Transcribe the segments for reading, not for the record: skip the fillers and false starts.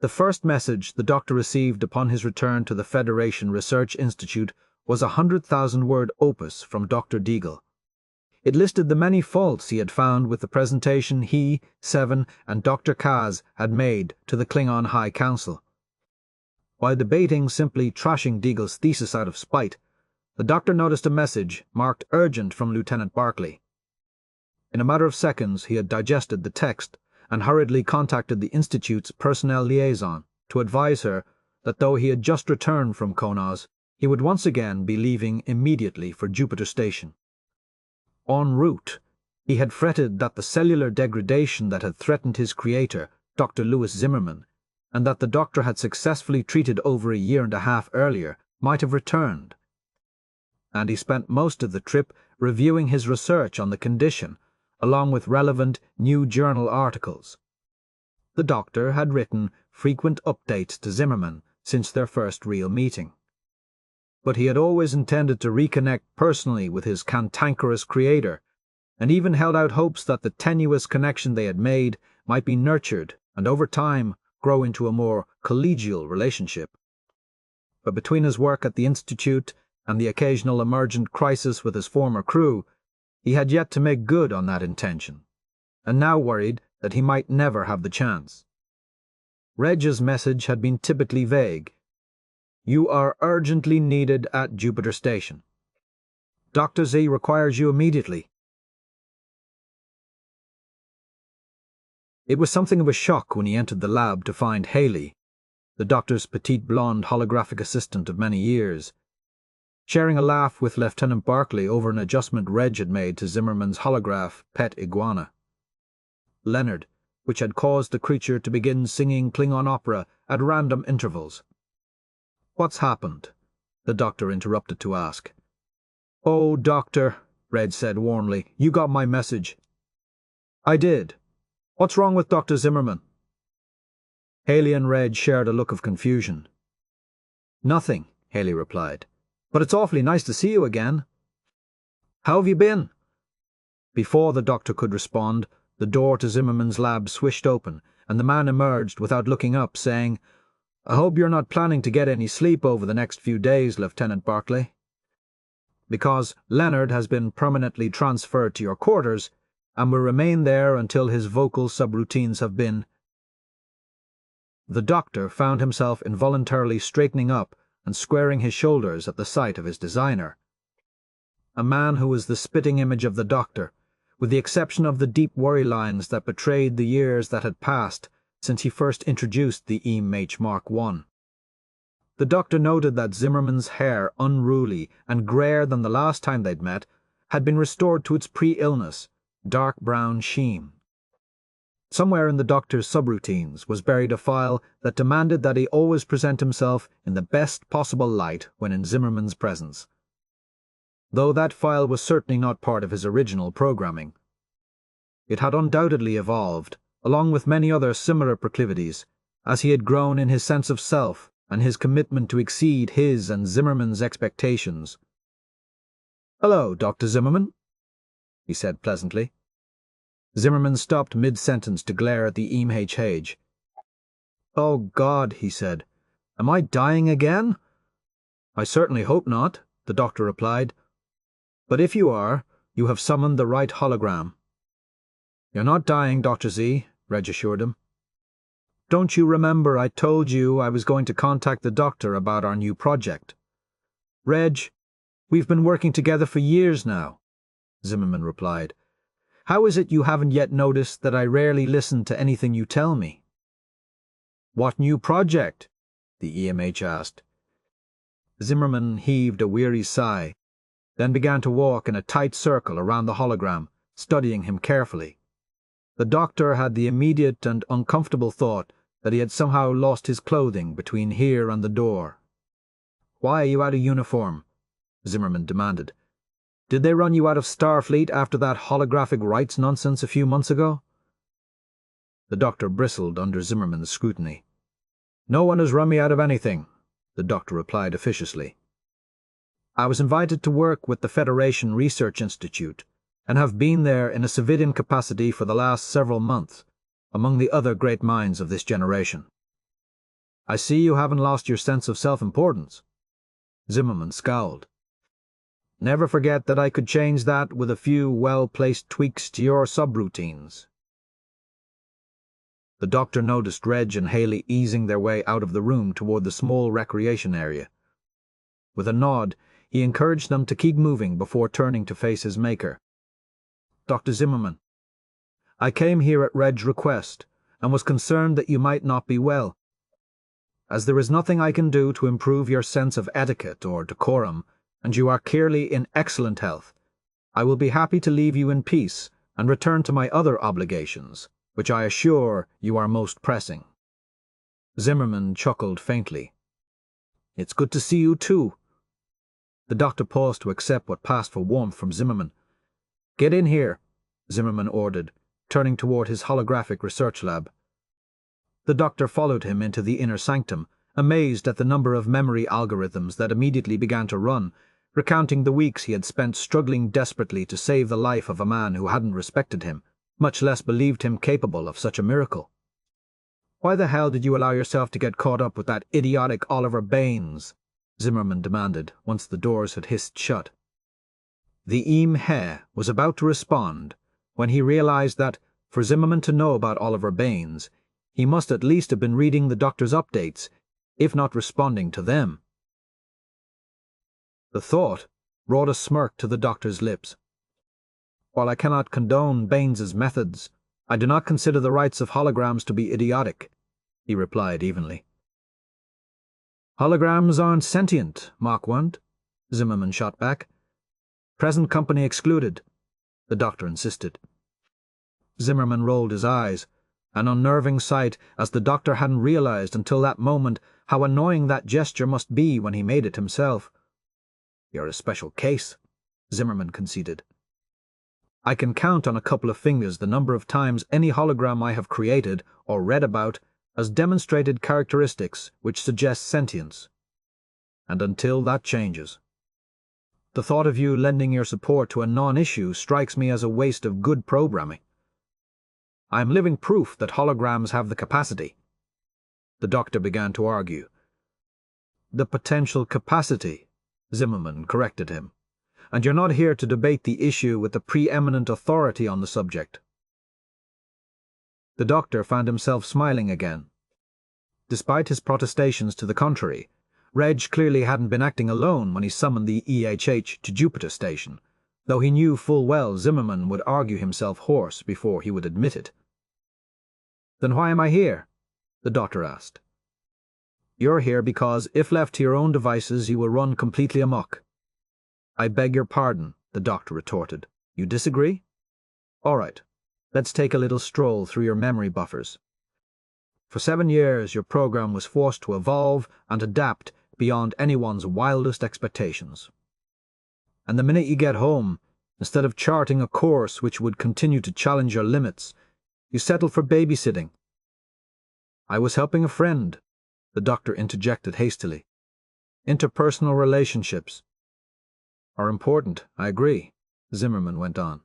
The first message the doctor received upon his return to the Federation Research Institute was a 100,000-word opus from Dr. Deagle. It listed the many faults he had found with the presentation he, Seven, and Dr. Kaz had made to the Klingon High Council. While debating simply trashing Deagle's thesis out of spite, the doctor noticed a message marked urgent from Lieutenant Barclay. In a matter of seconds he had digested the text and hurriedly contacted the Institute's personnel liaison to advise her that though he had just returned from Konos, he would once again be leaving immediately for Jupiter Station. En route, he had fretted that the cellular degradation that had threatened his creator, Dr. Louis Zimmerman, and that the doctor had successfully treated over a year and a half earlier, might have returned. And he spent most of the trip reviewing his research on the condition, along with relevant new journal articles. The doctor had written frequent updates to Zimmerman since their first real meeting. But he had always intended to reconnect personally with his cantankerous creator, and even held out hopes that the tenuous connection they had made might be nurtured and over time grow into a more collegial relationship. But between his work at the Institute and the occasional emergent crisis with his former crew, he had yet to make good on that intention, and now worried that he might never have the chance. Reg's message had been typically vague. "You are urgently needed at Jupiter Station. Dr. Z requires you immediately." It was something of a shock when he entered the lab to find Haley, the doctor's petite blonde holographic assistant of many years, sharing a laugh with Lieutenant Barclay over an adjustment Reg had made to Zimmerman's holograph, Pet Iguana. Leonard, which had caused the creature to begin singing Klingon opera at random intervals. "What's happened?" the doctor interrupted to ask. "Oh, Doctor," Reg said warmly, "you got my message." "I did. What's wrong with Dr. Zimmerman?" Haley and Reg shared a look of confusion. "Nothing," Haley replied. "But it's awfully nice to see you again. How have you been?" Before the doctor could respond, the door to Zimmerman's lab swished open, and the man emerged without looking up, saying, "I hope you're not planning to get any sleep over the next few days, Lieutenant Barclay. Because Leonard has been permanently transferred to your quarters, and will remain there until his vocal subroutines have been—" The doctor found himself involuntarily straightening up and squaring his shoulders at the sight of his designer. A man who was the spitting image of the doctor, with the exception of the deep worry lines that betrayed the years that had passed since he first introduced the EMH Mark I. The doctor noted that Zimmerman's hair, unruly and greyer than the last time they'd met, had been restored to its pre-illness, dark brown sheen. Somewhere in the doctor's subroutines was buried a file that demanded that he always present himself in the best possible light when in Zimmerman's presence, though that file was certainly not part of his original programming. It had undoubtedly evolved, along with many other similar proclivities, as he had grown in his sense of self and his commitment to exceed his and Zimmerman's expectations. "Hello, Dr. Zimmerman," he said pleasantly. Zimmerman stopped mid-sentence to glare at the EMH. "Oh, God," he said. "Am I dying again?" "I certainly hope not," the doctor replied. "But if you are, you have summoned the right hologram." "You're not dying, Dr. Z," Reg assured him. "Don't you remember I told you I was going to contact the doctor about our new project?" "Reg, we've been working together for years now," Zimmerman replied. "How is it you haven't yet noticed that I rarely listen to anything you tell me?" "What new project?" the EMH asked. Zimmerman heaved a weary sigh, then began to walk in a tight circle around the hologram, studying him carefully. The doctor had the immediate and uncomfortable thought that he had somehow lost his clothing between here and the door. "Why are you out of uniform?" Zimmerman demanded. "Did they run you out of Starfleet after that holographic rights nonsense a few months ago?" The doctor bristled under Zimmerman's scrutiny. "No one has run me out of anything," the doctor replied officiously. "I was invited to work with the Federation Research Institute, and have been there in a civilian capacity for the last several months, among the other great minds of this generation." I see you haven't lost your sense of self-importance. Zimmerman scowled. Never forget that I could change that with a few well-placed tweaks to your subroutines. The doctor noticed Reg and Haley easing their way out of the room toward the small recreation area. With a nod, he encouraged them to keep moving before turning to face his maker. Dr. Zimmerman, I came here at Reg's request and was concerned that you might not be well. As there is nothing I can do to improve your sense of etiquette or decorum, and you are clearly in excellent health, I will be happy to leave you in peace and return to my other obligations, which I assure you are most pressing. Zimmerman chuckled faintly. It's good to see you too. The doctor paused to accept what passed for warmth from Zimmerman. Get in here, Zimmerman ordered, turning toward his holographic research lab. The doctor followed him into the inner sanctum, amazed at the number of memory algorithms that immediately began to run, recounting the weeks he had spent struggling desperately to save the life of a man who hadn't respected him, much less believed him capable of such a miracle. Why the hell did you allow yourself to get caught up with that idiotic Oliver Baines? Zimmerman demanded, once the doors had hissed shut. The He was about to respond when he realized that, for Zimmerman to know about Oliver Baines, he must at least have been reading the doctor's updates, if not responding to them. The thought brought a smirk to the doctor's lips. While I cannot condone Baines's methods, I do not consider the rights of holograms to be idiotic, he replied evenly. Holograms aren't sentient, Mach 1, Zimmerman shot back. Present company excluded, the doctor insisted. Zimmerman rolled his eyes, an unnerving sight, as the doctor hadn't realized until that moment how annoying that gesture must be when he made it himself. You're a special case, Zimmerman conceded. I can count on a couple of fingers the number of times any hologram I have created or read about has demonstrated characteristics which suggest sentience. And until that changes, the thought of you lending your support to a non-issue strikes me as a waste of good programming. I am living proof that holograms have the capacity. The doctor began to argue. The potential capacity, Zimmerman corrected him. And you're not here to debate the issue with the preeminent authority on the subject. The doctor found himself smiling again. Despite his protestations to the contrary, Reg clearly hadn't been acting alone when he summoned the EHH to Jupiter Station, though he knew full well Zimmerman would argue himself hoarse before he would admit it. Then why am I here? The doctor asked. You're here because, if left to your own devices, you will run completely amok. I beg your pardon, the doctor retorted. You disagree? All right, let's take a little stroll through your memory buffers. For 7 years, your program was forced to evolve and adapt beyond anyone's wildest expectations. And the minute you get home, instead of charting a course which would continue to challenge your limits, you settle for babysitting. I was helping a friend, the doctor interjected hastily. Interpersonal relationships are important, I agree, Zimmerman went on.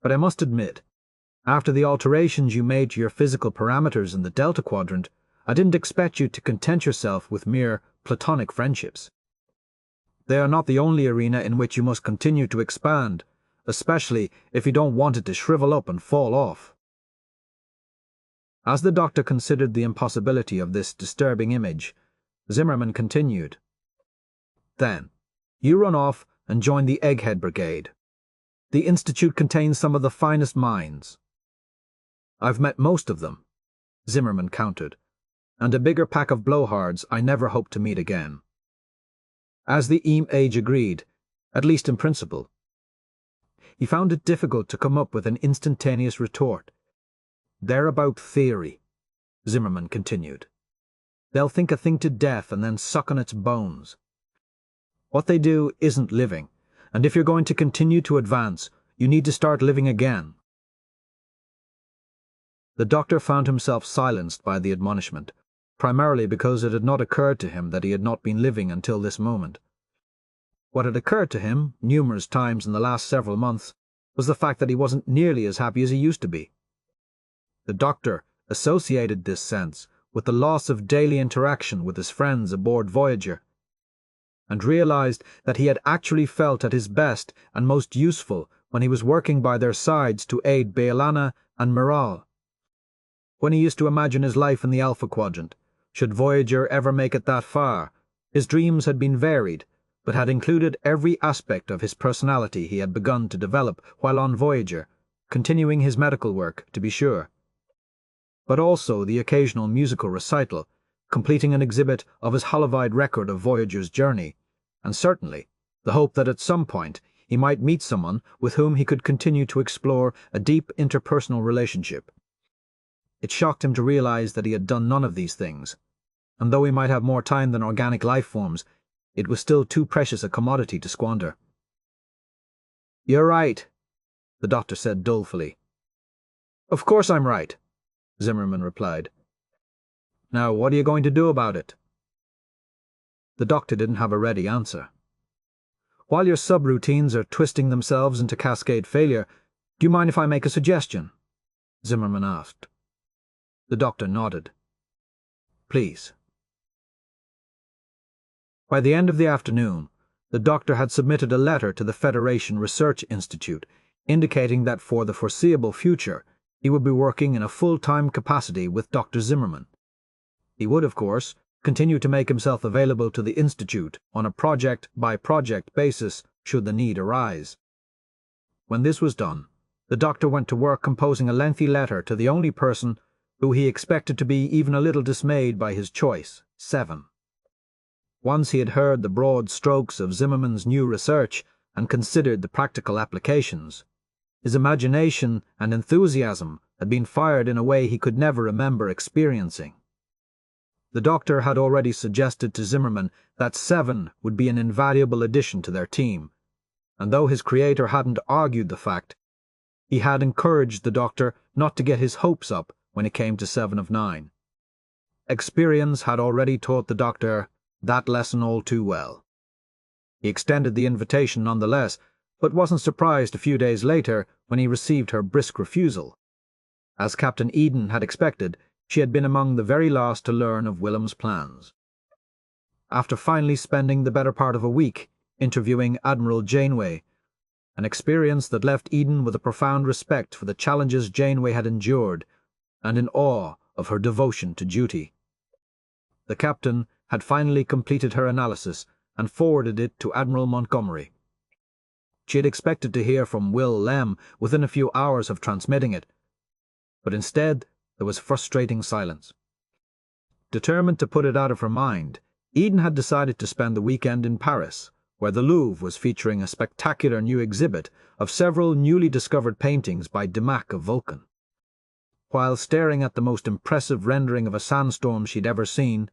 But I must admit, after the alterations you made to your physical parameters in the Delta Quadrant, I didn't expect you to content yourself with mere platonic friendships. They are not the only arena in which you must continue to expand, especially if you don't want it to shrivel up and fall off. As the doctor considered the impossibility of this disturbing image, Zimmerman continued. Then, you run off and join the Egghead Brigade. The Institute contains some of the finest minds. I've met most of them, Zimmerman countered, and a bigger pack of blowhards I never hope to meet again. As the Age agreed, at least in principle. He found it difficult to come up with an instantaneous retort. They're about theory, Zimmerman continued. They'll think a thing to death and then suck on its bones. What they do isn't living, and if you're going to continue to advance, you need to start living again. The doctor found himself silenced by the admonishment, primarily because it had not occurred to him that he had not been living until this moment. What had occurred to him, numerous times in the last several months, was the fact that he wasn't nearly as happy as he used to be. The doctor associated this sense with the loss of daily interaction with his friends aboard Voyager, and realized that he had actually felt at his best and most useful when he was working by their sides to aid B'Elanna and Miral. When he used to imagine his life in the Alpha Quadrant, should Voyager ever make it that far, his dreams had been varied, but had included every aspect of his personality he had begun to develop while on Voyager, continuing his medical work, to be sure, but also the occasional musical recital, completing an exhibit of his holovied record of Voyager's journey, and certainly the hope that at some point he might meet someone with whom he could continue to explore a deep interpersonal relationship. It shocked him to realize that he had done none of these things, and though he might have more time than organic life forms, it was still too precious a commodity to squander. "You're right," the doctor said dolefully. "Of course I'm right," Zimmerman replied. "Now, what are you going to do about it?" The doctor didn't have a ready answer. "While your subroutines are twisting themselves into cascade failure, do you mind if I make a suggestion?" Zimmerman asked. The doctor nodded. "Please." By the end of the afternoon, the doctor had submitted a letter to the Federation Research Institute indicating that for the foreseeable future he would be working in a full-time capacity with Dr. Zimmerman. He would, of course, continue to make himself available to the Institute on a project-by-project basis should the need arise. When this was done, the doctor went to work composing a lengthy letter to the only person who he expected to be even a little dismayed by his choice, Seven. Once he had heard the broad strokes of Zimmerman's new research and considered the practical applications, his imagination and enthusiasm had been fired in a way he could never remember experiencing. The doctor had already suggested to Zimmerman that Seven would be an invaluable addition to their team, and though his creator hadn't argued the fact, he had encouraged the doctor not to get his hopes up when it came to 7 of 9. Experience had already taught the doctor that lesson all too well. He extended the invitation nonetheless, but wasn't surprised a few days later when he received her brisk refusal. As Captain Eden had expected, she had been among the very last to learn of Willem's plans. After finally spending the better part of a week interviewing Admiral Janeway, an experience that left Eden with a profound respect for the challenges Janeway had endured and in awe of her devotion to duty. The captain had finally completed her analysis and forwarded it to Admiral Montgomery. She had expected to hear from Will Lem within a few hours of transmitting it, but instead there was frustrating silence. Determined to put it out of her mind, Eden had decided to spend the weekend in Paris, where the Louvre was featuring a spectacular new exhibit of several newly discovered paintings by Dimac of Vulcan. While staring at the most impressive rendering of a sandstorm she'd ever seen,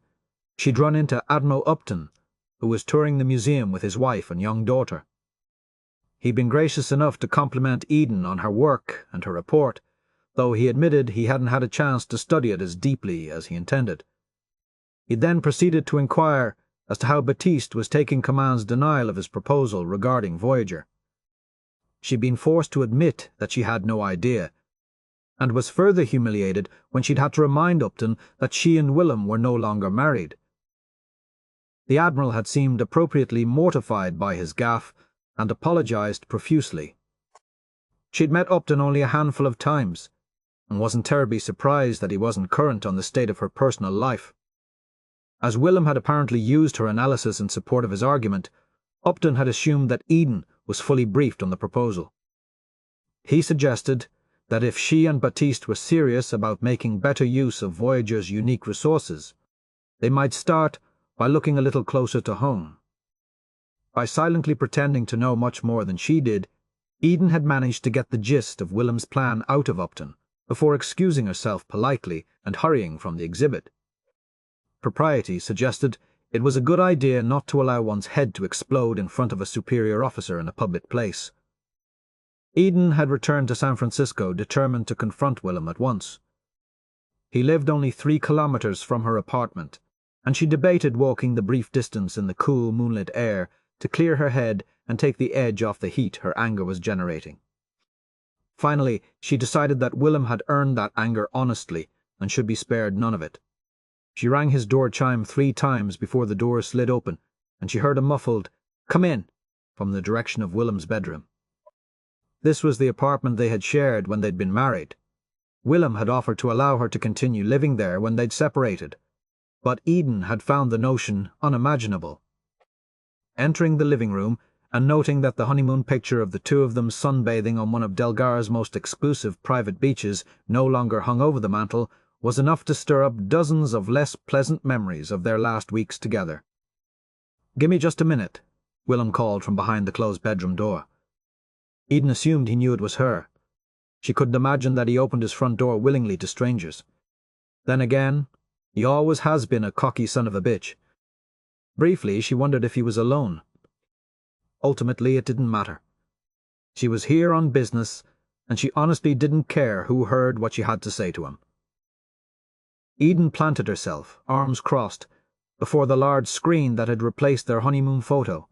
she'd run into Admiral Upton, who was touring the museum with his wife and young daughter. He'd been gracious enough to compliment Eden on her work and her report, though he admitted he hadn't had a chance to study it as deeply as he intended. He then proceeded to inquire as to how Batiste was taking command's denial of his proposal regarding Voyager. She'd been forced to admit that she had no idea, and was further humiliated when she'd had to remind Upton that she and Willem were no longer married. The Admiral had seemed appropriately mortified by his gaffe and apologized profusely. She'd met Upton only a handful of times, and wasn't terribly surprised that he wasn't current on the state of her personal life. As Willem had apparently used her analysis in support of his argument, Upton had assumed that Eden was fully briefed on the proposal. He suggested that if she and Batiste were serious about making better use of Voyager's unique resources, they might start by looking a little closer to home. By silently pretending to know much more than she did, Eden had managed to get the gist of Willem's plan out of Upton before excusing herself politely and hurrying from the exhibit. Propriety suggested it was a good idea not to allow one's head to explode in front of a superior officer in a public place. Eden had returned to San Francisco determined to confront Willem at once. He lived only 3 kilometers from her apartment, and she debated walking the brief distance in the cool moonlit air to clear her head and take the edge off the heat her anger was generating. Finally, she decided that Willem had earned that anger honestly and should be spared none of it. She rang his door chime 3 times before the door slid open, and she heard a muffled, "Come in," from the direction of Willem's bedroom. This was the apartment they had shared when they'd been married. Willem had offered to allow her to continue living there when they'd separated, but Eden had found the notion unimaginable. Entering the living room, and noting that the honeymoon picture of the two of them sunbathing on one of Delgar's most exclusive private beaches no longer hung over the mantel, was enough to stir up dozens of less pleasant memories of their last weeks together. "Give me just a minute," Willem called from behind the closed bedroom door. Eden assumed he knew it was her. She couldn't imagine that he opened his front door willingly to strangers. Then again, he always has been a cocky son of a bitch. Briefly, she wondered if he was alone. Ultimately, it didn't matter. She was here on business, and she honestly didn't care who heard what she had to say to him. Eden planted herself, arms crossed, before the large screen that had replaced their honeymoon photo.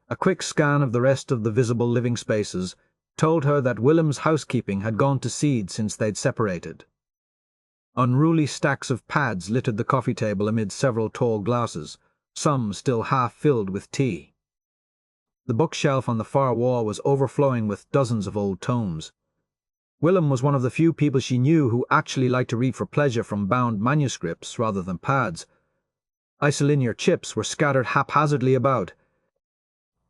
A quick scan of the rest of the visible living spaces told her that Willem's housekeeping had gone to seed since they'd separated. Unruly stacks of pads littered the coffee table amid several tall glasses, some still half filled with tea. The bookshelf on the far wall was overflowing with dozens of old tomes. Willem was one of the few people she knew who actually liked to read for pleasure from bound manuscripts rather than pads. Isolinear chips were scattered haphazardly about.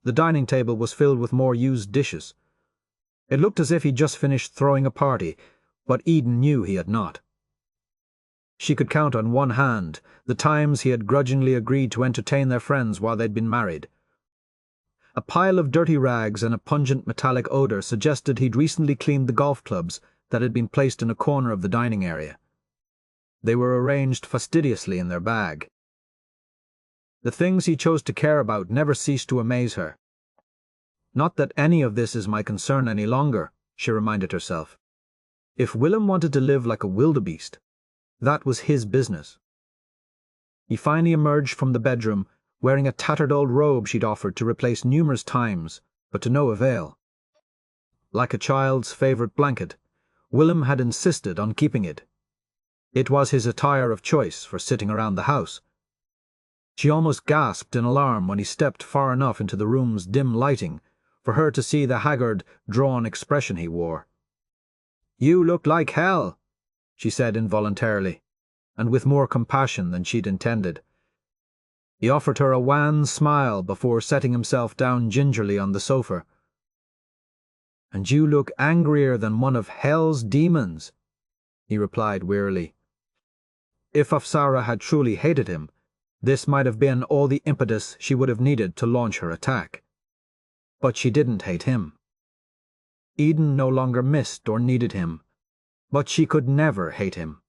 The dining table was filled with more used dishes. It looked as if he'd just finished throwing a party, but Eden knew he had not. She could count on one hand the times he had grudgingly agreed to entertain their friends while they'd been married. A pile of dirty rags and a pungent metallic odor suggested he'd recently cleaned the golf clubs that had been placed in a corner of the dining area. They were arranged fastidiously in their bag. The things he chose to care about never ceased to amaze her. "Not that any of this is my concern any longer," she reminded herself. If Willem wanted to live like a wildebeest, that was his business. He finally emerged from the bedroom, wearing a tattered old robe she'd offered to replace numerous times, but to no avail. Like a child's favourite blanket, Willem had insisted on keeping it. It was his attire of choice for sitting around the house. She almost gasped in alarm when he stepped far enough into the room's dim lighting for her to see the haggard, drawn expression he wore. "You look like hell," she said involuntarily, and with more compassion than she'd intended. He offered her a wan smile before setting himself down gingerly on the sofa. "And you look angrier than one of hell's demons," he replied wearily. If Afsarah had truly hated him, this might have been all the impetus she would have needed to launch her attack. But she didn't hate him. Eden no longer missed or needed him, but she could never hate him.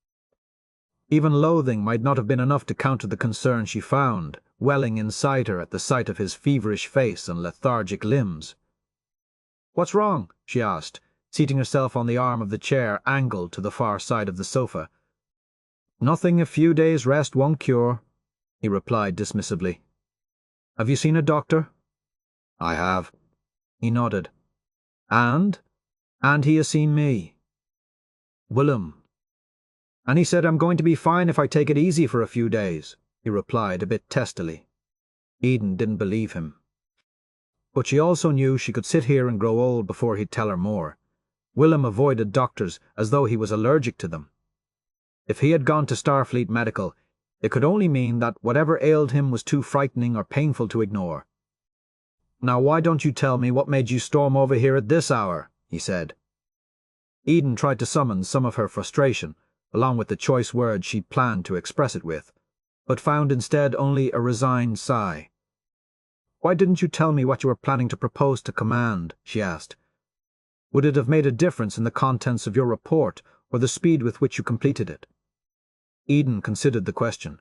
Even loathing might not have been enough to counter the concern she found, welling inside her at the sight of his feverish face and lethargic limbs. "What's wrong?" she asked, seating herself on the arm of the chair angled to the far side of the sofa. "Nothing a few days' rest won't cure," he replied dismissively. "Have you seen a doctor?" "I have." He nodded. And he has seen me." "Willem." "And he said I'm going to be fine if I take it easy for a few days," he replied a bit testily. Eden didn't believe him. But she also knew she could sit here and grow old before he'd tell her more. Willem avoided doctors as though he was allergic to them. If he had gone to Starfleet Medical, it could only mean that whatever ailed him was too frightening or painful to ignore. "Now why don't you tell me what made you storm over here at this hour?" he said. Eden tried to summon some of her frustration, along with the choice words she'd planned to express it with, but found instead only a resigned sigh. "Why didn't you tell me what you were planning to propose to command?" she asked. "Would it have made a difference in the contents of your report or the speed with which you completed it?" Eden considered the question.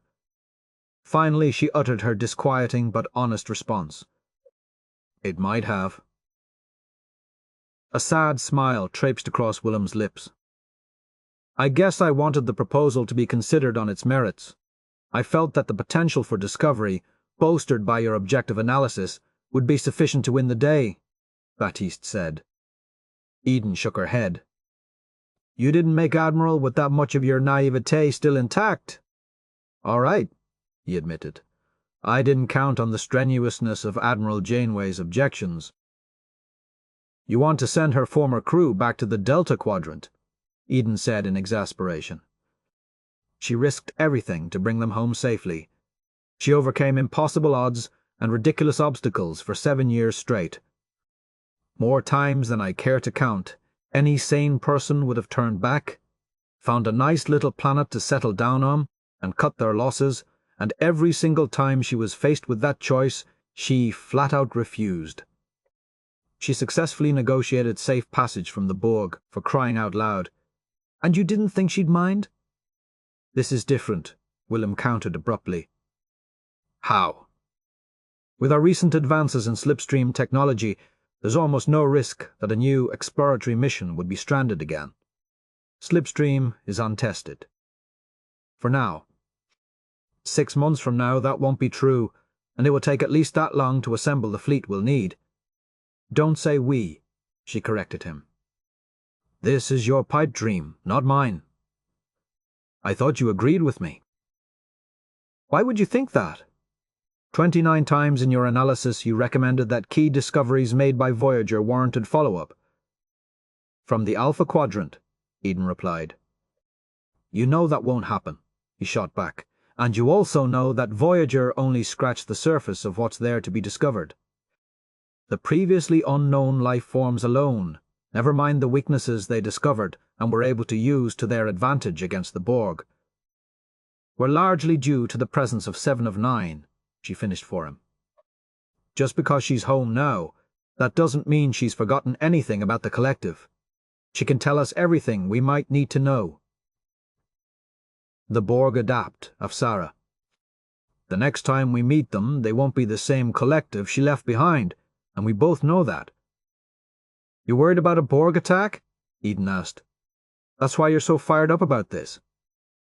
Finally she uttered her disquieting but honest response. "It might have." A sad smile traipsed across Willem's lips. "I guess I wanted the proposal to be considered on its merits. I felt that the potential for discovery, bolstered by your objective analysis, would be sufficient to win the day," Baptiste said. Eden shook her head. "You didn't make Admiral with that much of your naivete still intact." All right, he admitted. I didn't count on the strenuousness of Admiral Janeway's objections. You want to send her former crew back to the Delta Quadrant, Eden said in exasperation. She risked everything to bring them home safely. She overcame impossible odds and ridiculous obstacles for 7 years straight. More times than I care to count, any sane person would have turned back, found a nice little planet to settle down on, and cut their losses, and every single time she was faced with that choice, she flat out refused. She successfully negotiated safe passage from the Borg, for crying out loud. And you didn't think she'd mind? This is different, Willem countered abruptly. How? With our recent advances in slipstream technology, there's almost no risk that a new exploratory mission would be stranded again. Slipstream is untested. For now. 6 months from now, that won't be true, and it will take at least that long to assemble the fleet we'll need. Don't say we, she corrected him. This is your pipe dream, not mine. I thought you agreed with me. Why would you think that? 29 times in your analysis you recommended that key discoveries made by Voyager warranted follow-up. From the Alpha Quadrant, Eden replied. You know that won't happen, he shot back, and you also know that Voyager only scratched the surface of what's there to be discovered. The previously unknown life forms alone, never mind the weaknesses they discovered and were able to use to their advantage against the Borg, were largely due to the presence of 7 of 9, she finished for him. Just because she's home now, that doesn't mean she's forgotten anything about the collective. She can tell us everything we might need to know. The Borg adapt, Afsarah. The next time we meet them, they won't be the same collective she left behind, and we both know that. You worried about a Borg attack? Eden asked. That's why you're so fired up about this.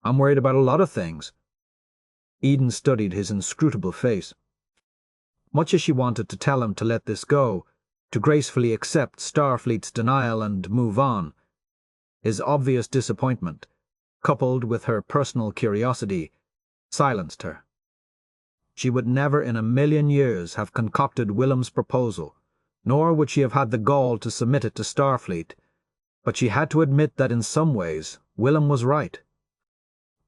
I'm worried about a lot of things. Eden studied his inscrutable face. Much as she wanted to tell him to let this go, to gracefully accept Starfleet's denial and move on, his obvious disappointment, coupled with her personal curiosity, silenced her. She would never in a million years have concocted Willem's proposal, nor would she have had the gall to submit it to Starfleet, but she had to admit that in some ways Willem was right.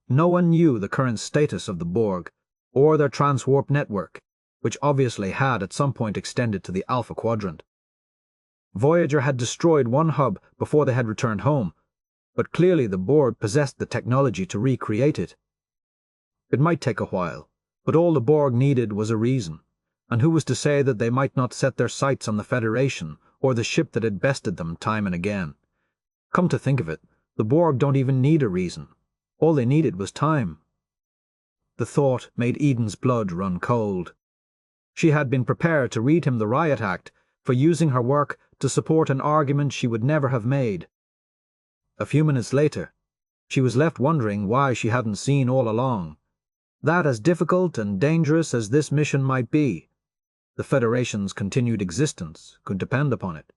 No one knew the current status of the Borg, or their transwarp network, which obviously had at some point extended to the Alpha Quadrant. Voyager had destroyed one hub before they had returned home, but clearly the Borg possessed the technology to recreate it. It might take a while, but all the Borg needed was a reason, and who was to say that they might not set their sights on the Federation or the ship that had bested them time and again? Come to think of it, the Borg don't even need a reason. All they needed was time. The thought made Eden's blood run cold. She had been prepared to read him the riot act for using her work to support an argument she would never have made. A few minutes later, she was left wondering why she hadn't seen all along that as difficult and dangerous as this mission might be, the Federation's continued existence could depend upon it.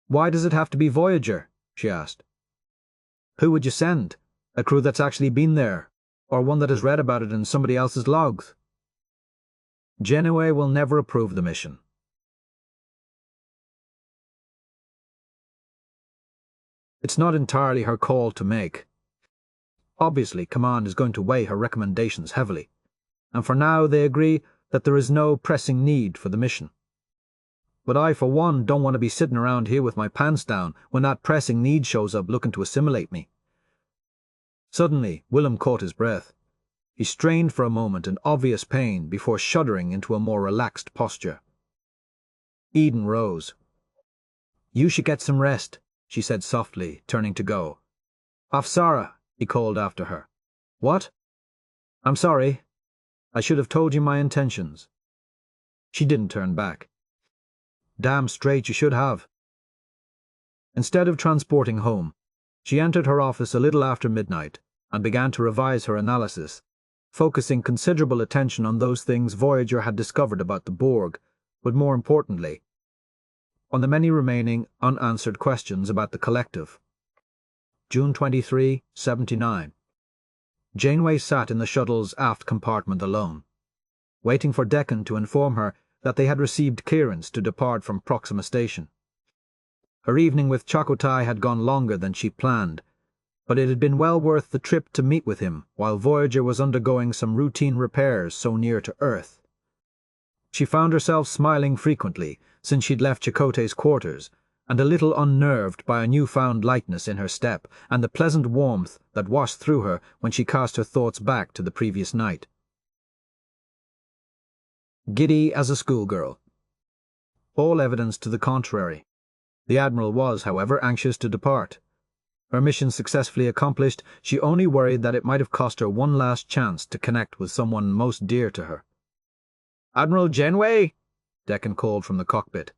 Why does it have to be Voyager? She asked. Who would you send? A crew that's actually been there, or one that has read about it in somebody else's logs? Janeway will never approve the mission. It's not entirely her call to make. Obviously, Command is going to weigh her recommendations heavily, and for now they agree that there is no pressing need for the mission. But I, for one, don't want to be sitting around here with my pants down when that pressing need shows up looking to assimilate me. Suddenly, Willem caught his breath. He strained for a moment in obvious pain before shuddering into a more relaxed posture. Eden rose. You should get some rest, she said softly, turning to go. Afsarah, he called after her. What? I'm sorry. I should have told you my intentions. She didn't turn back. Damn straight you should have. Instead of transporting home, she entered her office a little after midnight and began to revise her analysis, focusing considerable attention on those things Voyager had discovered about the Borg, but more importantly, on the many remaining unanswered questions about the collective. June 23, 79. Janeway sat in the shuttle's aft compartment alone, waiting for Deccan to inform her that they had received clearance to depart from Proxima Station. Her evening with Chakotay had gone longer than she planned, but it had been well worth the trip to meet with him while Voyager was undergoing some routine repairs so near to Earth. She found herself smiling frequently since she'd left Chakotay's quarters, and a little unnerved by a newfound lightness in her step and the pleasant warmth that washed through her when she cast her thoughts back to the previous night. Giddy as a schoolgirl. All evidence to the contrary. The Admiral was, however, anxious to depart. Her mission successfully accomplished, she only worried that it might have cost her one last chance to connect with someone most dear to her. "Admiral Janeway?" Deccan called from the cockpit.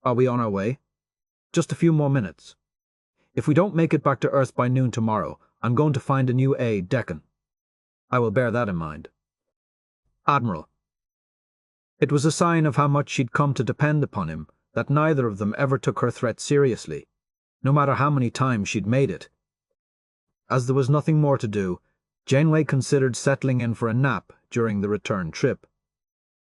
"Are we on our way?" "Just a few more minutes. If we don't make it back to Earth by noon tomorrow, I'm going to find a new aide, Deccan." "I will bear that in mind." "Admiral." It was a sign of how much she'd come to depend upon him that neither of them ever took her threat seriously, no matter how many times she'd made it. As there was nothing more to do, Janeway considered settling in for a nap during the return trip.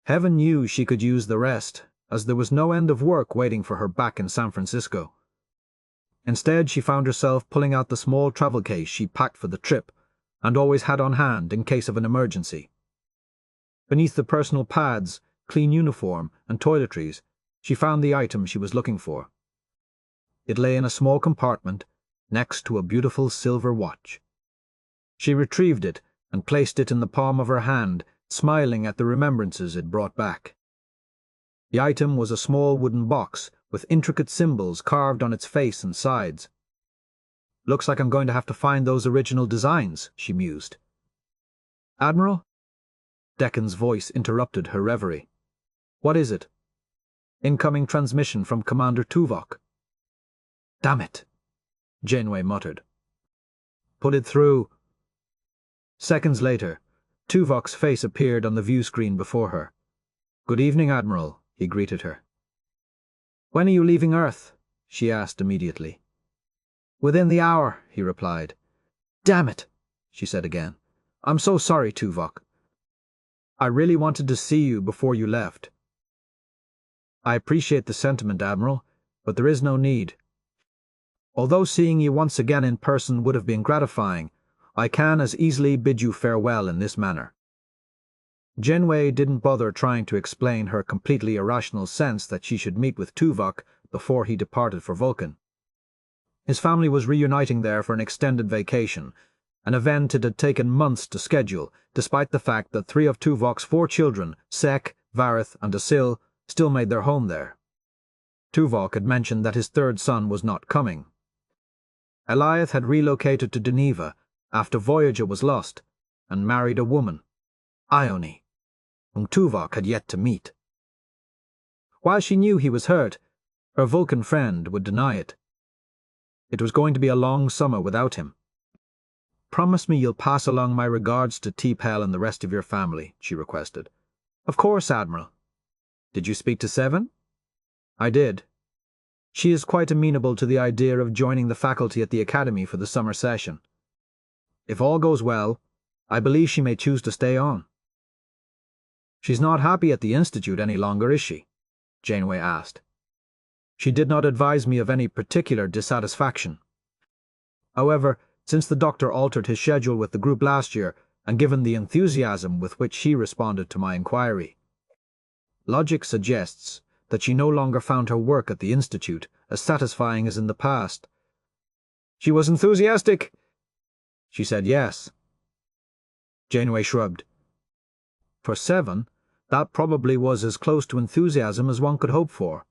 Heaven knew she could use the rest, as there was no end of work waiting for her back in San Francisco. Instead, she found herself pulling out the small travel case she packed for the trip and always had on hand in case of an emergency. Beneath the personal pads, clean uniform, and toiletries, she found the item she was looking for. It lay in a small compartment next to a beautiful silver watch. She retrieved it and placed it in the palm of her hand, smiling at the remembrances it brought back. The item was a small wooden box with intricate symbols carved on its face and sides. "Looks like I'm going to have to find those original designs," she mused. "Admiral?" Deccan's voice interrupted her reverie. "What is it?" "Incoming transmission from Commander Tuvok." "Damn it," Janeway muttered. "Put it through." Seconds later, Tuvok's face appeared on the view screen before her. "Good evening, Admiral," he greeted her. "When are you leaving Earth?" she asked immediately. "Within the hour," he replied. "Damn it," she said again. "I'm so sorry, Tuvok. I really wanted to see you before you left." "I appreciate the sentiment, Admiral, but there is no need. Although seeing you once again in person would have been gratifying, I can as easily bid you farewell in this manner." Janeway didn't bother trying to explain her completely irrational sense that she should meet with Tuvok before he departed for Vulcan. His family was reuniting there for an extended vacation, an event it had taken months to schedule, despite the fact that 3 of Tuvok's 4 children, Sek, Vareth, and Asil, still made their home there. Tuvok had mentioned that his 3rd son was not coming. Eliath had relocated to Geneva after Voyager was lost, and married a woman, Ione, whom Tuvok had yet to meet. While she knew he was hurt, her Vulcan friend would deny it. It was going to be a long summer without him. "Promise me you'll pass along my regards to T'Pel and the rest of your family," she requested. "Of course, Admiral." "Did you speak to Seven?" "I did. She is quite amenable to the idea of joining the faculty at the Academy for the summer session. If all goes well, I believe she may choose to stay on." "She's not happy at the Institute any longer, is she?" Janeway asked. "She did not advise me of any particular dissatisfaction. However, since the Doctor altered his schedule with the group last year, and given the enthusiasm with which she responded to my inquiry, logic suggests that she no longer found her work at the Institute as satisfying as in the past." "She was enthusiastic?" "She said yes." Janeway shrugged. For Seven, that probably was as close to enthusiasm as one could hope for.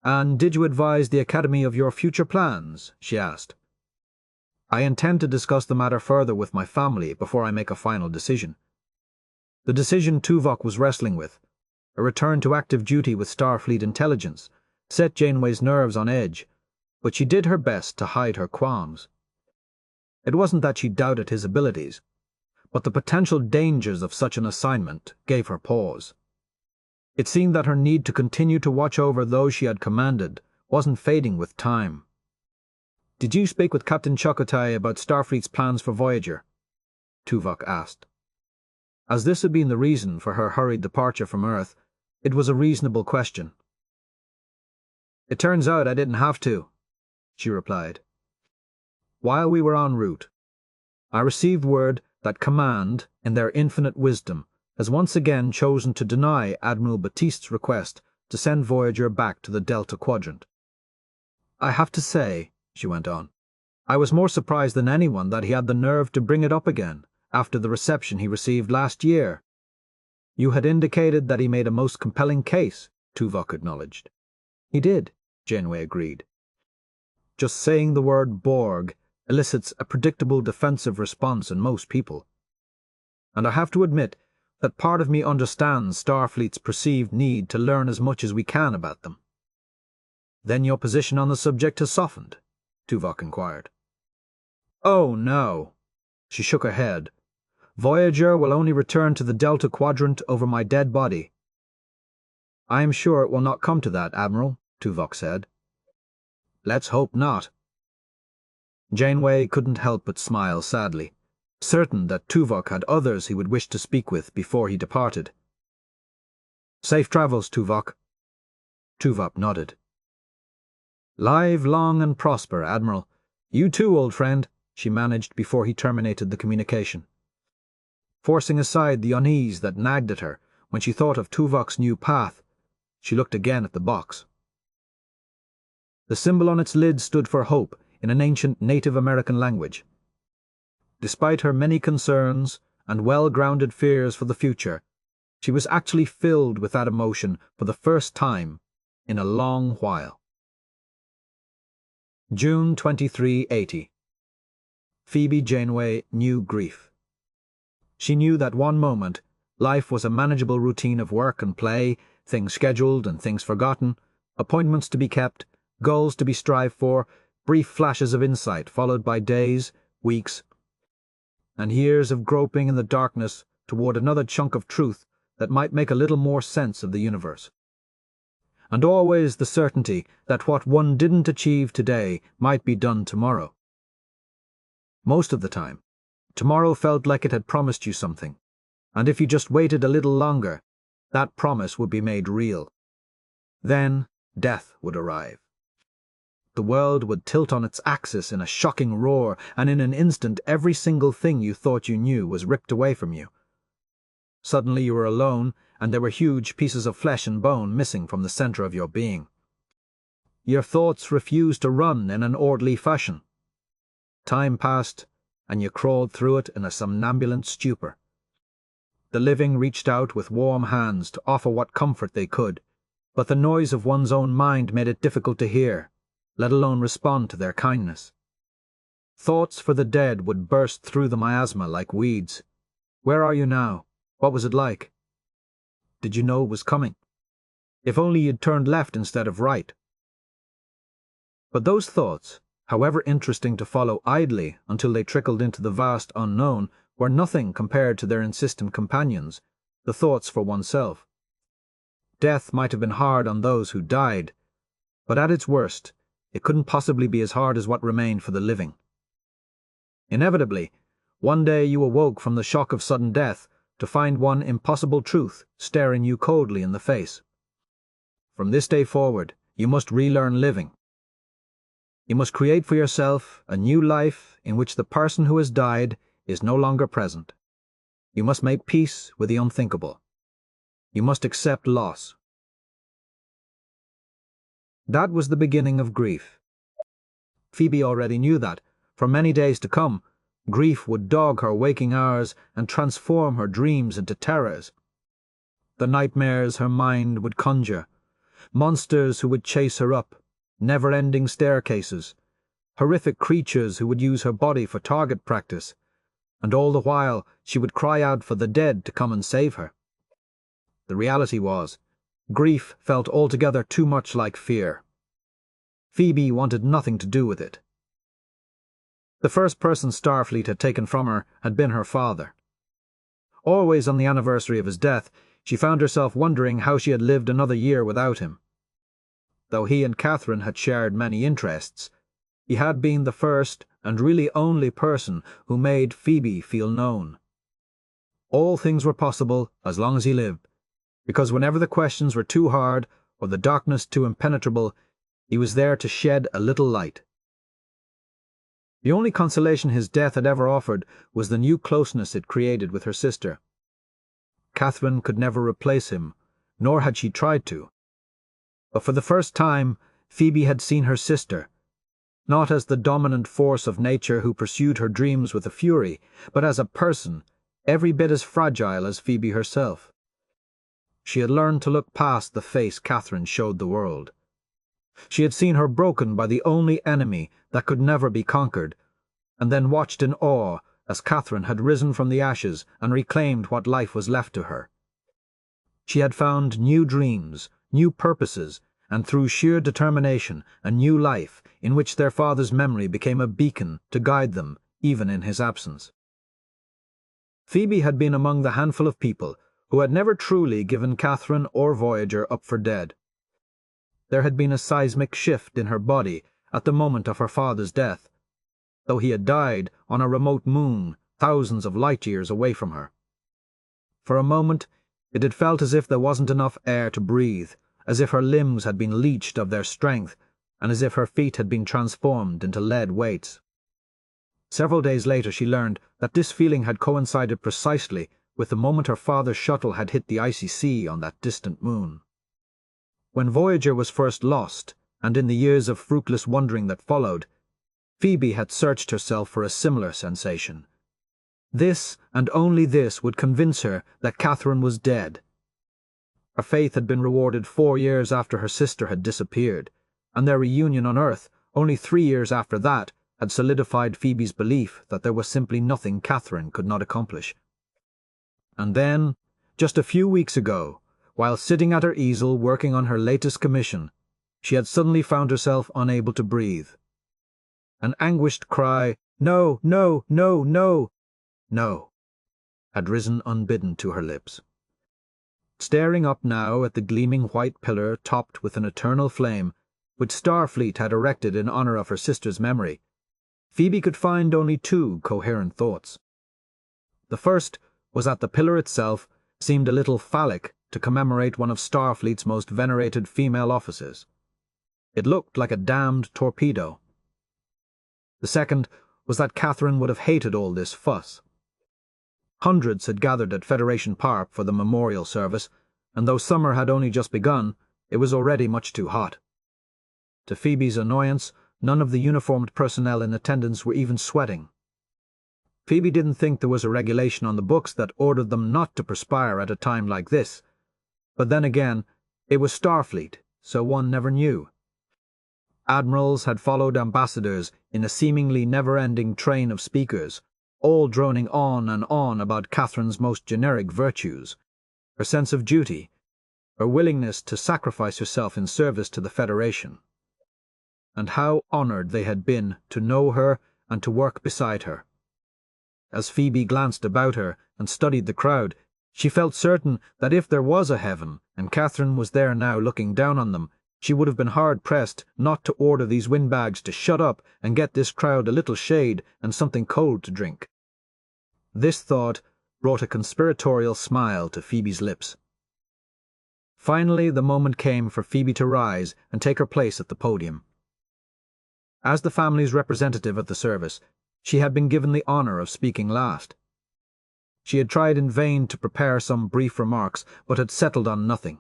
"And did you advise the Academy of your future plans?" she asked. "I intend to discuss the matter further with my family before I make a final decision." The decision Tuvok was wrestling with, a return to active duty with Starfleet intelligence, set Janeway's nerves on edge, but she did her best to hide her qualms. It wasn't that she doubted his abilities, but the potential dangers of such an assignment gave her pause. It seemed that her need to continue to watch over those she had commanded wasn't fading with time. "Did you speak with Captain Chakotay about Starfleet's plans for Voyager?" Tuvok asked. As this had been the reason for her hurried departure from Earth, it was a reasonable question. "It turns out I didn't have to," she replied. "While we were en route, I received word that Command, in their infinite wisdom, has once again chosen to deny Admiral Batiste's request to send Voyager back to the Delta Quadrant. I have to say," she went on, "I was more surprised than anyone that he had the nerve to bring it up again after the reception he received last year." "You had indicated that he made a most compelling case," Tuvok acknowledged. "He did," Janeway agreed. "Just saying the word Borg elicits a predictable defensive response in most people. And I have to admit that part of me understands Starfleet's perceived need to learn as much as we can about them." "Then your position on the subject has softened?" Tuvok inquired. "Oh, no." She shook her head. "Voyager will only return to the Delta Quadrant over my dead body." "I am sure it will not come to that, Admiral," Tuvok said. "Let's hope not." Janeway couldn't help but smile sadly, certain that Tuvok had others he would wish to speak with before he departed. "Safe travels, Tuvok." Tuvok nodded. "Live long and prosper, Admiral. You too, old friend," she managed before he terminated the communication. Forcing aside the unease that nagged at her when she thought of Tuvok's new path, she looked again at the box. The symbol on its lid stood for hope in an ancient Native American language. Despite her many concerns and well-grounded fears for the future, she was actually filled with that emotion for the first time in a long while. June 2380. Phoebe Janeway knew grief. She knew that one moment life was a manageable routine of work and play, things scheduled and things forgotten, appointments to be kept, goals to be strived for, brief flashes of insight followed by days, weeks, and years of groping in the darkness toward another chunk of truth that might make a little more sense of the universe. And always the certainty that what one didn't achieve today might be done tomorrow. Most of the time, tomorrow felt like it had promised you something, and if you just waited a little longer, that promise would be made real. Then death would arrive. The world would tilt on its axis in a shocking roar, and in an instant every single thing you thought you knew was ripped away from you. Suddenly you were alone, and there were huge pieces of flesh and bone missing from the center of your being. Your thoughts refused to run in an orderly fashion. Time passed, and you crawled through it in a somnambulant stupor. The living reached out with warm hands to offer what comfort they could, but the noise of one's own mind made it difficult to hear, let alone respond to their kindness. Thoughts for the dead would burst through the miasma like weeds. Where are you now? What was it like? Did you know it was coming? If only you'd turned left instead of right. But those thoughts, however interesting to follow idly until they trickled into the vast unknown, were nothing compared to their insistent companions, the thoughts for oneself. Death might have been hard on those who died, but at its worst, it couldn't possibly be as hard as what remained for the living. Inevitably, one day you awoke from the shock of sudden death to find one impossible truth staring you coldly in the face. From this day forward, you must relearn living. You must create for yourself a new life in which the person who has died is no longer present. You must make peace with the unthinkable. You must accept loss. That was the beginning of grief. Phoebe already knew that, for many days to come, grief would dog her waking hours and transform her dreams into terrors. The nightmares her mind would conjure, monsters who would chase her up, never-ending staircases, horrific creatures who would use her body for target practice, and all the while she would cry out for the dead to come and save her. The reality was, grief felt altogether too much like fear. Phoebe wanted nothing to do with it. The first person Starfleet had taken from her had been her father. Always on the anniversary of his death, she found herself wondering how she had lived another year without him. Though he and Catherine had shared many interests, He had been the first and really only person who made Phoebe feel known. All things were possible as long as he lived, because whenever the questions were too hard or the darkness too impenetrable, he was there to shed a little light. The only consolation his death had ever offered was the new closeness it created with her sister. Catherine could never replace him, nor had she tried to. But for the first time, Phoebe had seen her sister, not as the dominant force of nature who pursued her dreams with a fury, but as a person, every bit as fragile as Phoebe herself. She had learned to look past the face Catherine showed the world. She had seen her broken by the only enemy that could never be conquered, and then watched in awe as Catherine had risen from the ashes and reclaimed what life was left to her. She had found new dreams, new purposes, and through sheer determination, a new life in which their father's memory became a beacon to guide them, even in his absence. Phoebe had been among the handful of people who had never truly given Catherine or Voyager up for dead. There had been a seismic shift in her body at the moment of her father's death, though he had died on a remote moon thousands of light-years away from her. For a moment, it had felt as if there wasn't enough air to breathe, as if her limbs had been leached of their strength, and as if her feet had been transformed into lead weights. Several days later she learned that this feeling had coincided precisely with the moment her father's shuttle had hit the icy sea on that distant moon. When Voyager was first lost, and in the years of fruitless wandering that followed, Phoebe had searched herself for a similar sensation. This, and only this, would convince her that Catherine was dead. Her faith had been rewarded 4 years after her sister had disappeared, and their reunion on Earth, only 3 years after that, had solidified Phoebe's belief that there was simply nothing Catherine could not accomplish. And then, just a few weeks ago, while sitting at her easel working on her latest commission, she had suddenly found herself unable to breathe. An anguished cry, "No, no, no, no, no," had risen unbidden to her lips. Staring up now at the gleaming white pillar topped with an eternal flame, which Starfleet had erected in honor of her sister's memory, Phoebe could find only 2 coherent thoughts. The first was that the pillar itself seemed a little phallic to commemorate one of Starfleet's most venerated female officers. It looked like a damned torpedo. The second was that Catherine would have hated all this fuss. Hundreds had gathered at Federation Park for the memorial service, and though summer had only just begun, it was already much too hot. To Phoebe's annoyance, none of the uniformed personnel in attendance were even sweating. Phoebe didn't think there was a regulation on the books that ordered them not to perspire at a time like this, but then again, it was Starfleet, so one never knew. Admirals had followed ambassadors in a seemingly never-ending train of speakers, all droning on and on about Catherine's most generic virtues, her sense of duty, her willingness to sacrifice herself in service to the Federation, and how honored they had been to know her and to work beside her. As Phoebe glanced about her and studied the crowd, she felt certain that if there was a heaven, and Catherine was there now looking down on them, she would have been hard-pressed not to order these windbags to shut up and get this crowd a little shade and something cold to drink. This thought brought a conspiratorial smile to Phoebe's lips. Finally, the moment came for Phoebe to rise and take her place at the podium. As the family's representative at the service, she had been given the honor of speaking last. She had tried in vain to prepare some brief remarks, but had settled on nothing.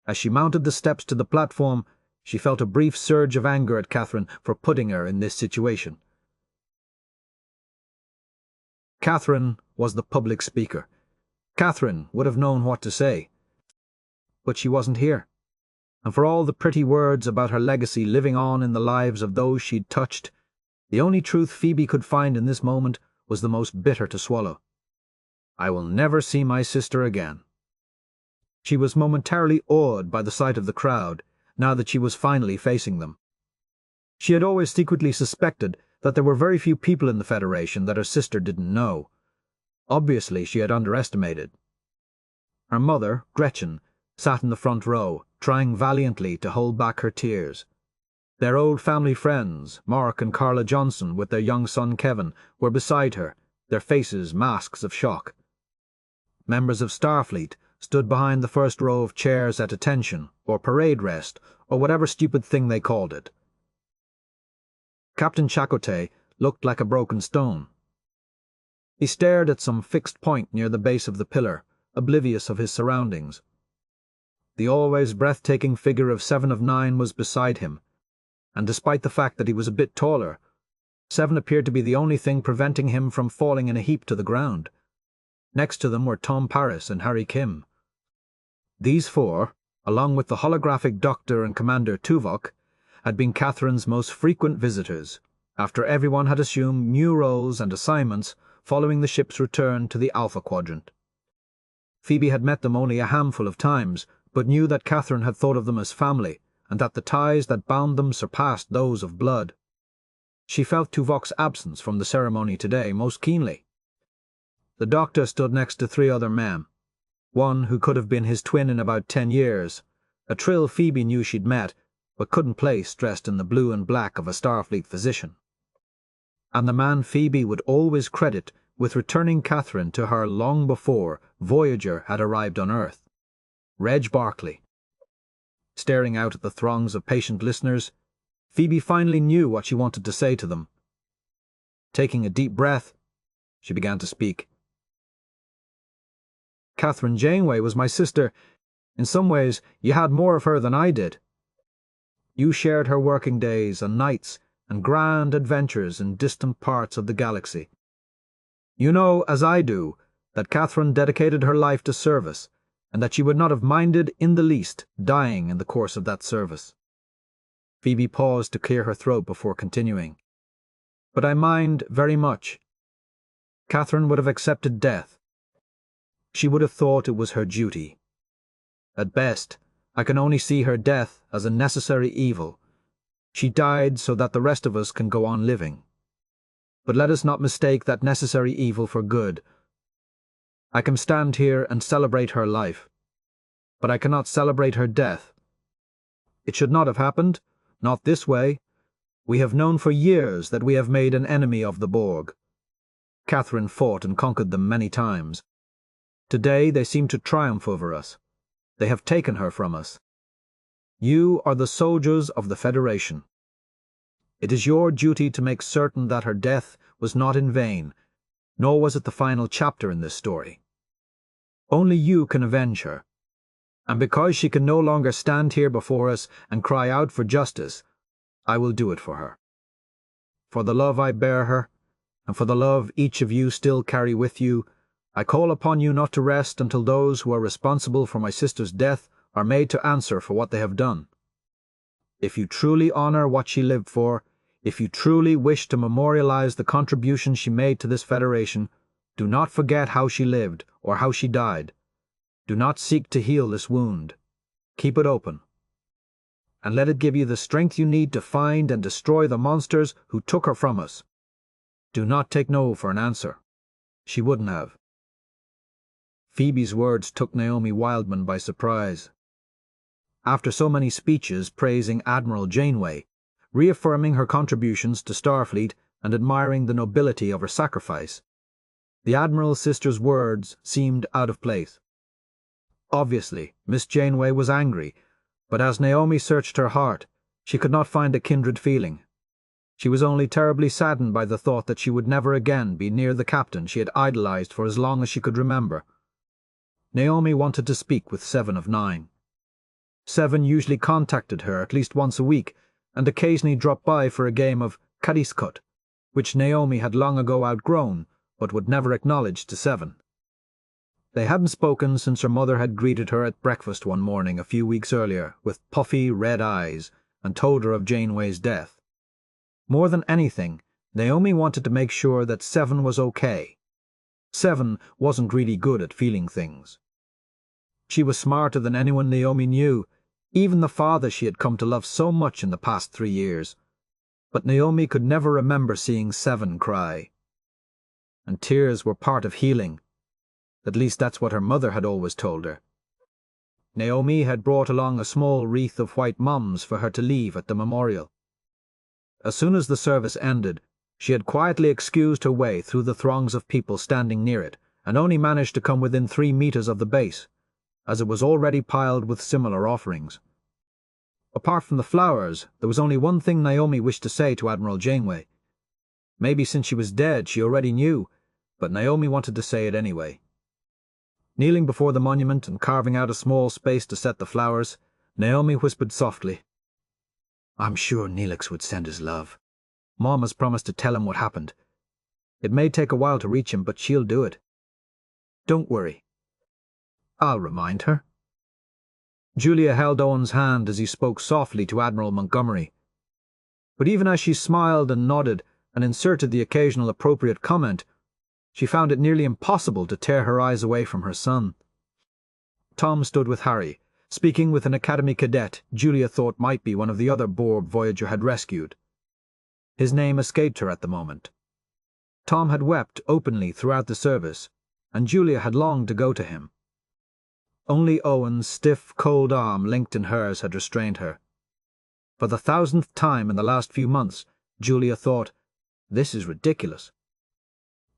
As she mounted the steps to the platform, she felt a brief surge of anger at Catherine for putting her in this situation. Catherine was the public speaker. Catherine would have known what to say. But she wasn't here. And for all the pretty words about her legacy living on in the lives of those she'd touched, the only truth Phoebe could find in this moment was the most bitter to swallow. I will never see my sister again. She was momentarily awed by the sight of the crowd, now that she was finally facing them. She had always secretly suspected that there were very few people in the Federation that her sister didn't know. Obviously she had underestimated. Her mother, Gretchen, sat in the front row, trying valiantly to hold back her tears. Their old family friends, Mark and Carla Johnson with their young son Kevin, were beside her, their faces masks of shock. Members of Starfleet stood behind the first row of chairs at attention, or parade rest, or whatever stupid thing they called it. Captain Chakotay looked like a broken stone. He stared at some fixed point near the base of the pillar, oblivious of his surroundings. The always breathtaking figure of 7 of 9 was beside him, and despite the fact that he was a bit taller, 7 appeared to be the only thing preventing him from falling in a heap to the ground. Next to them were Tom Paris and Harry Kim. These 4, along with the holographic Doctor and Commander Tuvok, had been Catherine's most frequent visitors, after everyone had assumed new roles and assignments following the ship's return to the Alpha Quadrant. Phoebe had met them only a handful of times, but knew that Catherine had thought of them as family, and that the ties that bound them surpassed those of blood. She felt Tuvok's absence from the ceremony today most keenly. The Doctor stood next to 3 other men, one who could have been his twin in about 10 years, a Trill Phoebe knew she'd met, but couldn't place dressed in the blue and black of a Starfleet physician. And the man Phoebe would always credit with returning Catherine to her long before Voyager had arrived on Earth. Reg Barclay. Staring out at the throngs of patient listeners, Phoebe finally knew what she wanted to say to them. Taking a deep breath, she began to speak. Catherine Janeway was my sister. In some ways, you had more of her than I did. You shared her working days and nights and grand adventures in distant parts of the galaxy. You know, as I do, that Catherine dedicated her life to service, and that she would not have minded in the least dying in the course of that service. Phoebe paused to clear her throat before continuing. But I mind very much. Catherine would have accepted death. She would have thought it was her duty. At best, I can only see her death as a necessary evil. She died so that the rest of us can go on living. But let us not mistake that necessary evil for good. I can stand here and celebrate her life, but I cannot celebrate her death. It should not have happened, not this way. We have known for years that we have made an enemy of the Borg. Catherine fought and conquered them many times. Today they seem to triumph over us. They have taken her from us. You are the soldiers of the Federation. It is your duty to make certain that her death was not in vain, nor was it the final chapter in this story. Only you can avenge her, and because she can no longer stand here before us and cry out for justice, I will do it for her. For the love I bear her, and for the love each of you still carry with you, I call upon you not to rest until those who are responsible for my sister's death are made to answer for what they have done. If you truly honor what she lived for, if you truly wish to memorialize the contribution she made to this Federation, do not forget how she lived or how she died. Do not seek to heal this wound. Keep it open. And let it give you the strength you need to find and destroy the monsters who took her from us. Do not take no for an answer. She wouldn't have. Phoebe's words took Naomi Wildman by surprise. After so many speeches praising Admiral Janeway, reaffirming her contributions to Starfleet and admiring the nobility of her sacrifice, the Admiral's sister's words seemed out of place. Obviously, Miss Janeway was angry, but as Naomi searched her heart, she could not find a kindred feeling. She was only terribly saddened by the thought that she would never again be near the captain she had idolized for as long as she could remember. Naomi wanted to speak with 7 of 9. 7 usually contacted her at least once a week, and occasionally dropped by for a game of Kadiskut, which Naomi had long ago outgrown, but would never acknowledge to 7. They hadn't spoken since her mother had greeted her at breakfast one morning a few weeks earlier with puffy red eyes and told her of Janeway's death. More than anything, Naomi wanted to make sure that 7 was okay. 7 wasn't really good at feeling things. She was smarter than anyone Naomi knew, even the father she had come to love so much in the past 3 years. But Naomi could never remember seeing 7 cry. And tears were part of healing. At least that's what her mother had always told her. Naomi had brought along a small wreath of white mums for her to leave at the memorial. As soon as the service ended, she had quietly excused her way through the throngs of people standing near it, and only managed to come within 3 meters of the base, as it was already piled with similar offerings. Apart from the flowers, there was only one thing Naomi wished to say to Admiral Janeway. Maybe since she was dead she already knew, but Naomi wanted to say it anyway. Kneeling before the monument and carving out a small space to set the flowers, Naomi whispered softly, "I'm sure Neelix would send his love. Mom has promised to tell him what happened. It may take a while to reach him, but she'll do it. Don't worry. I'll remind her." Julia held Owen's hand as he spoke softly to Admiral Montgomery. But even as she smiled and nodded and inserted the occasional appropriate comment, she found it nearly impossible to tear her eyes away from her son. Tom stood with Harry, speaking with an Academy cadet Julia thought might be one of the other Borg Voyager had rescued. His name escaped her at the moment. Tom had wept openly throughout the service, and Julia had longed to go to him. Only Owen's stiff, cold arm linked in hers had restrained her. For the 1000th time in the last few months, Julia thought, "This is ridiculous."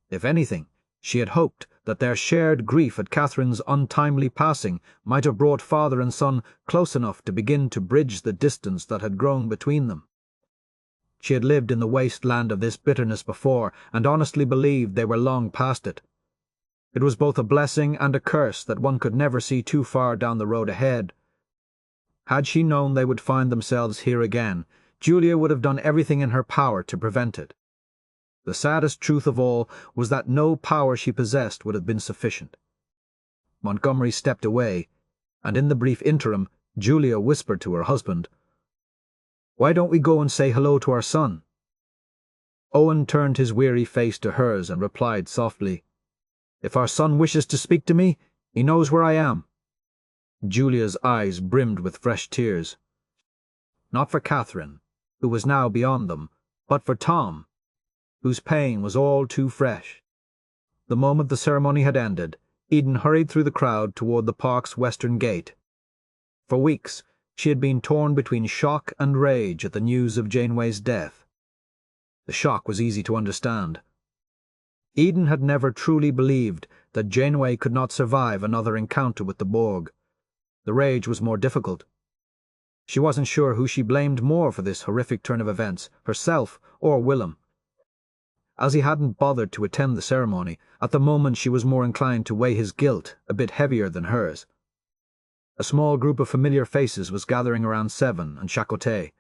If anything, she had hoped that their shared grief at Catherine's untimely passing might have brought father and son close enough to begin to bridge the distance that had grown between them. She had lived in the wasteland of this bitterness before, and honestly believed they were long past it. It was both a blessing and a curse that one could never see too far down the road ahead. Had she known they would find themselves here again, Julia would have done everything in her power to prevent it. The saddest truth of all was that no power she possessed would have been sufficient. Montgomery stepped away, and in the brief interim, Julia whispered to her husband, "Why don't we go and say hello to our son?" Owen turned his weary face to hers and replied softly, "If our son wishes to speak to me, he knows where I am." Julia's eyes brimmed with fresh tears. Not for Catherine, who was now beyond them, but for Tom, whose pain was all too fresh. The moment the ceremony had ended, Eden hurried through the crowd toward the park's western gate. For weeks, she had been torn between shock and rage at the news of Janeway's death. The shock was easy to understand. Eden had never truly believed that Janeway could not survive another encounter with the Borg. The rage was more difficult. She wasn't sure who she blamed more for this horrific turn of events, herself or Willem. As he hadn't bothered to attend the ceremony, at the moment she was more inclined to weigh his guilt a bit heavier than hers. A small group of familiar faces was gathering around Seven and Chakotay.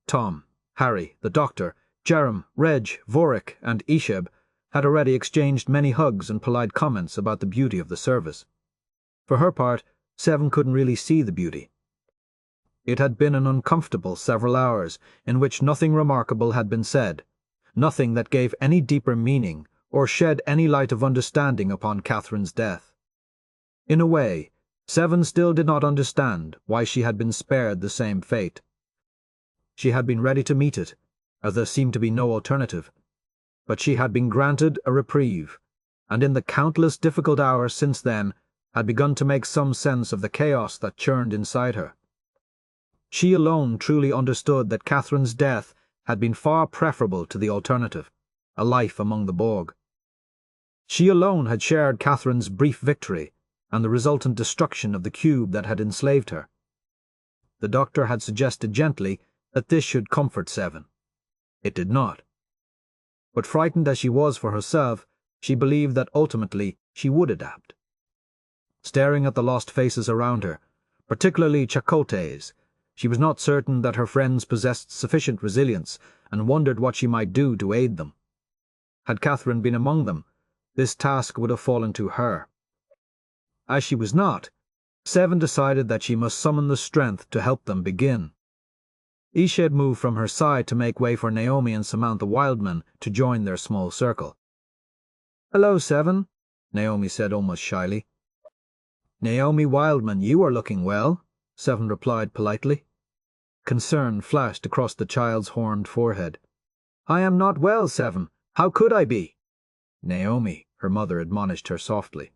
Tom, Harry, the Doctor, Jerem, Reg, Vorik, and Isheb had already exchanged many hugs and polite comments about the beauty of the service. For her part, Seven couldn't really see the beauty. It had been an uncomfortable several hours in which nothing remarkable had been said, nothing that gave any deeper meaning or shed any light of understanding upon Catherine's death. In a way, Seven still did not understand why she had been spared the same fate. She had been ready to meet it, as there seemed to be no alternative, but she had been granted a reprieve, and in the countless difficult hours since then had begun to make some sense of the chaos that churned inside her. She alone truly understood that Catherine's death had been far preferable to the alternative, a life among the Borg. She alone had shared Catherine's brief victory and the resultant destruction of the cube that had enslaved her. The Doctor had suggested gently that this should comfort Seven. It did not. But frightened as she was for herself, she believed that ultimately she would adapt. Staring at the lost faces around her, particularly Chakotay's, she was not certain that her friends possessed sufficient resilience and wondered what she might do to aid them. Had Catherine been among them, this task would have fallen to her. As she was not, Seven decided that she must summon the strength to help them begin. Isheb moved from her side to make way for Naomi and Samantha Wildman to join their small circle. "Hello, Seven," Naomi said almost shyly. "Naomi Wildman, you are looking well," Seven replied politely. Concern flashed across the child's horned forehead. "I am not well, Seven. How could I be?" "Naomi," her mother admonished her softly.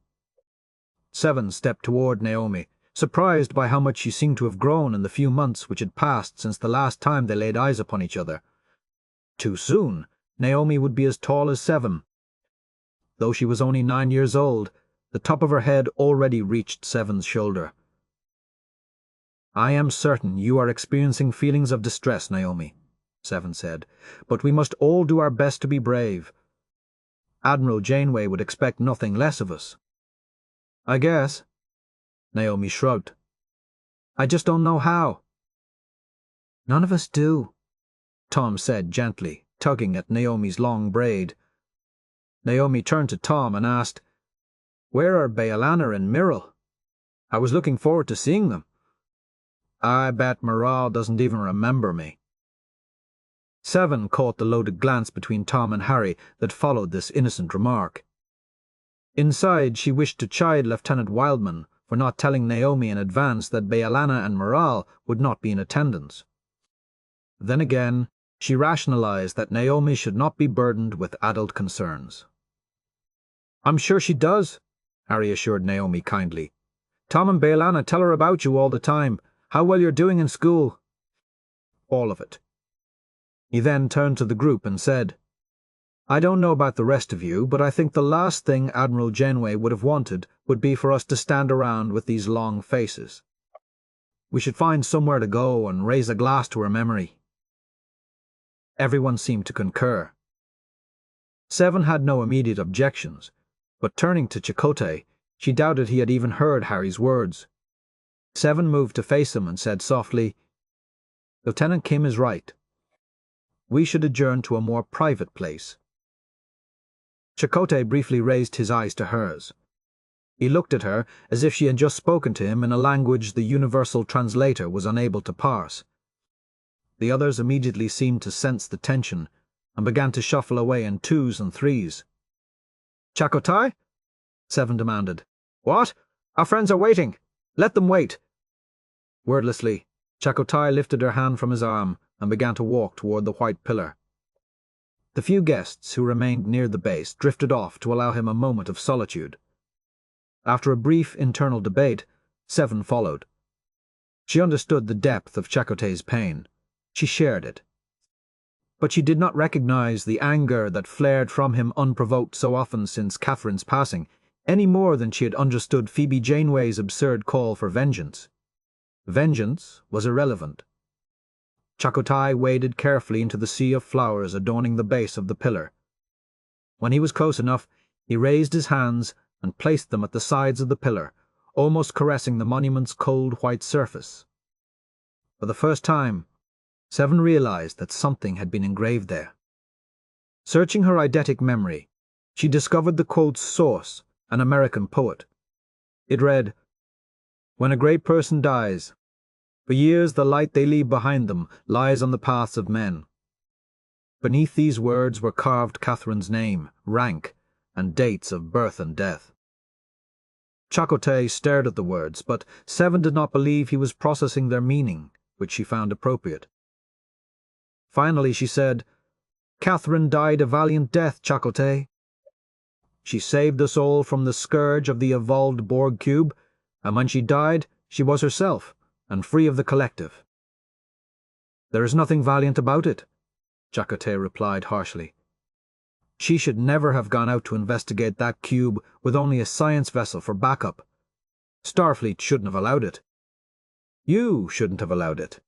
Seven stepped toward Naomi, surprised by how much she seemed to have grown in the few months which had passed since the last time they laid eyes upon each other, too soon, Naomi would be as tall as 7. Though she was only 9 years old, the top of her head already reached 7's shoulder. "I am certain you are experiencing feelings of distress, Naomi," 7 said, "but we must all do our best to be brave. Admiral Janeway would expect nothing less of us." "I guess." Naomi shrugged. "I just don't know how." "None of us do," Tom said gently, tugging at Naomi's long braid. Naomi turned to Tom and asked, "Where are B'Elanna and Myrrell? I was looking forward to seeing them." "I bet Morale doesn't even remember me." 7 caught the loaded glance between Tom and Harry that followed this innocent remark. Inside, she wished to chide Lieutenant Wildman for not telling Naomi in advance that B'Elanna and Morale would not be in attendance. Then again, she rationalized that Naomi should not be burdened with adult concerns. "I'm sure she does," Harry assured Naomi kindly. "Tom and B'Elanna tell her about you all the time, how well you're doing in school." "All of it." He then turned to the group and said, "I don't know about the rest of you, but I think the last thing Admiral Janeway would have wanted would be for us to stand around with these long faces. We should find somewhere to go and raise a glass to her memory." Everyone seemed to concur. 7 had no immediate objections, but turning to Chakotay, she doubted he had even heard Harry's words. 7 moved to face him and said softly, "Lieutenant Kim is right. We should adjourn to a more private place." Chakotay briefly raised his eyes to hers. He looked at her as if she had just spoken to him in a language the universal translator was unable to parse. The others immediately seemed to sense the tension and began to shuffle away in 2s and 3s. "Chakotay?" 7 demanded. "What? Our friends are waiting. Let them wait." Wordlessly, Chakotay lifted her hand from his arm and began to walk toward the white pillar. The few guests who remained near the base drifted off to allow him a moment of solitude. After a brief internal debate, 7 followed. She understood the depth of Chakotay's pain. She shared it. But she did not recognize the anger that flared from him unprovoked so often since Catherine's passing, any more than she had understood Phoebe Janeway's absurd call for vengeance. Vengeance was irrelevant. Chakotay waded carefully into the sea of flowers adorning the base of the pillar. When he was close enough, he raised his hands and placed them at the sides of the pillar, almost caressing the monument's cold white surface. For the first time, 7 realized that something had been engraved there. Searching her eidetic memory, she discovered the quote's source, an American poet. It read, "When a great person dies, for years the light they leave behind them lies on the paths of men." Beneath these words were carved Catherine's name, rank, and dates of birth and death. Chakotay stared at the words, but 7 did not believe he was processing their meaning, which she found appropriate. Finally she said, "Catherine died a valiant death, Chakotay. She saved us all from the scourge of the evolved Borg cube, and when she died, she was herself, and free of the collective." "There is nothing valiant about it," Chakotay replied harshly. "She should never have gone out to investigate that cube with only a science vessel for backup. Starfleet shouldn't have allowed it. You shouldn't have allowed it.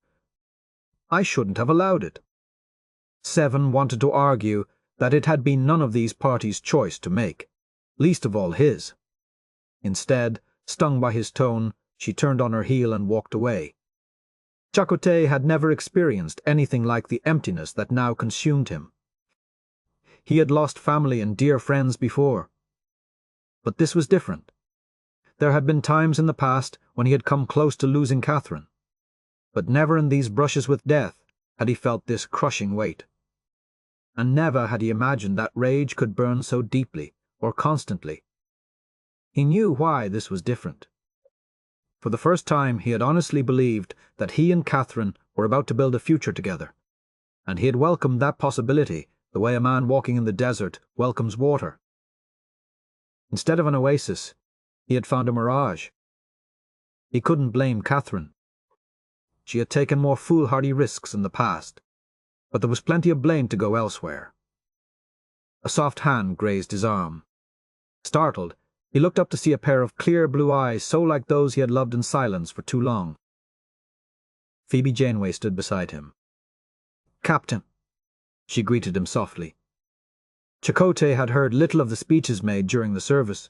I shouldn't have allowed it." 7 wanted to argue that it had been none of these parties' choice to make, least of all his. Instead, stung by his tone, she turned on her heel and walked away. Chakotay had never experienced anything like the emptiness that now consumed him. He had lost family and dear friends before. But this was different. There had been times in the past when he had come close to losing Catherine, but never in these brushes with death had he felt this crushing weight. And never had he imagined that rage could burn so deeply or constantly. He knew why this was different. For the first time he had honestly believed that he and Catherine were about to build a future together, and he had welcomed that possibility the way a man walking in the desert welcomes water. Instead of an oasis, he had found a mirage. He couldn't blame Catherine. She had taken more foolhardy risks in the past, but there was plenty of blame to go elsewhere. A soft hand grazed his arm. Startled, he looked up to see a pair of clear blue eyes so like those he had loved in silence for too long. Phoebe Janeway stood beside him. "Captain," she greeted him softly. Chakotay had heard little of the speeches made during the service.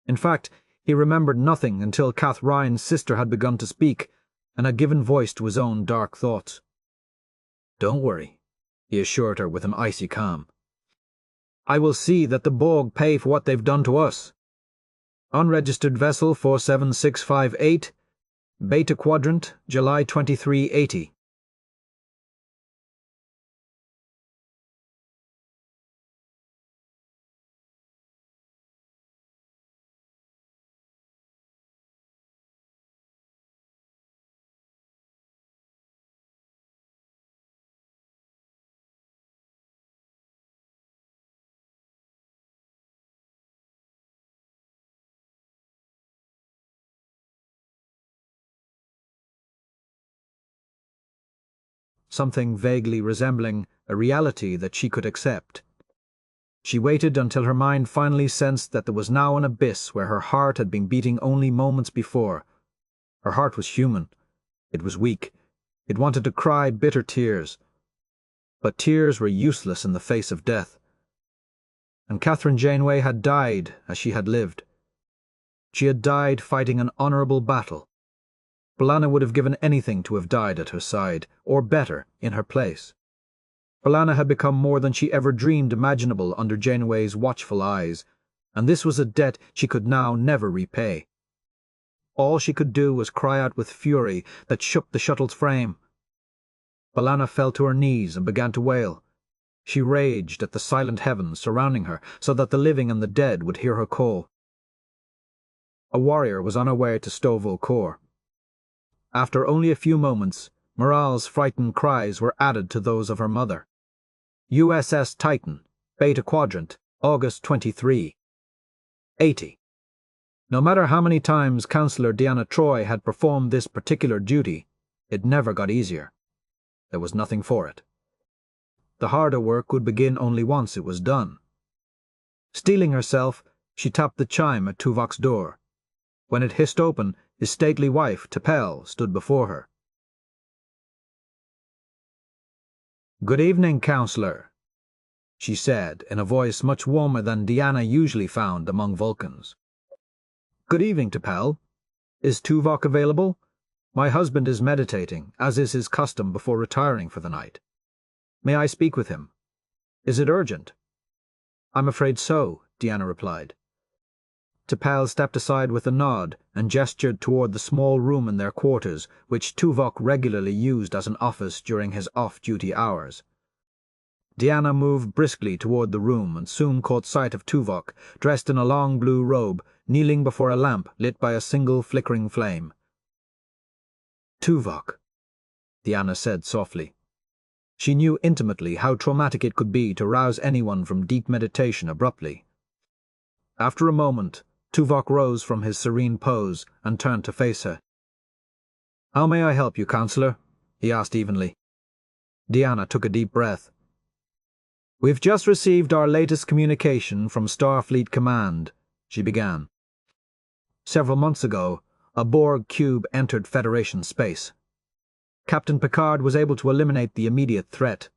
In fact, he remembered nothing until Kath Ryan's sister had begun to speak and had given voice to his own dark thoughts. "Don't worry," he assured her with an icy calm. "I will see that the Borg pay for what they've done to us. Unregistered vessel 47658, Beta Quadrant, July 2380. Something vaguely resembling a reality that she could accept. She waited until her mind finally sensed that there was now an abyss where her heart had been beating only moments before. Her heart was human. It was weak. It wanted to cry bitter tears. But tears were useless in the face of death. And Catherine Janeway had died as she had lived. She had died fighting an honorable battle. B'Elanna would have given anything to have died at her side, or better, in her place. B'Elanna had become more than she ever dreamed imaginable under Janeway's watchful eyes, and this was a debt she could now never repay. All she could do was cry out with fury that shook the shuttle's frame. B'Elanna fell to her knees and began to wail. She raged at the silent heavens surrounding her so that the living and the dead would hear her call. A warrior was on her way to Stouffville Core. After only a few moments, Morale's frightened cries were added to those of her mother. USS Titan, Beta Quadrant, August 23. 80. No matter how many times Counselor Deanna Troi had performed this particular duty, it never got easier. There was nothing for it. The harder work would begin only once it was done. Steeling herself, she tapped the chime at Tuvok's door. When it hissed open, his stately wife, T'Pel, stood before her. "Good evening, Counselor," she said, in a voice much warmer than Deanna usually found among Vulcans. "Good evening, T'Pel. Is Tuvok available? My husband is meditating, as is his custom before retiring for the night. May I speak with him? Is it urgent?" "I'm afraid so," Deanna replied. T'Pel stepped aside with a nod and gestured toward the small room in their quarters, which Tuvok regularly used as an office during his off-duty hours. Deanna moved briskly toward the room and soon caught sight of Tuvok, dressed in a long blue robe, kneeling before a lamp lit by a single flickering flame. "Tuvok," Deanna said softly. She knew intimately how traumatic it could be to rouse anyone from deep meditation abruptly. After a moment, Tuvok rose from his serene pose and turned to face her. "How may I help you, Counselor?" he asked evenly. Deanna took a deep breath. "We've just received our latest communication from Starfleet Command," she began. "Several months ago, a Borg cube entered Federation space. Captain Picard was able to eliminate the immediate threat.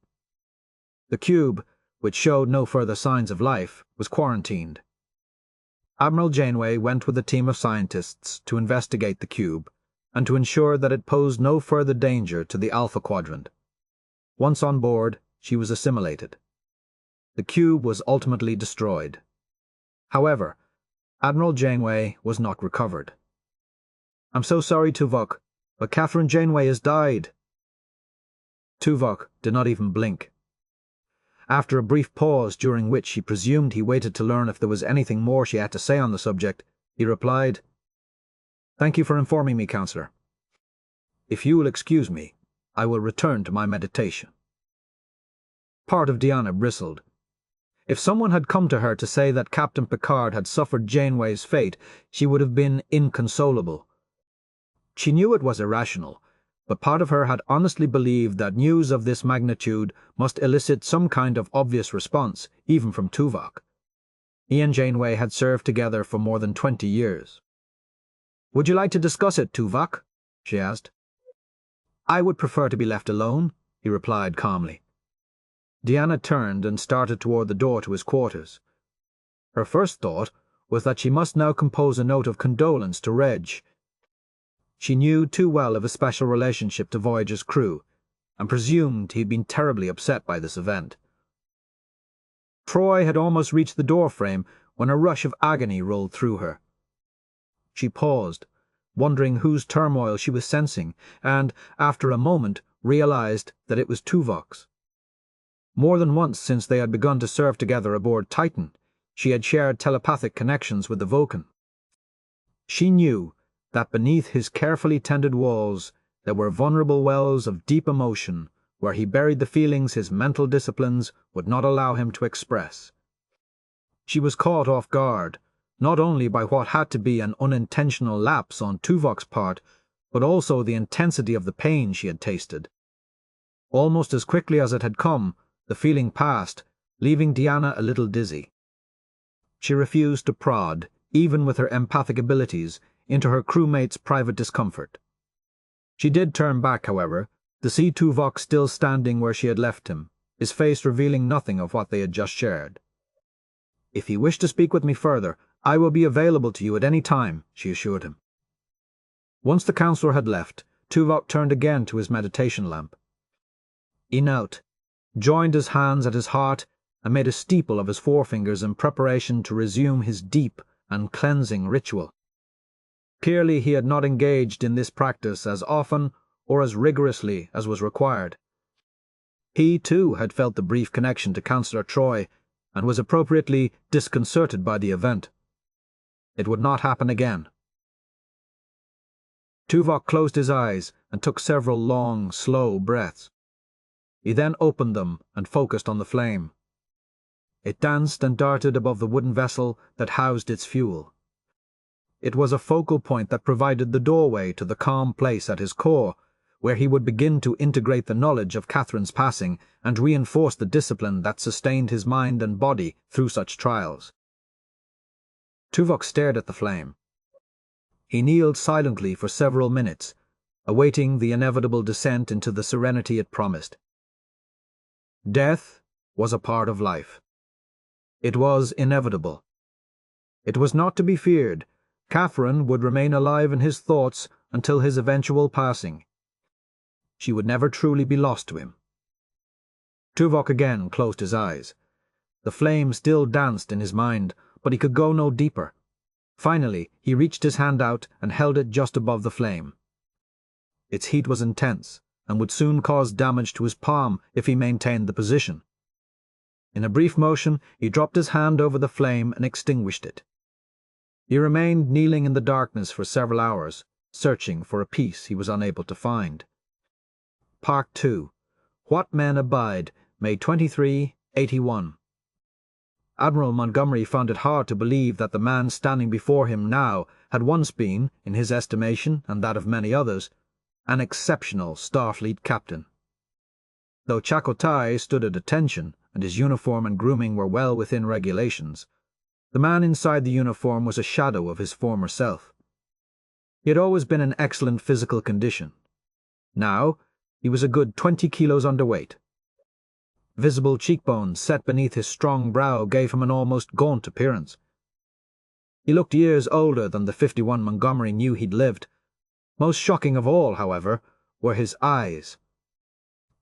The cube, which showed no further signs of life, was quarantined. Admiral Janeway went with a team of scientists to investigate the cube and to ensure that it posed no further danger to the Alpha Quadrant. Once on board, she was assimilated. The cube was ultimately destroyed. However, Admiral Janeway was not recovered. I'm so sorry, Tuvok, but Catherine Janeway has died." Tuvok did not even blink. After a brief pause during which he presumed he waited to learn if there was anything more she had to say on the subject, he replied, "Thank you for informing me, Counselor. If you will excuse me, I will return to my meditation." Part of Deanna bristled. If someone had come to her to say that Captain Picard had suffered Janeway's fate, she would have been inconsolable. She knew it was irrational, but part of her had honestly believed that news of this magnitude must elicit some kind of obvious response, even from Tuvok. He and Janeway had served together for more than 20 years. "Would you like to discuss it, Tuvok?" she asked. "I would prefer to be left alone," he replied calmly. Deanna turned and started toward the door to his quarters. Her first thought was that she must now compose a note of condolence to Reg. She knew too well of his special relationship to Voyager's crew, and presumed he'd been terribly upset by this event. Troy had almost reached the doorframe when a rush of agony rolled through her. She paused, wondering whose turmoil she was sensing, and, after a moment, realized that it was Tuvok's. More than once since they had begun to serve together aboard Titan, she had shared telepathic connections with the Vulcan. She knew that beneath his carefully tended walls there were vulnerable wells of deep emotion where he buried the feelings his mental disciplines would not allow him to express. She was caught off guard, not only by what had to be an unintentional lapse on Tuvok's part, but also the intensity of the pain she had tasted. Almost as quickly as it had come, the feeling passed, leaving Deanna a little dizzy. She refused to prod, even with her empathic abilities, into her crewmate's private discomfort. She did turn back, however, to see Tuvok still standing where she had left him, his face revealing nothing of what they had just shared. "If you wish to speak with me further, I will be available to you at any time," she assured him. Once the counselor had left, Tuvok turned again to his meditation lamp. He knelt, joined his hands at his heart, and made a steeple of his forefingers in preparation to resume his deep and cleansing ritual. Clearly he had not engaged in this practice as often or as rigorously as was required. He, too, had felt the brief connection to Counselor Troy, and was appropriately disconcerted by the event. It would not happen again. Tuvok closed his eyes and took several long, slow breaths. He then opened them and focused on the flame. It danced and darted above the wooden vessel that housed its fuel. It was a focal point that provided the doorway to the calm place at his core, where he would begin to integrate the knowledge of Catherine's passing and reinforce the discipline that sustained his mind and body through such trials. Tuvok stared at the flame. He kneeled silently for several minutes, awaiting the inevitable descent into the serenity it promised. Death was a part of life. It was inevitable. It was not to be feared. Catherine would remain alive in his thoughts until his eventual passing. She would never truly be lost to him. Tuvok again closed his eyes. The flame still danced in his mind, but he could go no deeper. Finally, he reached his hand out and held it just above the flame. Its heat was intense, and would soon cause damage to his palm if he maintained the position. In a brief motion, he dropped his hand over the flame and extinguished it. He remained kneeling in the darkness for several hours, searching for a piece he was unable to find. Part 2. What Men Abide, May 23, 81. Admiral Montgomery found it hard to believe that the man standing before him now had once been, in his estimation and that of many others, an exceptional Starfleet captain. Though Chakotay stood at attention and his uniform and grooming were well within regulations, the man inside the uniform was a shadow of his former self. He had always been in excellent physical condition. Now, he was a good 20 kilos underweight. Visible cheekbones set beneath his strong brow gave him an almost gaunt appearance. He looked years older than the 51 Montgomery knew he'd lived. Most shocking of all, however, were his eyes.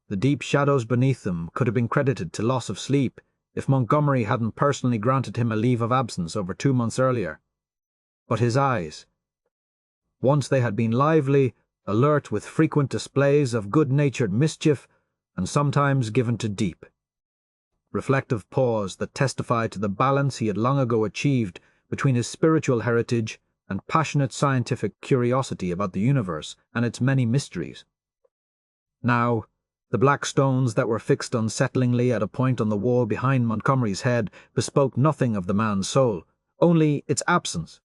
The deep shadows beneath them could have been credited to loss of sleep if Montgomery hadn't personally granted him a leave of absence over 2 months earlier. But his eyes, once they had been lively, alert with frequent displays of good-natured mischief, and sometimes given to deep, reflective pause that testified to the balance he had long ago achieved between his spiritual heritage and passionate scientific curiosity about the universe and its many mysteries. Now, the black stones that were fixed unsettlingly at a point on the wall behind Montgomery's head bespoke nothing of the man's soul, only its absence.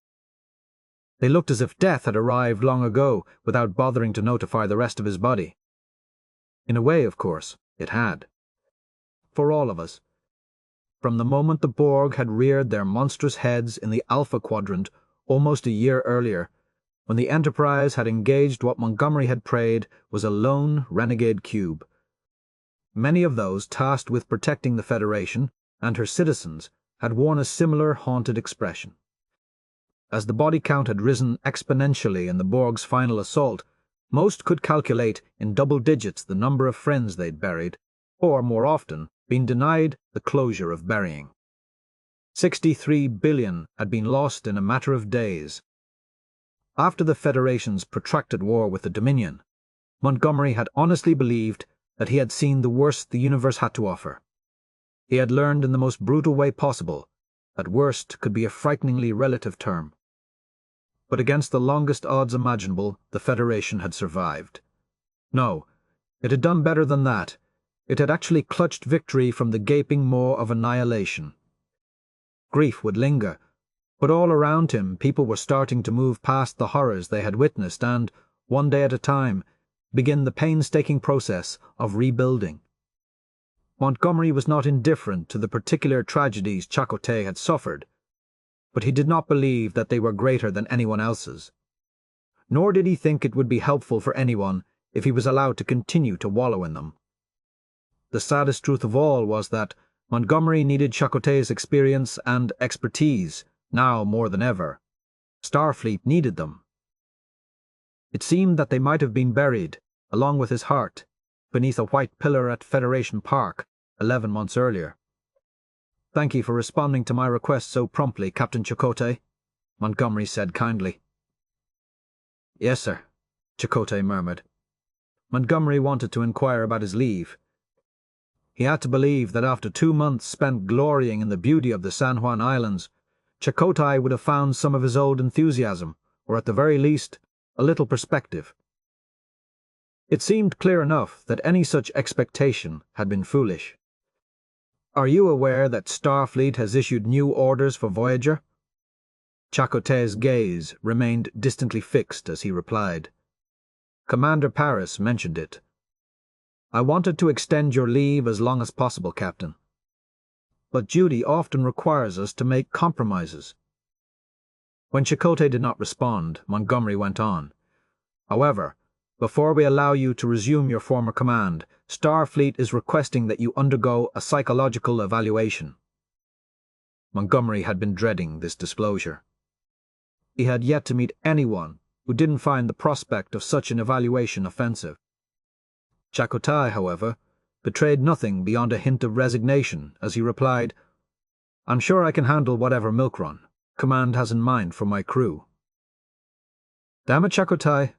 They looked as if death had arrived long ago without bothering to notify the rest of his body. In a way, of course, it had. For all of us. From the moment the Borg had reared their monstrous heads in the Alpha Quadrant almost a year earlier, when the Enterprise had engaged what Montgomery had prayed was a lone renegade cube. Many of those tasked with protecting the Federation and her citizens had worn a similar haunted expression. As the body count had risen exponentially in the Borg's final assault, most could calculate in double digits the number of friends they'd buried, or, more often, been denied the closure of burying. 63 billion had been lost in a matter of days. After the Federation's protracted war with the Dominion, Montgomery had honestly believed that he had seen the worst the universe had to offer. He had learned in the most brutal way possible that worst could be a frighteningly relative term. But against the longest odds imaginable, the Federation had survived. No, it had done better than that. It had actually clutched victory from the gaping maw of annihilation. Grief would linger, but all around him people were starting to move past the horrors they had witnessed and, one day at a time, begin the painstaking process of rebuilding. Montgomery was not indifferent to the particular tragedies Chakotay had suffered, but he did not believe that they were greater than anyone else's. Nor did he think it would be helpful for anyone if he was allowed to continue to wallow in them. The saddest truth of all was that Montgomery needed Chakotay's experience and expertise, now more than ever. Starfleet needed them. It seemed that they might have been buried, along with his heart, beneath a white pillar at Federation Park 11 months earlier. "Thank you for responding to my request so promptly, Captain Chakotay," Montgomery said kindly. "Yes, sir," Chakotay murmured. Montgomery wanted to inquire about his leave. He had to believe that after 2 months spent glorying in the beauty of the San Juan Islands, Chakotay would have found some of his old enthusiasm, or at the very least, a little perspective. It seemed clear enough that any such expectation had been foolish. "Are you aware that Starfleet has issued new orders for Voyager?" Chakotay's gaze remained distantly fixed as he replied. "Commander Paris mentioned it. I wanted to extend your leave as long as possible, Captain. But duty often requires us to make compromises." When Chakotay did not respond, Montgomery went on. "However, before we allow you to resume your former command, Starfleet is requesting that you undergo a psychological evaluation." Montgomery had been dreading this disclosure. He had yet to meet anyone who didn't find the prospect of such an evaluation offensive. Chakotay, however, betrayed nothing beyond a hint of resignation as he replied, "I'm sure I can handle whatever milk run Command has in mind for my crew." "Damn it, Chakotay,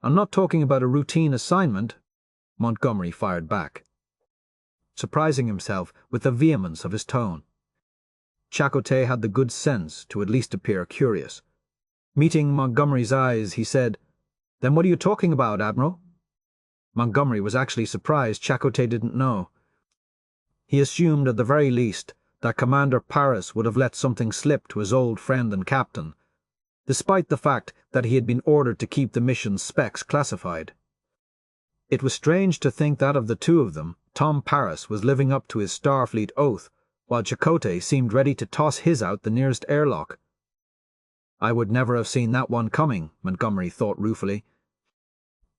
I'm not talking about a routine assignment," Montgomery fired back, surprising himself with the vehemence of his tone. Chakotay had the good sense to at least appear curious. Meeting Montgomery's eyes, he said, "Then what are you talking about, Admiral?" Montgomery was actually surprised Chakotay didn't know. He assumed at the very least that Commander Paris would have let something slip to his old friend and captain, despite the fact that he had been ordered to keep the mission's specs classified. It was strange to think that of the two of them, Tom Paris was living up to his Starfleet oath, while Chakotay seemed ready to toss his out the nearest airlock. "I would never have seen that one coming," Montgomery thought ruefully.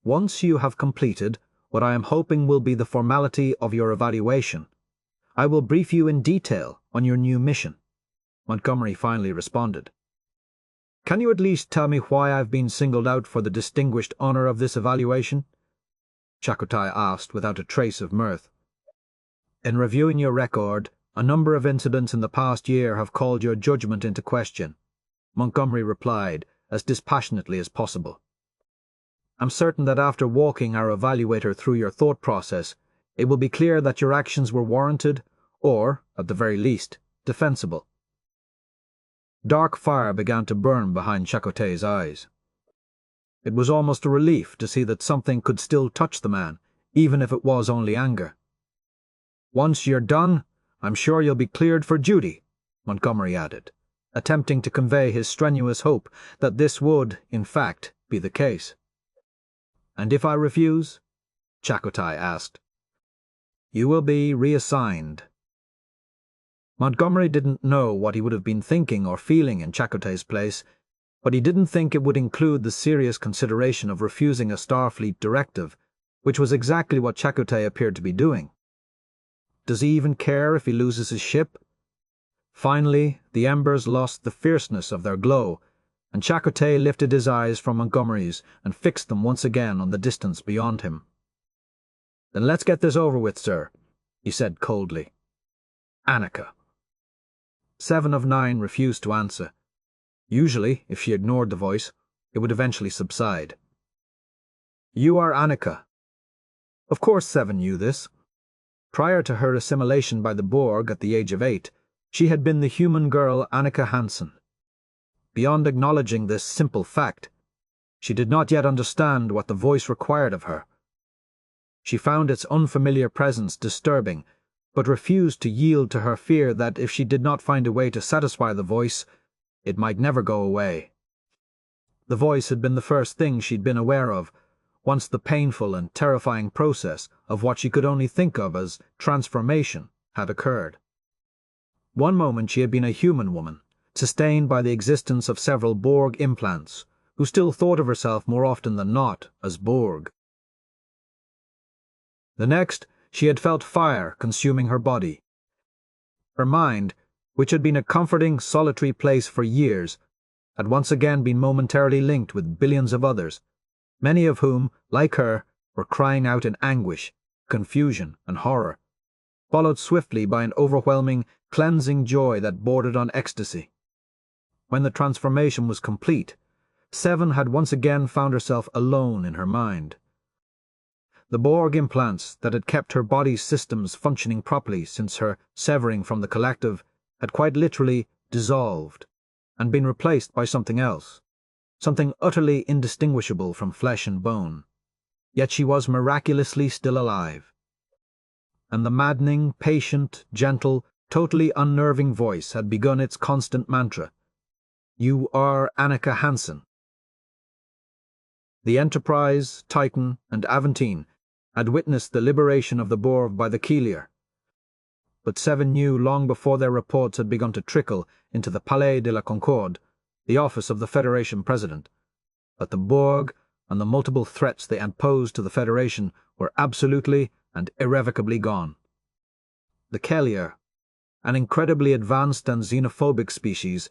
"Once you have completed what I am hoping will be the formality of your evaluation, I will brief you in detail on your new mission," Montgomery finally responded. "Can you at least tell me why I've been singled out for the distinguished honor of this evaluation?" Chakotay asked without a trace of mirth. "In reviewing your record, a number of incidents in the past year have called your judgment into question," Montgomery replied as dispassionately as possible. "I'm certain that after walking our evaluator through your thought process, it will be clear that your actions were warranted or, at the very least, defensible." Dark fire began to burn behind Chakotay's eyes. It was almost a relief to see that something could still touch the man, even if it was only anger. "Once you're done, I'm sure you'll be cleared for duty," Montgomery added, attempting to convey his strenuous hope that this would, in fact, be the case. "And if I refuse?" Chakotay asked. "You will be reassigned." Montgomery didn't know what he would have been thinking or feeling in Chakotay's place, but he didn't think it would include the serious consideration of refusing a Starfleet directive, which was exactly what Chakotay appeared to be doing. Does he even care if he loses his ship? Finally, the embers lost the fierceness of their glow, and Chakotay lifted his eyes from Montgomery's and fixed them once again on the distance beyond him. "Then let's get this over with, sir," he said coldly. "Annika." 7 of 9 refused to answer. Usually, if she ignored the voice, it would eventually subside. "You are Annika." Of course 7 knew this. Prior to her assimilation by the Borg at the age of 8, she had been the human girl Annika Hansen. Beyond acknowledging this simple fact, she did not yet understand what the voice required of her. She found its unfamiliar presence disturbing, but refused to yield to her fear that if she did not find a way to satisfy the voice, it might never go away. The voice had been the first thing she'd been aware of, once the painful and terrifying process of what she could only think of as transformation had occurred. One moment she had been a human woman, sustained by the existence of several Borg implants, who still thought of herself more often than not as Borg. The next, she had felt fire consuming her body. Her mind, which had been a comforting, solitary place for years, had once again been momentarily linked with billions of others, many of whom, like her, were crying out in anguish, confusion, and horror, followed swiftly by an overwhelming, cleansing joy that bordered on ecstasy. When the transformation was complete, 7 had once again found herself alone in her mind. The Borg implants that had kept her body's systems functioning properly since her severing from the collective had quite literally dissolved and been replaced by something else, something utterly indistinguishable from flesh and bone. Yet she was miraculously still alive. And the maddening, patient, gentle, totally unnerving voice had begun its constant mantra: "You are Annika Hansen." The Enterprise, Titan, and Aventine had witnessed the liberation of the Borg by the Keelier, but 7 knew long before their reports had begun to trickle into the Palais de la Concorde, the office of the Federation President, that the Borg and the multiple threats they had posed to the Federation were absolutely and irrevocably gone. The Keelier, an incredibly advanced and xenophobic species,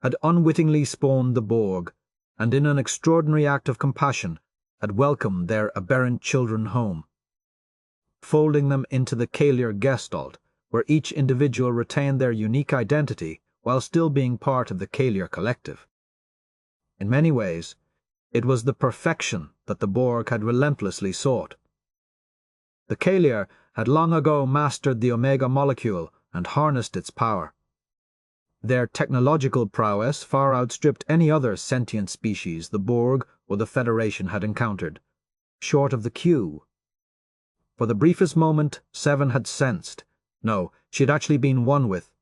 had unwittingly spawned the Borg, and in an extraordinary act of compassion had welcomed their aberrant children home, folding them into the Keelier Gestalt, where each individual retained their unique identity while still being part of the Keelier collective. In many ways, it was the perfection that the Borg had relentlessly sought. The Keelier had long ago mastered the Omega molecule and harnessed its power. Their technological prowess far outstripped any other sentient species the Borg or the Federation had encountered, short of the Q. For the briefest moment, 7 had sensed, no, she had actually been one with,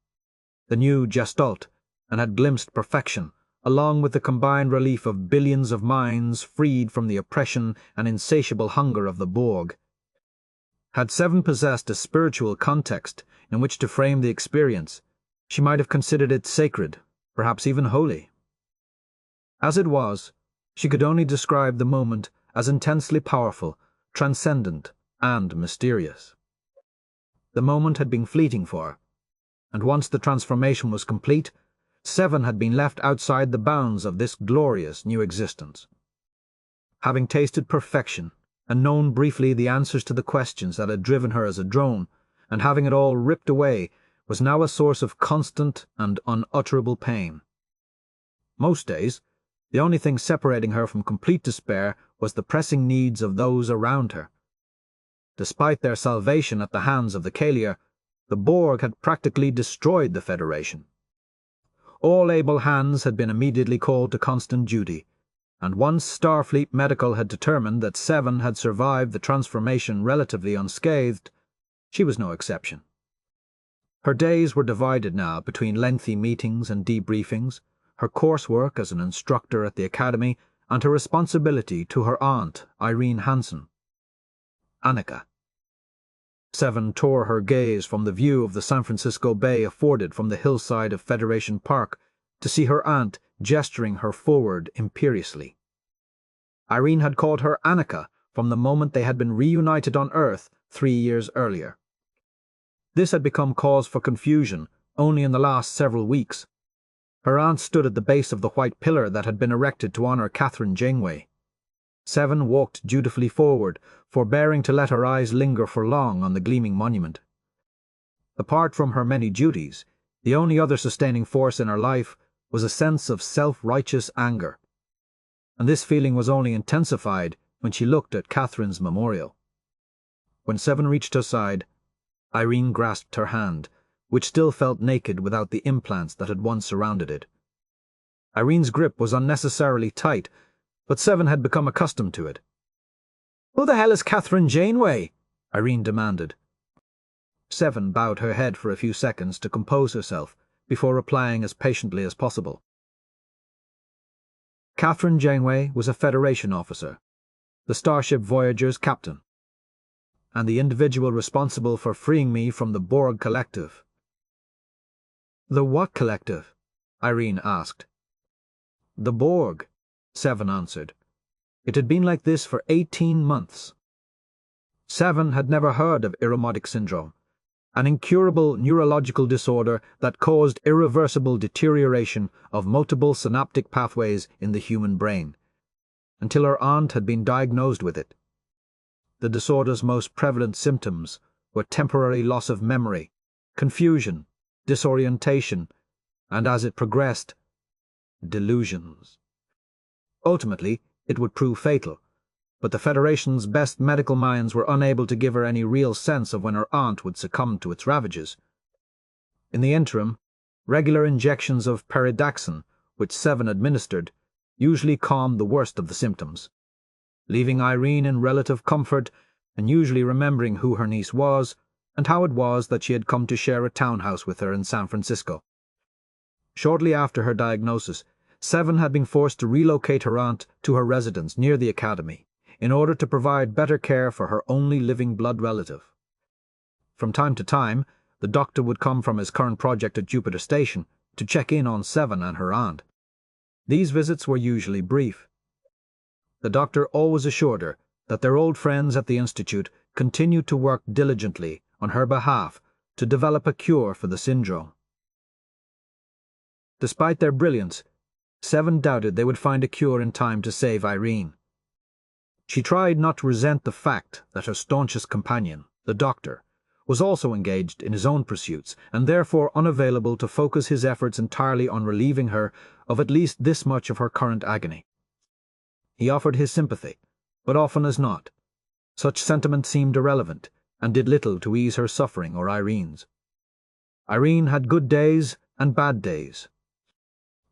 the new Gestalt, and had glimpsed perfection, along with the combined relief of billions of minds freed from the oppression and insatiable hunger of the Borg. Had 7 possessed a spiritual context in which to frame the experience, she might have considered it sacred, perhaps even holy. As it was, she could only describe the moment as intensely powerful, transcendent, and mysterious. The moment had been fleeting for her, and once the transformation was complete, 7 had been left outside the bounds of this glorious new existence. Having tasted perfection, and known briefly the answers to the questions that had driven her as a drone, and having it all ripped away, was now a source of constant and unutterable pain. Most days, the only thing separating her from complete despair was the pressing needs of those around her. Despite their salvation at the hands of the Keelier, the Borg had practically destroyed the Federation. All able hands had been immediately called to constant duty, and once Starfleet Medical had determined that 7 had survived the transformation relatively unscathed, she was no exception. Her days were divided now between lengthy meetings and debriefings, her coursework as an instructor at the academy, and her responsibility to her aunt, Irene Hansen. Annika. Seven tore her gaze from the view of the San Francisco Bay afforded from the hillside of Federation Park to see her aunt gesturing her forward imperiously. Irene had called her Annika from the moment they had been reunited on Earth 3 years earlier. This had become cause for confusion only in the last several weeks. Her aunt stood at the base of the white pillar that had been erected to honor Admiral Janeway. Seven walked dutifully forward, forbearing to let her eyes linger for long on the gleaming monument. Apart from her many duties, the only other sustaining force in her life was a sense of self-righteous anger. And this feeling was only intensified when she looked at Catherine's memorial. When Seven reached her side, Irene grasped her hand, which still felt naked without the implants that had once surrounded it. Irene's grip was unnecessarily tight, but Seven had become accustomed to it. "Who the hell is Admiral Janeway?" Irene demanded. Seven bowed her head for a few seconds to compose herself before replying as patiently as possible. Admiral Janeway was a Federation officer, the starship Voyager's captain, and the individual responsible for freeing me from the Borg collective. "The what collective?" Irene asked. "The Borg," Seven answered. It had been like this for 18 months. Seven had never heard of Irumodic syndrome, an incurable neurological disorder that caused irreversible deterioration of multiple synaptic pathways in the human brain, until her aunt had been diagnosed with it. The disorder's most prevalent symptoms were temporary loss of memory, confusion, disorientation, and as it progressed, delusions. Ultimately, it would prove fatal, but the Federation's best medical minds were unable to give her any real sense of when her aunt would succumb to its ravages. In the interim, regular injections of peridaxin, which Seven administered, usually calmed the worst of the symptoms, leaving Irene in relative comfort and usually remembering who her niece was and how it was that she had come to share a townhouse with her in San Francisco. Shortly after her diagnosis, Seven had been forced to relocate her aunt to her residence near the academy in order to provide better care for her only living blood relative. From time to time, the doctor would come from his current project at Jupiter Station to check in on Seven and her aunt. These visits were usually brief. The doctor always assured her that their old friends at the Institute continued to work diligently on her behalf to develop a cure for the syndrome. Despite their brilliance, Seven doubted they would find a cure in time to save Irene. She tried not to resent the fact that her staunchest companion, the doctor, was also engaged in his own pursuits and therefore unavailable to focus his efforts entirely on relieving her of at least this much of her current agony. He offered his sympathy, but often as not, such sentiment seemed irrelevant and did little to ease her suffering or Irene's. Irene had good days and bad days.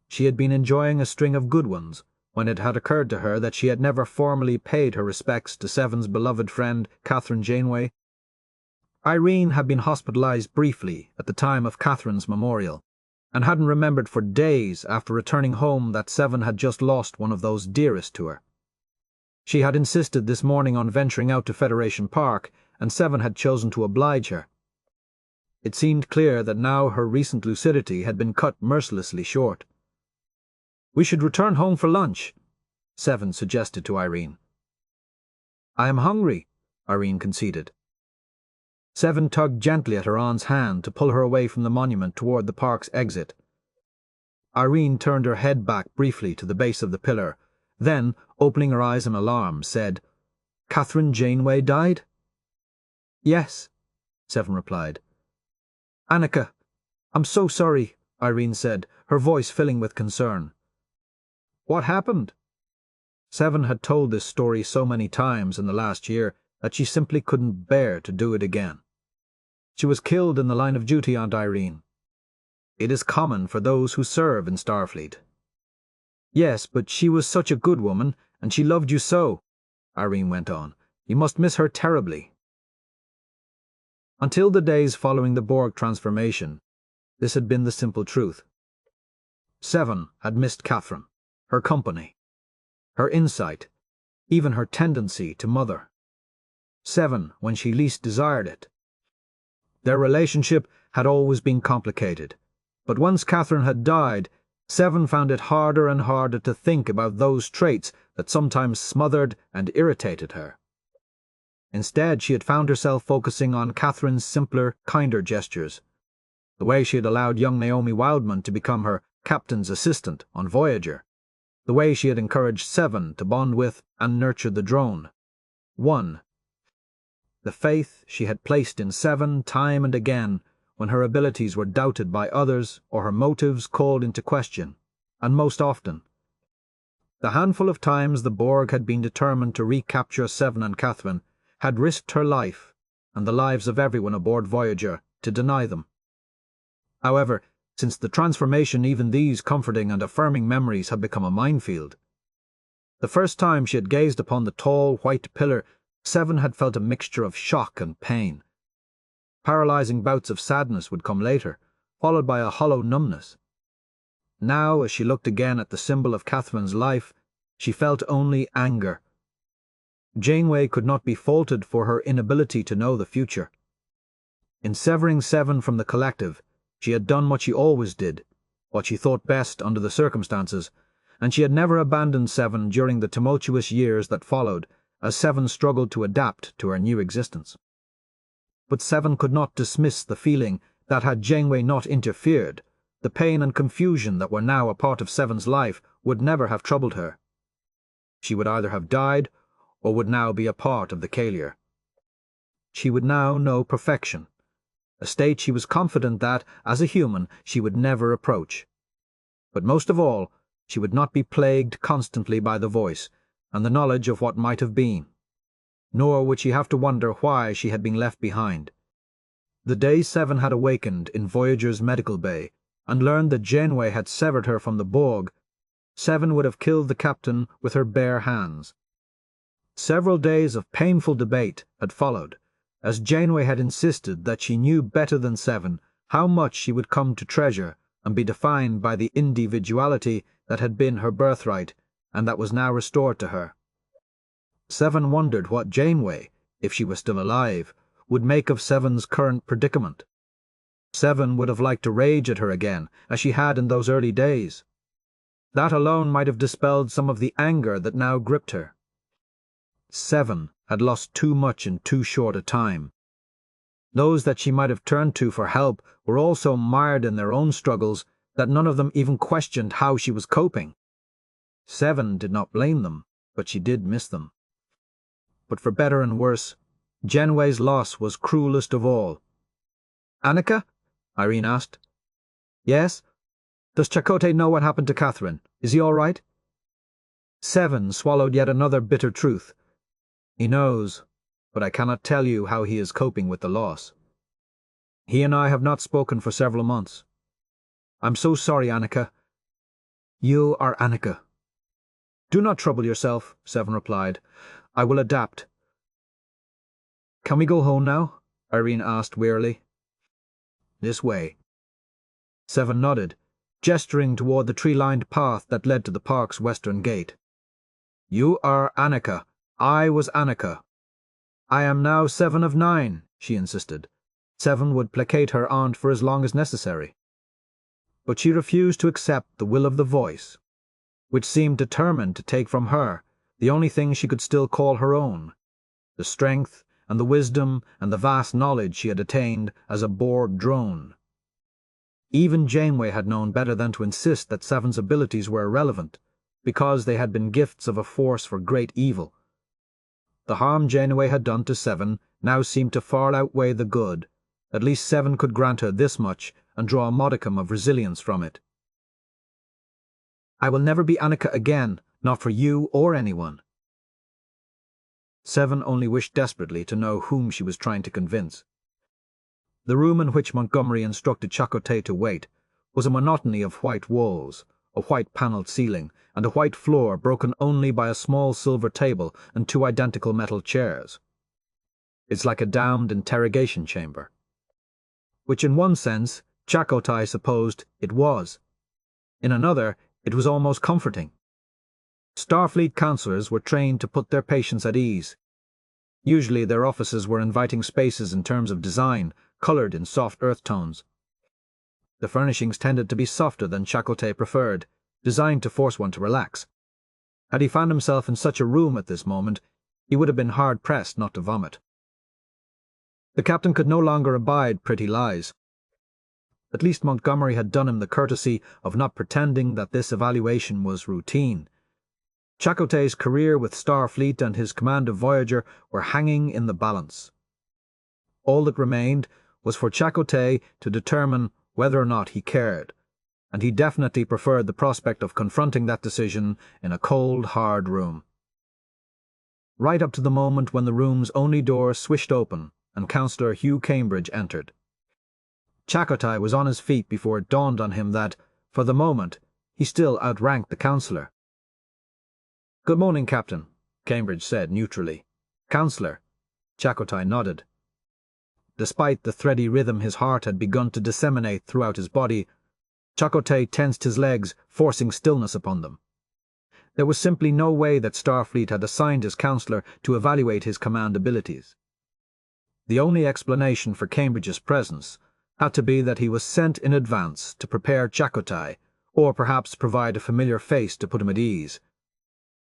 She had been enjoying a string of good ones when it had occurred to her that she had never formally paid her respects to Seven's beloved friend, Admiral Janeway. Irene had been hospitalized briefly at the time of Catherine's memorial, and hadn't remembered for days after returning home that Seven had just lost one of those dearest to her. She had insisted this morning on venturing out to Federation Park, and Seven had chosen to oblige her. It seemed clear that now her recent lucidity had been cut mercilessly short. "We should return home for lunch," Seven suggested to Irene. "I am hungry," Irene conceded. Seven tugged gently at her aunt's hand to pull her away from the monument toward the park's exit. Irene turned her head back briefly to the base of the pillar, then, opening her eyes in alarm, said, "Admiral Janeway died?" "Yes," Seven replied. "Annika, I'm so sorry," Irene said, her voice filling with concern. "What happened?" Seven had told this story so many times in the last year that she simply couldn't bear to do it again. "She was killed in the line of duty, Aunt Irene. It is common for those who serve in Starfleet." "Yes, but she was such a good woman, and she loved you so," Irene went on. "You must miss her terribly." Until the days following the Borg transformation, this had been the simple truth. Seven had missed Catherine, her company, her insight, even her tendency to mother. Seven when she least desired it. Their relationship had always been complicated, but once Catherine had died, Seven found it harder and harder to think about those traits that sometimes smothered and irritated her. Instead, she had found herself focusing on Catherine's simpler, kinder gestures. The way she had allowed young Naomi Wildman to become her captain's assistant on Voyager. The way she had encouraged Seven to bond with and nurture the drone. One. The faith she had placed in Seven time and again when her abilities were doubted by others or her motives called into question, and most often. The handful of times the Borg had been determined to recapture Seven and Catherine had risked her life and the lives of everyone aboard Voyager to deny them. However, since the transformation, even these comforting and affirming memories had become a minefield. The first time she had gazed upon the tall, white pillar, Seven had felt a mixture of shock and pain. Paralyzing bouts of sadness would come later, followed by a hollow numbness. Now, as she looked again at the symbol of Catherine's life, she felt only anger. Janeway could not be faulted for her inability to know the future. In severing Seven from the collective, she had done what she always did, what she thought best under the circumstances, and she had never abandoned Seven during the tumultuous years that followed, as Seven struggled to adapt to her new existence. But Seven could not dismiss the feeling that had Janeway not interfered, the pain and confusion that were now a part of Seven's life would never have troubled her. She would either have died or would now be a part of the Kalir. She would now know perfection, a state she was confident that, as a human, she would never approach. But most of all, she would not be plagued constantly by the voice and the knowledge of what might have been. Nor would she have to wonder why she had been left behind. The day Seven had awakened in Voyager's medical bay and learned that Janeway had severed her from the Borg, Seven would have killed the captain with her bare hands. Several days of painful debate had followed, as Janeway had insisted that she knew better than Seven how much she would come to treasure and be defined by the individuality that had been her birthright and that was now restored to her. Seven wondered what Janeway, if she were still alive, would make of Seven's current predicament. Seven would have liked to rage at her again, as she had in those early days. That alone might have dispelled some of the anger that now gripped her. Seven had lost too much in too short a time. Those that she might have turned to for help were all so mired in their own struggles that none of them even questioned how she was coping. Seven did not blame them, but she did miss them. But for better and worse, Janeway's loss was cruelest of all. "Annika?" Irene asked. "Yes? Does Chakotay know what happened to Catherine? Is he all right?" Seven swallowed yet another bitter truth. "He knows, but I cannot tell you how he is coping with the loss. He and I have not spoken for several months. I'm so sorry, Annika." "You are Annika." "Do not trouble yourself," Seven replied. "I will adapt." "Can we go home now?" Irene asked wearily. "This way." Seven nodded, gesturing toward the tree-lined path that led to the park's western gate. "You are Annika. I was Annika." "I am now 7 of 9, she insisted. Seven would placate her aunt for as long as necessary. But she refused to accept the will of the voice, which seemed determined to take from her the only thing she could still call her own, the strength and the wisdom and the vast knowledge she had attained as a Borg drone. Even Janeway had known better than to insist that Seven's abilities were irrelevant, because they had been gifts of a force for great evil. The harm Janeway had done to Seven now seemed to far outweigh the good. At least Seven could grant her this much and draw a modicum of resilience from it. "I will never be Annika again, not for you or anyone." Seven only wished desperately to know whom she was trying to convince. The room in which Montgomery instructed Chakotay to wait was a monotony of white walls, a white panelled ceiling, and a white floor broken only by a small silver table and 2 identical metal chairs. It's like a damned interrogation chamber. Which in one sense, Chakotay supposed it was. In another, it was almost comforting. Starfleet counselors were trained to put their patients at ease. Usually their offices were inviting spaces in terms of design, colored in soft earth tones. The furnishings tended to be softer than Chakotay preferred, designed to force one to relax. Had he found himself in such a room at this moment, he would have been hard-pressed not to vomit. The captain could no longer abide pretty lies. At least Montgomery had done him the courtesy of not pretending that this evaluation was routine. Chakotay's career with Starfleet and his command of Voyager were hanging in the balance. All that remained was for Chakotay to determine whether or not he cared, and he definitely preferred the prospect of confronting that decision in a cold, hard room. Right up to the moment when the room's only door swished open and Counselor Hugh Cambridge entered. Chakotay was on his feet before it dawned on him that, for the moment, he still outranked the counselor. "Good morning, Captain," Cambridge said neutrally. "Counselor." Chakotay nodded. Despite the thready rhythm his heart had begun to disseminate throughout his body, Chakotay tensed his legs, forcing stillness upon them. There was simply no way that Starfleet had assigned his counselor to evaluate his command abilities. The only explanation for Cambridge's presence had to be that he was sent in advance to prepare Chakotay, or perhaps provide a familiar face to put him at ease.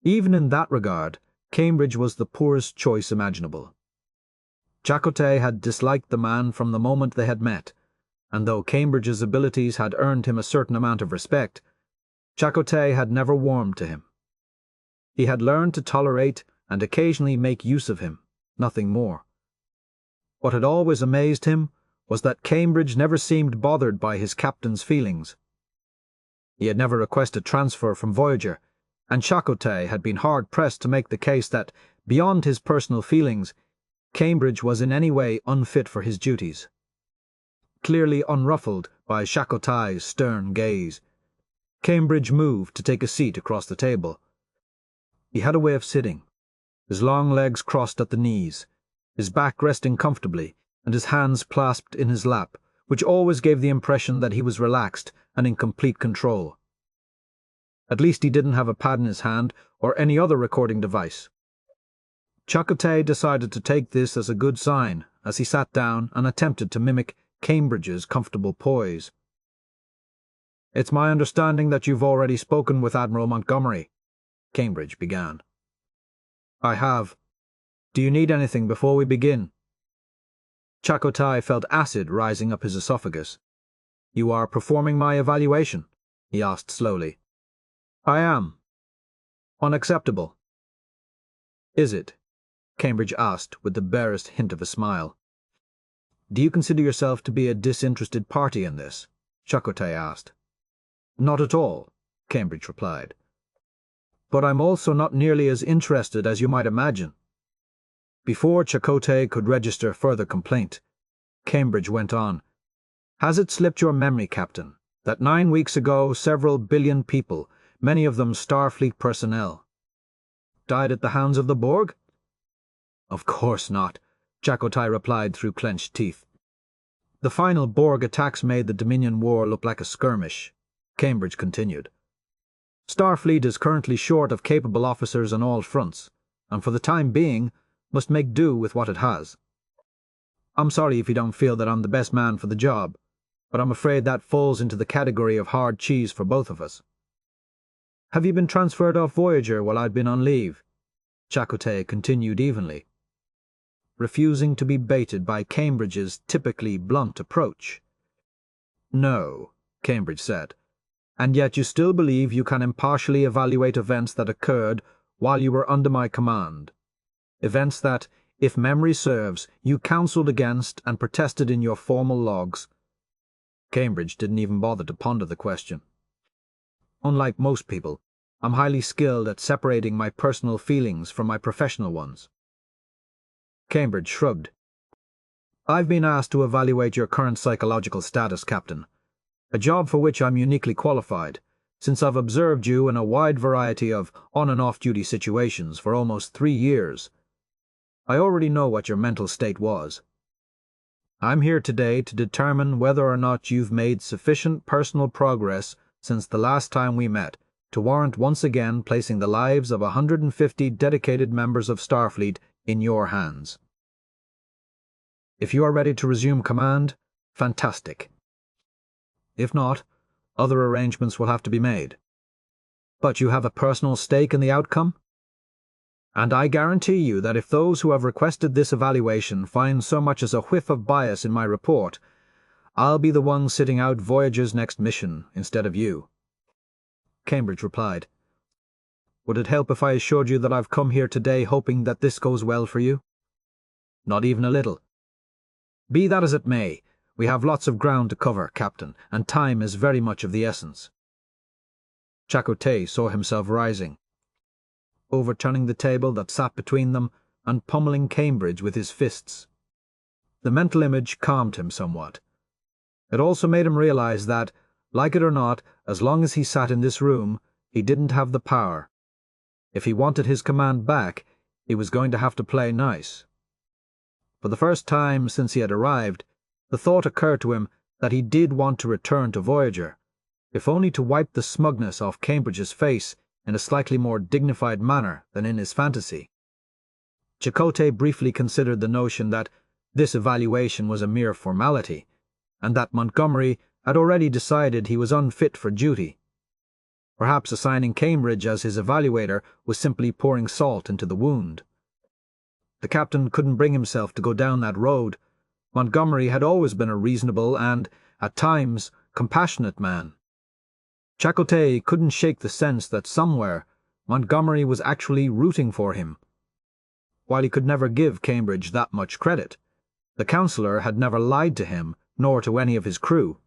Even in that regard, Cambridge was the poorest choice imaginable. Chakotay had disliked the man from the moment they had met, and though Cambridge's abilities had earned him a certain amount of respect, Chakotay had never warmed to him. He had learned to tolerate and occasionally make use of him, nothing more. What had always amazed him was that Cambridge never seemed bothered by his captain's feelings. He had never requested transfer from Voyager, and Chakotay had been hard-pressed to make the case that, beyond his personal feelings, Cambridge was in any way unfit for his duties. Clearly unruffled by Chakotay's stern gaze, Cambridge moved to take a seat across the table. He had a way of sitting, his long legs crossed at the knees, his back resting comfortably, and his hands clasped in his lap, which always gave the impression that he was relaxed and in complete control. At least he didn't have a pad in his hand or any other recording device. Chakotay decided to take this as a good sign as he sat down and attempted to mimic Cambridge's comfortable poise. "It's my understanding that you've already spoken with Admiral Montgomery," Cambridge began. "I have. Do you need anything before we begin?" Chakotay felt acid rising up his esophagus. "You are performing my evaluation?" he asked slowly. "I am." "Unacceptable." "Is it?" Cambridge asked with the barest hint of a smile. "Do you consider yourself to be a disinterested party in this?" Chakotay asked. "Not at all," Cambridge replied. "But I'm also not nearly as interested as you might imagine." Before Chakotay could register further complaint, Cambridge went on. "Has it slipped your memory, Captain, that 9 weeks ago several billion people, many of them Starfleet personnel, died at the hands of the Borg?" "Of course not," Chakotay replied through clenched teeth. "The final Borg attacks made the Dominion War look like a skirmish," Cambridge continued. "Starfleet is currently short of capable officers on all fronts, and for the time being must make do with what it has. I'm sorry if you don't feel that I'm the best man for the job, but I'm afraid that falls into the category of hard cheese for both of us." "Have you been transferred off Voyager while I'd been on leave?" Chakotay continued evenly, refusing to be baited by Cambridge's typically blunt approach. "No," Cambridge said, "and yet you still believe you can impartially evaluate events that occurred while you were under my command. Events that, if memory serves, you counselled against and protested in your formal logs." Cambridge didn't even bother to ponder the question. "Unlike most people, I'm highly skilled at separating my personal feelings from my professional ones." Cambridge shrugged. "I've been asked to evaluate your current psychological status, Captain, a job for which I'm uniquely qualified, since I've observed you in a wide variety of on- and off-duty situations for almost 3 years. I already know what your mental state was. I'm here today to determine whether or not you've made sufficient personal progress since the last time we met to warrant once again placing the lives of 150 dedicated members of Starfleet in your hands. If you are ready to resume command, fantastic. If not, other arrangements will have to be made. But you have a personal stake in the outcome? And I guarantee you that if those who have requested this evaluation find so much as a whiff of bias in my report, I'll be the one sitting out Voyager's next mission instead of you. Cambridge replied, Would it help if I assured you that I've come here today hoping that this goes well for you? Not even a little. Be that as it may, we have lots of ground to cover, Captain, and time is very much of the essence. Chakotay saw himself rising, overturning the table that sat between them and pummeling Cambridge with his fists. The mental image calmed him somewhat. It also made him realize that, like it or not, as long as he sat in this room, he didn't have the power. If he wanted his command back, he was going to have to play nice. For the first time since he had arrived, the thought occurred to him that he did want to return to Voyager, if only to wipe the smugness off Cambridge's face in a slightly more dignified manner than in his fantasy. Chakotay briefly considered the notion that this evaluation was a mere formality, and that Montgomery had already decided he was unfit for duty. Perhaps assigning Cambridge as his evaluator was simply pouring salt into the wound. The captain couldn't bring himself to go down that road. Montgomery had always been a reasonable and, at times, compassionate man. Chakotay couldn't shake the sense that somewhere Montgomery was actually rooting for him. While he could never give Cambridge that much credit, the counselor had never lied to him nor to any of his crew.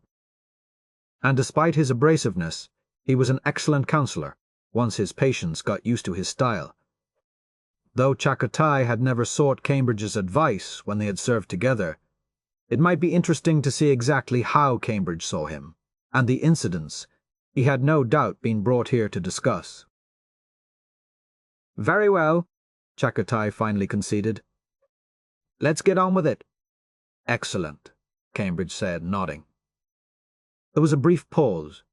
And despite his abrasiveness, he was an excellent counselor, once his patients got used to his style. Though Chakotay had never sought Cambridge's advice when they had served together, it might be interesting to see exactly how Cambridge saw him, and the incidents he had no doubt been brought here to discuss. Very well, Chakotay finally conceded. Let's get on with it. Excellent, Cambridge said, nodding. There was a brief pause,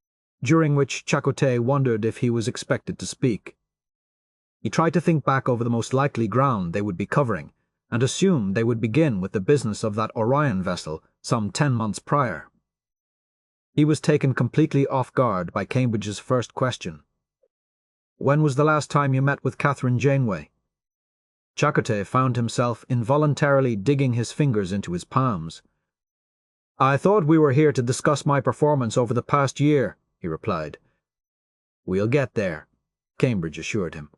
during which Chakotay wondered if he was expected to speak. He tried to think back over the most likely ground they would be covering, and assumed they would begin with the business of that Orion vessel some 10 months prior. He was taken completely off guard by Cambridge's first question. When was the last time you met with Admiral Janeway? Chakotay found himself involuntarily digging his fingers into his palms. I thought we were here to discuss my performance over the past year, he replied. We'll get there, Cambridge assured him.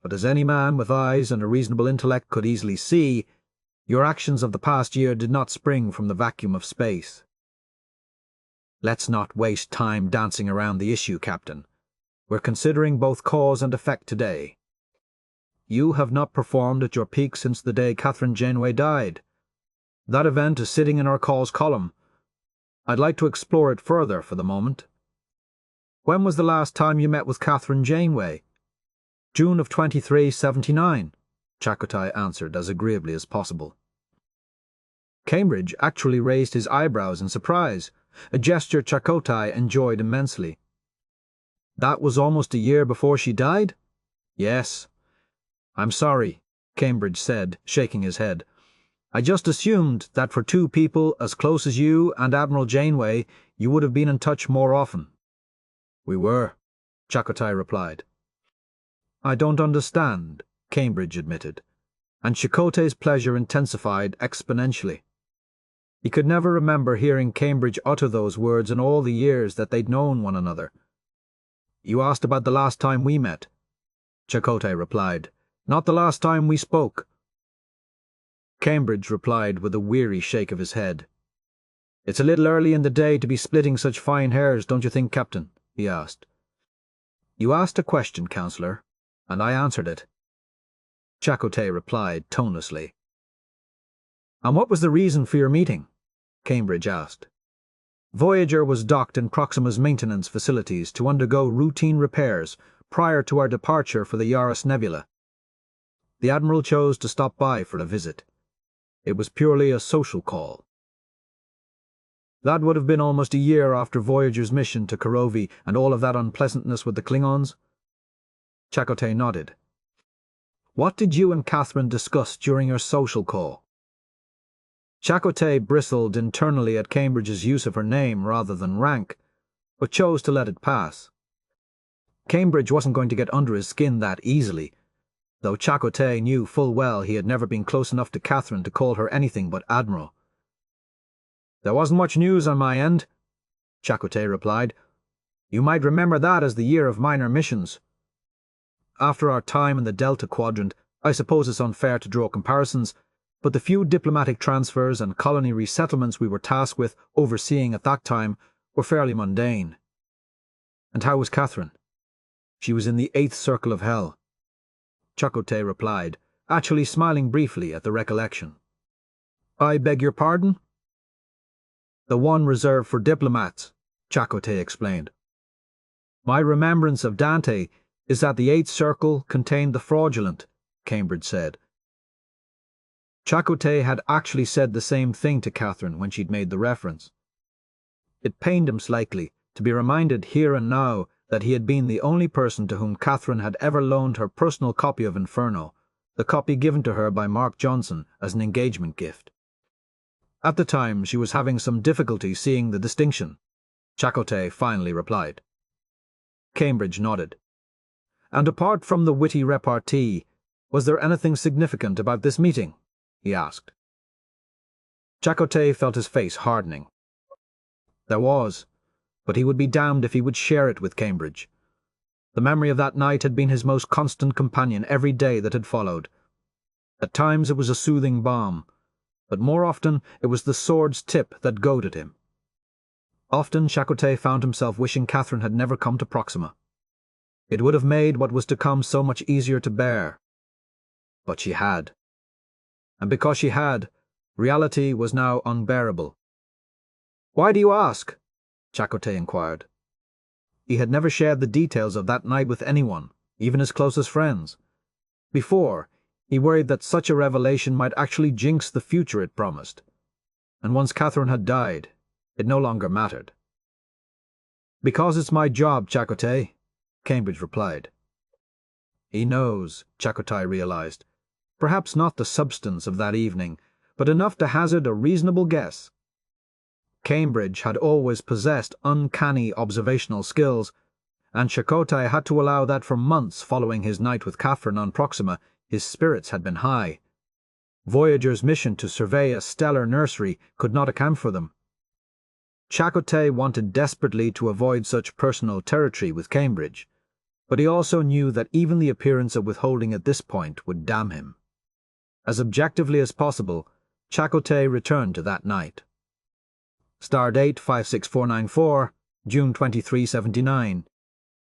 But as any man with eyes and a reasonable intellect could easily see, your actions of the past year did not spring from the vacuum of space. Let's not waste time dancing around the issue, Captain. We're considering both cause and effect today. You have not performed at your peak since the day Admiral Janeway died. That event is sitting in our cause column. I'd like to explore it further for the moment. When was the last time you met with Admiral Janeway? June of 2379, Chakotay answered as agreeably as possible. Cambridge actually raised his eyebrows in surprise, a gesture Chakotay enjoyed immensely. That was almost a year before she died? Yes. I'm sorry, Cambridge said, shaking his head. I just assumed that for two people as close as you and Admiral Janeway, you would have been in touch more often. We were, Chakotay replied. I don't understand, Cambridge admitted, and Chakotay's pleasure intensified exponentially. He could never remember hearing Cambridge utter those words in all the years that they'd known one another. You asked about the last time we met, Chakotay replied. Not the last time we spoke. Cambridge replied with a weary shake of his head. It's a little early in the day to be splitting such fine hairs, don't you think, Captain? He asked. You asked a question, Counselor, and I answered it. Chakotay replied tonelessly. And what was the reason for your meeting? Cambridge asked. Voyager was docked in Proxima's maintenance facilities to undergo routine repairs prior to our departure for the Yaris Nebula. the Admiral chose to stop by for a visit. It was purely a social call. That would have been almost a year after Voyager's mission to Korovi and all of that unpleasantness with the Klingons? Chakotay nodded. What did you and Catherine discuss during your social call? Chakotay bristled internally at Cambridge's use of her name rather than rank, but chose to let it pass. Cambridge wasn't going to get under his skin that easily, though Chakotay knew full well he had never been close enough to Catherine to call her anything but Admiral. There wasn't much news on my end, Chakotay replied. You might remember that as the year of minor missions. After our time in the Delta Quadrant, I suppose it's unfair to draw comparisons, but the few diplomatic transfers and colony resettlements we were tasked with overseeing at that time were fairly mundane. And how was Catherine? She was in the 8th circle of hell, Chakotay replied, actually smiling briefly at the recollection. I beg your pardon? The one reserved for diplomats, Chakotay explained. My remembrance of Dante is that the 8th circle contained the fraudulent, Cambridge said. Chakotay had actually said the same thing to Catherine when she'd made the reference. It pained him slightly to be reminded here and now that he had been the only person to whom Catherine had ever loaned her personal copy of Inferno, the copy given to her by Mark Johnson as an engagement gift. At the time, she was having some difficulty seeing the distinction, Chakotay finally replied. Cambridge nodded. And apart from the witty repartee, was there anything significant about this meeting? He asked. Chakotay felt his face hardening. There was, but he would be damned if he would share it with Cambridge. The memory of that night had been his most constant companion every day that had followed. At times it was a soothing balm, but more often it was the sword's tip that goaded him. Often Chakotay found himself wishing Catherine had never come to Proxima. It would have made what was to come so much easier to bear. But she had. And because she had, reality was now unbearable. Why do you ask? Chakotay inquired. He had never shared the details of that night with anyone, even his closest friends. Before, he worried that such a revelation might actually jinx the future it promised. And once Catherine had died, it no longer mattered. Because it's my job, Chakotay, Cambridge replied. He knows, Chakotay realized. Perhaps not the substance of that evening, but enough to hazard a reasonable guess. Cambridge had always possessed uncanny observational skills, and Chakotay had to allow that for months following his night with Catherine on Proxima his spirits had been high. Voyager's mission to survey a stellar nursery could not account for them. Chakotay wanted desperately to avoid such personal territory with Cambridge, but he also knew that even the appearance of withholding at this point would damn him. As objectively as possible, Chakotay returned to that night. Stardate 56494, June 2379.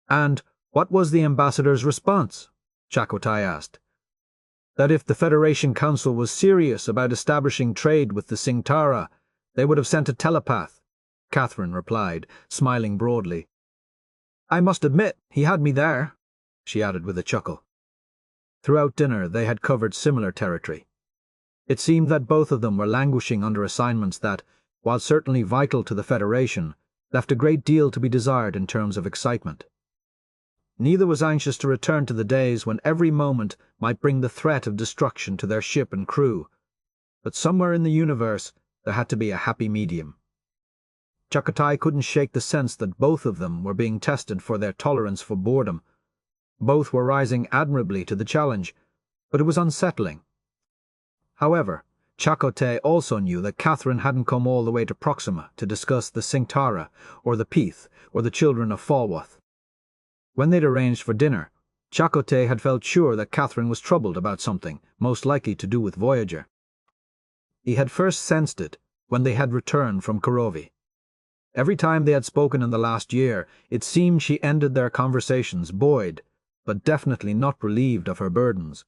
And what was the ambassador's response? Chakotay asked. That if the Federation Council was serious about establishing trade with the Singtara, they would have sent a telepath, Catherine replied, smiling broadly. I must admit, he had me there, she added with a chuckle. Throughout dinner they had covered similar territory. It seemed that both of them were languishing under assignments that, while certainly vital to the Federation, left a great deal to be desired in terms of excitement. Neither was anxious to return to the days when every moment might bring the threat of destruction to their ship and crew, but somewhere in the universe there had to be a happy medium. Chakotay couldn't shake the sense that both of them were being tested for their tolerance for boredom. Both were rising admirably to the challenge, but it was unsettling. However, Chakotay also knew that Catherine hadn't come all the way to Proxima to discuss the Singtara, or the Peath, or the children of Falworth. When they'd arranged for dinner, Chakotay had felt sure that Catherine was troubled about something, most likely to do with Voyager. He had first sensed it when they had returned from Korovi. Every time they had spoken in the last year, it seemed she ended their conversations buoyed, but definitely not relieved of her burdens.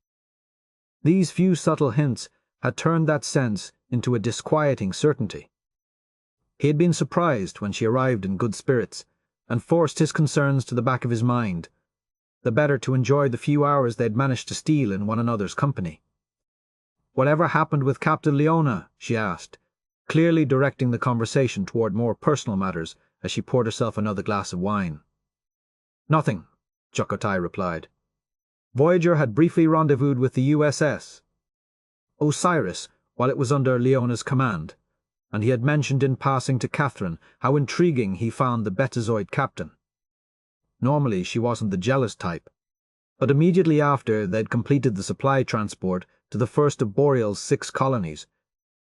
These few subtle hints had turned that sense into a disquieting certainty. He had been surprised when she arrived in good spirits, and forced his concerns to the back of his mind. the better to enjoy the few hours they'd managed to steal in one another's company. "Whatever happened with Captain Leona?" she asked, clearly directing the conversation toward more personal matters as she poured herself another glass of wine. "Nothing," Chakotay replied. "Voyager had briefly rendezvoused with the USS Osiris while it was under Leona's command, and he had mentioned in passing to Catherine how intriguing he found the Betazoid captain. Normally she wasn't the jealous type, but immediately after they'd completed the supply transport to the first of Boreal's 6 colonies,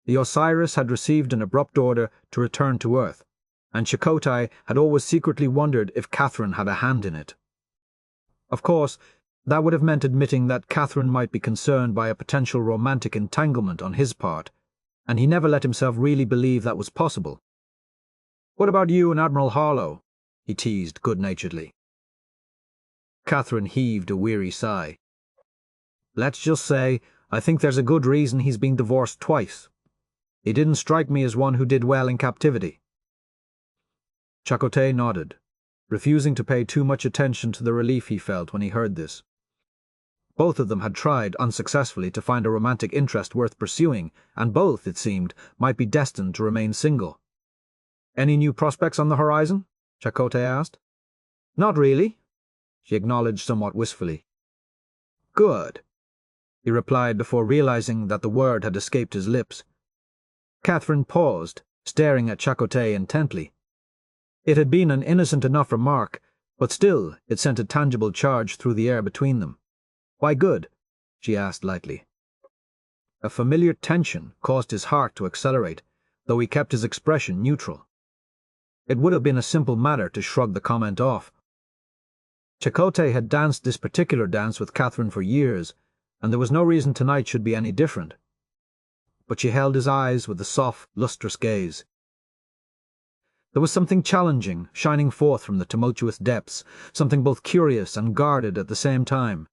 the Osiris had received an abrupt order to return to Earth, and Chakotay had always secretly wondered if Catherine had a hand in it. Of course, that would have meant admitting that Catherine might be concerned by a potential romantic entanglement on his part, and he never let himself really believe that was possible. "What about you and Admiral Harlow?" he teased good-naturedly. Catherine heaved a weary sigh. "Let's just say I think there's a good reason he's been divorced twice. He didn't strike me as one who did well in captivity." Chakotay nodded, refusing to pay too much attention to the relief he felt when he heard this. Both of them had tried unsuccessfully to find a romantic interest worth pursuing, and both, it seemed, might be destined to remain single. "Any new prospects on the horizon?" Chakotay asked. "Not really," she acknowledged somewhat wistfully. "Good," he replied before realizing that the word had escaped his lips. Catherine paused, staring at Chakotay intently. It had been an innocent enough remark, but still it sent a tangible charge through the air between them. "Why good?" she asked lightly. A familiar tension caused his heart to accelerate, though he kept his expression neutral. It would have been a simple matter to shrug the comment off. Chakotay had danced this particular dance with Catherine for years, and there was no reason tonight should be any different. But she held his eyes with a soft, lustrous gaze. There was something challenging shining forth from the tumultuous depths, something both curious and guarded at the same time.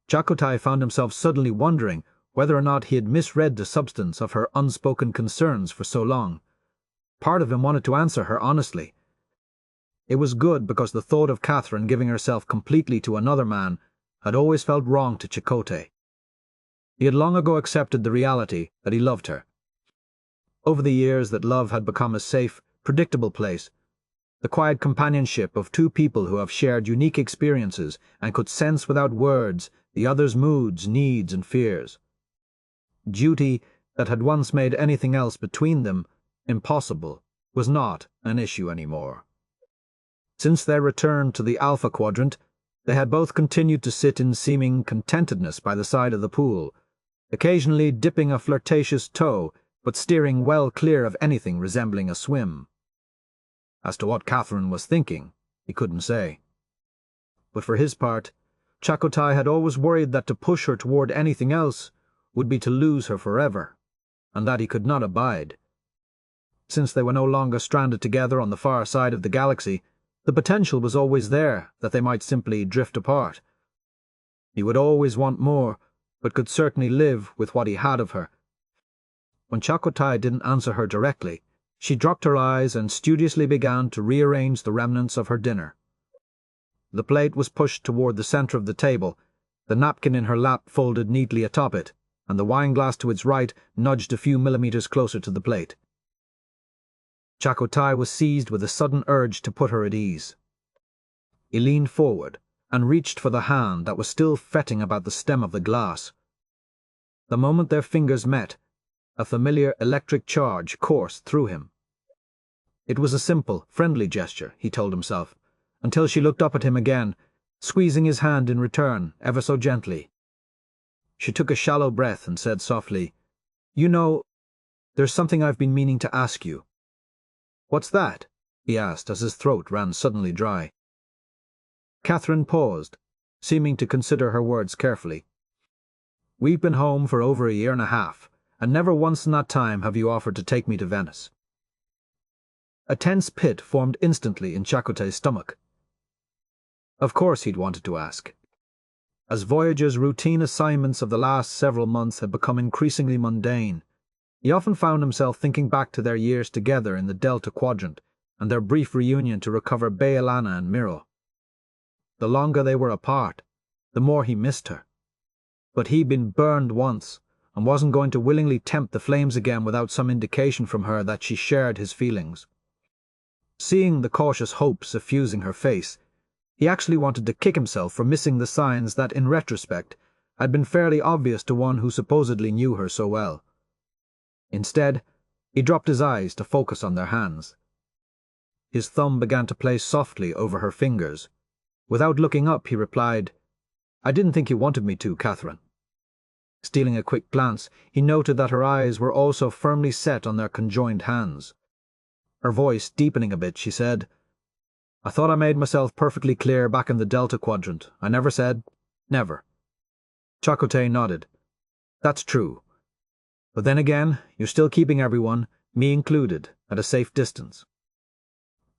Chakotay found himself suddenly wondering whether or not he had misread the substance of her unspoken concerns for so long. Part of him wanted to answer her honestly. It was good because the thought of Catherine giving herself completely to another man had always felt wrong to Chakotay. He had long ago accepted the reality that he loved her. Over the years that love had become a safe, predictable place, the quiet companionship of two people who have shared unique experiences and could sense without words the other's moods, needs, and fears. Duty that had once made anything else between them impossible was not an issue anymore. Since their return to the Alpha Quadrant, they had both continued to sit in seeming contentedness by the side of the pool, occasionally dipping a flirtatious toe, but steering well clear of anything resembling a swim. As to what Catherine was thinking, he couldn't say. But for his part, Chakotay had always worried that to push her toward anything else would be to lose her forever, and that he could not abide. Since they were no longer stranded together on the far side of the galaxy, the potential was always there that they might simply drift apart. He would always want more, but could certainly live with what he had of her. When Chakotay didn't answer her directly, she dropped her eyes and studiously began to rearrange the remnants of her dinner. The plate was pushed toward the center of the table, the napkin in her lap folded neatly atop it, and the wineglass to its right nudged a few millimeters closer to the plate. Chakotay was seized with a sudden urge to put her at ease. He leaned forward and reached for the hand that was still fretting about the stem of the glass. The moment their fingers met, a familiar electric charge coursed through him. It was a simple, friendly gesture, he told himself, until she looked up at him again, squeezing his hand in return, ever so gently. She took a shallow breath and said softly, "You know, there's something I've been meaning to ask you." "What's that?" he asked as his throat ran suddenly dry. Catherine paused, seeming to consider her words carefully. "We've been home for over a year and a half, and never once in that time have you offered to take me to Venice." A tense pit formed instantly in Chakotay's stomach. Of course he'd wanted to ask. As Voyager's routine assignments of the last several months had become increasingly mundane, he often found himself thinking back to their years together in the Delta Quadrant and their brief reunion to recover Bayalana and Miro. the longer they were apart, the more he missed her. But he'd been burned once, and wasn't going to willingly tempt the flames again without some indication from her that she shared his feelings. Seeing the cautious hope suffusing her face, he actually wanted to kick himself for missing the signs that, in retrospect, had been fairly obvious to one who supposedly knew her so well. Instead, he dropped his eyes to focus on their hands. His thumb began to play softly over her fingers. Without looking up, he replied, "I didn't think you wanted me to, Catherine." Stealing a quick glance, he noted that her eyes were also firmly set on their conjoined hands. Her voice deepening a bit, she said, "I thought I made myself perfectly clear back in the Delta Quadrant. I never said, never." Chakotay nodded. "That's true. But then again, you're still keeping everyone, me included, at a safe distance.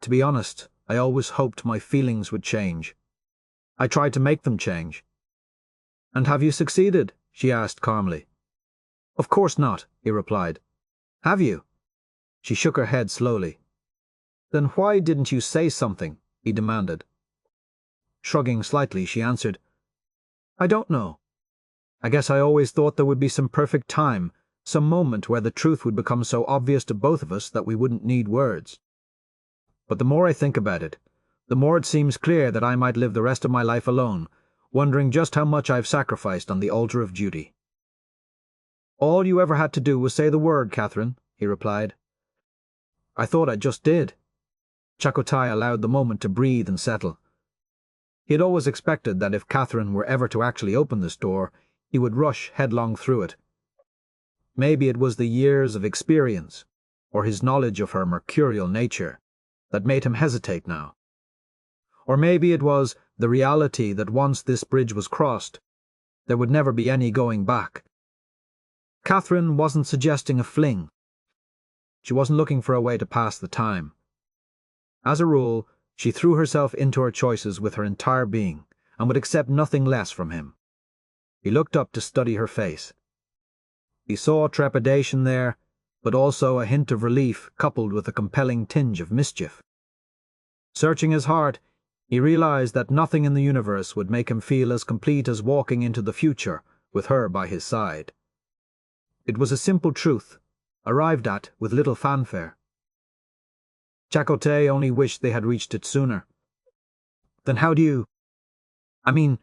To be honest, I always hoped my feelings would change. I tried to make them change." "And have you succeeded?" she asked calmly. "Of course not," he replied. "Have you?" She shook her head slowly. "Then why didn't you say something?" he demanded. Shrugging slightly, she answered, "I don't know. I guess I always thought there would be some perfect time, some moment where the truth would become so obvious to both of us that we wouldn't need words. But the more I think about it, the more it seems clear that I might live the rest of my life alone, wondering just how much I've sacrificed on the altar of duty." "All you ever had to do was say the word, Catherine," he replied. "I thought I just did." Chakotay allowed the moment to breathe and settle. He had always expected that if Catherine were ever to actually open this door, he would rush headlong through it. Maybe it was the years of experience, or his knowledge of her mercurial nature, that made him hesitate now. Or maybe it was the reality that once this bridge was crossed, there would never be any going back. Catherine wasn't suggesting a fling. She wasn't looking for a way to pass the time. As a rule, she threw herself into her choices with her entire being, and would accept nothing less from him. He looked up to study her face. He saw trepidation there, but also a hint of relief coupled with a compelling tinge of mischief. Searching his heart, he realized that nothing in the universe would make him feel as complete as walking into the future with her by his side. It was a simple truth, arrived at with little fanfare. Chakotay only wished they had reached it sooner. "Then how do you... I mean..."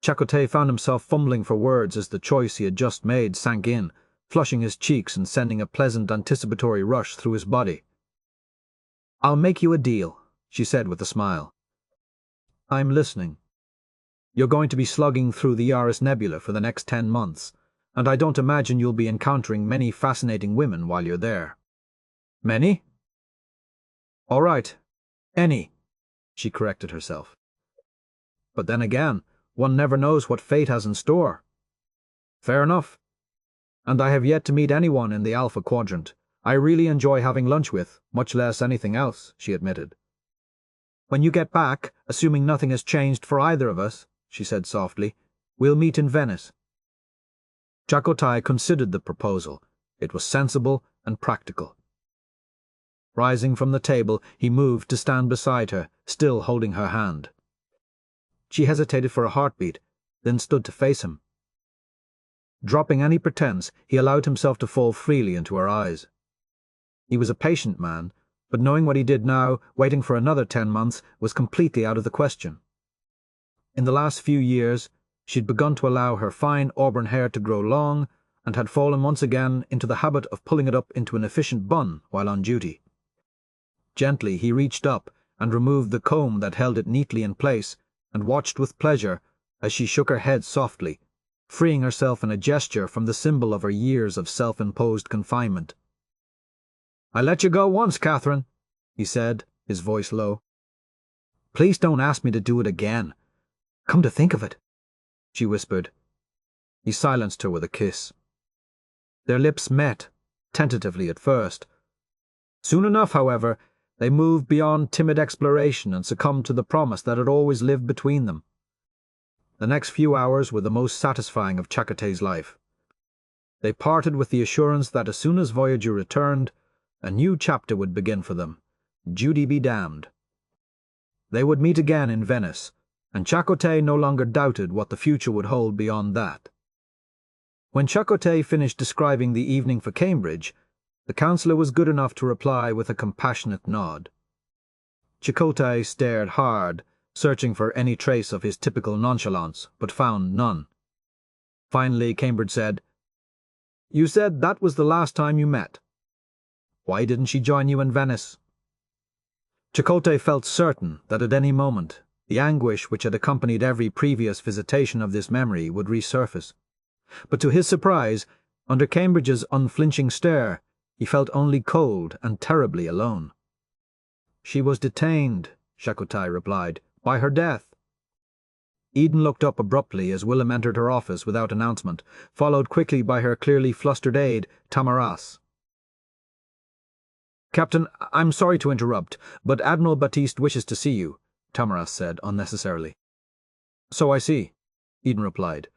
Chakotay found himself fumbling for words as the choice he had just made sank in, flushing his cheeks and sending a pleasant anticipatory rush through his body. "I'll make you a deal," she said with a smile. "I'm listening. You're going to be slugging through the Yaris Nebula for the next 10 months, and I don't imagine you'll be encountering many fascinating women while you're there." "Many?" "All right, any," she corrected herself. "But then again, one never knows what fate has in store." "Fair enough. And I have yet to meet anyone in the Alpha Quadrant I really enjoy having lunch with, much less anything else," she admitted. "When you get back, assuming nothing has changed for either of us," she said softly, "we'll meet in Venice." Chakotay considered the proposal. It was sensible and practical. Rising from the table, he moved to stand beside her, still holding her hand. She hesitated for a heartbeat, then stood to face him. Dropping any pretense, he allowed himself to fall freely into her eyes. He was a patient man, but knowing what he did now, waiting for another 10 months was completely out of the question. In the last few years, she'd begun to allow her fine auburn hair to grow long, and had fallen once again into the habit of pulling it up into an efficient bun while on duty. Gently he reached up and removed the comb that held it neatly in place, and watched with pleasure as she shook her head softly, freeing herself in a gesture from the symbol of her years of self-imposed confinement. "I let you go once, Catherine," he said, his voice low. "Please don't ask me to do it again. Come to think of it," she whispered. He silenced her with a kiss. Their lips met, tentatively at first. Soon enough, however, they moved beyond timid exploration and succumbed to the promise that had always lived between them. The next few hours were the most satisfying of Chakotay's life. They parted with the assurance that as soon as Voyager returned, a new chapter would begin for them. Duty be damned. They would meet again in Venice, and Chakotay no longer doubted what the future would hold beyond that. When Chakotay finished describing the evening for Cambridge, the counsellor was good enough to reply with a compassionate nod. Chakotay stared hard, searching for any trace of his typical nonchalance, but found none. Finally, Cambridge said, "You said that was the last time you met. Why didn't she join you in Venice?" Chakotay felt certain that at any moment the anguish which had accompanied every previous visitation of this memory would resurface. But to his surprise, under Cambridge's unflinching stare, he felt only cold and terribly alone. "She was detained," Chakotay replied, "by her death." Eden looked up abruptly as Willem entered her office without announcement, followed quickly by her clearly flustered aide, Tamaras. "Captain, I'm sorry to interrupt, but Admiral Baptiste wishes to see you," Tamaras said unnecessarily. "So I see," Eden replied.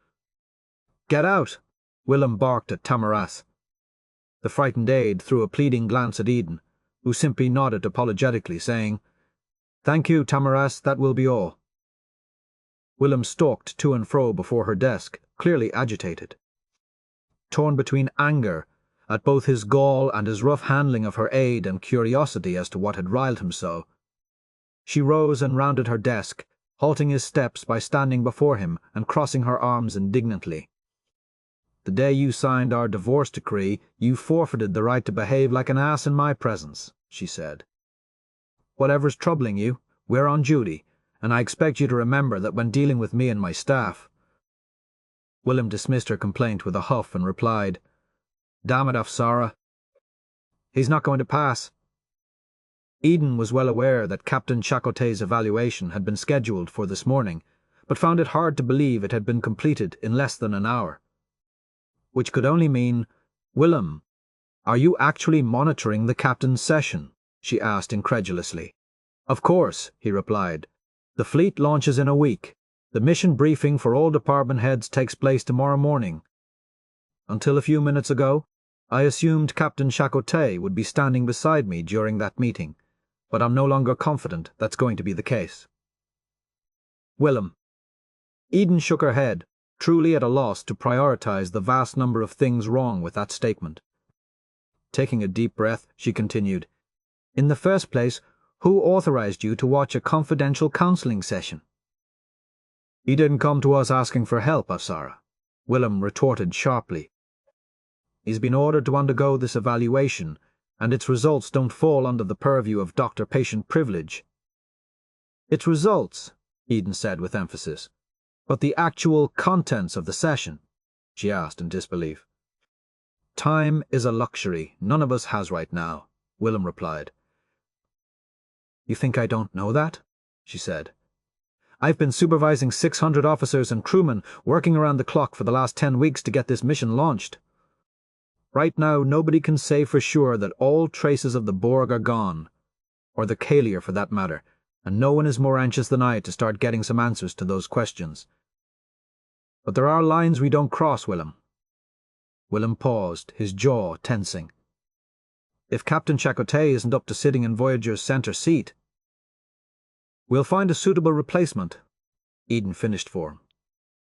"Get out!" Willem barked at Tamaras. The frightened aide threw a pleading glance at Eden, who simply nodded apologetically, saying, "Thank you, Tamaras, that will be all." Willem stalked to and fro before her desk, clearly agitated. Torn between anger at both his gall and his rough handling of her aide and curiosity as to what had riled him so, she rose and rounded her desk, halting his steps by standing before him and crossing her arms indignantly. "The day you signed our divorce decree, you forfeited the right to behave like an ass in my presence," she said. "Whatever's troubling you, we're on duty, and I expect you to remember that when dealing with me and my staff." Willem dismissed her complaint with a huff and replied, "Damn it, Afsarah. He's not going to pass." Eden was well aware that Captain Chakotay's evaluation had been scheduled for this morning, but found it hard to believe it had been completed in less than an hour. Which could only mean, "Willem, are you actually monitoring the captain's session?" she asked incredulously. "Of course," he replied. "The fleet launches in a week. The mission briefing for all department heads takes place tomorrow morning. Until a few minutes ago, I assumed Captain Chakotay would be standing beside me during that meeting, but I'm no longer confident that's going to be the case." "Willem." Eden shook her head, truly at a loss to prioritize the vast number of things wrong with that statement. Taking a deep breath, she continued, "In the first place, who authorized you to watch a confidential counseling session?" "He didn't come to us asking for help, Afsarah," Willem retorted sharply. "He's been ordered to undergo this evaluation, and its results don't fall under the purview of doctor-patient privilege." "Its results," Eden said with emphasis. "But the actual contents of the session?" she asked in disbelief. "Time is a luxury none of us has right now," Willem replied. "You think I don't know that?" she said. "I've been supervising 600 officers and crewmen working around the clock for the last 10 weeks to get this mission launched. Right now, nobody can say for sure that all traces of the Borg are gone, or the Kalir for that matter, and no one is more anxious than I to start getting some answers to those questions. But there are lines we don't cross, Willem." Willem paused, his jaw tensing. "If Captain Chakotay isn't up to sitting in Voyager's center seat—" "We'll find a suitable replacement," Eden finished for him.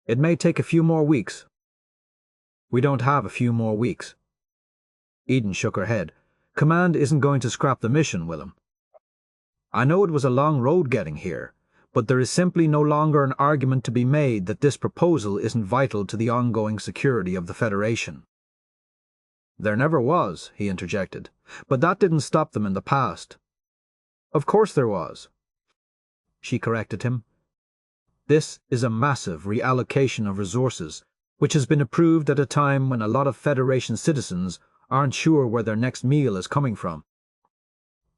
"It may take a few more weeks." "We don't have a few more weeks." Eden shook her head. "Command isn't going to scrap the mission, Willem. I know it was a long road getting here, but there is simply no longer an argument to be made that this proposal isn't vital to the ongoing security of the Federation." "There never was," he interjected, "but that didn't stop them in the past." "Of course there was," she corrected him. "This is a massive reallocation of resources, which has been approved at a time when a lot of Federation citizens aren't sure where their next meal is coming from.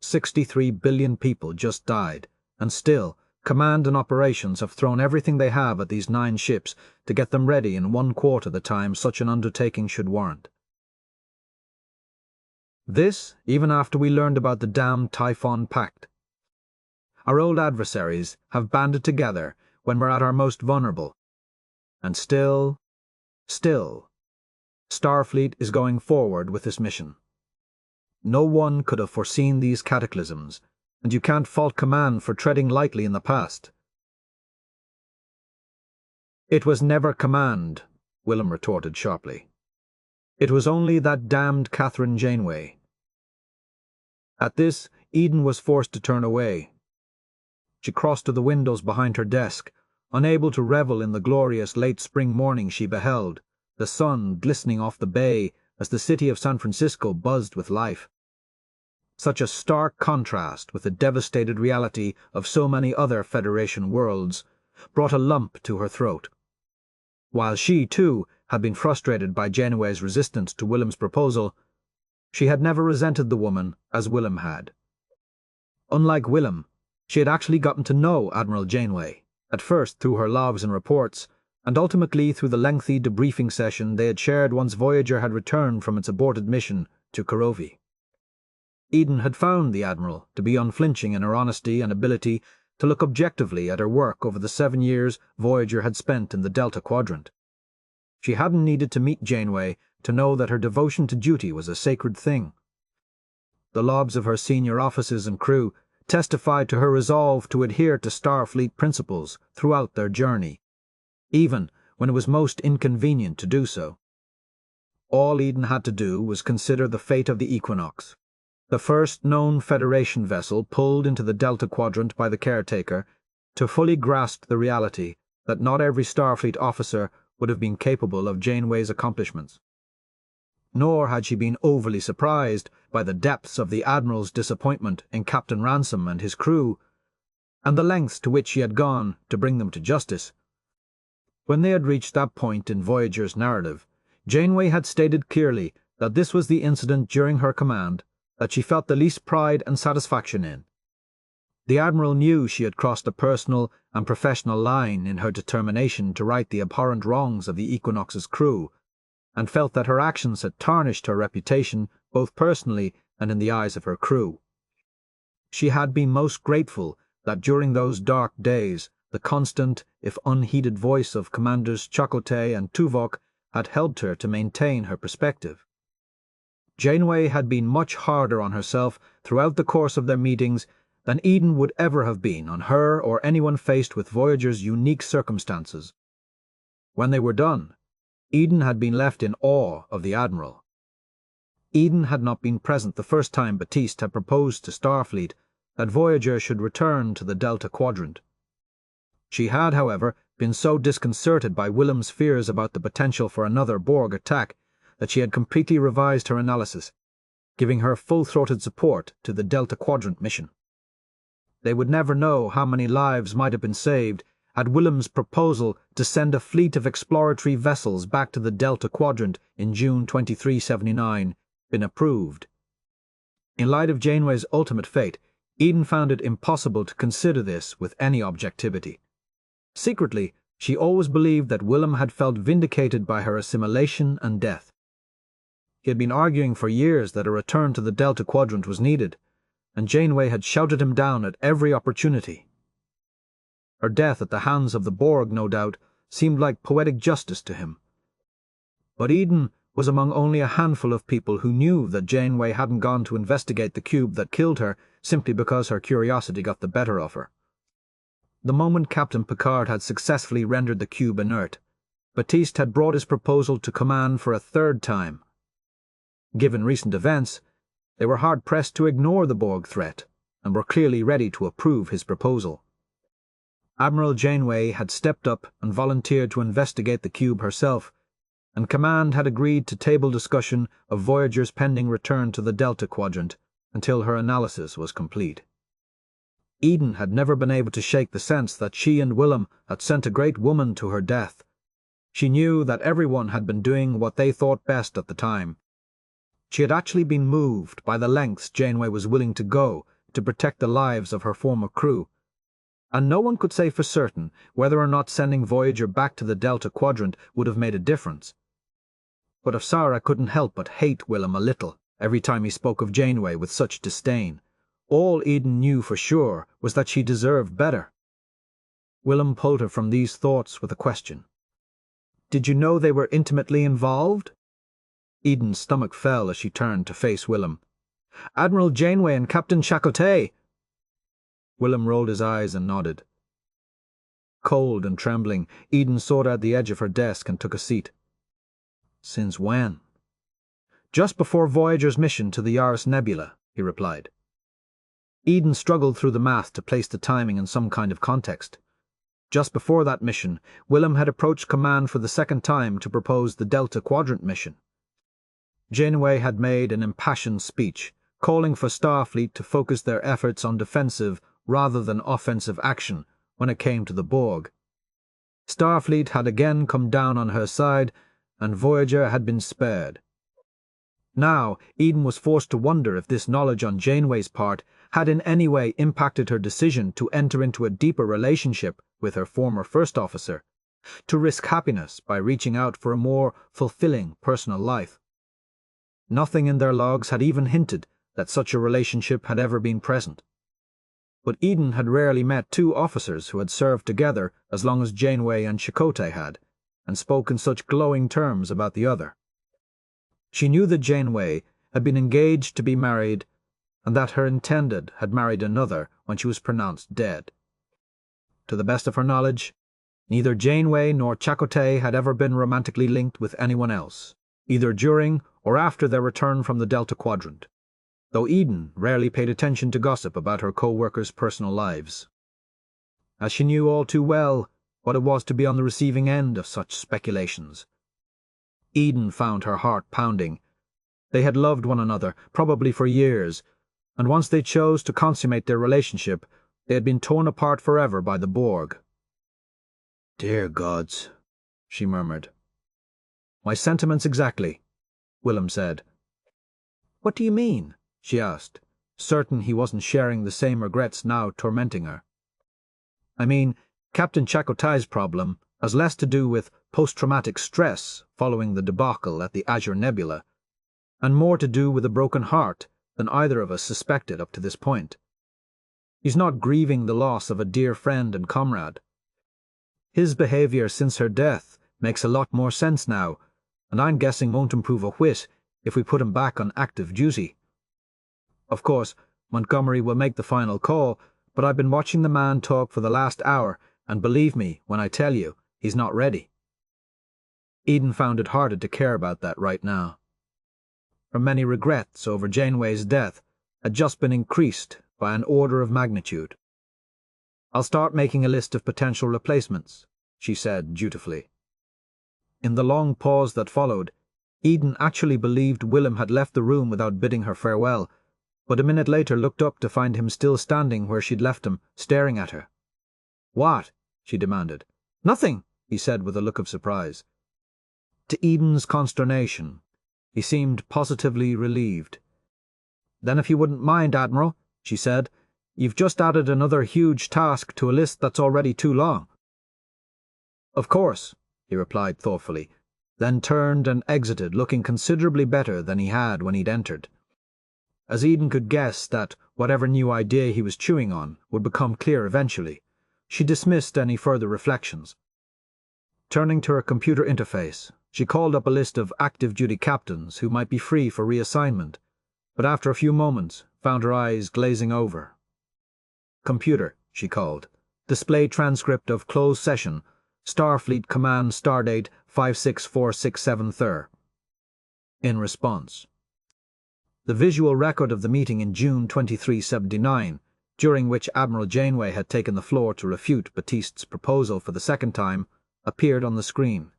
63 billion people just died, and still, Command and Operations have thrown everything they have at these 9 ships to get them ready in 1/4 the time such an undertaking should warrant. This, even after we learned about the damned Typhon Pact. Our old adversaries have banded together when we're at our most vulnerable. And still, Starfleet is going forward with this mission. No one could have foreseen these cataclysms, and you can't fault command for treading lightly in the past." "It was never command," Willem retorted sharply. "It was only that damned Catherine Janeway." At this, Eden was forced to turn away. She crossed to the windows behind her desk, unable to revel in the glorious late spring morning she beheld, the sun glistening off the bay as the city of San Francisco buzzed with life. Such a stark contrast with the devastated reality of so many other Federation worlds brought a lump to her throat. While she, too, had been frustrated by Janeway's resistance to Willem's proposal, she had never resented the woman as Willem had. Unlike Willem, she had actually gotten to know Admiral Janeway, at first through her logs and reports, and ultimately through the lengthy debriefing session they had shared once Voyager had returned from its aborted mission to Kurovi. Eden had found the Admiral to be unflinching in her honesty and ability to look objectively at her work over the 7 years Voyager had spent in the Delta Quadrant. She hadn't needed to meet Janeway to know that her devotion to duty was a sacred thing. The logs of her senior officers and crew testified to her resolve to adhere to Starfleet principles throughout their journey, even when it was most inconvenient to do so. All Eden had to do was consider the fate of the Equinox, the first known Federation vessel pulled into the Delta Quadrant by the caretaker, to fully grasp the reality that not every Starfleet officer would have been capable of Janeway's accomplishments. Nor had she been overly surprised by the depths of the Admiral's disappointment in Captain Ransom and his crew, and the lengths to which he had gone to bring them to justice. When they had reached that point in Voyager's narrative, Janeway had stated clearly that this was the incident during her command that she felt the least pride and satisfaction in. The Admiral knew she had crossed a personal and professional line in her determination to right the abhorrent wrongs of the Equinox's crew, and felt that her actions had tarnished her reputation both personally and in the eyes of her crew. She had been most grateful that during those dark days the constant, if unheeded voice of Commanders Chakotay and Tuvok had helped her to maintain her perspective. Janeway had been much harder on herself throughout the course of their meetings than Eden would ever have been on her or anyone faced with Voyager's unique circumstances. When they were done, Eden had been left in awe of the Admiral. Eden had not been present the first time Batiste had proposed to Starfleet that Voyager should return to the Delta Quadrant. She had, however, been so disconcerted by Willem's fears about the potential for another Borg attack that she had completely revised her analysis, giving her full-throated support to the Delta Quadrant mission. They would never know how many lives might have been saved had Willem's proposal to send a fleet of exploratory vessels back to the Delta Quadrant in June 2379 been approved. In light of Janeway's ultimate fate, Eden found it impossible to consider this with any objectivity. Secretly, she always believed that Willem had felt vindicated by her assimilation and death. He had been arguing for years that a return to the Delta Quadrant was needed, and Janeway had shouted him down at every opportunity. Her death at the hands of the Borg, no doubt, seemed like poetic justice to him. But Eden was among only a handful of people who knew that Janeway hadn't gone to investigate the cube that killed her simply because her curiosity got the better of her. The moment Captain Picard had successfully rendered the cube inert, Batiste had brought his proposal to command for a third time. Given recent events, they were hard-pressed to ignore the Borg threat, and were clearly ready to approve his proposal. Admiral Janeway had stepped up and volunteered to investigate the cube herself, and Command had agreed to table discussion of Voyager's pending return to the Delta Quadrant until her analysis was complete. Eden had never been able to shake the sense that she and Willem had sent a great woman to her death. She knew that everyone had been doing what they thought best at the time. She had actually been moved by the lengths Janeway was willing to go to protect the lives of her former crew, and no one could say for certain whether or not sending Voyager back to the Delta Quadrant would have made a difference. But Afsarah couldn't help but hate Willem a little every time he spoke of Janeway with such disdain. All Eden knew for sure was that she deserved better. Willem pulled her from these thoughts with a question. "Did you know they were intimately involved?" Eden's stomach fell as she turned to face Willem. "Admiral Janeway and Captain Chakotay." Willem rolled his eyes and nodded. Cold and trembling, Eden sought out the edge of her desk and took a seat. "Since when?" "Just before Voyager's mission to the Yaris Nebula," he replied. Eden struggled through the math to place the timing in some kind of context. Just before that mission, Willem had approached command for the second time to propose the Delta Quadrant mission. Janeway had made an impassioned speech, calling for Starfleet to focus their efforts on defensive rather than offensive action when it came to the Borg. Starfleet had again come down on her side, and Voyager had been spared. Now, Eden was forced to wonder if this knowledge on Janeway's part had in any way impacted her decision to enter into a deeper relationship with her former first officer, to risk happiness by reaching out for a more fulfilling personal life. Nothing in their logs had even hinted that such a relationship had ever been present. But Eden had rarely met two officers who had served together as long as Janeway and Chakotay had, and spoke in such glowing terms about the other. She knew that Janeway had been engaged to be married, and that her intended had married another when she was pronounced dead. To the best of her knowledge, neither Janeway nor Chakotay had ever been romantically linked with anyone else, either during or after their return from the Delta Quadrant, though Eden rarely paid attention to gossip about her co-workers' personal lives, as she knew all too well what it was to be on the receiving end of such speculations. Eden found her heart pounding. They had loved one another, probably for years, and once they chose to consummate their relationship, they had been torn apart forever by the Borg. "Dear gods," she murmured. "My sentiments exactly," Willem said. "What do you mean?" she asked, certain he wasn't sharing the same regrets now tormenting her. "I mean, Captain Chakotay's problem has less to do with post-traumatic stress following the debacle at the Azure Nebula, and more to do with a broken heart than either of us suspected up to this point. He's not grieving the loss of a dear friend and comrade. His behavior since her death makes a lot more sense now, and I'm guessing won't improve a whit if we put him back on active duty. Of course, Montgomery will make the final call, but I've been watching the man talk for the last hour, and believe me when I tell you, he's not ready." Eden found it harder to care about that right now. Her many regrets over Janeway's death had just been increased by an order of magnitude. "I'll start making a list of potential replacements," she said dutifully. In the long pause that followed, Eden actually believed Willem had left the room without bidding her farewell, but a minute later looked up to find him still standing where she'd left him, staring at her. "What?" she demanded. "Nothing," he said with a look of surprise. To Eden's consternation, he seemed positively relieved. "Then if you wouldn't mind, Admiral," she said, "you've just added another huge task to a list that's already too long." "Of course," he replied thoughtfully, then turned and exited looking considerably better than he had when he'd entered. As Eden could guess that whatever new idea he was chewing on would become clear eventually, she dismissed any further reflections. Turning to her computer interface, she called up a list of active-duty captains who might be free for reassignment, but after a few moments found her eyes glazing over. "Computer," she called. "Display transcript of closed session, Starfleet Command Stardate 56467 In response. The visual record of the meeting in June 2379, during which Admiral Janeway had taken the floor to refute Batiste's proposal for the second time, appeared on the screen.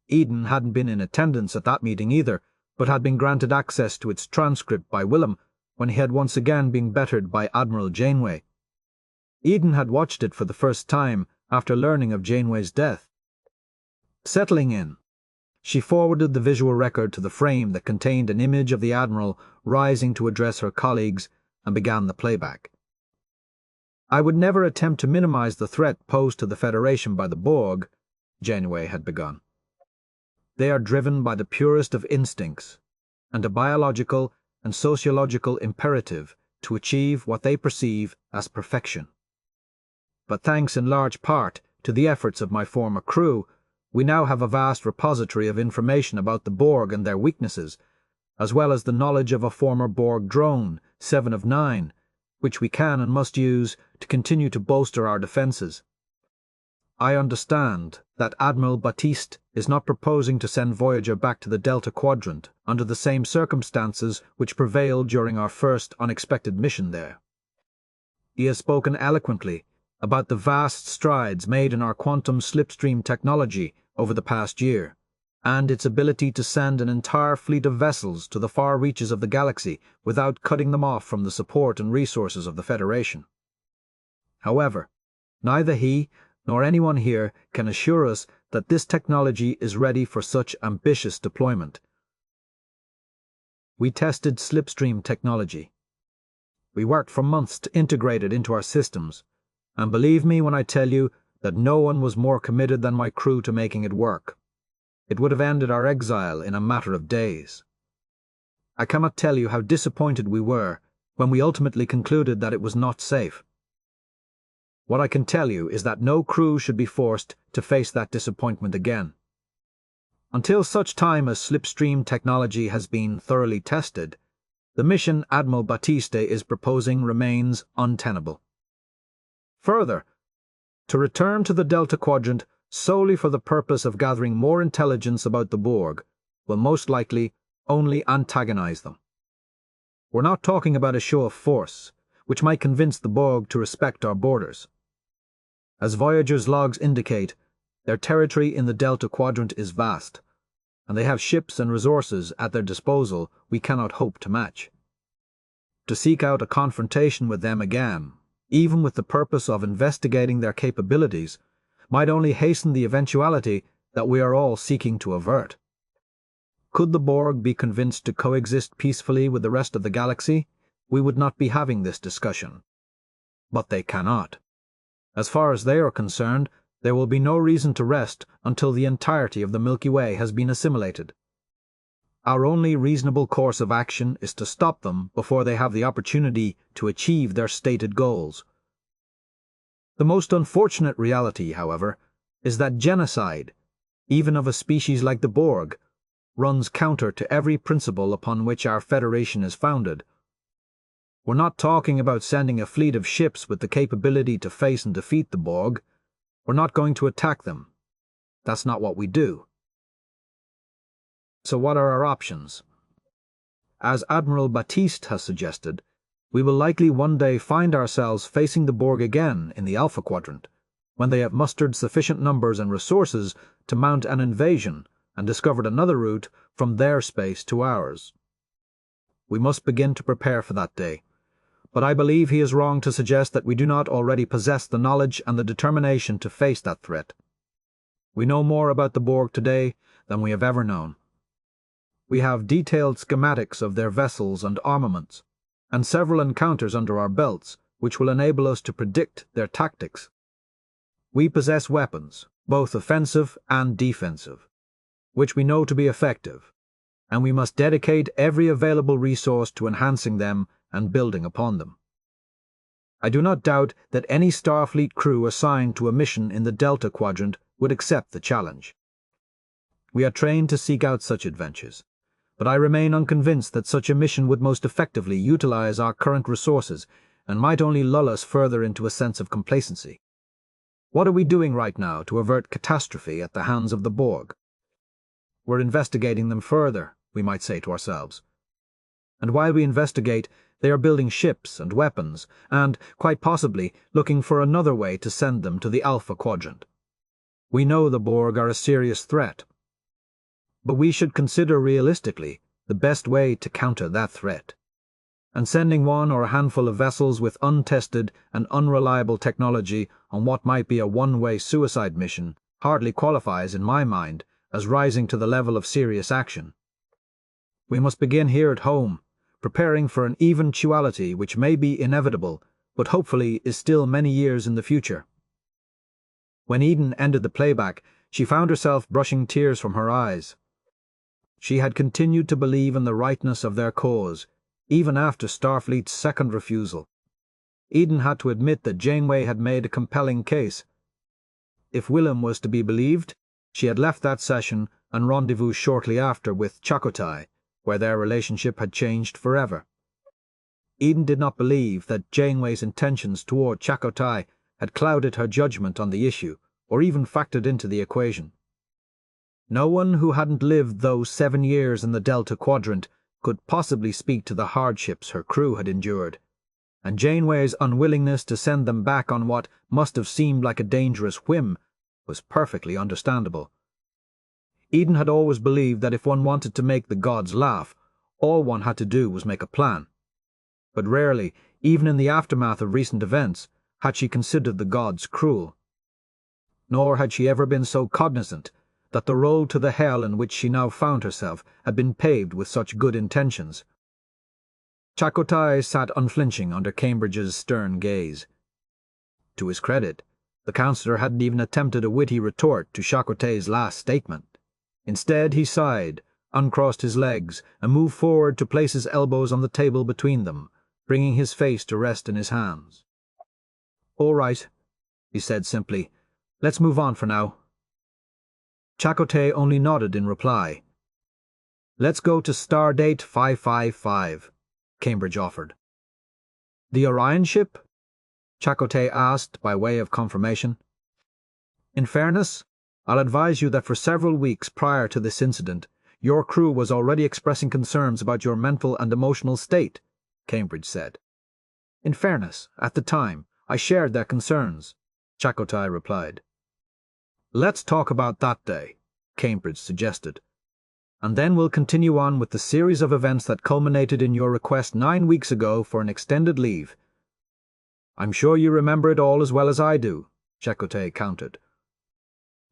Eden hadn't been in attendance at that meeting either, but had been granted access to its transcript by Willem when he had once again been bettered by Admiral Janeway. Eden had watched it for the first time after learning of Janeway's death. Settling in, she forwarded the visual record to the frame that contained an image of the Admiral rising to address her colleagues and began the playback. "I would never attempt to minimize the threat posed to the Federation by the Borg," Janeway had begun. "They are driven by the purest of instincts, and a biological and sociological imperative to achieve what they perceive as perfection. But thanks in large part to the efforts of my former crew, we now have a vast repository of information about the Borg and their weaknesses, as well as the knowledge of a former Borg drone, 7 of 9, which we can and must use to continue to bolster our defences. I understand that Admiral Batiste is not proposing to send Voyager back to the Delta Quadrant under the same circumstances which prevailed during our first unexpected mission there. He has spoken eloquently about the vast strides made in our quantum slipstream technology over the past year, and its ability to send an entire fleet of vessels to the far reaches of the galaxy without cutting them off from the support and resources of the Federation. However, neither he nor anyone here can assure us that this technology is ready for such ambitious deployment. We tested slipstream technology. We worked for months to integrate it into our systems, and believe me when I tell you that no one was more committed than my crew to making it work. It would have ended our exile in a matter of days. I cannot tell you how disappointed we were when we ultimately concluded that it was not safe. What I can tell you is that no crew should be forced to face that disappointment again. Until such time as slipstream technology has been thoroughly tested, the mission Admiral Batiste is proposing remains untenable. Further, to return to the Delta Quadrant solely for the purpose of gathering more intelligence about the Borg will most likely only antagonize them. We're not talking about a show of force, which might convince the Borg to respect our borders. As Voyager's logs indicate, their territory in the Delta Quadrant is vast, and they have ships and resources at their disposal we cannot hope to match. To seek out a confrontation with them again, even with the purpose of investigating their capabilities, might only hasten the eventuality that we are all seeking to avert. Could the Borg be convinced to coexist peacefully with the rest of the galaxy, we would not be having this discussion. But they cannot. As far as they are concerned, there will be no reason to rest until the entirety of the Milky Way has been assimilated. Our only reasonable course of action is to stop them before they have the opportunity to achieve their stated goals. The most unfortunate reality, however, is that genocide, even of a species like the Borg, runs counter to every principle upon which our Federation is founded. We're not talking about sending a fleet of ships with the capability to face and defeat the Borg. We're not going to attack them. That's not what we do. So what are our options? As Admiral Batiste has suggested, we will likely one day find ourselves facing the Borg again in the Alpha Quadrant, when they have mustered sufficient numbers and resources to mount an invasion and discovered another route from their space to ours. We must begin to prepare for that day, but I believe he is wrong to suggest that we do not already possess the knowledge and the determination to face that threat. We know more about the Borg today than we have ever known. We have detailed schematics of their vessels and armaments, and several encounters under our belts which will enable us to predict their tactics. We possess weapons, both offensive and defensive, which we know to be effective, and we must dedicate every available resource to enhancing them and building upon them. I do not doubt that any Starfleet crew assigned to a mission in the Delta Quadrant would accept the challenge. We are trained to seek out such adventures, but I remain unconvinced that such a mission would most effectively utilize our current resources and might only lull us further into a sense of complacency. What are we doing right now to avert catastrophe at the hands of the Borg? We're investigating them further, we might say to ourselves. And while we investigate, they are building ships and weapons, and, quite possibly, looking for another way to send them to the Alpha Quadrant. We know the Borg are a serious threat, but we should consider realistically the best way to counter that threat. And sending one or a handful of vessels with untested and unreliable technology on what might be a one-way suicide mission hardly qualifies, in my mind, as rising to the level of serious action. We must begin here at home, preparing for an eventuality which may be inevitable, but hopefully is still many years in the future. When Eden ended the playback, she found herself brushing tears from her eyes. She had continued to believe in the rightness of their cause, even after Starfleet's second refusal. Eden had to admit that Janeway had made a compelling case. If Willem was to be believed, she had left that session and rendezvoused shortly after with Chakotay, where their relationship had changed forever. Eden did not believe that Janeway's intentions toward Chakotay had clouded her judgment on the issue, or even factored into the equation. No one who hadn't lived those 7 years in the Delta Quadrant could possibly speak to the hardships her crew had endured, and Janeway's unwillingness to send them back on what must have seemed like a dangerous whim was perfectly understandable. Eden had always believed that if one wanted to make the gods laugh, all one had to do was make a plan. But rarely, even in the aftermath of recent events, had she considered the gods cruel. Nor had she ever been so cognizant that the road to the hell in which she now found herself had been paved with such good intentions. Chakotay sat unflinching under Cambridge's stern gaze. To his credit, the counsellor hadn't even attempted a witty retort to Chakotay's last statement. Instead, he sighed, uncrossed his legs, and moved forward to place his elbows on the table between them, bringing his face to rest in his hands. "All right," he said simply. "Let's move on for now." Chakotay only nodded in reply. "Let's go to Stardate 555, Cambridge offered. "The Orion ship?" Chakotay asked by way of confirmation. "In fairness, I'll advise you that for several weeks prior to this incident, your crew was already expressing concerns about your mental and emotional state," Cambridge said. "In fairness, at the time, I shared their concerns," Chakotay replied. "Let's talk about that day," Cambridge suggested, "and then we'll continue on with the series of events that culminated in your request 9 weeks ago for an extended leave." "I'm sure you remember it all as well as I do," Chakotay countered.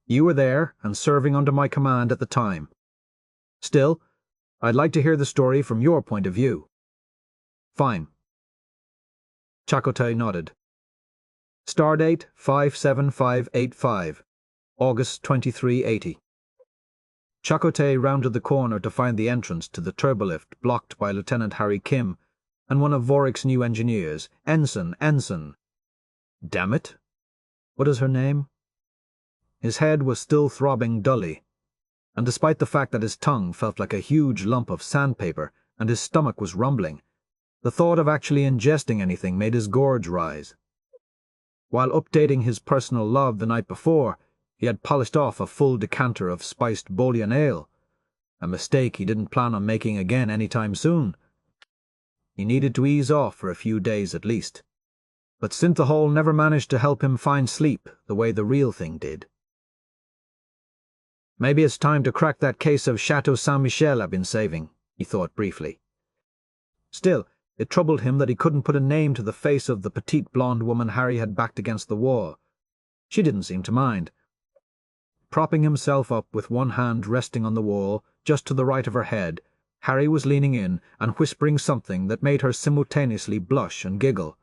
"You were there and serving under my command at the time. Still, I'd like to hear the story from your point of view." "Fine." Chakotay nodded. "Stardate 57585, August 2380. Chakotay rounded the corner to find the entrance to the turbolift blocked by Lieutenant Harry Kim and one of Vorik's new engineers, Ensign. Damn it! What is her name? His head was still throbbing dully, and despite the fact that his tongue felt like a huge lump of sandpaper and his stomach was rumbling, the thought of actually ingesting anything made his gorge rise. While updating his personal log the night before, he had polished off a full decanter of spiced Bolian ale, a mistake he didn't plan on making again any time soon. He needed to ease off for a few days at least, but Synthahol never managed to help him find sleep the way the real thing did. "Maybe it's time to crack that case of Chateau Saint-Michel I've been saving," he thought briefly. Still, it troubled him that he couldn't put a name to the face of the petite blonde woman Harry had backed against the wall. She didn't seem to mind. Propping himself up with one hand resting on the wall, just to the right of her head, Harry was leaning in and whispering something that made her simultaneously blush and giggle.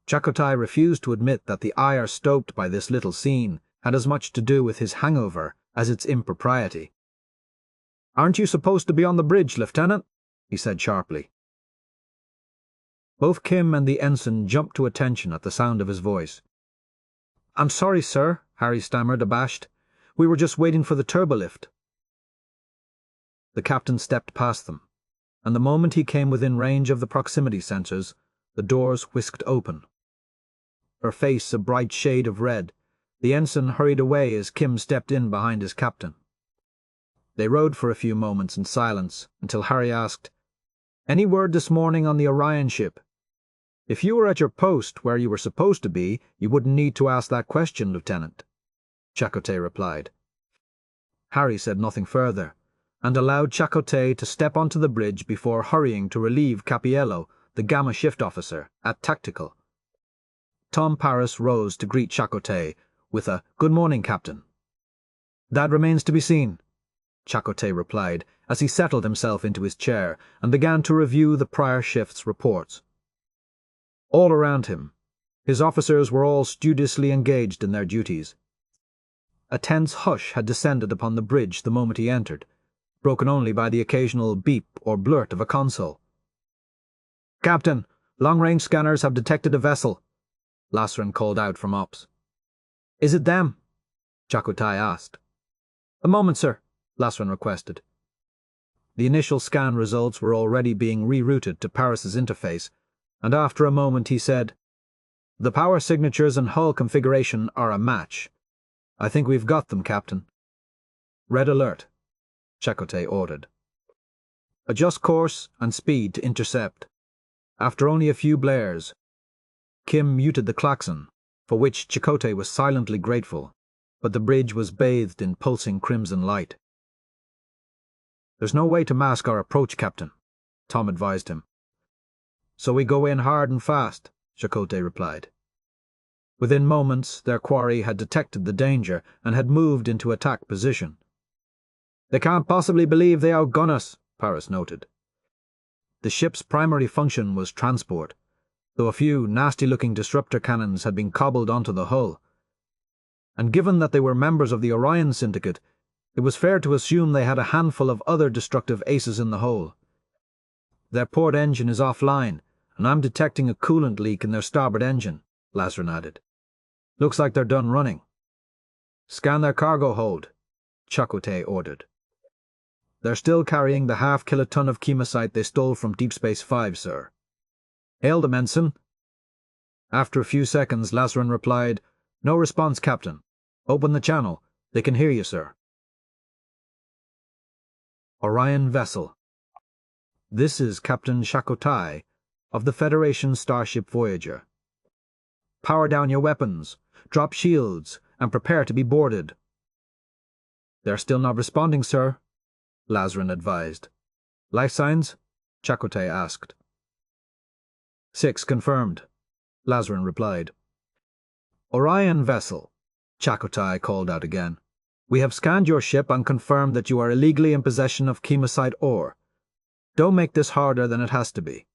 Chakotay refused to admit that the ire stoked by this little scene had as much to do with his hangover as its impropriety. "Aren't you supposed to be on the bridge, Lieutenant?" he said sharply. Both Kim and the ensign jumped to attention at the sound of his voice. "I'm sorry, sir," Harry stammered, abashed. "We were just waiting for the turbolift." The captain stepped past them, and the moment he came within range of the proximity sensors, the doors whisked open. Her face a bright shade of red, the ensign hurried away as Kim stepped in behind his captain. They rode for a few moments in silence until Harry asked, "Any word this morning on the Orion ship?" "If you were at your post where you were supposed to be, you wouldn't need to ask that question, Lieutenant," Chakotay replied. Harry said nothing further, and allowed Chakotay to step onto the bridge before hurrying to relieve Capiello, the Gamma shift officer, at tactical. Tom Paris rose to greet Chakotay with a "Good morning, Captain." "That remains to be seen," Chakotay replied as he settled himself into his chair and began to review the prior shift's reports. All around him, his officers were all studiously engaged in their duties. A tense hush had descended upon the bridge the moment he entered, broken only by the occasional beep or blurt of a console. "Captain, long-range scanners have detected a vessel," Lasserin called out from ops. "Is it them?" Chakotay asked. "A moment, sir," Lasserin requested. The initial scan results were already being rerouted to Paris's interface, and after a moment he said, "The power signatures and hull configuration are a match. I think we've got them, Captain." "Red alert," Chakotay ordered. "Adjust course and speed to intercept." After only a few blares, Kim muted the klaxon, for which Chakotay was silently grateful, but the bridge was bathed in pulsing crimson light. "There's no way to mask our approach, Captain," Tom advised him. "So we go in hard and fast," Chakotay replied. Within moments, their quarry had detected the danger and had moved into attack position. "They can't possibly believe they outgun us," Paris noted. The ship's primary function was transport, though a few nasty-looking disruptor cannons had been cobbled onto the hull. And given that they were members of the Orion Syndicate, it was fair to assume they had a handful of other destructive aces in the hole. "Their port engine is offline, and I'm detecting a coolant leak in their starboard engine," Lazarun added. "Looks like they're done running." "Scan their cargo hold," Chakotay ordered. "They're still carrying the half-kiloton of chemosite they stole from Deep Space 5, sir." "Hail them, Ensign." After a few seconds, Lazarun replied, "No response, Captain. Open the channel. They can hear you, sir." Orion Vessel. This is Captain Chakotay of the Federation starship Voyager. Power down your weapons, drop shields, and prepare to be boarded. "They're still not responding, sir," Lazarun advised. "Life signs?" Chakotay asked. 6 confirmed, Lazarun replied. "Orion Vessel," Chakotay called out again. "We have scanned your ship and confirmed that you are illegally in possession of chemosite ore. Don't make this harder than it has to be."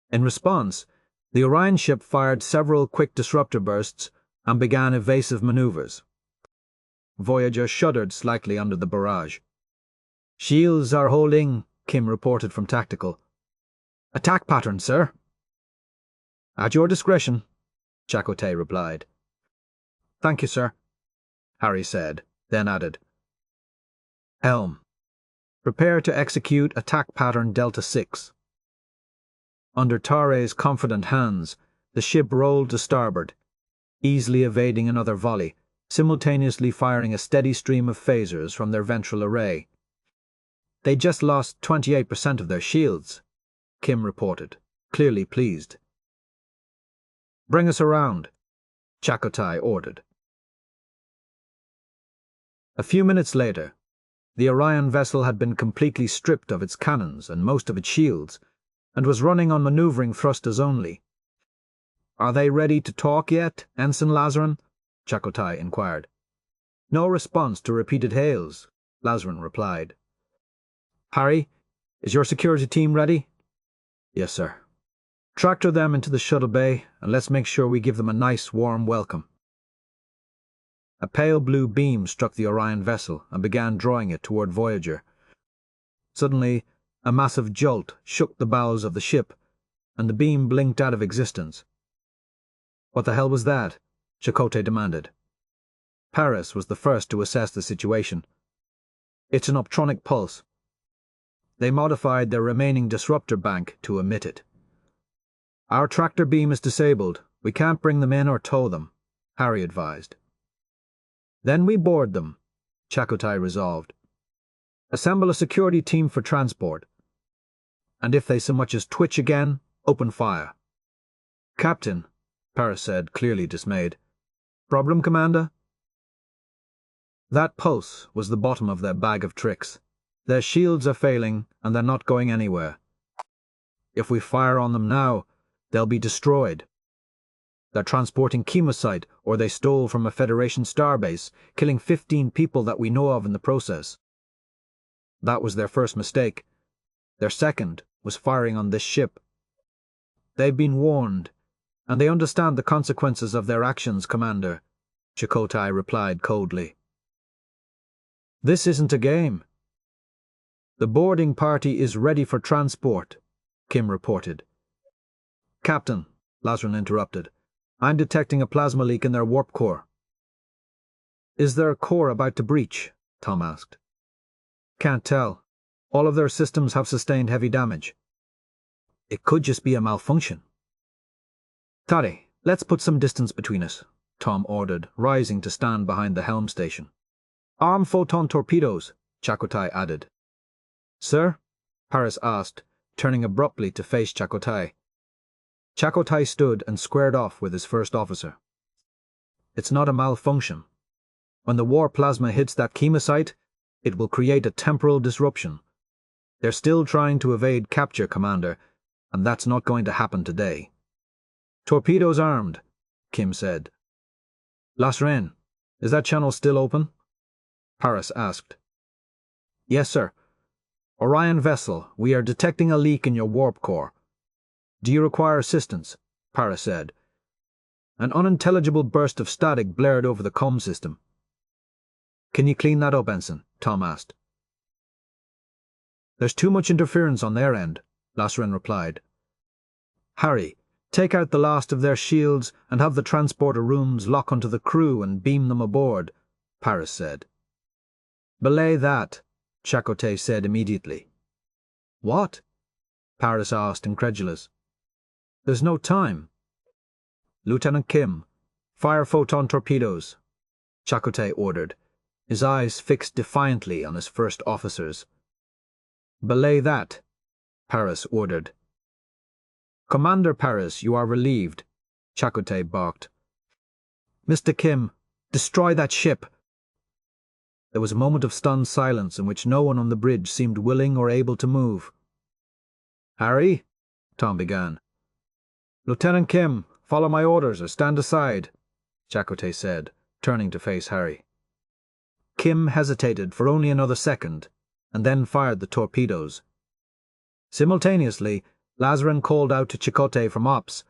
In response, the Orion ship fired several quick disruptor bursts and began evasive maneuvers. Voyager shuddered slightly under the barrage. "Shields are holding," Kim reported from Tactical. "Attack pattern, sir." "At your discretion," Chakotay replied. "Thank you, sir," Harry said, then added, "Helm, prepare to execute attack pattern Delta 6. Under Tare's confident hands, the ship rolled to starboard, easily evading another volley, simultaneously firing a steady stream of phasers from their ventral array. "They just lost 28% of their shields," Kim reported, clearly pleased. "Bring us around," Chakotay ordered. A few minutes later, the Orion vessel had been completely stripped of its cannons and most of its shields, and was running on maneuvering thrusters only. "Are they ready to talk yet, Ensign Lazarun?" Chakotay inquired. No response to repeated hails, Lazarun replied. "Harry, is your security team ready?" "Yes, sir." "Tractor them into the shuttle bay, and let's make sure we give them a nice, warm welcome." A pale blue beam struck the Orion vessel and began drawing it toward Voyager. Suddenly, a massive jolt shook the bows of the ship, and the beam blinked out of existence. "What the hell was that?" Chakotay demanded. Paris was the first to assess the situation. "It's an optronic pulse." They modified their remaining disruptor bank to emit it. "Our tractor beam is disabled. We can't bring them in or tow them," Harry advised. "Then we board them," Chakotay resolved. "Assemble a security team for transport. And if they so much as twitch again, open fire." "Captain," Paris said, clearly dismayed. "Problem, Commander?" That pulse was the bottom of their bag of tricks. Their shields are failing, and they're not going anywhere. If we fire on them now, they'll be destroyed. They're transporting chemosite, or they stole from a Federation starbase, killing 15 people that we know of in the process. That was their first mistake. Their second was firing on this ship. They've been warned, and they understand the consequences of their actions, Commander," Chakotay replied coldly. "This isn't a game." "The boarding party is ready for transport," Kim reported. "Captain," Lazarun interrupted, "I'm detecting a plasma leak in their warp core." "Is their core about to breach?" Tom asked. "Can't tell," All of their systems have sustained heavy damage. It could just be a malfunction. Tari, let's put some distance between us, Tom ordered, rising to stand behind the helm station. Arm photon torpedoes, Chakotay added. Sir? Paris asked, turning abruptly to face Chakotay. Chakotay stood and squared off with his first officer. It's not a malfunction. When the war plasma hits that chemosite, it will create a temporal disruption. They're still trying to evade capture, Commander, and that's not going to happen today. Torpedoes armed, Kim said. Lasren, is that channel still open? Paris asked. Yes, sir. Orion vessel, we are detecting a leak in your warp core. Do you require assistance? Paris said. An unintelligible burst of static blared over the comm system. Can you clean that up, Ensign? Tom asked. There's too much interference on their end, Lasren replied. Harry, take out the last of their shields and have the transporter rooms lock onto the crew and beam them aboard, Paris said. Belay that, Chakotay said immediately. What? Paris asked, incredulous. There's no time. Lieutenant Kim, fire photon torpedoes, Chakotay ordered, his eyes fixed defiantly on his first officers. Belay that, Paris ordered. Commander Paris, you are relieved, Chakotay barked. Mr. Kim, destroy that ship. There was a moment of stunned silence in which no one on the bridge seemed willing or able to move. Harry, Tom began. Lieutenant Kim, follow my orders or stand aside, Chakotay said, turning to face Harry. Kim hesitated for only another second, and then fired the torpedoes. Simultaneously, Lasren called out to Chakotay from Ops,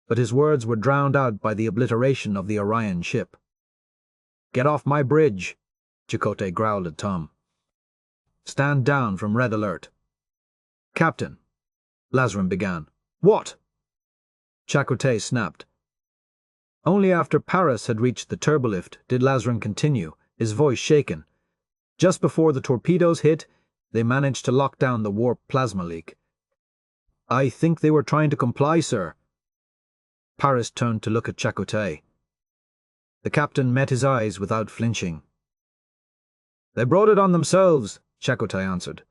but his words were drowned out by the obliteration of the Orion ship. Get off my bridge, Chakotay growled at Tom. Stand down from red alert. Captain, Lasren began. What? Chakotay snapped. Only after Paris had reached the turbolift did Lasren continue, his voice shaken. Just before the torpedoes hit, they managed to lock down the warp plasma leak. I think they were trying to comply, sir. Paris turned to look at Chakotay. The captain met his eyes without flinching. They brought it on themselves, Chakotay answered.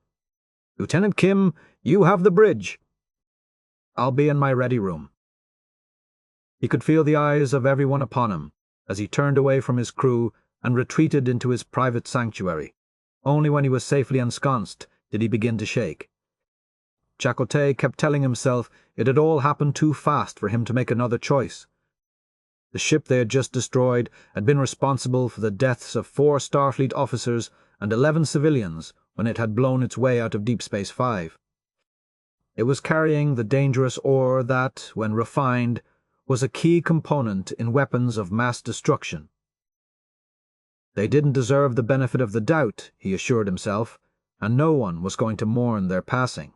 Lieutenant Kim, you have the bridge. I'll be in my ready room. He could feel the eyes of everyone upon him as he turned away from his crew and retreated into his private sanctuary. Only when he was safely ensconced did he begin to shake. Chakotay kept telling himself it had all happened too fast for him to make another choice. The ship they had just destroyed had been responsible for the deaths of 4 Starfleet officers and 11 civilians when it had blown its way out of Deep Space 5. It was carrying the dangerous ore that, when refined, was a key component in weapons of mass destruction. They didn't deserve the benefit of the doubt, he assured himself, and no one was going to mourn their passing.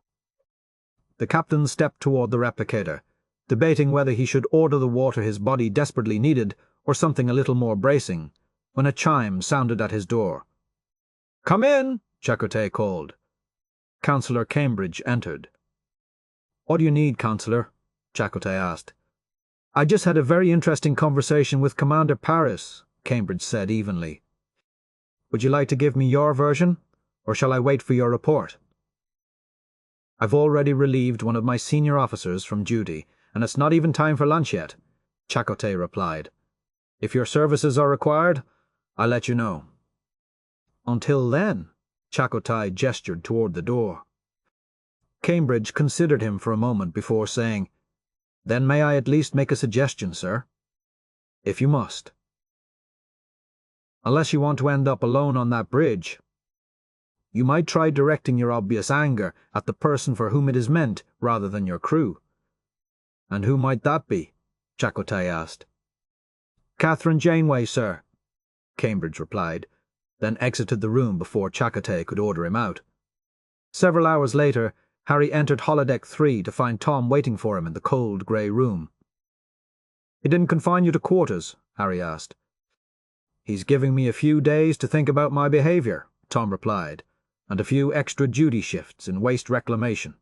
The captain stepped toward the replicator, debating whether he should order the water his body desperately needed or something a little more bracing, when a chime sounded at his door. "Come in," Chakotay called. Councillor Cambridge entered. "What do you need, Councillor?" Chakotay asked. "I just had a very interesting conversation with Commander Paris," Cambridge said evenly. "Would you like to give me your version, or shall I wait for your report?" "I've already relieved one of my senior officers from duty, and it's not even time for lunch yet," Chakotay replied. "If your services are required, I'll let you know." "Until then," Chakotay gestured toward the door. Cambridge considered him for a moment before saying, "Then may I at least make a suggestion, sir?" "If you must." "Unless you want to end up alone on that bridge, you might try directing your obvious anger at the person for whom it is meant rather than your crew." "And who might that be?" Chakotay asked. "Admiral Janeway, sir," Cambridge replied, then exited the room before Chakotay could order him out. Several hours later, Harry entered Holodeck 3 to find Tom waiting for him in the cold grey room. "He didn't confine you to quarters?" Harry asked. "He's giving me a few days to think about my behaviour," Tom replied. and a few extra duty shifts in waste reclamation.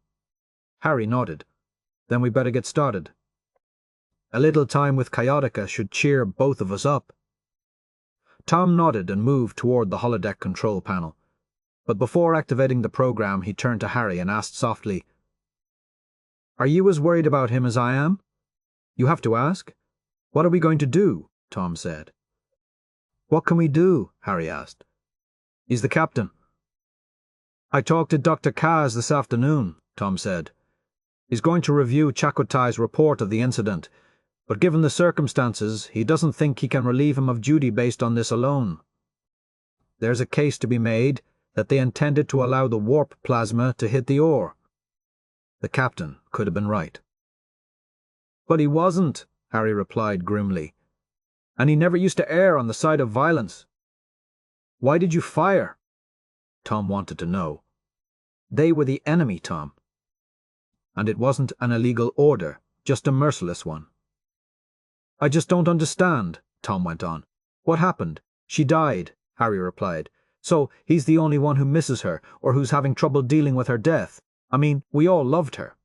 Harry nodded. Then we better get started. A little time with Chaotay should cheer both of us up. Tom nodded and moved toward the holodeck control panel. But before activating the program, he turned to Harry and asked softly, "Are you as worried about him as I am? You have to ask. What are we going to do?" Tom said. "What can we do?" Harry asked. "He's the captain." "I talked to Dr. Kaz this afternoon," Tom said. "He's going to review Chakotay's report of the incident, but given the circumstances, he doesn't think he can relieve him of duty based on this alone. There's a case to be made that they intended to allow the warp plasma to hit the ore." The captain could have been right. "But he wasn't," Harry replied grimly. "And he never used to err on the side of violence." "Why did you fire?" Tom wanted to know. They were the enemy, Tom. And it wasn't an illegal order, just a merciless one. "I just don't understand," Tom went on. "What happened?" "She died," Harry replied. "So he's the only one who misses her, or who's having trouble dealing with her death. I mean, we all loved her."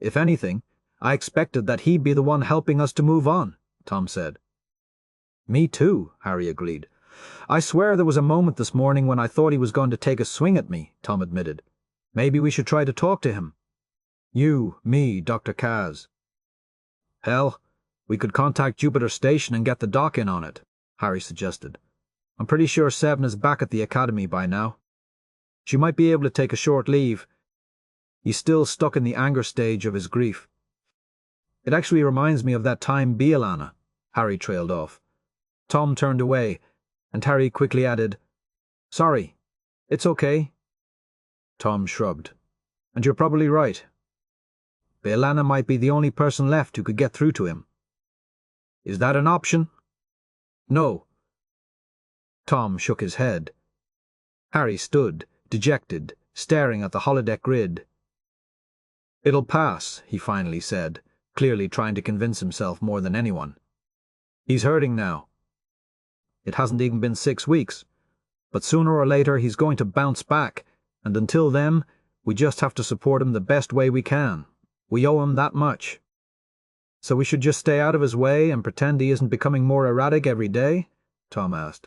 "If anything, I expected that he'd be the one helping us to move on," Tom said. "Me too," Harry agreed. "I swear there was a moment this morning when I thought he was going to take a swing at me," Tom admitted. "Maybe we should try to talk to him. You, me, Dr. Kaz." "Hell, we could contact Jupiter Station and get the doc in on it," Harry suggested. "I'm pretty sure Seven is back at the Academy by now. She might be able to take a short leave. He's still stuck in the anger stage of his grief." "It actually reminds me of that time Bialana," Harry trailed off. Tom turned away, and Harry quickly added, "Sorry, it's okay." Tom shrugged. "And you're probably right. Bialana might be the only person left who could get through to him." "Is that an option?" "No." Tom shook his head. Harry stood, dejected, staring at the holodeck grid. "It'll pass," he finally said, clearly trying to convince himself more than anyone. "He's hurting now. It hasn't even been 6 weeks, but sooner or later he's going to bounce back, and until then, we just have to support him the best way we can. We owe him that much." "So we should just stay out of his way and pretend he isn't becoming more erratic every day?" Tom asked.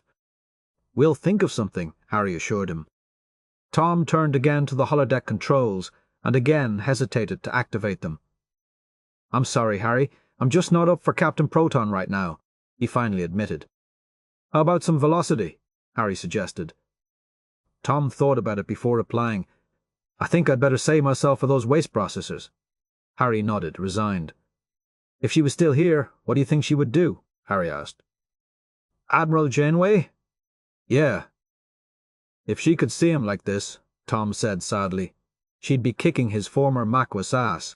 "We'll think of something," Harry assured him. Tom turned again to the holodeck controls and again hesitated to activate them. "I'm sorry, Harry. I'm just not up for Captain Proton right now," he finally admitted. "How about some velocity?" Harry suggested. Tom thought about it before replying. "I think I'd better save myself for those waste processors." Harry nodded, resigned. "If she was still here, what do you think she would do?" Harry asked. "Admiral Janeway?" "Yeah." "If she could see him like this," Tom said sadly, "she'd be kicking his former Makwas ass."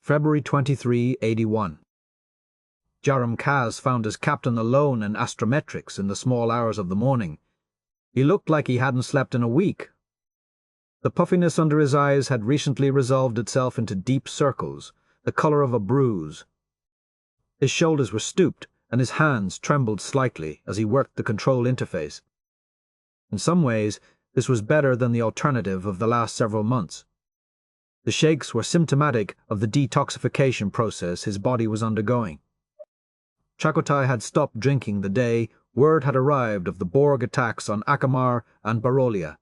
February 23, 81. Jaram Kaz found his captain alone in astrometrics in the small hours of the morning. He looked like he hadn't slept in a week. The puffiness under his eyes had recently resolved itself into deep circles, the color of a bruise. His shoulders were stooped, and his hands trembled slightly as he worked the control interface. In some ways, this was better than the alternative of the last several months. The shakes were symptomatic of the detoxification process his body was undergoing. Chakotay had stopped drinking the day word had arrived of the Borg attacks on Akamar and Barolia.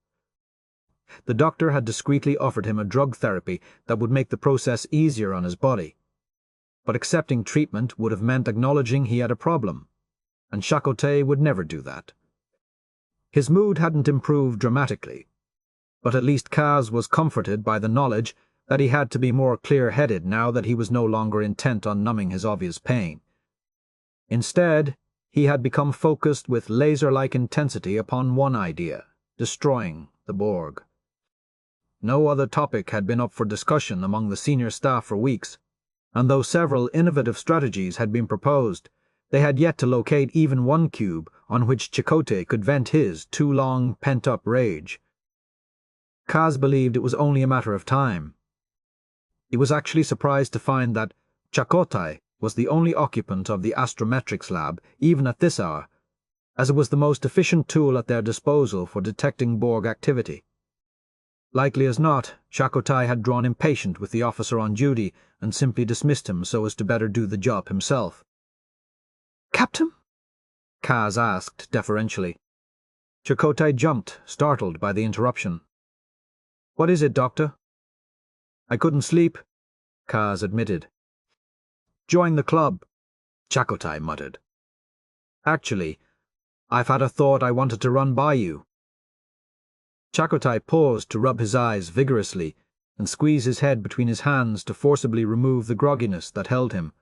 The doctor had discreetly offered him a drug therapy that would make the process easier on his body. But accepting treatment would have meant acknowledging he had a problem, and Chakotay would never do that. His mood hadn't improved dramatically, but at least Kaz was comforted by the knowledge that he had to be more clear-headed now that he was no longer intent on numbing his obvious pain. Instead, he had become focused with laser-like intensity upon one idea: destroying the Borg. No other topic had been up for discussion among the senior staff for weeks, and though several innovative strategies had been proposed, they had yet to locate even one cube on which Chakotay could vent his too-long pent-up rage. Kaz believed it was only a matter of time. He was actually surprised to find that Chakotay was the only occupant of the astrometrics lab, even at this hour, as it was the most efficient tool at their disposal for detecting Borg activity. Likely as not, Chakotay had grown impatient with the officer on duty and simply dismissed him so as to better do the job himself. "Captain?" Kaz asked deferentially. Chakotay jumped, startled by the interruption. "What is it, Doctor?" "I couldn't sleep," Kaz admitted. "Join the club," Chakotay muttered. "Actually, I've had a thought I wanted to run by you." Chakotay paused to rub his eyes vigorously and squeeze his head between his hands to forcibly remove the grogginess that held him.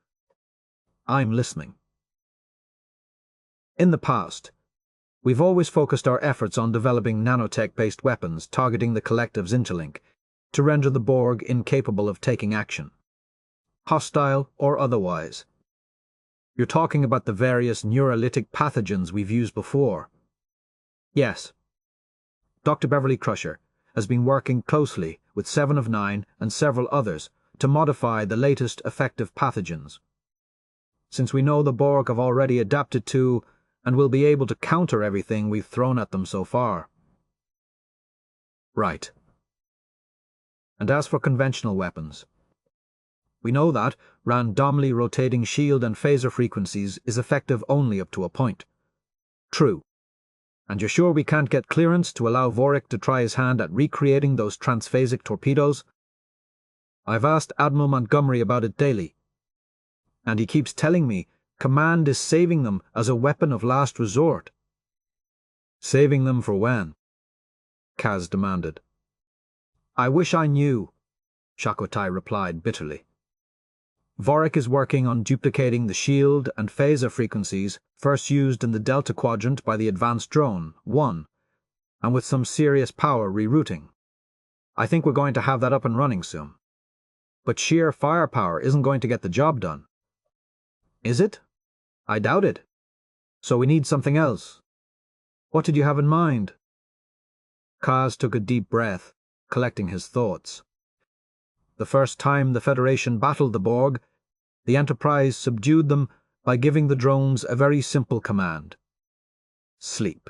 "I'm listening." In the past, we've always focused our efforts on developing nanotech-based weapons targeting the collective's interlink to render the Borg incapable of taking action, hostile or otherwise. You're talking about the various neurolytic pathogens we've used before. Yes. Dr. Beverly Crusher has been working closely with 7 of 9 and several others to modify the latest effective pathogens. Since we know the Borg have already adapted to and will be able to counter everything we've thrown at them so far. Right. And as for conventional weapons, we know that randomly rotating shield and phaser frequencies is effective only up to a point. True. And you're sure we can't get clearance to allow Vorik to try his hand at recreating those transphasic torpedoes? I've asked Admiral Montgomery about it daily, and he keeps telling me Command is saving them as a weapon of last resort. Saving them for when? Kaz demanded. I wish I knew, Chakotay replied bitterly. Vorik is working on duplicating the shield and phaser frequencies first used in the Delta Quadrant by the advanced drone, 1, and with some serious power rerouting. I think we're going to have that up and running soon. But sheer firepower isn't going to get the job done. Is it? I doubt it. So we need something else. What did you have in mind? Kaz took a deep breath, collecting his thoughts. The first time the Federation battled the Borg, the Enterprise subdued them by giving the drones a very simple command: sleep.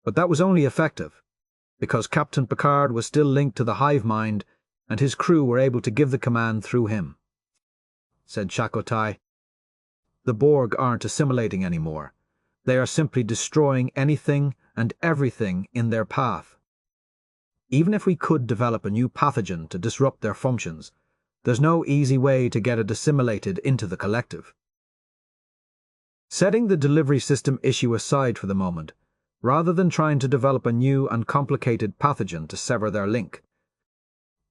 But that was only effective because Captain Picard was still linked to the hive mind and his crew were able to give the command through him. Said Chakotay. The Borg aren't assimilating anymore. They are simply destroying anything and everything in their path. Even if we could develop a new pathogen to disrupt their functions, there's no easy way to get it assimilated into the collective. Setting the delivery system issue aside for the moment, rather than trying to develop a new and complicated pathogen to sever their link,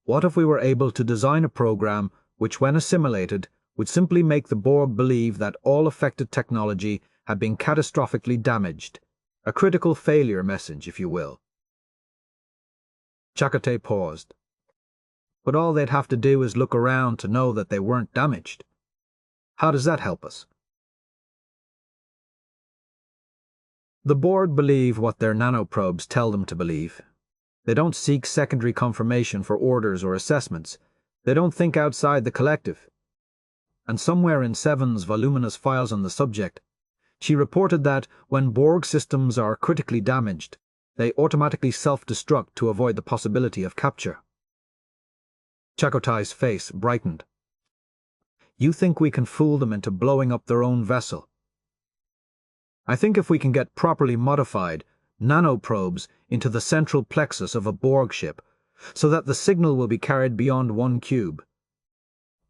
what if we were able to design a program which, when assimilated, would simply make the Borg believe that all affected technology had been catastrophically damaged, a critical failure message, if you will. Chakotay paused. But all they'd have to do is look around to know that they weren't damaged. How does that help us? The Borg believe what their nanoprobes tell them to believe. They don't seek secondary confirmation for orders or assessments. They don't think outside the collective. And somewhere in Seven's voluminous files on the subject, she reported that when Borg systems are critically damaged, they automatically self-destruct to avoid the possibility of capture. Chakotay's face brightened. You think we can fool them into blowing up their own vessel? I think if we can get properly modified nanoprobes into the central plexus of a Borg ship, so that the signal will be carried beyond 1 cube,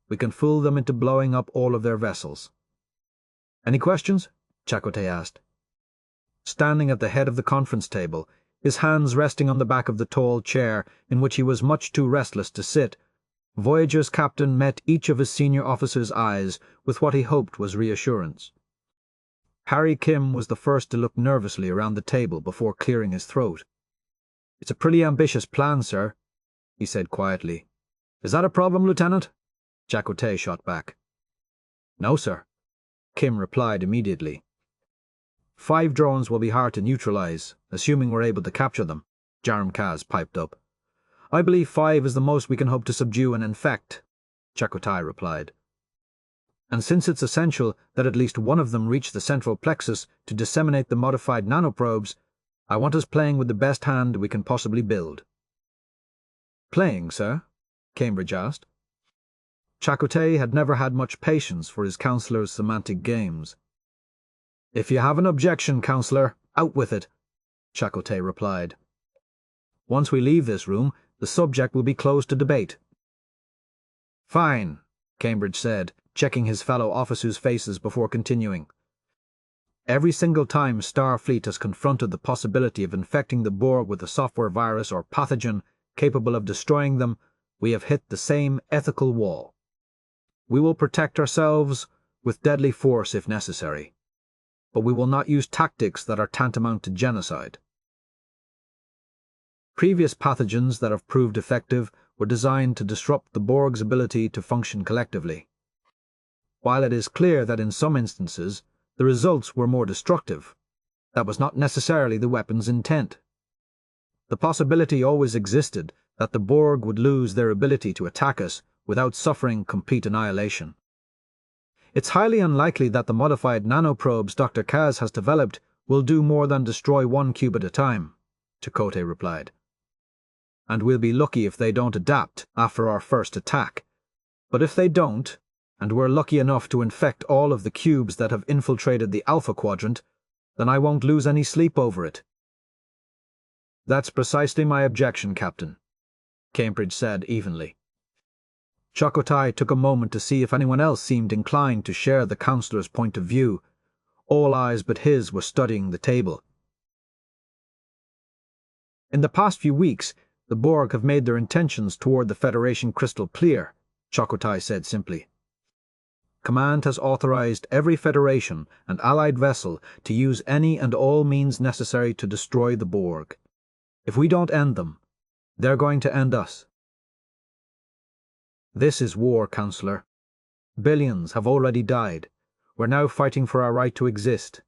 we can fool them into blowing up all of their vessels. Any questions? Chakotay asked. Standing at the head of the conference table, his hands resting on the back of the tall chair in which he was much too restless to sit, Voyager's captain met each of his senior officers' eyes with what he hoped was reassurance. Harry Kim was the first to look nervously around the table before clearing his throat. It's a pretty ambitious plan, sir, he said quietly. Is that a problem, Lieutenant? Chakotay shot back. No, sir, Kim replied immediately. 5 drones will be hard to neutralize, assuming we're able to capture them, Jarm Kaz piped up. I believe 5 is the most we can hope to subdue and infect, Chakotay replied. And since it's essential that at least one of them reach the central plexus to disseminate the modified nanoprobes, I want us playing with the best hand we can possibly build." "Playing, sir?" Cambridge asked. Chakotay had never had much patience for his counselor's semantic games. "If you have an objection, counselor, out with it," Chakotay replied. "Once we leave this room, the subject will be closed to debate." "Fine," Cambridge said, checking his fellow officers' faces before continuing. "Every single time Starfleet has confronted the possibility of infecting the Borg with a software virus or pathogen capable of destroying them, we have hit the same ethical wall. We will protect ourselves with deadly force if necessary, but we will not use tactics that are tantamount to genocide." Previous pathogens that have proved effective were designed to disrupt the Borg's ability to function collectively. While it is clear that in some instances the results were more destructive, that was not necessarily the weapon's intent. The possibility always existed that the Borg would lose their ability to attack us without suffering complete annihilation. "It's highly unlikely that the modified nanoprobes Dr. Kaz has developed will do more than destroy one cube at a time," Chakotay replied. "And we'll be lucky if they don't adapt after our first attack. But if they don't, and we're lucky enough to infect all of the cubes that have infiltrated the Alpha Quadrant, then I won't lose any sleep over it." "That's precisely my objection, Captain," Cambridge said evenly. Chakotay took a moment to see if anyone else seemed inclined to share the counselor's point of view. All eyes but his were studying the table. "In the past few weeks, the Borg have made their intentions toward the Federation crystal clear," Chakotay said simply. "Command has authorized every Federation and Allied vessel to use any and all means necessary to destroy the Borg. If we don't end them, they're going to end us. This is war, Counselor. Billions have already died. We're now fighting for our right to exist.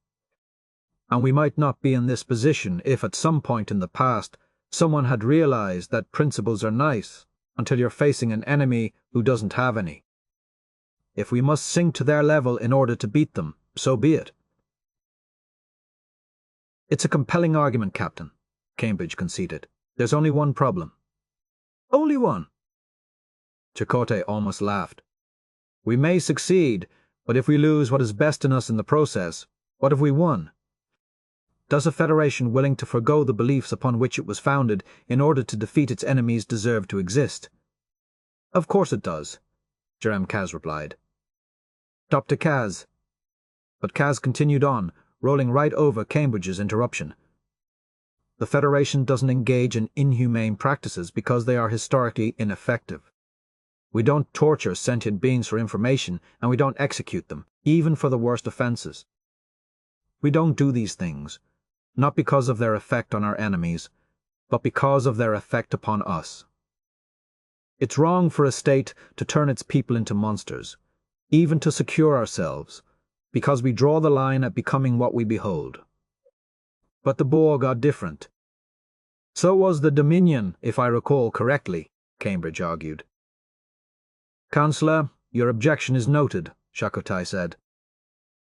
And we might not be in this position if at some point in the past someone had realized that principles are nice until you're facing an enemy who doesn't have any. If we must sink to their level in order to beat them, so be it." "It's a compelling argument, Captain," Cambridge conceded. "There's only one problem." "Only one?" Chakotay almost laughed. "We may succeed, but if we lose what is best in us in the process, what have we won? Does a Federation willing to forgo the beliefs upon which it was founded in order to defeat its enemies deserve to exist?" "Of course it does," Jerem Kaz replied. "Dr. Kaz." But Kaz continued on, rolling right over Cambridge's interruption. "The Federation doesn't engage in inhumane practices because they are historically ineffective. We don't torture sentient beings for information, and we don't execute them, even for the worst offenses. We don't do these things, not because of their effect on our enemies, but because of their effect upon us. It's wrong for a state to turn its people into monsters, even to secure ourselves, because we draw the line at becoming what we behold. But the Borg are different." "So was the Dominion, if I recall correctly," Cambridge argued. "Counselor, your objection is noted," Chakotay said.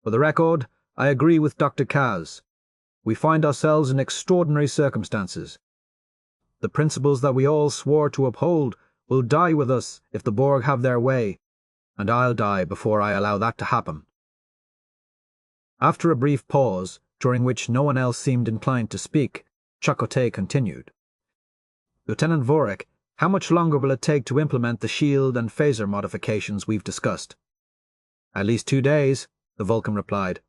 "For the record, I agree with Dr. Kaz. We find ourselves in extraordinary circumstances. The principles that we all swore to uphold will die with us if the Borg have their way, and I'll die before I allow that to happen." After a brief pause, during which no one else seemed inclined to speak, Chakotay continued. "Lieutenant Vorik, how much longer will it take to implement the shield and phaser modifications we've discussed?" "At least 2 days," the Vulcan replied.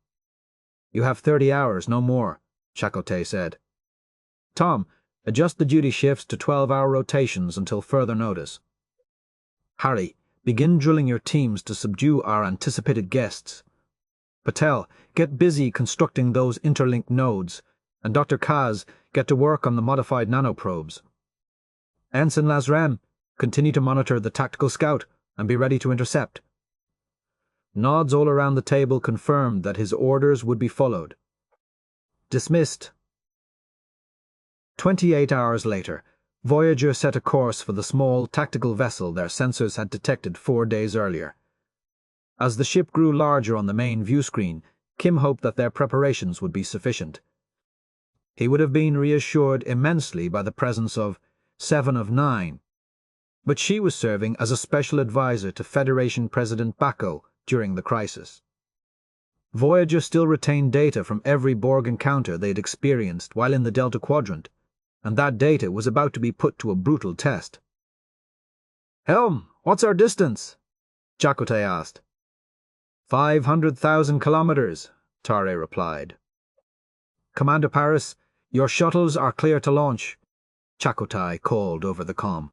"You have 30 hours, no more," Chakotay said. "Tom, adjust the duty shifts to 12-hour rotations until further notice. Harry, begin drilling your teams to subdue our anticipated guests. Patel, get busy constructing those interlinked nodes, and Dr. Kaz, get to work on the modified nanoprobes. Ensign Lazrem, continue to monitor the tactical scout and be ready to intercept." Nods all around the table confirmed that his orders would be followed. "Dismissed." 28 hours later, Voyager set a course for the small tactical vessel their sensors had detected 4 days earlier. As the ship grew larger on the main view screen, Kim hoped that their preparations would be sufficient. He would have been reassured immensely by the presence of 7 of 9, but she was serving as a special advisor to Federation President Bako during the crisis. Voyager still retained data from every Borg encounter they'd experienced while in the Delta Quadrant, and that data was about to be put to a brutal test. "Helm, what's our distance?" Chakotay asked. 500,000 kilometers, Tare replied. "Commander Paris, your shuttles are clear to launch," Chakotay called over the comm.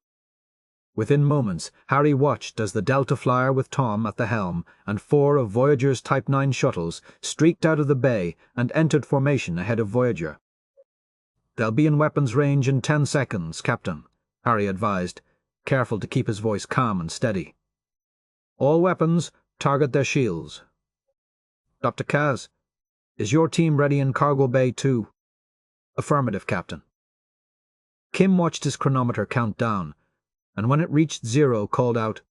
Within moments, Harry watched as the Delta Flyer with Tom at the helm and 4 of Voyager's Type 9 shuttles streaked out of the bay and entered formation ahead of Voyager. "They'll be in weapons range in 10 seconds, Captain," Harry advised, careful to keep his voice calm and steady. "All weapons, target their shields." "Dr. Kaz, is your team ready in cargo bay too?" "Affirmative, Captain." Kim watched his chronometer count down, and when it reached 0 called out,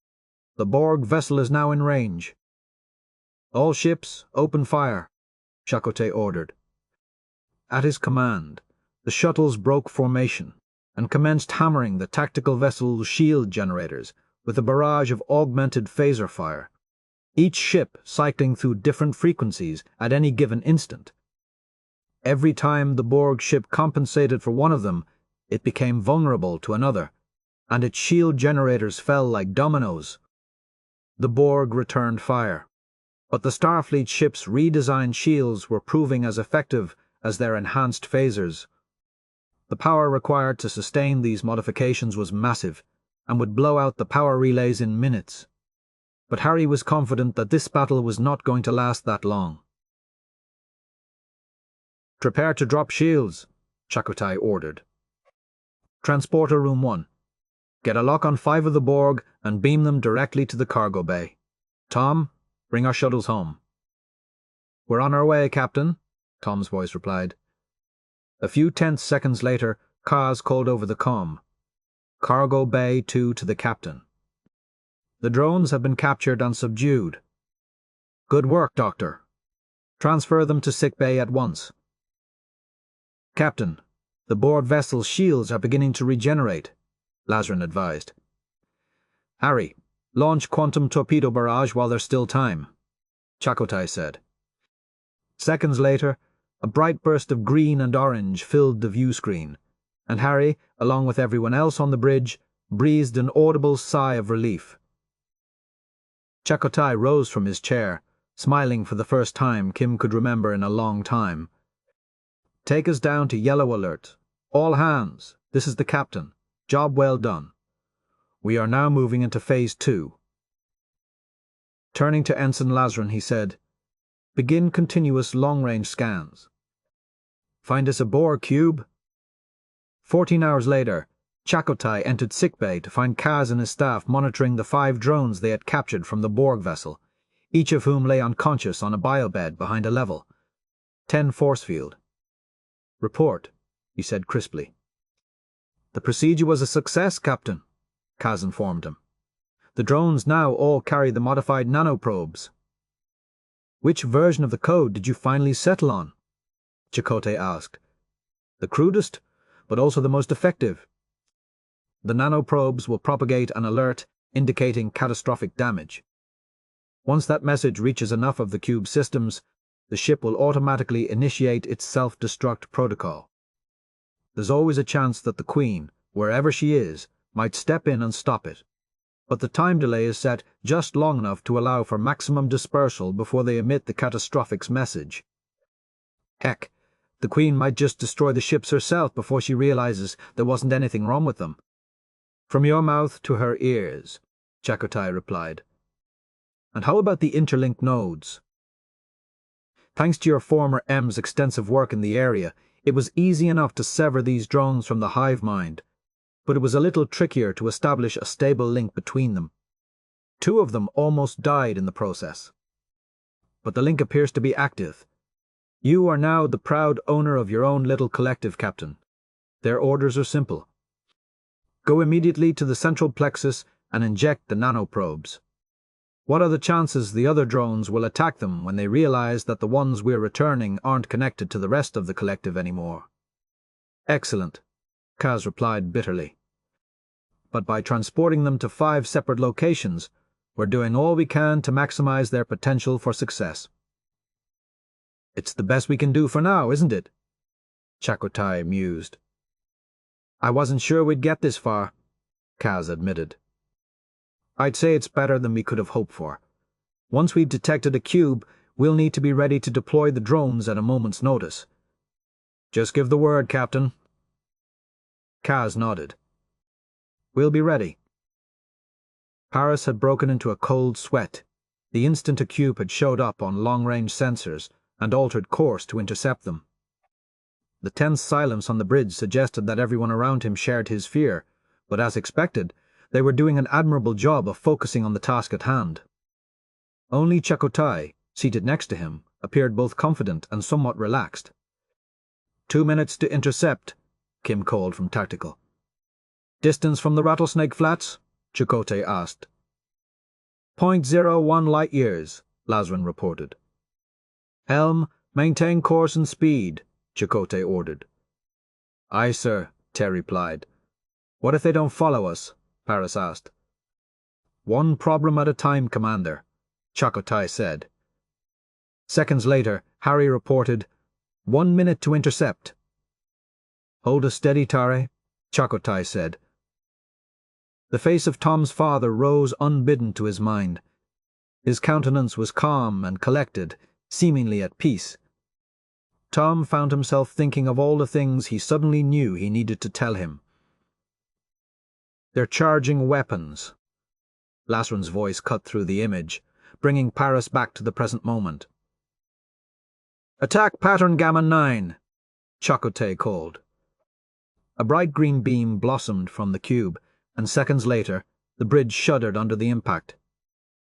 "The Borg vessel is now in range." "All ships, open fire," Chakotay ordered. At his command, the shuttles broke formation and commenced hammering the tactical vessel's shield generators with a barrage of augmented phaser fire, each ship cycling through different frequencies at any given instant. Every time the Borg ship compensated for one of them, it became vulnerable to another, and its shield generators fell like dominoes. The Borg returned fire, but the Starfleet ships' redesigned shields were proving as effective as their enhanced phasers. The power required to sustain these modifications was massive, and would blow out the power relays in minutes. But Harry was confident that this battle was not going to last that long. "Prepare to drop shields," Chakotay ordered. "Transporter Room 1. Get a lock on 5 of the Borg and beam them directly to the cargo bay. Tom, bring our shuttles home." "We're on our way, Captain," Tom's voice replied. A few tense seconds later, Kaz called over the comm. "Cargo Bay 2 to the Captain. The drones have been captured and subdued. Good work, Doctor. Transfer them to sickbay at once." "Captain, the Borg vessel's shields are beginning to regenerate," Lazarus advised. "Harry, launch quantum torpedo barrage while there's still time," Chakotay said. Seconds later, a bright burst of green and orange filled the view screen, and Harry, along with everyone else on the bridge, breathed an audible sigh of relief. Chakotay rose from his chair, smiling for the first time Kim could remember in a long time. "Take us down to yellow alert. All hands, this is the Captain. Job well done. We are now moving into Phase 2. Turning to Ensign Lazarus, he said, "Begin continuous long-range scans. Find us a Borg cube." 14 hours later, Chakotay entered sickbay to find Kaz and his staff monitoring the 5 drones they had captured from the Borg vessel, each of whom lay unconscious on a biobed behind a level. 10 force field. "Report," he said crisply. "The procedure was a success, Captain," Kaz informed him. "The drones now all carry the modified nanoprobes." "Which version of the code did you finally settle on?" Chakotay asked. "The crudest, but also the most effective. The nanoprobes will propagate an alert indicating catastrophic damage. Once that message reaches enough of the cube systems, the ship will automatically initiate its self-destruct protocol. There's always a chance that the Queen, wherever she is, might step in and stop it, but the time delay is set just long enough to allow for maximum dispersal before they emit the catastrophic's message. Heck, the Queen might just destroy the ships herself before she realizes there wasn't anything wrong with them." "From your mouth to her ears," Chakotay replied. "And how about the interlinked nodes?" "Thanks to your former M's extensive work in the area, it was easy enough to sever these drones from the hive mind, but it was a little trickier to establish a stable link between them. 2 of them almost died in the process. But the link appears to be active. You are now the proud owner of your own little collective, Captain. Their orders are simple. Go immediately to the central plexus and inject the nanoprobes. What are the chances the other drones will attack them when they realize that the ones we're returning aren't connected to the rest of the collective anymore? Excellent, Kaz replied bitterly. But by transporting them to 5 separate locations, we're doing all we can to maximize their potential for success. It's the best we can do for now, isn't it? Chakotay mused. I wasn't sure we'd get this far, Kaz admitted. I'd say it's better than we could have hoped for. Once we've detected a cube, we'll need to be ready to deploy the drones at a moment's notice. Just give the word, Captain. Kaz nodded. We'll be ready. Paris had broken into a cold sweat the instant a cube had showed up on long-range sensors and altered course to intercept them. The tense silence on the bridge suggested that everyone around him shared his fear, but as expected, they were doing an admirable job of focusing on the task at hand. Only Chakotay, seated next to him, appeared both confident and somewhat relaxed. 2 minutes to intercept, Kim called from Tactical. Distance from the Rattlesnake Flats? Chakotay asked. 0.01 light-years, Lasrin reported. Helm, maintain course and speed, Chakotay ordered. Aye, sir, Ter replied. What if they don't follow us? Paris asked. One problem at a time, Commander, Chakotay said. Seconds later, Harry reported, 1 minute to intercept. Hold us steady, Tare, Chakotay said. The face of Tom's father rose unbidden to his mind. His countenance was calm and collected, seemingly at peace. Tom found himself thinking of all the things he suddenly knew he needed to tell him. They're charging weapons. Lasrin's voice cut through the image, bringing Paris back to the present moment. Attack pattern Gamma 9, Chakotay called. A bright green beam blossomed from the cube, and seconds later, the bridge shuddered under the impact.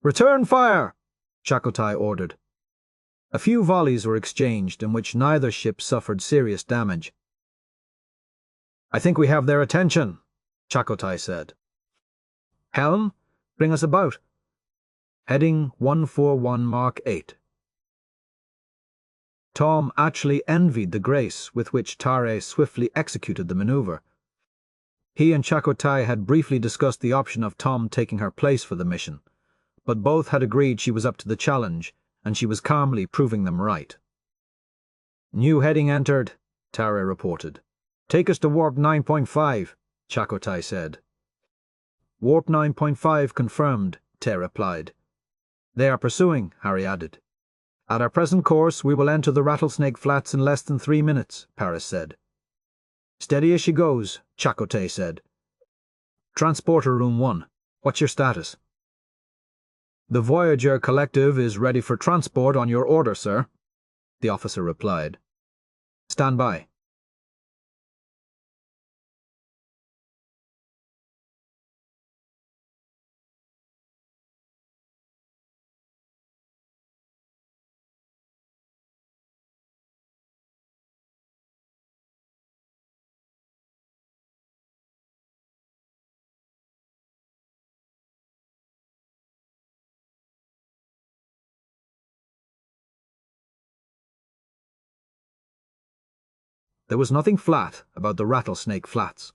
Return fire, Chakotay ordered. A few volleys were exchanged in which neither ship suffered serious damage. I think we have their attention, Chakotay said. Helm, bring us about. Heading 141 Mark 8. Tom actually envied the grace with which Tare swiftly executed the maneuver. He and Chakotay had briefly discussed the option of Tom taking her place for the mission, but both had agreed she was up to the challenge, and she was calmly proving them right. New heading entered, Tare reported. Take us to warp 9.5, Chakotay said. Warp 9.5 confirmed, Ter replied. They are pursuing, Harry added. At our present course, we will enter the Rattlesnake Flats in less than 3 minutes, Paris said. Steady as she goes, Chakotay said. Transporter Room 1, what's your status? The Voyager Collective is ready for transport on your order, sir, the officer replied. Stand by. There was nothing flat about the Rattlesnake Flats,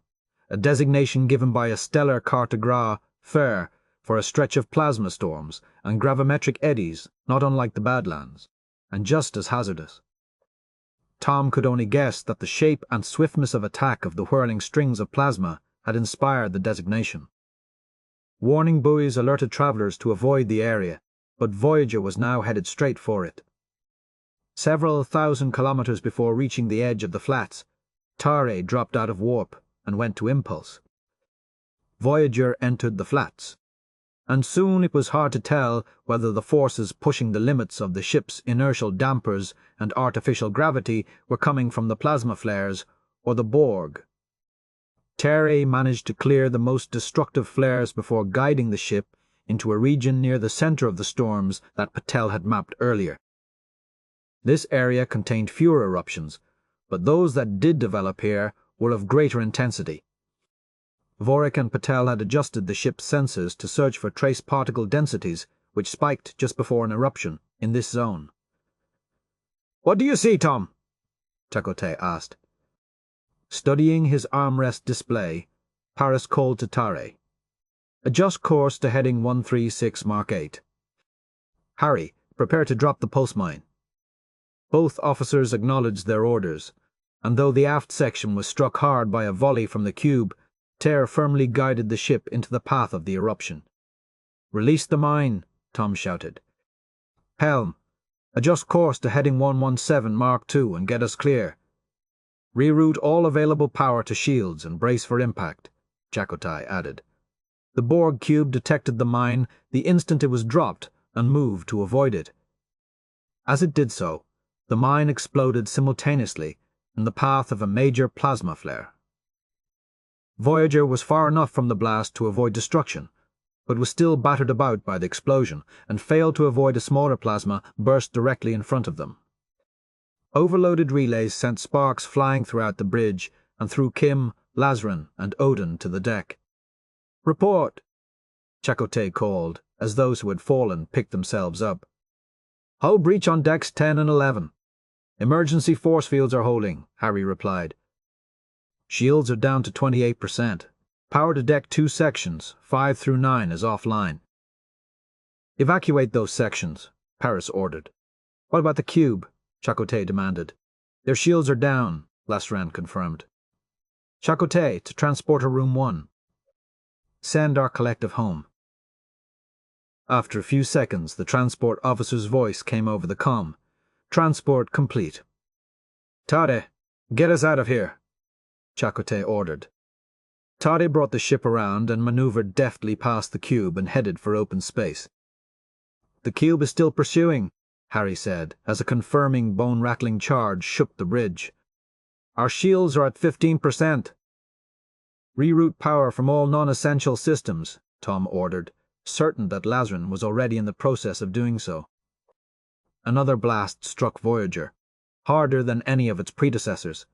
a designation given by a stellar cartographe fair for a stretch of plasma storms and gravimetric eddies not unlike the Badlands, and just as hazardous. Tom could only guess that the shape and swiftness of attack of the whirling strings of plasma had inspired the designation. Warning buoys alerted travelers to avoid the area, but Voyager was now headed straight for it. Several thousand kilometers before reaching the edge of the flats, Tare dropped out of warp and went to impulse. Voyager entered the flats, and soon it was hard to tell whether the forces pushing the limits of the ship's inertial dampers and artificial gravity were coming from the plasma flares or the Borg. Tare managed to clear the most destructive flares before guiding the ship into a region near the center of the storms that Patel had mapped earlier. This area contained fewer eruptions, but those that did develop here were of greater intensity. Vorik and Patel had adjusted the ship's sensors to search for trace particle densities which spiked just before an eruption in this zone. "What do you see, Tom?" Chakotay asked. Studying his armrest display, Paris called to Tare. "Adjust course to heading 136 Mark 8. Harry, prepare to drop the pulse mine." Both officers acknowledged their orders, and though the aft section was struck hard by a volley from the cube, Tare firmly guided the ship into the path of the eruption. "Release the mine," Tom shouted. "Helm, adjust course to heading 117 Mark 2 and get us clear. Reroute all available power to shields and brace for impact," Chakotay added. The Borg cube detected the mine the instant it was dropped and moved to avoid it. As it did so, the mine exploded simultaneously in the path of a major plasma flare. Voyager was far enough from the blast to avoid destruction, but was still battered about by the explosion and failed to avoid a smaller plasma burst directly in front of them. Overloaded relays sent sparks flying throughout the bridge and threw Kim, Lazarus, and Odin to the deck. "Report," Chakotay called, as those who had fallen picked themselves up. "Hull breach on decks 10 and 11. Emergency force fields are holding," Harry replied. "Shields are down to 28%. Power to deck 2 sections, 5 through 9, is offline." "Evacuate those sections," Paris ordered. "What about the cube?" Chakotay demanded. "Their shields are down," Lazarus confirmed. "Chakotay to Transporter Room 1. Send our collective home." After a few seconds, the transport officer's voice came over the comm. "Transport complete." "Tade, get us out of here," Chakotay ordered. Tade brought the ship around and maneuvered deftly past the cube and headed for open space. "The cube is still pursuing," Harry said, as a confirming bone-rattling charge shook the bridge. "Our shields are at 15%. "Reroute power from all non-essential systems," Tom ordered, certain that Lazarus was already in the process of doing so. Another blast struck Voyager, harder than any of its predecessors.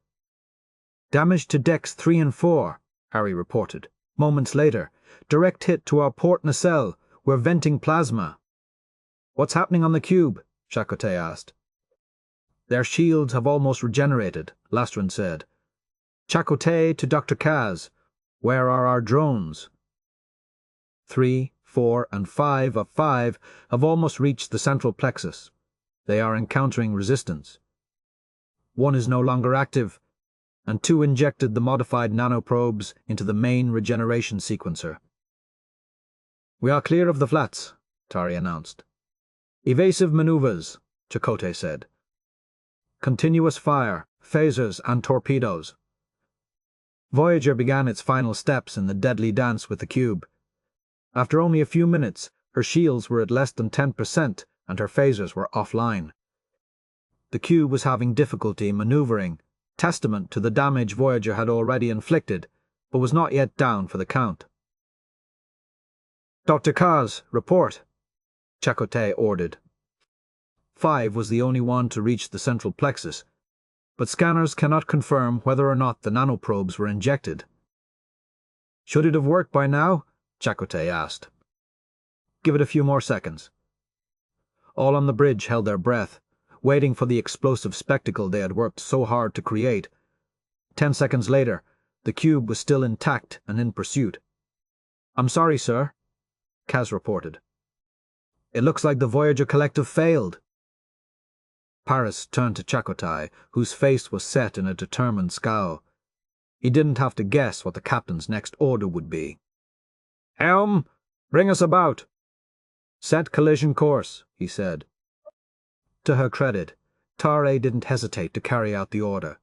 "Damage to decks 3 and 4, Harry reported. Moments later, "direct hit to our port nacelle. We're venting plasma." "What's happening on the cube?" Chakotay asked. "Their shields have almost regenerated," Lazarus said. "Chakotay to Dr. Kaz. Where are our drones?" 3, 4, and 5 of 5 have almost reached the central plexus. They are encountering resistance. 1 is no longer active, and 2 injected the modified nanoprobes into the main regeneration sequencer. "We are clear of the flats," Tari announced. "Evasive maneuvers," Chakotay said. "Continuous fire, phasers, and torpedoes." Voyager began its final steps in the deadly dance with the cube. After only a few minutes, her shields were at less than 10% and her phasers were offline. The cube was having difficulty maneuvering, testament to the damage Voyager had already inflicted, but was not yet down for the count. "Dr. Kaz, report," Chakotay ordered. 5 was the only one to reach the central plexus, but scanners cannot confirm whether or not the nanoprobes were injected. "Should it have worked by now?" Chakotay asked. "Give it a few more seconds." All on the bridge held their breath, waiting for the explosive spectacle they had worked so hard to create. 10 seconds later, the cube was still intact and in pursuit. "I'm sorry, sir," Kaz reported. "It looks like the Voyager Collective failed." Paris turned to Chakotay, whose face was set in a determined scowl. He didn't have to guess what the captain's next order would be. "Helm, bring us about." "Set collision course," he said. To her credit, Tare didn't hesitate to carry out the order.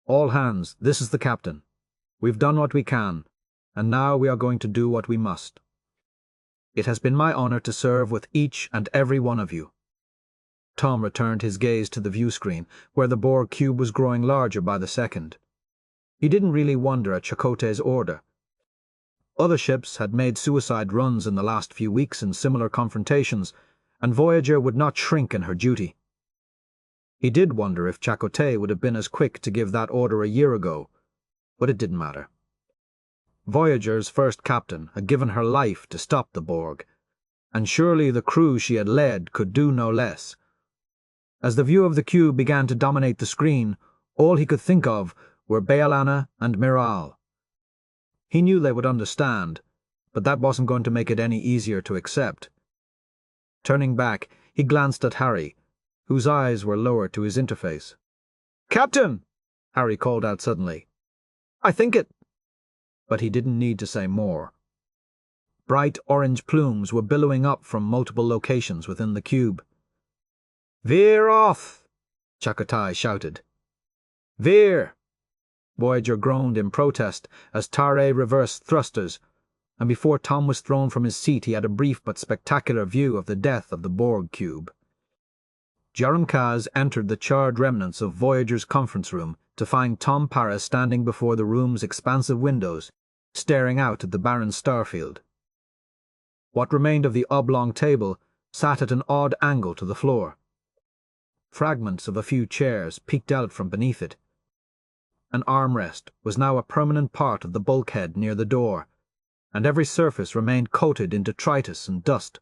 "All hands, this is the captain. We've done what we can, and now we are going to do what we must. It has been my honor to serve with each and every one of you." Tom returned his gaze to the view screen, where the Borg cube was growing larger by the second. He didn't really wonder at Chakotay's order. Other ships had made suicide runs in the last few weeks in similar confrontations, and Voyager would not shrink in her duty. He did wonder if Chakotay would have been as quick to give that order a year ago, but it didn't matter. Voyager's first captain had given her life to stop the Borg, and surely the crew she had led could do no less. As the view of the cube began to dominate the screen, all he could think of were B'Elanna and Miral. He knew they would understand, but that wasn't going to make it any easier to accept. Turning back, he glanced at Harry, whose eyes were lowered to his interface. "Captain!" Harry called out suddenly. "I think it—" But he didn't need to say more. Bright orange plumes were billowing up from multiple locations within the cube. "Veer off!" Chakotay shouted. "Veer!" Voyager groaned in protest as Tare reversed thrusters, and before Tom was thrown from his seat he had a brief but spectacular view of the death of the Borg cube. Kaz entered the charred remnants of Voyager's conference room to find Tom Paris standing before the room's expansive windows, staring out at the barren starfield. What remained of the oblong table sat at an odd angle to the floor. Fragments of a few chairs peeked out from beneath it. An armrest was now a permanent part of the bulkhead near the door, and every surface remained coated in detritus and dust,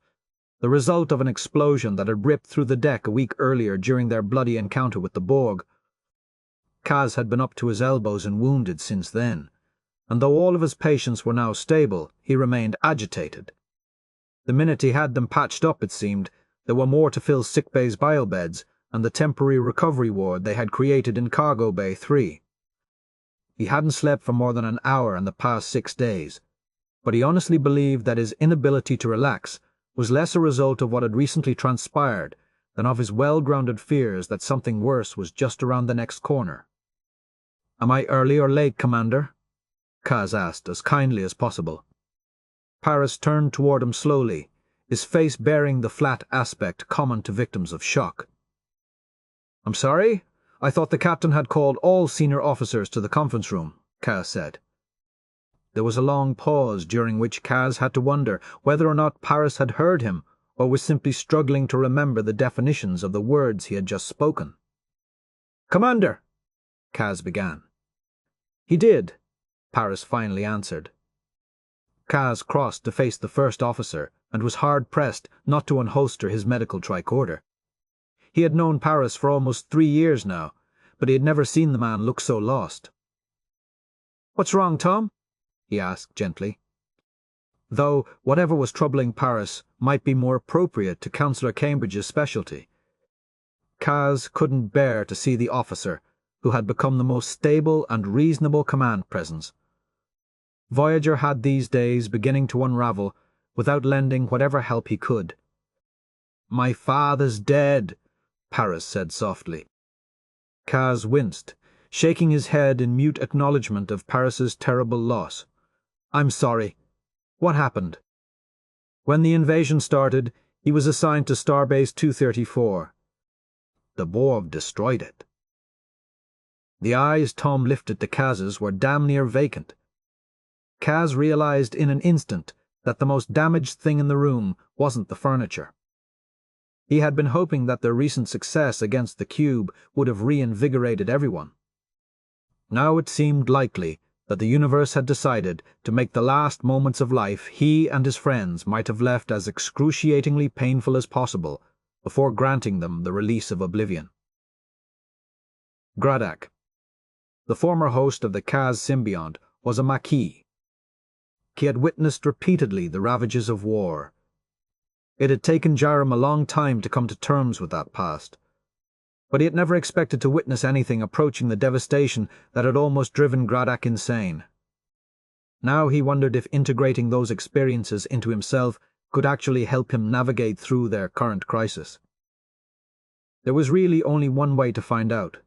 the result of an explosion that had ripped through the deck a week earlier during their bloody encounter with the Borg. Kaz had been up to his elbows and wounded since then, and though all of his patients were now stable, he remained agitated. The minute he had them patched up, it seemed, there were more to fill sickbay's biobeds and the temporary recovery ward they had created in Cargo Bay 3. He hadn't slept for more than an hour in the past 6 days, but he honestly believed that his inability to relax was less a result of what had recently transpired than of his well-grounded fears that something worse was just around the next corner. "Am I early or late, Commander?" Kaz asked as kindly as possible. Paris turned toward him slowly, his face bearing the flat aspect common to victims of shock. "I'm sorry? I thought the captain had called all senior officers to the conference room," Kaz said. There was a long pause during which Kaz had to wonder whether or not Paris had heard him or was simply struggling to remember the definitions of the words he had just spoken. "Commander," Kaz began. "He did," Paris finally answered. Kaz crossed to face the first officer and was hard-pressed not to unholster his medical tricorder. He had known Paris for almost 3 years now, but he had never seen the man look so lost. "What's wrong, Tom?" he asked gently. Though whatever was troubling Paris might be more appropriate to Councillor Cambridge's specialty. Kaz couldn't bear to see the officer who had become the most stable and reasonable command presence. Voyager had these days beginning to unravel without lending whatever help he could. "My father's dead," Paris said softly. Kaz winced, shaking his head in mute acknowledgement of Paris's terrible loss. "I'm sorry. What happened?" "When the invasion started, he was assigned to Starbase 234. The Borg destroyed it." The eyes Tom lifted to Kaz's were damn near vacant. Kaz realized in an instant that the most damaged thing in the room wasn't the furniture. He had been hoping that their recent success against the cube would have reinvigorated everyone. Now it seemed likely that the universe had decided to make the last moments of life he and his friends might have left as excruciatingly painful as possible before granting them the release of oblivion. Gradak, the former host of the Kaz symbiont, was a Maquis. He had witnessed repeatedly the ravages of war. It had taken Jarum a long time to come to terms with that past, but he had never expected to witness anything approaching the devastation that had almost driven Gradak insane. Now he wondered if integrating those experiences into himself could actually help him navigate through their current crisis. There was really only one way to find out.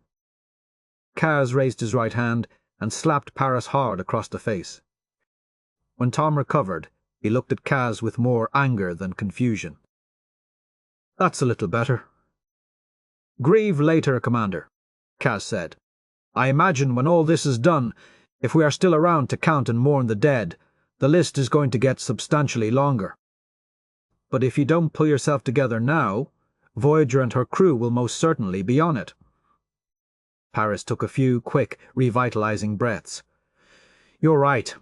Kaz raised his right hand and slapped Paris hard across the face. When Tom recovered, he looked at Kaz with more anger than confusion. "That's a little better." "Grieve later, Commander," Kaz said. "I imagine when all this is done, if we are still around to count and mourn the dead, the list is going to get substantially longer. But if you don't pull yourself together now, Voyager and her crew will most certainly be on it." Paris took a few quick, revitalizing breaths. "You're right,"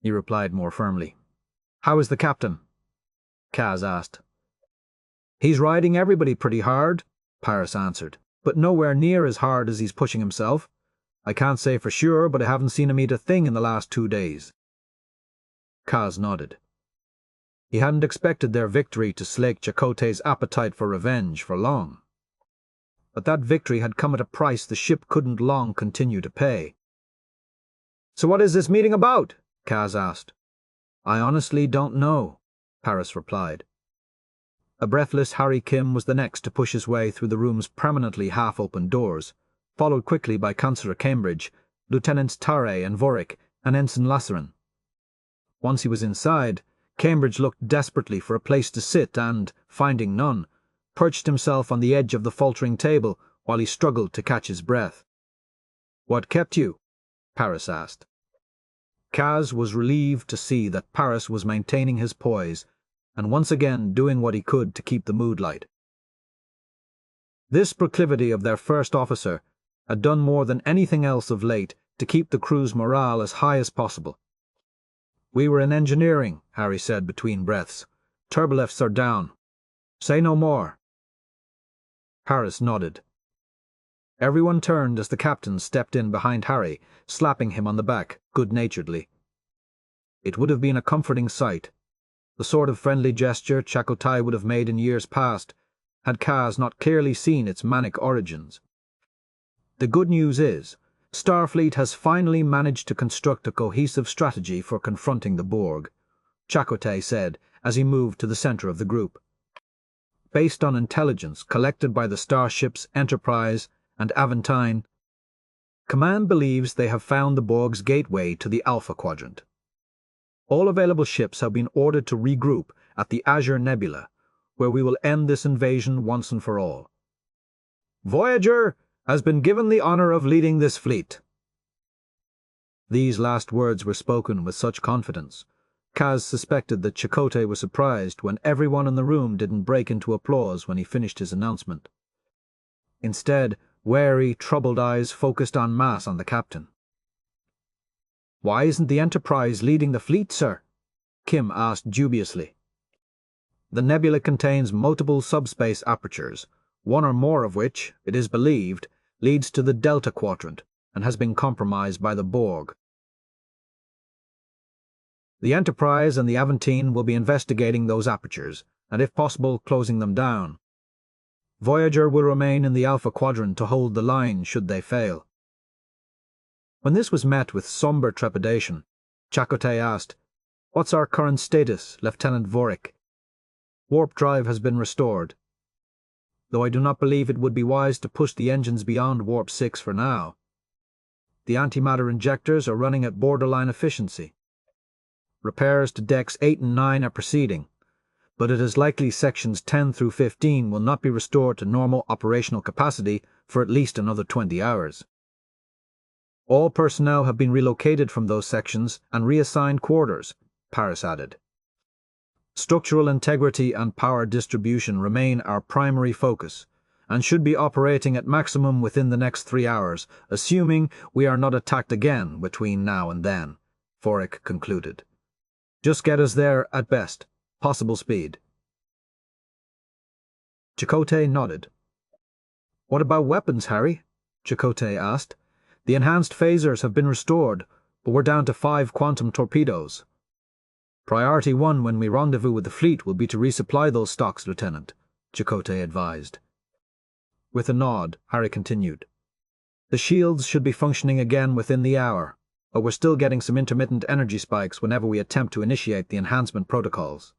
he replied more firmly. "How is the captain?" Kaz asked. He's riding everybody pretty hard, Paris answered, but nowhere near as hard as he's pushing himself. I can't say for sure, but I haven't seen him eat a thing in the last 2 days. Kaz nodded. He hadn't expected their victory to slake Chakotay's appetite for revenge for long. But that victory had come at a price the ship couldn't long continue to pay. So what is this meeting about? Kaz asked. I honestly don't know, Paris replied. A breathless Harry Kim was the next to push his way through the room's permanently half-open doors, followed quickly by Councillor Cambridge, Lieutenants Tare and Vorik, and Ensign Lasserin. Once he was inside, Cambridge looked desperately for a place to sit and, finding none, perched himself on the edge of the faltering table while he struggled to catch his breath. What kept you? Paris asked. Kaz was relieved to see that Paris was maintaining his poise and once again doing what he could to keep the mood light. This proclivity of their first officer had done more than anything else of late to keep the crew's morale as high as possible. We were in engineering, Harry said between breaths. Turbolifts are down. Say no more. Paris nodded. Everyone turned as the captain stepped in behind Harry, slapping him on the back good-naturedly. It would have been a comforting sight, the sort of friendly gesture Chakotay would have made in years past, had Kaz not clearly seen its manic origins. The good news is, Starfleet has finally managed to construct a cohesive strategy for confronting the Borg, Chakotay said as he moved to the center of the group. Based on intelligence collected by the starships Enterprise and Aventine, Command believes they have found the Borg's gateway to the Alpha Quadrant. All available ships have been ordered to regroup at the Azure Nebula, where we will end this invasion once and for all. Voyager has been given the honor of leading this fleet. These last words were spoken with such confidence, Kaz suspected that Chakotay was surprised when everyone in the room didn't break into applause when he finished his announcement. Instead, wary, troubled eyes focused en masse on the captain. Why isn't the Enterprise leading the fleet, sir? Kim asked dubiously. The nebula contains multiple subspace apertures, one or more of which, it is believed, leads to the Delta Quadrant and has been compromised by the Borg. The Enterprise and the Aventine will be investigating those apertures, and if possible closing them down. Voyager will remain in the Alpha Quadrant to hold the line should they fail. When this was met with somber trepidation, Chakotay asked, What's our current status, Lieutenant Vorik? Warp drive has been restored, though I do not believe it would be wise to push the engines beyond Warp 6 for now. The antimatter injectors are running at borderline efficiency. Repairs to decks 8 and 9 are proceeding, but it is likely sections 10 through 15 will not be restored to normal operational capacity for at least another 20 hours. All personnel have been relocated from those sections and reassigned quarters, Paris added. Structural integrity and power distribution remain our primary focus, and should be operating at maximum within the next 3 hours, assuming we are not attacked again between now and then, Vorik concluded. Just get us there at best, possible speed. Chakotay nodded. What about weapons, Harry? Chakotay asked. The enhanced phasers have been restored, but we're down to 5 quantum torpedoes. Priority 1 when we rendezvous with the fleet will be to resupply those stocks, Lieutenant, Chakotay advised. With a nod, Harry continued. The shields should be functioning again within the hour, but we're still getting some intermittent energy spikes whenever we attempt to initiate the enhancement protocols.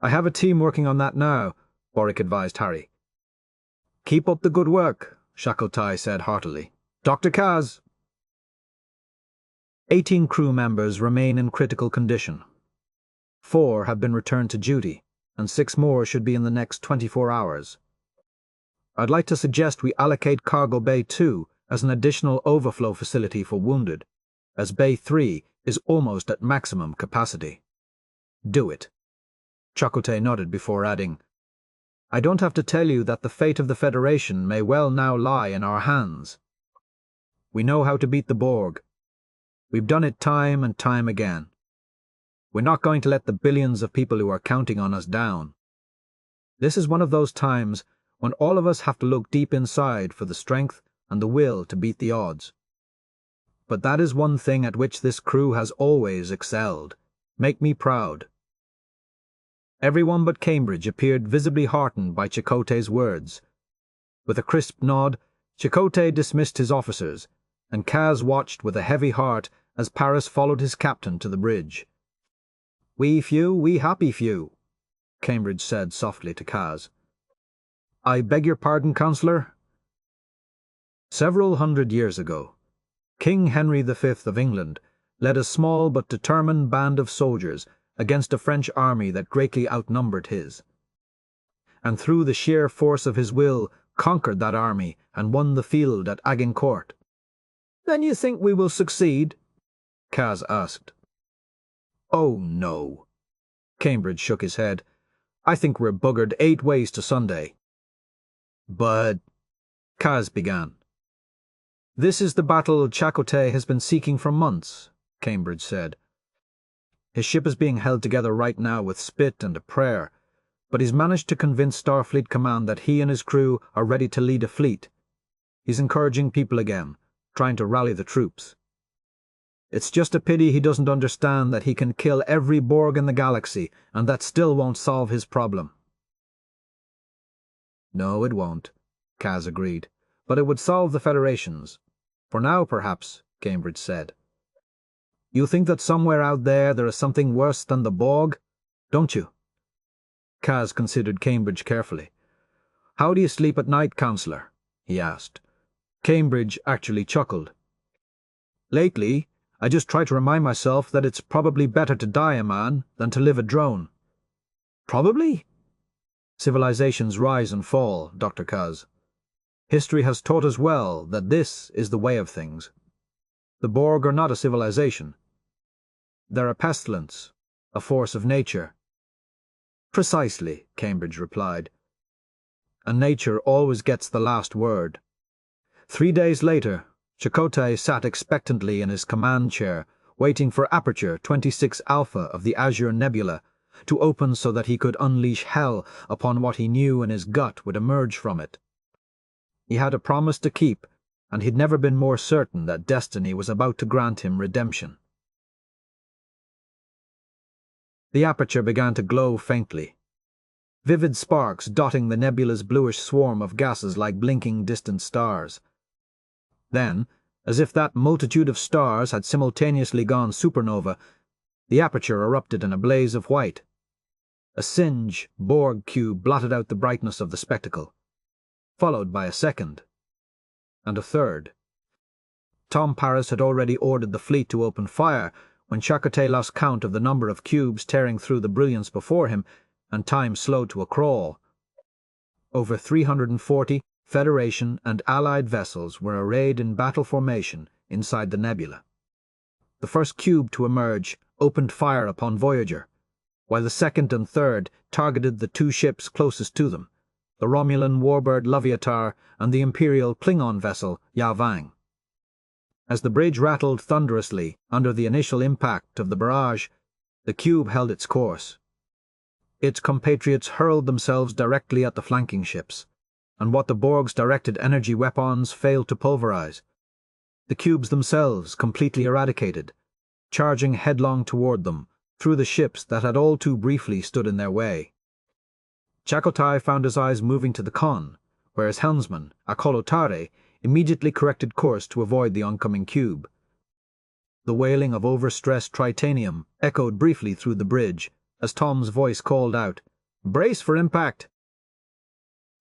I have a team working on that now, Vorik advised Harry. Keep up the good work, Chakotay said heartily. Dr. Kaz. 18 crew members remain in critical condition. 4 have been returned to duty, and 6 more should be in the next 24 hours. I'd like to suggest we allocate Cargo Bay 2 as an additional overflow facility for wounded, as Bay 3 is almost at maximum capacity. Do it. Chakotay nodded before adding, I don't have to tell you that the fate of the Federation may well now lie in our hands. We know how to beat the Borg. We've done it time and time again. We're not going to let the billions of people who are counting on us down. This is one of those times when all of us have to look deep inside for the strength and the will to beat the odds. But that is one thing at which this crew has always excelled. Make me proud." Everyone but Cambridge appeared visibly heartened by Chakotay's words. With a crisp nod, Chakotay dismissed his officers, and Kaz watched with a heavy heart as Paris followed his captain to the bridge. "We few, we happy few," Cambridge said softly to Kaz. "I beg your pardon, Councillor?" Several hundred years ago, King Henry V of England led a small but determined band of soldiers against a French army that greatly outnumbered his, and through the sheer force of his will conquered that army and won the field at Agincourt. "Then you think we will succeed?" Kaz asked. "Oh, no." Cambridge shook his head. "I think we're buggered 8 ways to Sunday." "But—" Kaz began. "This is the battle Chakotay has been seeking for months," Cambridge said. "His ship is being held together right now with spit and a prayer, but he's managed to convince Starfleet Command that he and his crew are ready to lead a fleet. He's encouraging people again, trying to rally the troops. It's just a pity he doesn't understand that he can kill every Borg in the galaxy, and that still won't solve his problem." "No, it won't," Kaz agreed, "but it would solve the Federation's. For now, perhaps," Cambridge said. "You think that somewhere out there is something worse than the Borg, don't you?" Kaz considered Cambridge carefully. "How do you sleep at night, Councillor?" he asked. Cambridge actually chuckled. "Lately, I just try to remind myself that it's probably better to die a man than to live a drone." "Probably?" "Civilizations rise and fall, Dr. Kaz. History has taught us well that this is the way of things. The Borg are not a civilization. They're a pestilence, a force of nature." "Precisely," Cambridge replied. "And nature always gets the last word." 3 days later, Chakotay sat expectantly in his command chair, waiting for Aperture 26 Alpha of the Azure Nebula to open so that he could unleash hell upon what he knew in his gut would emerge from it. He had a promise to keep, and he'd never been more certain that destiny was about to grant him redemption. The aperture began to glow faintly, vivid sparks dotting the nebula's bluish swarm of gases like blinking distant stars. Then, as if that multitude of stars had simultaneously gone supernova, the aperture erupted in a blaze of white. A singe Borg cube blotted out the brightness of the spectacle, followed by a second, and a third. Tom Paris had already ordered the fleet to open fire when Chakotay lost count of the number of cubes tearing through the brilliance before him, and time slowed to a crawl. Over 340 Federation and Allied vessels were arrayed in battle formation inside the nebula. The first cube to emerge opened fire upon Voyager, while the second and third targeted the 2 ships closest to them, the Romulan warbird Leviatar and the Imperial Klingon vessel Yavang. As the bridge rattled thunderously under the initial impact of the barrage, the cube held its course. Its compatriots hurled themselves directly at the flanking ships, and what the Borg's directed energy weapons failed to pulverize. The cubes themselves completely eradicated, charging headlong toward them through the ships that had all too briefly stood in their way. Chakotay found his eyes moving to the con, where his helmsman, Akolotare, immediately corrected course to avoid the oncoming cube. The wailing of overstressed tritanium echoed briefly through the bridge as Tom's voice called out, "Brace for impact!"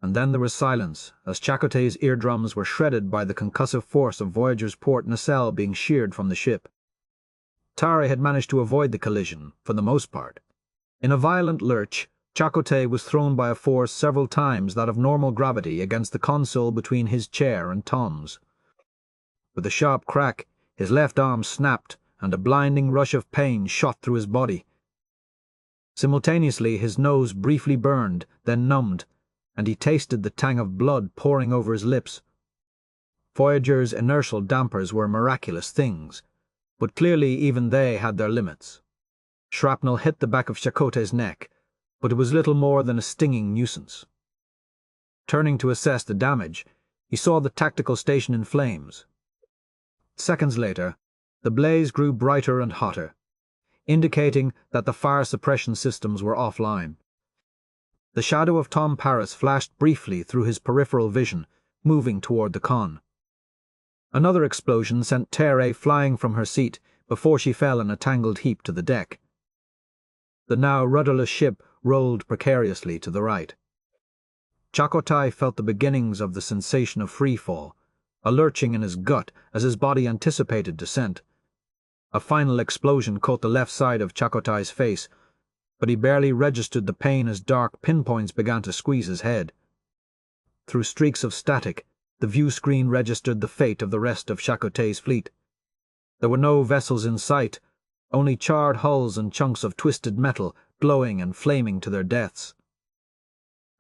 And then there was silence as Chakotay's eardrums were shredded by the concussive force of Voyager's port nacelle being sheared from the ship. Tare had managed to avoid the collision, for the most part. In a violent lurch, Chakotay was thrown by a force several times that of normal gravity against the console between his chair and Tom's. With a sharp crack, his left arm snapped and a blinding rush of pain shot through his body. Simultaneously, his nose briefly burned, then numbed, and he tasted the tang of blood pouring over his lips. Voyager's inertial dampers were miraculous things, but clearly even they had their limits. Shrapnel hit the back of Chakotay's neck, but it was little more than a stinging nuisance. Turning to assess the damage, he saw the tactical station in flames. Seconds later, the blaze grew brighter and hotter, indicating that the fire suppression systems were offline. The shadow of Tom Paris flashed briefly through his peripheral vision, moving toward the con. Another explosion sent Terre flying from her seat before she fell in a tangled heap to the deck. The now rudderless ship rolled precariously to the right. Chakotay felt the beginnings of the sensation of freefall, a lurching in his gut as his body anticipated descent. A final explosion caught the left side of Chakotay's face, but he barely registered the pain as dark pinpoints began to squeeze his head. Through streaks of static, the view screen registered the fate of the rest of Chakotay's fleet. There were no vessels in sight, only charred hulls and chunks of twisted metal glowing and flaming to their deaths.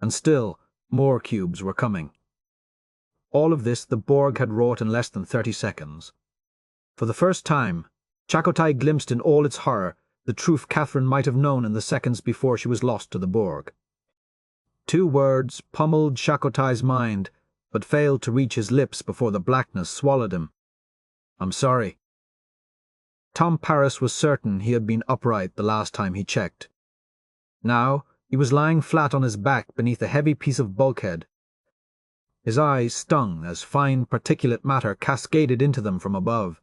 And still, more cubes were coming. All of this the Borg had wrought in less than 30 seconds. For the first time, Chakotay glimpsed in all its horror the truth Catherine might have known in the seconds before she was lost to the Borg. 2 words pummeled Chakotay's mind, but failed to reach his lips before the blackness swallowed him. "I'm sorry." Tom Paris was certain he had been upright the last time he checked. Now, he was lying flat on his back beneath a heavy piece of bulkhead. His eyes stung as fine particulate matter cascaded into them from above.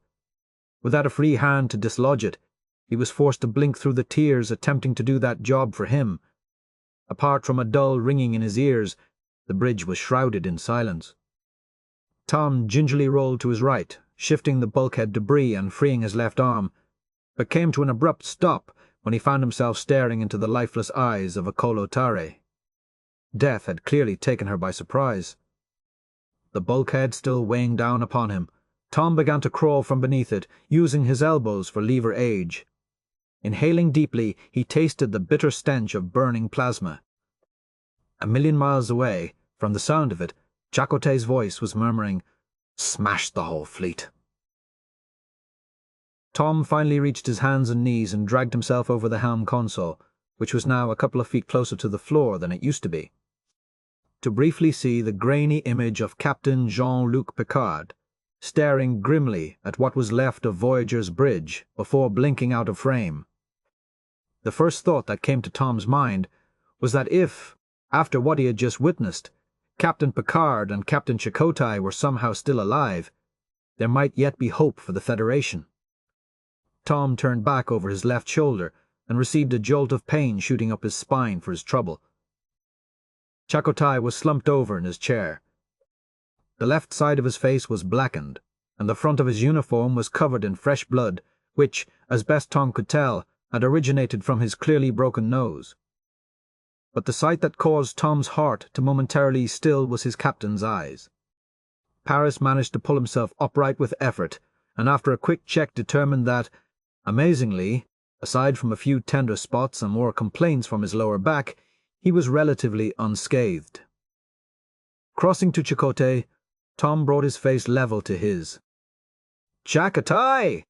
Without a free hand to dislodge it, he was forced to blink through the tears attempting to do that job for him. Apart from a dull ringing in his ears, the bridge was shrouded in silence. Tom gingerly rolled to his right, shifting the bulkhead debris and freeing his left arm, but came to an abrupt stop when he found himself staring into the lifeless eyes of Akolo Tare. Death had clearly taken her by surprise. The bulkhead still weighing down upon him, Tom began to crawl from beneath it, using his elbows for lever age. Inhaling deeply, he tasted the bitter stench of burning plasma. A million miles away, from the sound of it, Chakotay's voice was murmuring, "Smash the whole fleet." Tom finally reached his hands and knees and dragged himself over the helm console, which was now a couple of feet closer to the floor than it used to be, to briefly see the grainy image of Captain Jean-Luc Picard, staring grimly at what was left of Voyager's bridge before blinking out of frame. The first thought that came to Tom's mind was that if, after what he had just witnessed, Captain Picard and Captain Chakotay were somehow still alive, there might yet be hope for the Federation. Tom turned back over his left shoulder and received a jolt of pain shooting up his spine for his trouble. Chakotay was slumped over in his chair. The left side of his face was blackened, and the front of his uniform was covered in fresh blood, which, as best Tom could tell, had originated from his clearly broken nose. But the sight that caused Tom's heart to momentarily still was his captain's eyes. Paris managed to pull himself upright with effort, and after a quick check determined that, amazingly, aside from a few tender spots and more complaints from his lower back, he was relatively unscathed. Crossing to Chakotay, Tom brought his face level to his. "Chakotay!"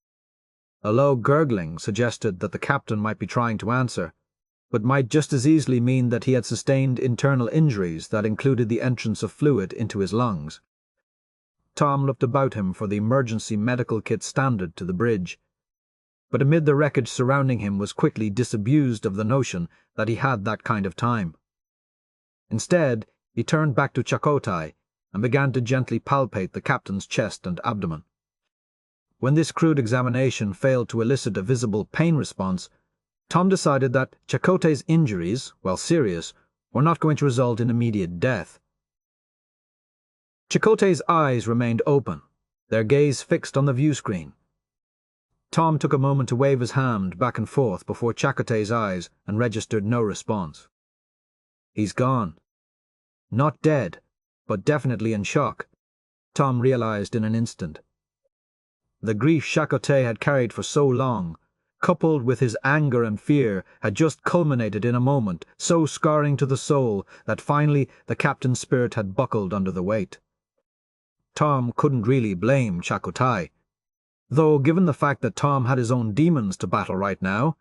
A low gurgling suggested that the captain might be trying to answer, but might just as easily mean that he had sustained internal injuries that included the entrance of fluid into his lungs. Tom looked about him for the emergency medical kit standard to the bridge, but amid the wreckage surrounding him was quickly disabused of the notion that he had that kind of time. Instead, he turned back to Chakotay and began to gently palpate the captain's chest and abdomen. When this crude examination failed to elicit a visible pain response, Tom decided that Chakotay's injuries, while serious, were not going to result in immediate death. Chakotay's eyes remained open, their gaze fixed on the view screen. Tom took a moment to wave his hand back and forth before Chakotay's eyes and registered no response. He's gone. Not dead, but definitely in shock, Tom realized in an instant. The grief Chakotay had carried for so long, coupled with his anger and fear, had just culminated in a moment so scarring to the soul that finally the captain's spirit had buckled under the weight. Tom couldn't really blame Chakotay, though given the fact that Tom had his own demons to battle right now,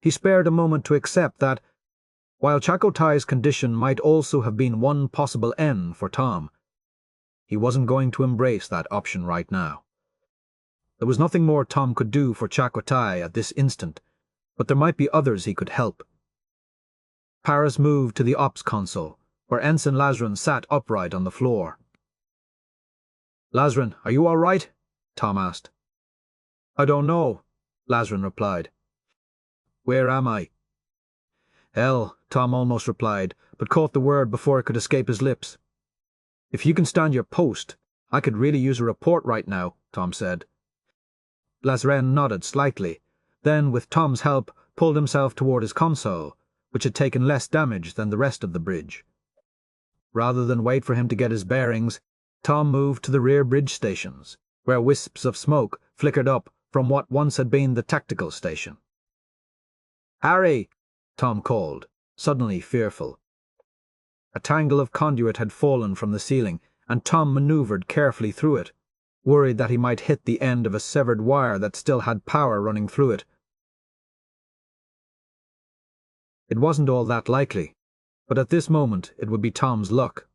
he spared a moment to accept that, while Chakotay's condition might also have been one possible end for Tom, he wasn't going to embrace that option right now. There was nothing more Tom could do for Chakotay at this instant, but there might be others he could help. Paris moved to the ops console, where Ensign Lazarun sat upright on the floor. "Lazarun, are you all right?" Tom asked. "I don't know," Lazarun replied. "Where am I?" "Hell," Tom almost replied, but caught the word before it could escape his lips. "If you can stand your post, I could really use a report right now," Tom said. Lazarun nodded slightly, then, with Tom's help, pulled himself toward his console, which had taken less damage than the rest of the bridge. Rather than wait for him to get his bearings, Tom moved to the rear bridge stations, where wisps of smoke flickered up from what once had been the tactical station. "Harry!" Tom called, suddenly fearful. A tangle of conduit had fallen from the ceiling, and Tom maneuvered carefully through it, worried that he might hit the end of a severed wire that still had power running through it. It wasn't all that likely, but at this moment it would be Tom's luck.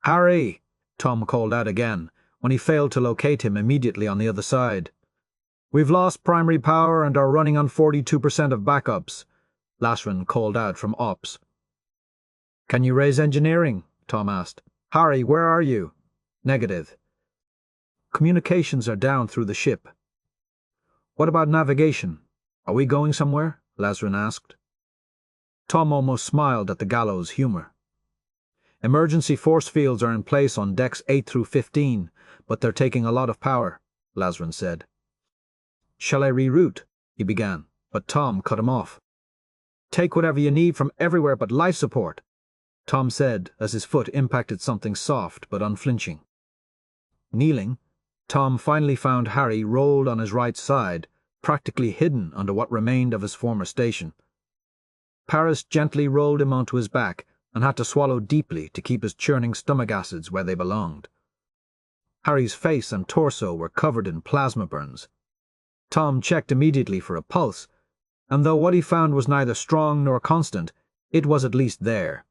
"Harry!" Tom called out again, when he failed to locate him immediately on the other side. "We've lost primary power and are running on 42% of backups," Lazarun called out from ops. "Can you raise engineering?" Tom asked. "Harry, where are you?" "Negative." "Communications are down through the ship." "What about navigation? Are we going somewhere?" Lazarun asked. Tom almost smiled at the gallows humor. "Emergency force fields are in place on decks 8 through 15, but they're taking a lot of power," Lazarun said. "Shall I reroute?" he began, but Tom cut him off. "Take whatever you need from everywhere but life support," Tom said as his foot impacted something soft but unflinching. Kneeling, Tom finally found Harry rolled on his right side, practically hidden under what remained of his former station. Paris gently rolled him onto his back and had to swallow deeply to keep his churning stomach acids where they belonged. Harry's face and torso were covered in plasma burns. Tom checked immediately for a pulse, and though what he found was neither strong nor constant, it was at least there.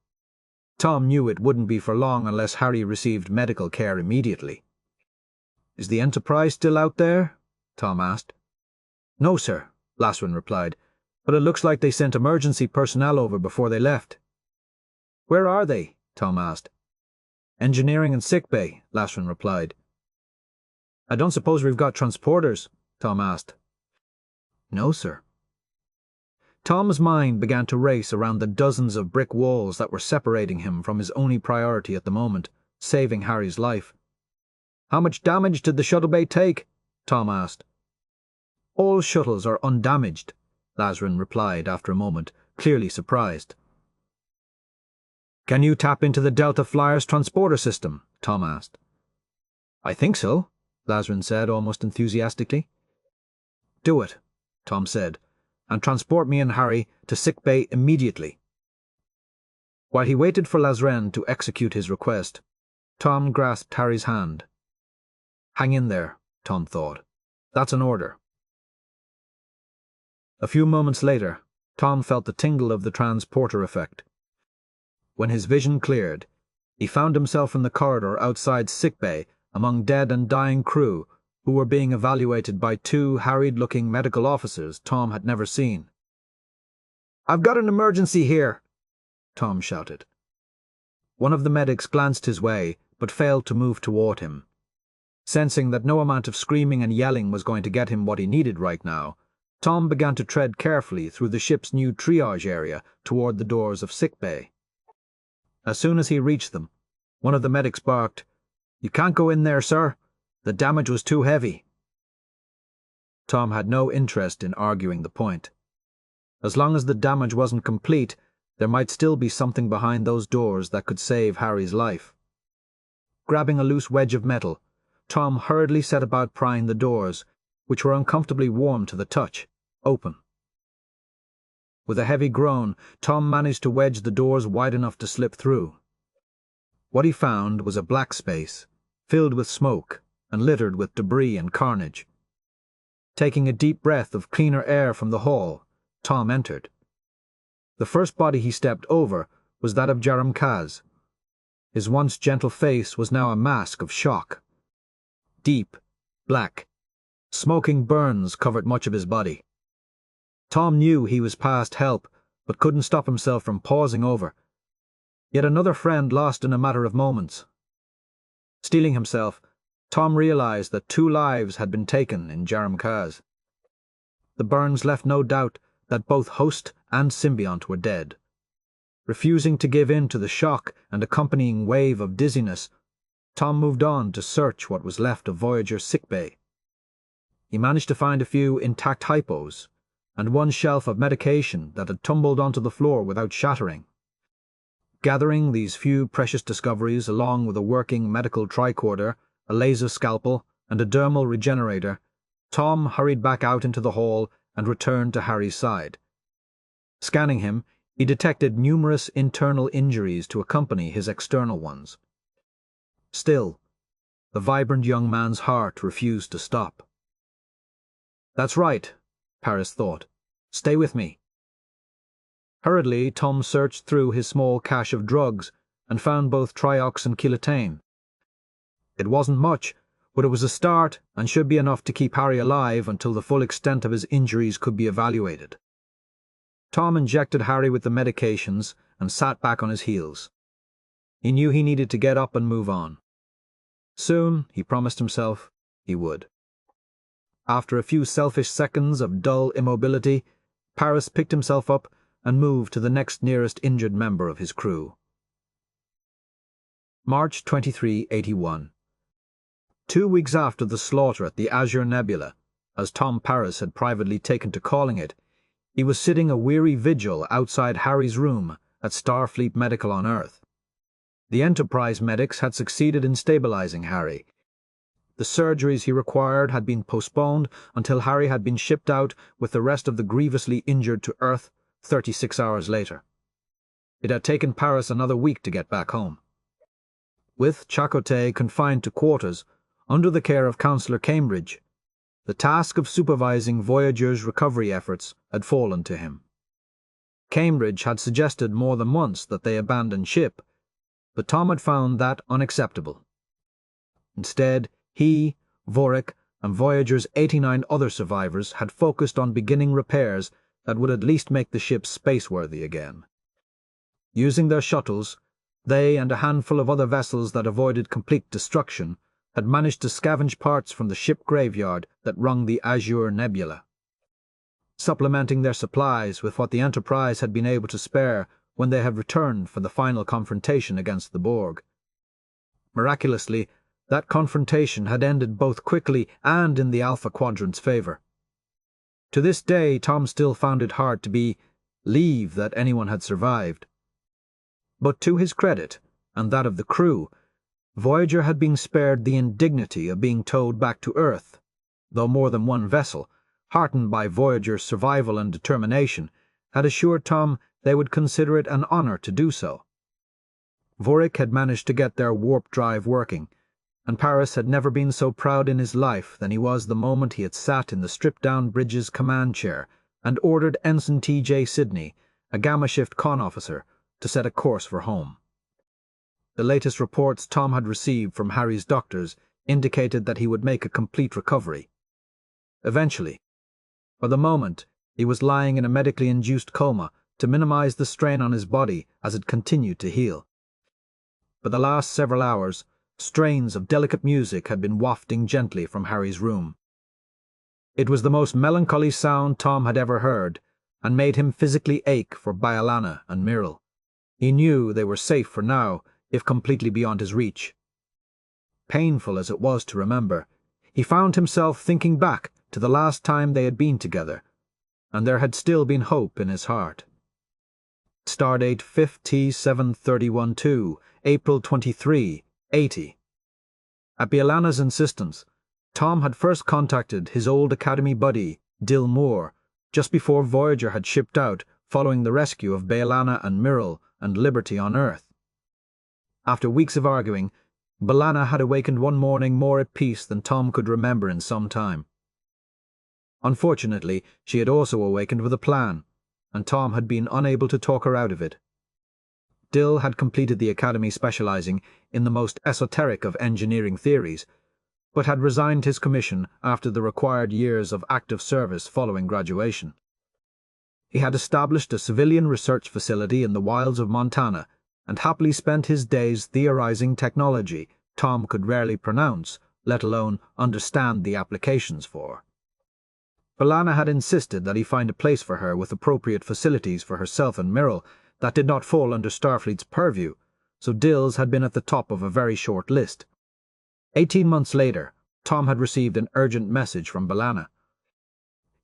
Tom knew it wouldn't be for long unless Harry received medical care immediately. "Is the Enterprise still out there?" Tom asked. "No, sir," Lazarun replied, "but it looks like they sent emergency personnel over before they left." "Where are they?" Tom asked. "Engineering and sickbay," Lazarun replied. "I don't suppose we've got transporters?" Tom asked. "No, sir." Tom's mind began to race around the dozens of brick walls that were separating him from his only priority at the moment, saving Harry's life. "How much damage did the shuttle bay take?" Tom asked. "All shuttles are undamaged," Lazarun replied after a moment, clearly surprised. "Can you tap into the Delta Flyer's transporter system?" Tom asked. "I think so," Lazarun said almost enthusiastically. "Do it," Tom said, "and transport me and Harry to sickbay immediately." While he waited for Lazarun to execute his request, Tom grasped Harry's hand. "Hang in there," Tom thought. "That's an order." A few moments later, Tom felt the tingle of the transporter effect. When his vision cleared, he found himself in the corridor outside sickbay among dead and dying crew who were being evaluated by two harried-looking medical officers Tom had never seen. "I've got an emergency here," Tom shouted. One of the medics glanced his way, but failed to move toward him. Sensing that no amount of screaming and yelling was going to get him what he needed right now, Tom began to tread carefully through the ship's new triage area toward the doors of sickbay. As soon as he reached them, one of the medics barked, "You can't go in there, sir. The damage was too heavy." Tom had no interest in arguing the point. As long as the damage wasn't complete, there might still be something behind those doors that could save Harry's life. Grabbing a loose wedge of metal, Tom hurriedly set about prying the doors, which were uncomfortably warm to the touch, open. With a heavy groan, Tom managed to wedge the doors wide enough to slip through. What he found was a black space, filled with smoke and littered with debris and carnage. Taking a deep breath of cleaner air from the hall, Tom entered. The first body he stepped over was that of Jaram Kaz. His once gentle face was now a mask of shock. Deep, black, smoking burns covered much of his body. Tom knew he was past help, but couldn't stop himself from pausing over. Yet another friend lost in a matter of moments. Steeling himself, Tom realized that 2 lives had been taken in Jaram Kaz. The burns left no doubt that both host and symbiont were dead. Refusing to give in to the shock and accompanying wave of dizziness, Tom moved on to search what was left of Voyager's sickbay. He managed to find a few intact hypos and one shelf of medication that had tumbled onto the floor without shattering. Gathering these few precious discoveries along with a working medical tricorder, a laser scalpel, and a dermal regenerator, Tom hurried back out into the hall and returned to Harry's side. Scanning him, he detected numerous internal injuries to accompany his external ones. Still, the vibrant young man's heart refused to stop. "That's right," Paris thought. "Stay with me." Hurriedly, Tom searched through his small cache of drugs and found both triox and chelotane. It wasn't much, but it was a start and should be enough to keep Harry alive until the full extent of his injuries could be evaluated. Tom injected Harry with the medications and sat back on his heels. He knew he needed to get up and move on. Soon, he promised himself, he would. After a few selfish seconds of dull immobility, Paris picked himself up and moved to the next nearest injured member of his crew. March 23, 81. 2 weeks after the slaughter at the Azure Nebula, as Tom Paris had privately taken to calling it, he was sitting a weary vigil outside Harry's room at Starfleet Medical on Earth. The Enterprise medics had succeeded in stabilizing Harry. The surgeries he required had been postponed until Harry had been shipped out with the rest of the grievously injured to Earth 36 hours later. It had taken Paris another week to get back home. With Chakotay confined to quarters, under the care of Councillor Cambridge, the task of supervising Voyager's recovery efforts had fallen to him. Cambridge had suggested more than once that they abandon ship, but Tom had found that unacceptable. Instead, he, Vorik, and Voyager's 89 other survivors had focused on beginning repairs that would at least make the ship spaceworthy again. Using their shuttles, they and a handful of other vessels that avoided complete destruction had managed to scavenge parts from the ship graveyard that rung the Azure Nebula, supplementing their supplies with what the Enterprise had been able to spare when they had returned for the final confrontation against the Borg. Miraculously, that confrontation had ended both quickly and in the Alpha Quadrant's favor. To this day, Tom still found it hard to believe that anyone had survived. But to his credit, and that of the crew, Voyager had been spared the indignity of being towed back to Earth, though more than one vessel, heartened by Voyager's survival and determination, had assured Tom they would consider it an honor to do so. Vorik had managed to get their warp drive working, and Paris had never been so proud in his life than he was the moment he had sat in the stripped-down Bridges command chair and ordered Ensign T.J. Sidney, a Gamma Shift con officer, to set a course for home. The latest reports Tom had received from Harry's doctors indicated that he would make a complete recovery. Eventually. For the moment, he was lying in a medically induced coma to minimize the strain on his body as it continued to heal. For the last several hours, strains of delicate music had been wafting gently from Harry's room. It was the most melancholy sound Tom had ever heard, and made him physically ache for B'Elanna and Myrrell. He knew they were safe for now, if completely beyond his reach. Painful as it was to remember, he found himself thinking back to the last time they had been together, and there had still been hope in his heart. Stardate 5T7312, April 23, 80. At B'Elanna's insistence, Tom had first contacted his old Academy buddy, Dill Moore, just before Voyager had shipped out following the rescue of B'Elanna and Myrrell and Liberty on Earth. After weeks of arguing, B'Elanna had awakened one morning more at peace than Tom could remember in some time. Unfortunately, she had also awakened with a plan, and Tom had been unable to talk her out of it. Dill had completed the academy specializing in the most esoteric of engineering theories, but had resigned his commission after the required years of active service following graduation. He had established a civilian research facility in the wilds of Montana and happily spent his days theorizing technology Tom could rarely pronounce, let alone understand the applications for. B'Elanna had insisted that he find a place for her with appropriate facilities for herself and Myrrell that did not fall under Starfleet's purview, so Dill's had been at the top of a very short list. 18 months later, Tom had received an urgent message from B'Elanna.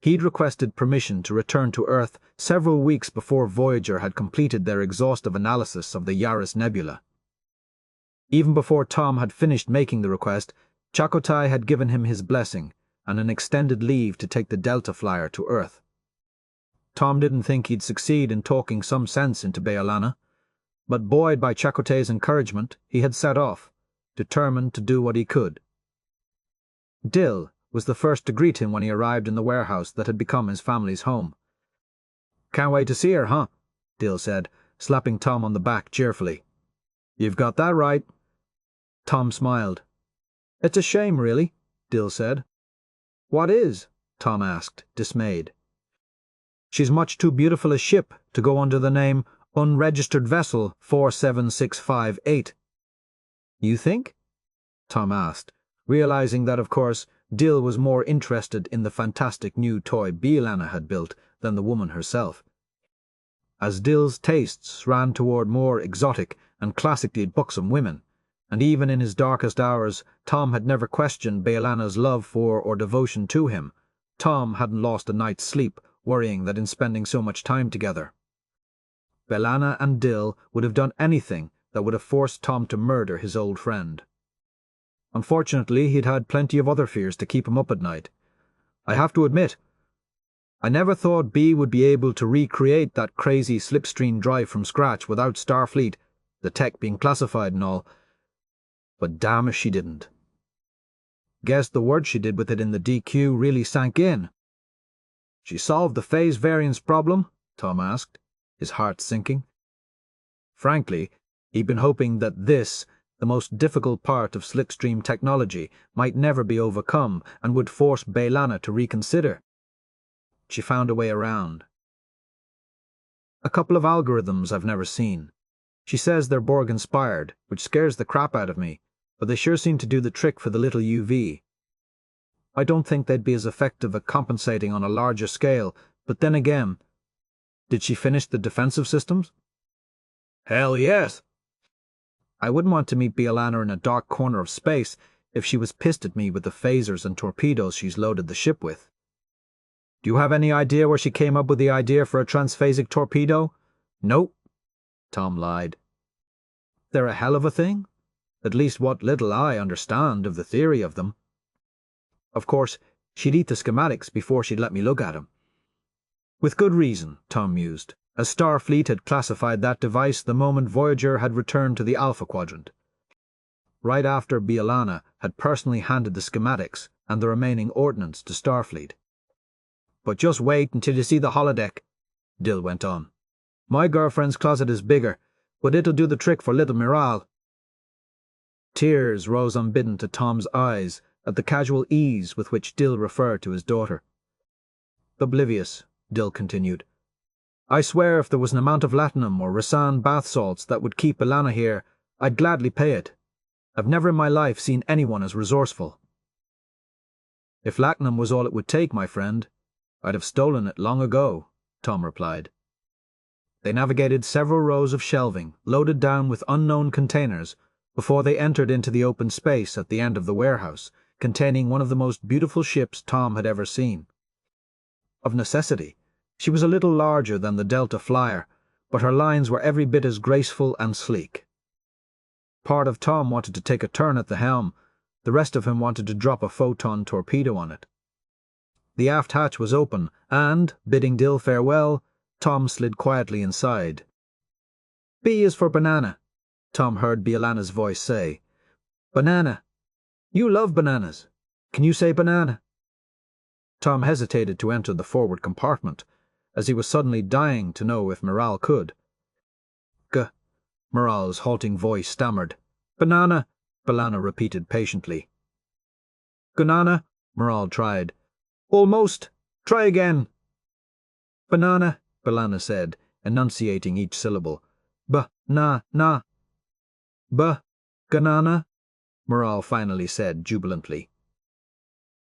He'd requested permission to return to Earth several weeks before Voyager had completed their exhaustive analysis of the Yaris Nebula. Even before Tom had finished making the request, Chakotay had given him his blessing and an extended leave to take the Delta Flyer to Earth. Tom didn't think he'd succeed in talking some sense into B'Elanna, but buoyed by Chakotay's encouragement, he had set off, determined to do what he could. Dill was the first to greet him when he arrived in the warehouse that had become his family's home. "Can't wait to see her, huh?" Dill said, slapping Tom on the back cheerfully. "You've got that right." Tom smiled. "It's a shame, really," Dill said. "What is?" Tom asked, dismayed. "She's much too beautiful a ship to go under the name Unregistered Vessel 47658. "You think?" Tom asked, realizing that, of course, Dill was more interested in the fantastic new toy B'Elanna had built than the woman herself. As Dill's tastes ran toward more exotic and classically buxom women, and even in his darkest hours Tom had never questioned B'Elanna's love for or devotion to him, Tom hadn't lost a night's sleep worrying that in spending so much time together. B'Elanna and Dill would have done anything that would have forced Tom to murder his old friend. Unfortunately, he'd had plenty of other fears to keep him up at night. "I have to admit, I never thought B would be able to recreate that crazy slipstream drive from scratch without Starfleet, the tech being classified and all. But damn if she didn't. Guess the work she did with it in the DQ really sank in." "She solved the phase variance problem?" Tom asked, his heart sinking. Frankly, he'd been hoping that this, the most difficult part of slipstream technology, might never be overcome and would force B'Elanna to reconsider. She found a way around. "A couple of algorithms I've never seen. She says they're Borg-inspired, which scares the crap out of me, but they sure seem to do the trick for the little UV. I don't think they'd be as effective at compensating on a larger scale, but then again, did she finish the defensive systems?" "Hell yes." "I wouldn't want to meet B'Elanna in a dark corner of space if she was pissed at me with the phasers and torpedoes she's loaded the ship with." "Do you have any idea where she came up with the idea for a transphasic torpedo?" "Nope," Tom lied. "They're a hell of a thing, at least what little I understand of the theory of them. Of course, she'd eat the schematics before she'd let me look at 'em." With good reason, Tom mused, as Starfleet had classified that device the moment Voyager had returned to the Alpha Quadrant. Right after B'Elanna had personally handed the schematics and the remaining ordnance to Starfleet. "But just wait until you see the holodeck," Dill went on. "My girlfriend's closet is bigger, but it'll do the trick for little Miral." Tears rose unbidden to Tom's eyes at the casual ease with which Dill referred to his daughter. "Oblivious," Dill continued. "I swear if there was an amount of latinum or Rasan bath salts that would keep B'Elanna here, I'd gladly pay it. I've never in my life seen anyone as resourceful." "If latinum was all it would take, my friend, I'd have stolen it long ago," Tom replied. They navigated several rows of shelving, loaded down with unknown containers, before they entered into the open space at the end of the warehouse, containing one of the most beautiful ships Tom had ever seen. Of necessity, she was a little larger than the Delta Flyer, but her lines were every bit as graceful and sleek. Part of Tom wanted to take a turn at the helm, the rest of him wanted to drop a photon torpedo on it. The aft hatch was open, and, bidding Dill farewell, Tom slid quietly inside. "B is for banana," Tom heard B'Elanna's voice say. "Banana. You love bananas. Can you say banana?" Tom hesitated to enter the forward compartment, as he was suddenly dying to know if Miral could. Miral's halting voice stammered. "Banana," B'Elanna repeated patiently. "Gunana," Miral tried. "Almost. Try again." "Banana," B'Elanna said, enunciating each syllable. "B-na-na." "Gunana," Miral finally said jubilantly.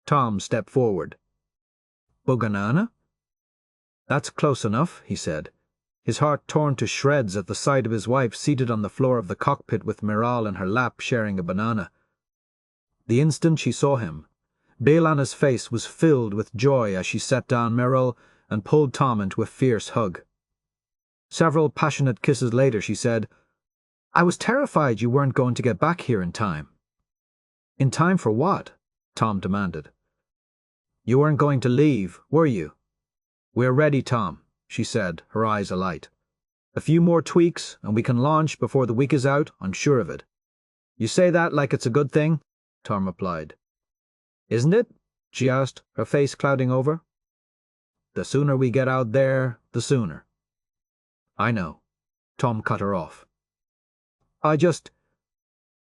Tom stepped forward. "Buganana?" "That's close enough," he said, his heart torn to shreds at the sight of his wife seated on the floor of the cockpit with Miral in her lap sharing a banana. The instant she saw him, B'Elanna's face was filled with joy as she set down Miral and pulled Tom into a fierce hug. Several passionate kisses later she said, "I was terrified you weren't going to get back here in time." "In time for what?" Tom demanded. "You weren't going to leave, were you?" "We're ready, Tom," she said, her eyes alight. "A few more tweaks and we can launch before the week is out, I'm sure of it." "You say that like it's a good thing," Tom replied. "Isn't it?" she asked, her face clouding over. "The sooner we get out there, the sooner." "I know." Tom cut her off.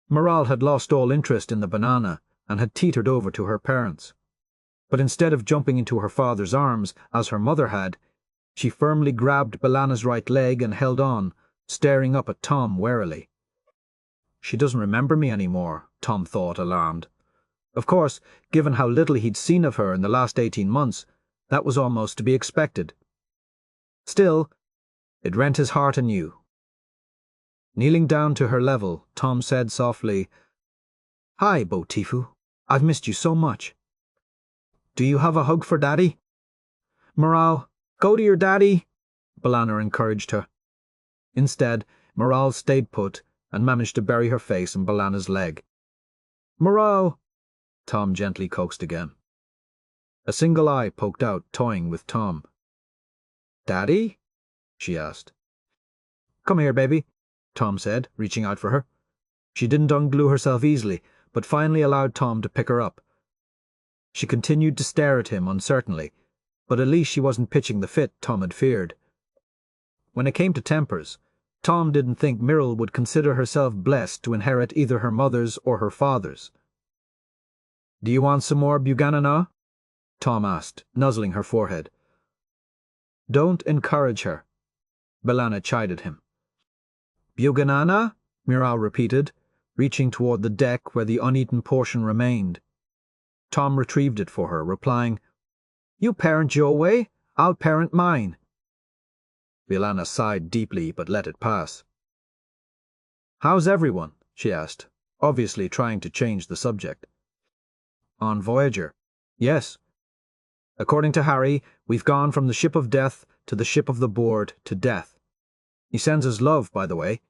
Miral had lost all interest in the banana and had teetered over to her parents. But instead of jumping into her father's arms, as her mother had, she firmly grabbed B'Elanna's right leg and held on, staring up at Tom warily. She doesn't remember me anymore, Tom thought, alarmed. Of course, given how little he'd seen of her in the last 18 months, that was almost to be expected. Still, it rent his heart anew. Kneeling down to her level, Tom said softly, "Hi, Bo-Tifu. I've missed you so much." "Do you have a hug for Daddy?" "Miral, go to your daddy," B'Elanna encouraged her. Instead, Miral stayed put and managed to bury her face in B'Elanna's leg. "Miral," Tom gently coaxed again. A single eye poked out, toying with Tom. "Daddy?" she asked. "Come here, baby," Tom said, reaching out for her. She didn't unglue herself easily, but finally allowed Tom to pick her up. She continued to stare at him uncertainly, but at least she wasn't pitching the fit Tom had feared. When it came to tempers, Tom didn't think Miral would consider herself blessed to inherit either her mother's or her father's. "Do you want some more Buganana?" Tom asked, nuzzling her forehead. "Don't encourage her," B'Elanna chided him. "Buganana?" Miral repeated, reaching toward the deck where the uneaten portion remained. Tom retrieved it for her, replying, "You parent your way, I'll parent mine." B'Elanna sighed deeply but let it pass. "How's everyone?" she asked, obviously trying to change the subject. "On Voyager?" "Yes. According to Harry, we've gone from the ship of death to the ship of the board to death. He sends his love, by the way.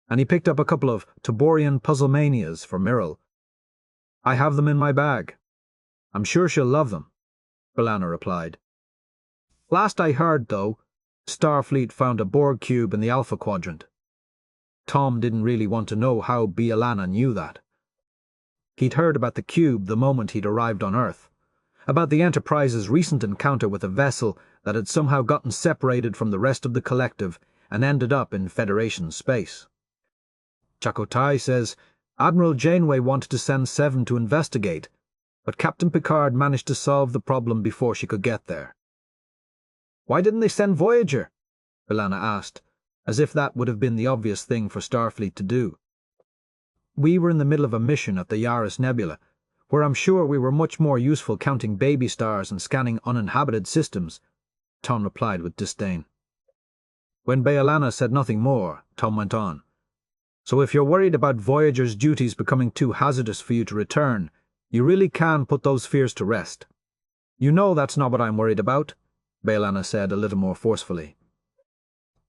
And he picked up a couple of Taborian puzzlemanias for Miral. I have them in my bag. I'm sure she'll love them," B'Elanna replied. "Last I heard, though, Starfleet found a Borg cube in the Alpha Quadrant." Tom didn't really want to know how B'Elanna knew that. He'd heard about the cube the moment he'd arrived on Earth, about the Enterprise's recent encounter with a vessel that had somehow gotten separated from the rest of the collective and ended up in Federation space. Chakotay says Admiral Janeway wanted to send Seven to investigate, but Captain Picard managed to solve the problem before she could get there. "Why didn't they send Voyager?" B'Elanna asked, as if that would have been the obvious thing for Starfleet to do. "We were in the middle of a mission at the Yaris Nebula, where I'm sure we were much more useful counting baby stars and scanning uninhabited systems," Tom replied with disdain. When B'Elanna said nothing more, Tom went on. "So if you're worried about Voyager's duties becoming too hazardous for you to return, you really can put those fears to rest." "You know that's not what I'm worried about," B'Elanna said a little more forcefully.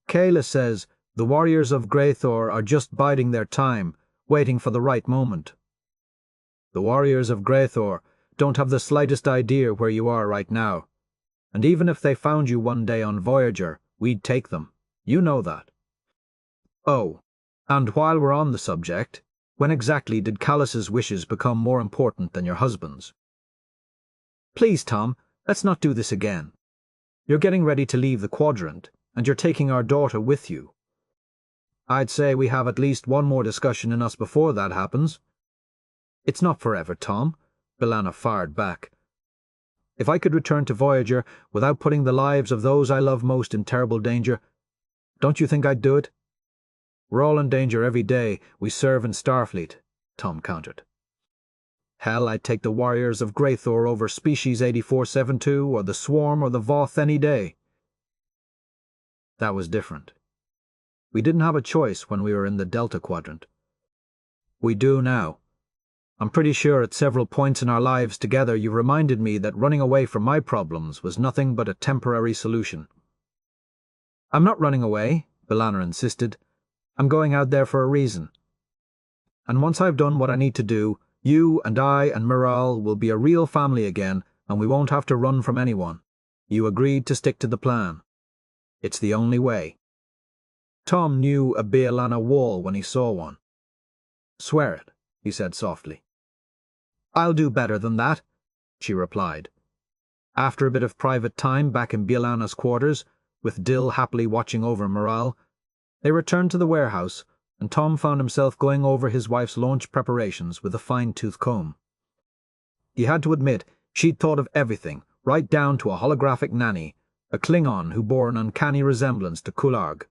"Kayla says the warriors of Graythor are just biding their time, waiting for the right moment." "The warriors of Graythor don't have the slightest idea where you are right now, and even if they found you one day on Voyager, we'd take them. You know that." "Oh, and while we're on the subject, when exactly did Callus's wishes become more important than your husband's?" "Please, Tom, let's not do this again." You're getting ready to leave the quadrant, and you're taking our daughter with you. I'd say we have at least one more discussion in us before that happens." "It's not forever, Tom," B'Elanna fired back. "If I could return to Voyager without putting the lives of those I love most in terrible danger, don't you think I'd do it?" "We're all in danger every day we serve in Starfleet," Tom countered. "Hell, I'd take the warriors of Graythor over Species 8472 or the Swarm or the Voth any day." That was different. We didn't have a choice when we were in the Delta Quadrant. We do now. I'm pretty sure at several points in our lives together you reminded me that running away from my problems was nothing but a temporary solution. "I'm not running away," B'Elanna insisted. "I'm going out there for a reason. And once I've done what I need to do, you and I and Miral will be a real family again, and we won't have to run from anyone. You agreed to stick to the plan. It's the only way." Tom knew a B'Elanna wall when he saw one. "Swear it," he said softly. "I'll do better than that," she replied. After a bit of private time back in B'Elanna's quarters, with Dill happily watching over Miral, they returned to the warehouse, and Tom found himself going over his wife's launch preparations with a fine-tooth comb. He had to admit she'd thought of everything, right down to a holographic nanny, a Klingon who bore an uncanny resemblance to Kularg.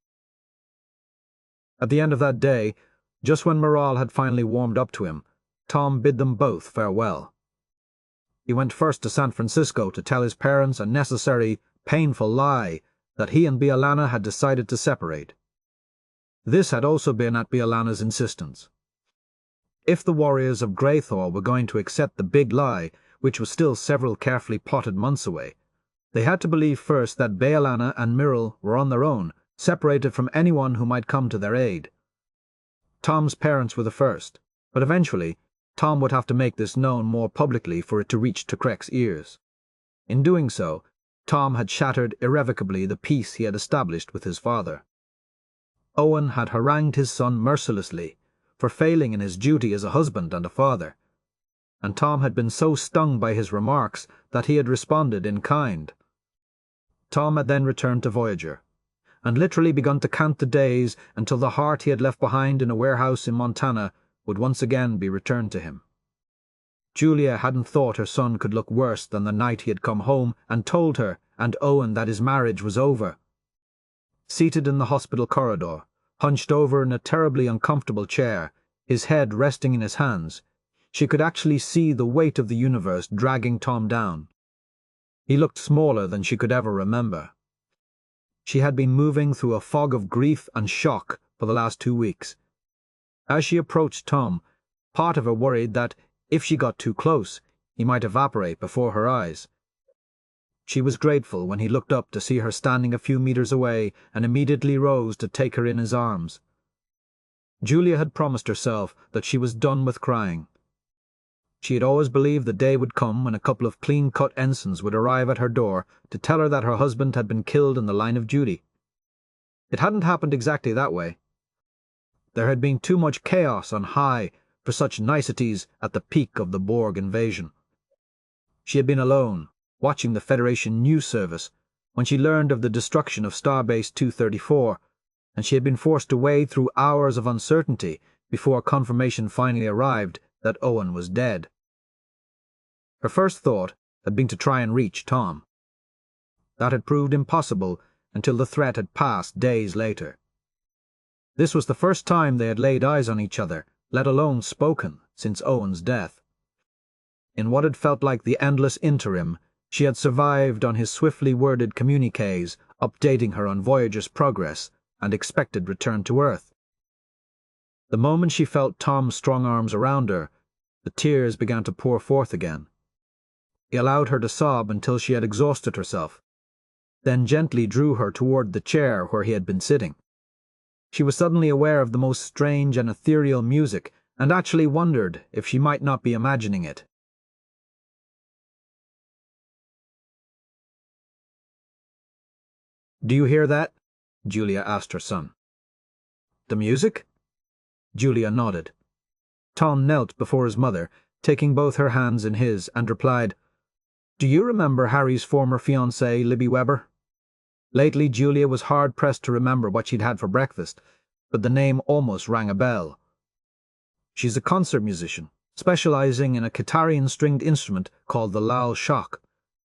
At the end of that day, just when Miral had finally warmed up to him, Tom bid them both farewell. He went first to San Francisco to tell his parents a necessary, painful lie that he and B'Elanna had decided to separate. This had also been at B'Elanna's insistence. If the warriors of Graythor were going to accept the big lie, which was still several carefully plotted months away, they had to believe first that B'Elanna and Miral were on their own, separated from anyone who might come to their aid. Tom's parents were the first, but eventually Tom would have to make this known more publicly for it to reach T'Krek's ears. In doing so, Tom had shattered irrevocably the peace he had established with his father. Owen had harangued his son mercilessly for failing in his duty as a husband and a father, and Tom had been so stung by his remarks that he had responded in kind. Tom had then returned to Voyager, and literally begun to count the days until the heart he had left behind in a warehouse in Montana would once again be returned to him. Julia hadn't thought her son could look worse than the night he had come home and told her and Owen that his marriage was over. Seated in the hospital corridor, hunched over in a terribly uncomfortable chair, his head resting in his hands, she could actually see the weight of the universe dragging Tom down. He looked smaller than she could ever remember. She had been moving through a fog of grief and shock for the last 2 weeks. As she approached Tom, part of her worried that, if she got too close, he might evaporate before her eyes. She was grateful when he looked up to see her standing a few meters away and immediately rose to take her in his arms. Julia had promised herself that she was done with crying. She had always believed the day would come when a couple of clean-cut ensigns would arrive at her door to tell her that her husband had been killed in the line of duty. It hadn't happened exactly that way. There had been too much chaos on high for such niceties at the peak of the Borg invasion. She had been alone, watching the Federation news service, when she learned of the destruction of Starbase 234, and she had been forced to wade through hours of uncertainty before confirmation finally arrived that Owen was dead. Her first thought had been to try and reach Tom. That had proved impossible until the threat had passed days later. This was the first time they had laid eyes on each other, let alone spoken, since Owen's death. In what had felt like the endless interim, she had survived on his swiftly worded communiques, updating her on Voyager's progress and expected return to Earth. The moment she felt Tom's strong arms around her, the tears began to pour forth again. He allowed her to sob until she had exhausted herself, then gently drew her toward the chair where he had been sitting. She was suddenly aware of the most strange and ethereal music, and actually wondered if she might not be imagining it. "Do you hear that?" Julia asked her son. "The music?" Julia nodded. Tom knelt before his mother, taking both her hands in his, and replied, "Do you remember Harry's former fiancée, Libby Weber?" Lately, Julia was hard-pressed to remember what she'd had for breakfast, but the name almost rang a bell. She's a concert musician, specializing in a Qatarian stringed instrument called the lal shak.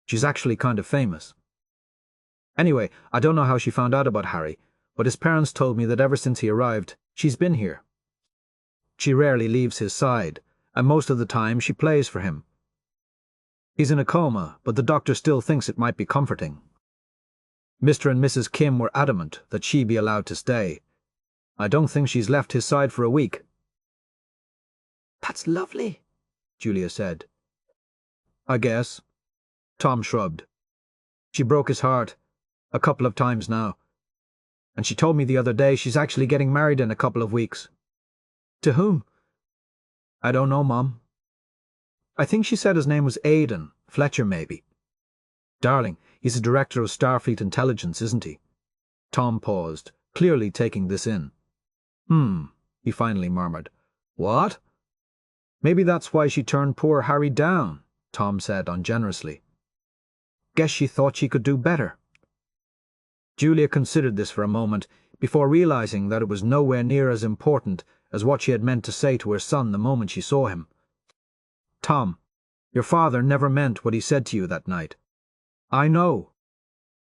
She's actually kind of famous. Anyway, I don't know how she found out about Harry, but his parents told me that ever since he arrived, she's been here. She rarely leaves his side, and most of the time she plays for him. He's in a coma, but the doctor still thinks it might be comforting. Mr. and Mrs. Kim were adamant that she be allowed to stay. I don't think she's left his side for a week. That's lovely, Julia said. I guess. Tom shrugged. She broke his heart, a couple of times now. And she told me the other day she's actually getting married in a couple of weeks. To whom? I don't know, Mom. I think she said his name was Aidan, Fletcher maybe. Darling, he's a director of Starfleet Intelligence, isn't he? Tom paused, clearly taking this in. He finally murmured. What? Maybe that's why she turned poor Harry down, Tom said ungenerously. Guess she thought she could do better. Julia considered this for a moment before realizing that it was nowhere near as important as what she had meant to say to her son the moment she saw him. Tom, your father never meant what he said to you that night. I know,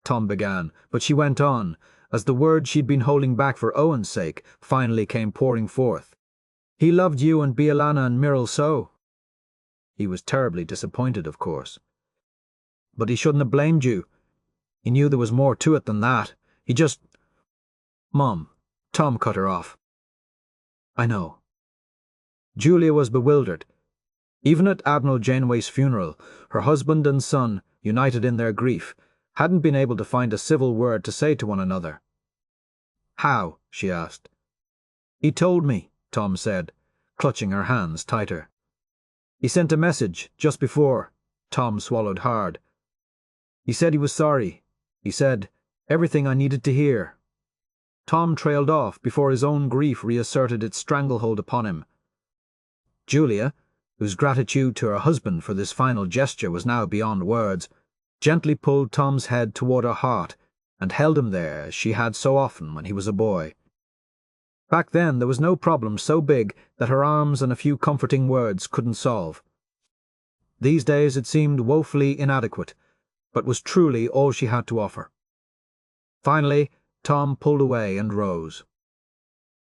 Tom began, but she went on, as the words she'd been holding back for Owen's sake finally came pouring forth. He loved you and Bialana and Myrrell so. He was terribly disappointed, of course. But he shouldn't have blamed you. He knew there was more to it than that. He just... Mom, Tom cut her off. I know. Julia was bewildered. Even at Admiral Janeway's funeral, her husband and son, united in their grief, hadn't been able to find a civil word to say to one another. How? She asked. He told me, Tom said, clutching her hands tighter. He sent a message just before. Tom swallowed hard. He said he was sorry. He said, everything I needed to hear. Tom trailed off before his own grief reasserted its stranglehold upon him. Julia, whose gratitude to her husband for this final gesture was now beyond words, gently pulled Tom's head toward her heart and held him there as she had so often when he was a boy. Back then there was no problem so big that her arms and a few comforting words couldn't solve. These days it seemed woefully inadequate, but was truly all she had to offer. Finally, Tom pulled away and rose.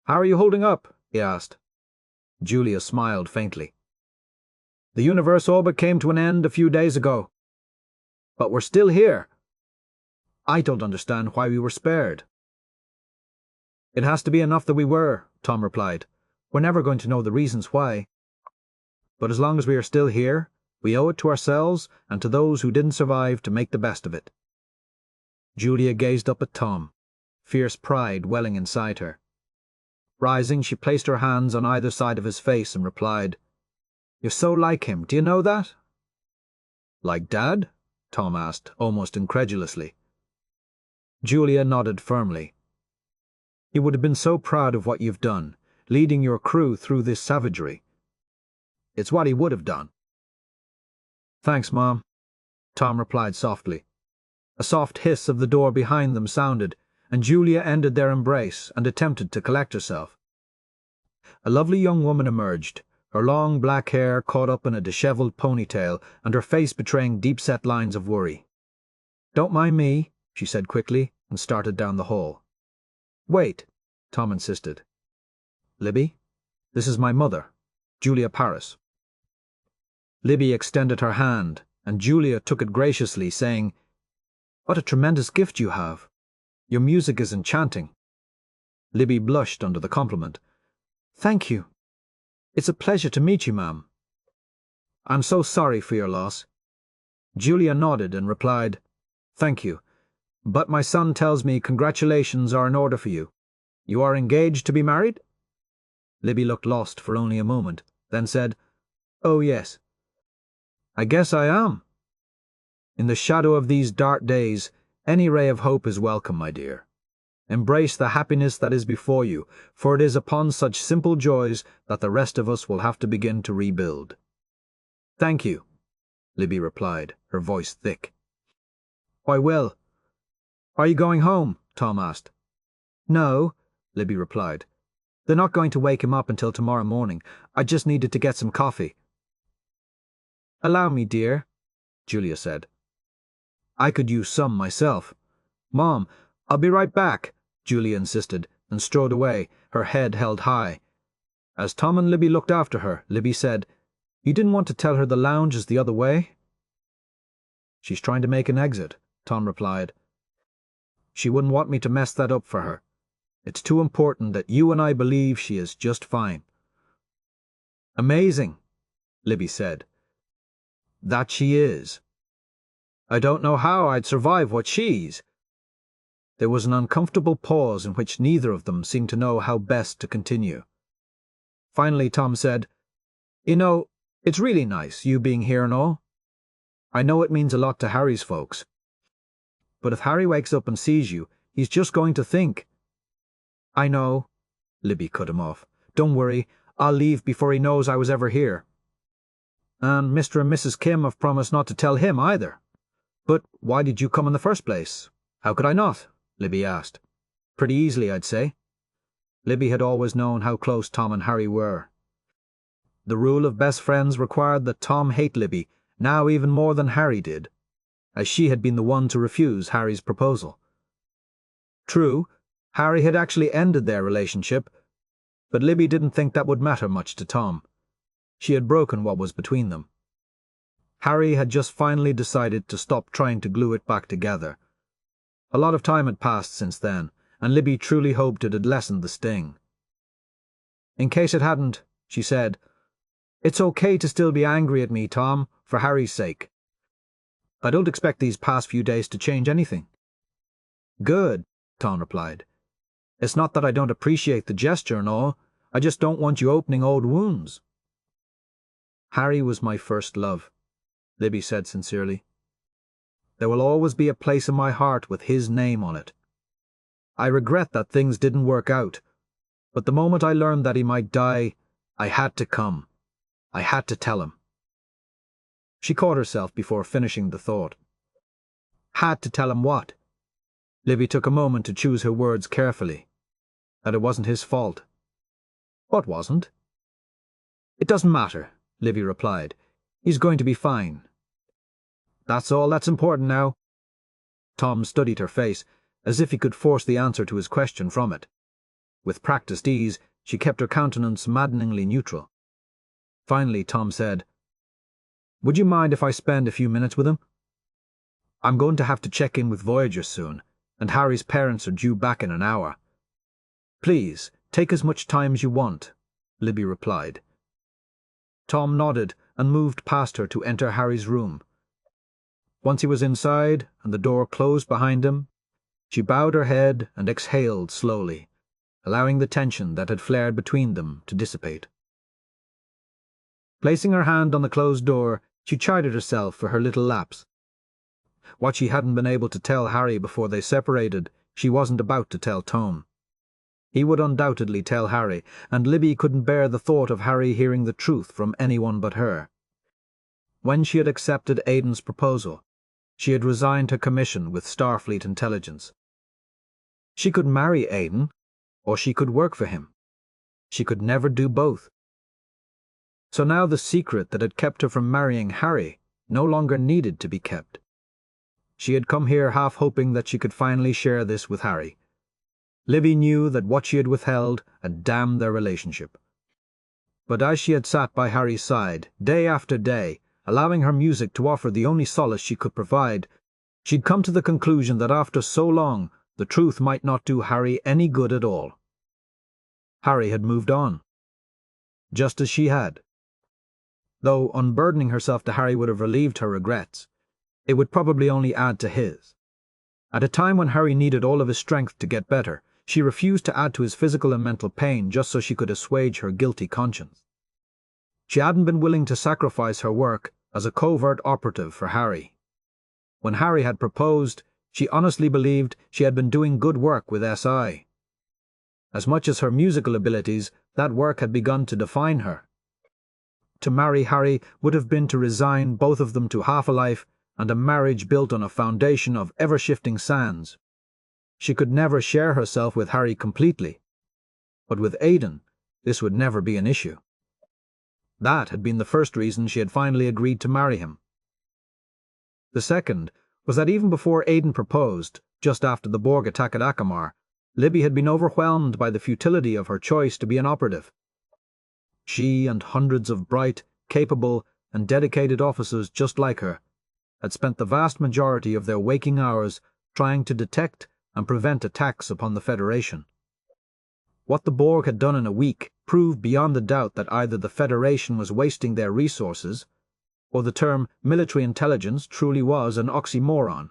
How are you holding up? He asked. Julia smiled faintly. The universe orbit came to an end a few days ago. But we're still here. I don't understand why we were spared. It has to be enough that we were, Tom replied. We're never going to know the reasons why. But as long as we are still here, we owe it to ourselves and to those who didn't survive to make the best of it. Julia gazed up at Tom, fierce pride welling inside her. Rising, she placed her hands on either side of his face and replied, You're so like him, do you know that? Like Dad? Tom asked, almost incredulously. Julia nodded firmly. He would have been so proud of what you've done, leading your crew through this savagery. It's what he would have done. Thanks, Mom, Tom replied softly. A soft hiss of the door behind them sounded, and Julia ended their embrace and attempted to collect herself. A lovely young woman emerged, her long black hair caught up in a dishevelled ponytail and her face betraying deep-set lines of worry. Don't mind me, she said quickly, and started down the hall. Wait, Tom insisted. Libby, this is my mother, Julia Paris. Libby extended her hand, and Julia took it graciously, saying, What a tremendous gift you have. Your music is enchanting. Libby blushed under the compliment. Thank you. It's a pleasure to meet you, ma'am. I'm so sorry for your loss. Julia nodded and replied, Thank you, but my son tells me congratulations are in order for you. You are engaged to be married? Libby looked lost for only a moment, then said, Oh, yes. I guess I am. In the shadow of these dark days, any ray of hope is welcome, my dear. Embrace the happiness that is before you, for it is upon such simple joys that the rest of us will have to begin to rebuild. Thank you, Libby replied, her voice thick. Why, well, "Are you going home?" Tom asked. "No," Libby replied. "They're not going to wake him up until tomorrow morning. I just needed to get some coffee." "Allow me, dear," Julia said. "I could use some myself." "Mom, I'll be right back," Julia insisted, and strode away, her head held high. As Tom and Libby looked after her, Libby said, "You didn't want to tell her the lounge is the other way?" "She's trying to make an exit," Tom replied. "She wouldn't want me to mess that up for her. It's too important that you and I believe she is just fine." "Amazing," Libby said. "That she is. I don't know how I'd survive what she's." There was an uncomfortable pause in which neither of them seemed to know how best to continue. Finally, Tom said, "You know, it's really nice, you being here and all. I know it means a lot to Harry's folks. But if Harry wakes up and sees you, he's just going to think—" "I know," Libby cut him off. "Don't worry, I'll leave before he knows I was ever here. And Mr. and Mrs. Kim have promised not to tell him either. But why did you come in the first place?" "How could I not?" Libby asked. "Pretty easily, I'd say." Libby had always known how close Tom and Harry were. The rule of best friends required that Tom hate Libby now even more than Harry did, as she had been the one to refuse Harry's proposal. True, Harry had actually ended their relationship, but Libby didn't think that would matter much to Tom. She had broken what was between them. Harry had just finally decided to stop trying to glue it back together. A lot of time had passed since then, and Libby truly hoped it had lessened the sting. "In case it hadn't," she said, "it's okay to still be angry at me, Tom, for Harry's sake. I don't expect these past few days to change anything." "Good," Tom replied. "It's not that I don't appreciate the gesture and all, I just don't want you opening old wounds." "Harry was my first love," Libby said sincerely. "There will always be a place in my heart with his name on it. I regret that things didn't work out, but the moment I learned that he might die, I had to come. I had to tell him." She caught herself before finishing the thought. Had to tell him what? Libby took a moment to choose her words carefully. That it wasn't his fault. What wasn't? "It doesn't matter," Libby replied. "He's going to be fine." "That's all that's important now." Tom studied her face, as if he could force the answer to his question from it. With practiced ease, she kept her countenance maddeningly neutral. Finally, Tom said, "Would you mind if I spend a few minutes with him? I'm going to have to check in with Voyager soon, and Harry's parents are due back in an hour." "Please, take as much time as you want," Libby replied. Tom nodded and moved past her to enter Harry's room. Once he was inside and the door closed behind him, she bowed her head and exhaled slowly, allowing the tension that had flared between them to dissipate. Placing her hand on the closed door, she chided herself for her little lapse. What she hadn't been able to tell Harry before they separated, she wasn't about to tell Tom. He would undoubtedly tell Harry, and Libby couldn't bear the thought of Harry hearing the truth from anyone but her. When she had accepted Aiden's proposal, she had resigned her commission with Starfleet Intelligence. She could marry Aiden, or she could work for him. She could never do both. So now the secret that had kept her from marrying Harry no longer needed to be kept. She had come here half hoping that she could finally share this with Harry. Libby knew that what she had withheld had damned their relationship. But as she had sat by Harry's side, day after day, allowing her music to offer the only solace she could provide, she'd come to the conclusion that after so long, the truth might not do Harry any good at all. Harry had moved on. Just as she had. Though unburdening herself to Harry would have relieved her regrets, it would probably only add to his. At a time when Harry needed all of his strength to get better, she refused to add to his physical and mental pain just so she could assuage her guilty conscience. She hadn't been willing to sacrifice her work as a covert operative for Harry. When Harry had proposed, she honestly believed she had been doing good work with SI. As much as her musical abilities, that work had begun to define her. To marry Harry would have been to resign both of them to half a life and a marriage built on a foundation of ever-shifting sands, she could never share herself with Harry completely. But with Aiden, this would never be an issue. That had been the first reason she had finally agreed to marry him. The second was that even before Aiden proposed, just after the Borg attack at Akamar, Libby had been overwhelmed by the futility of her choice to be an operative. She and hundreds of bright, capable, and dedicated officers just like her had spent the vast majority of their waking hours trying to detect and prevent attacks upon the Federation. What the Borg had done in a week proved beyond a doubt that either the Federation was wasting their resources, or the term military intelligence truly was an oxymoron.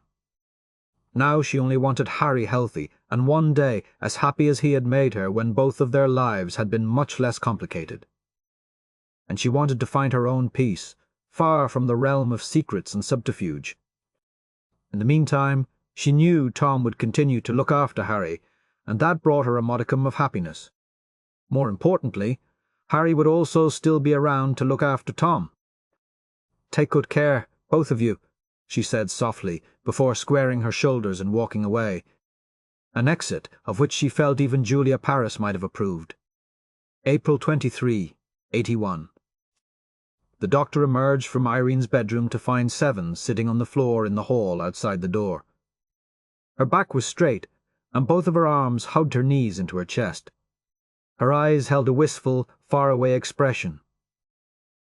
Now she only wanted Harry healthy, and one day as happy as he had made her when both of their lives had been much less complicated. And she wanted to find her own peace, far from the realm of secrets and subterfuge. In the meantime, she knew Tom would continue to look after Harry, and that brought her a modicum of happiness. More importantly, Harry would also still be around to look after Tom. "Take good care, both of you," she said softly, before squaring her shoulders and walking away, an exit of which she felt even Julia Paris might have approved. April 23, 81. The doctor emerged from Irene's bedroom to find Seven sitting on the floor in the hall outside the door. Her back was straight, and both of her arms hugged her knees into her chest. Her eyes held a wistful, far-away expression.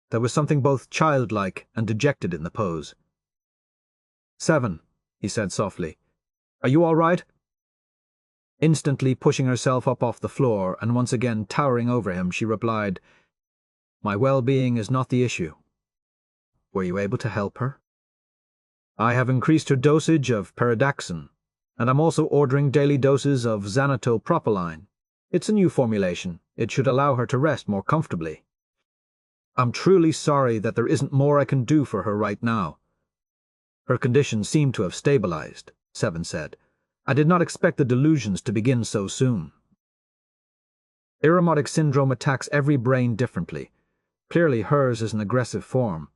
There was something both childlike and dejected in the pose. "Seven," he said softly, "are you all right?" Instantly pushing herself up off the floor and once again towering over him, she replied, "My well-being is not the issue." "Were you able to help her?" "I have increased her dosage of Peridaxin, and I'm also ordering daily doses of Xanatopropyline. It's a new formulation. It should allow her to rest more comfortably. I'm truly sorry that there isn't more I can do for her right now." "Her condition seemed to have stabilized," Seven said. "I did not expect the delusions to begin so soon." Irremotic syndrome attacks every brain differently. Clearly hers is an aggressive form.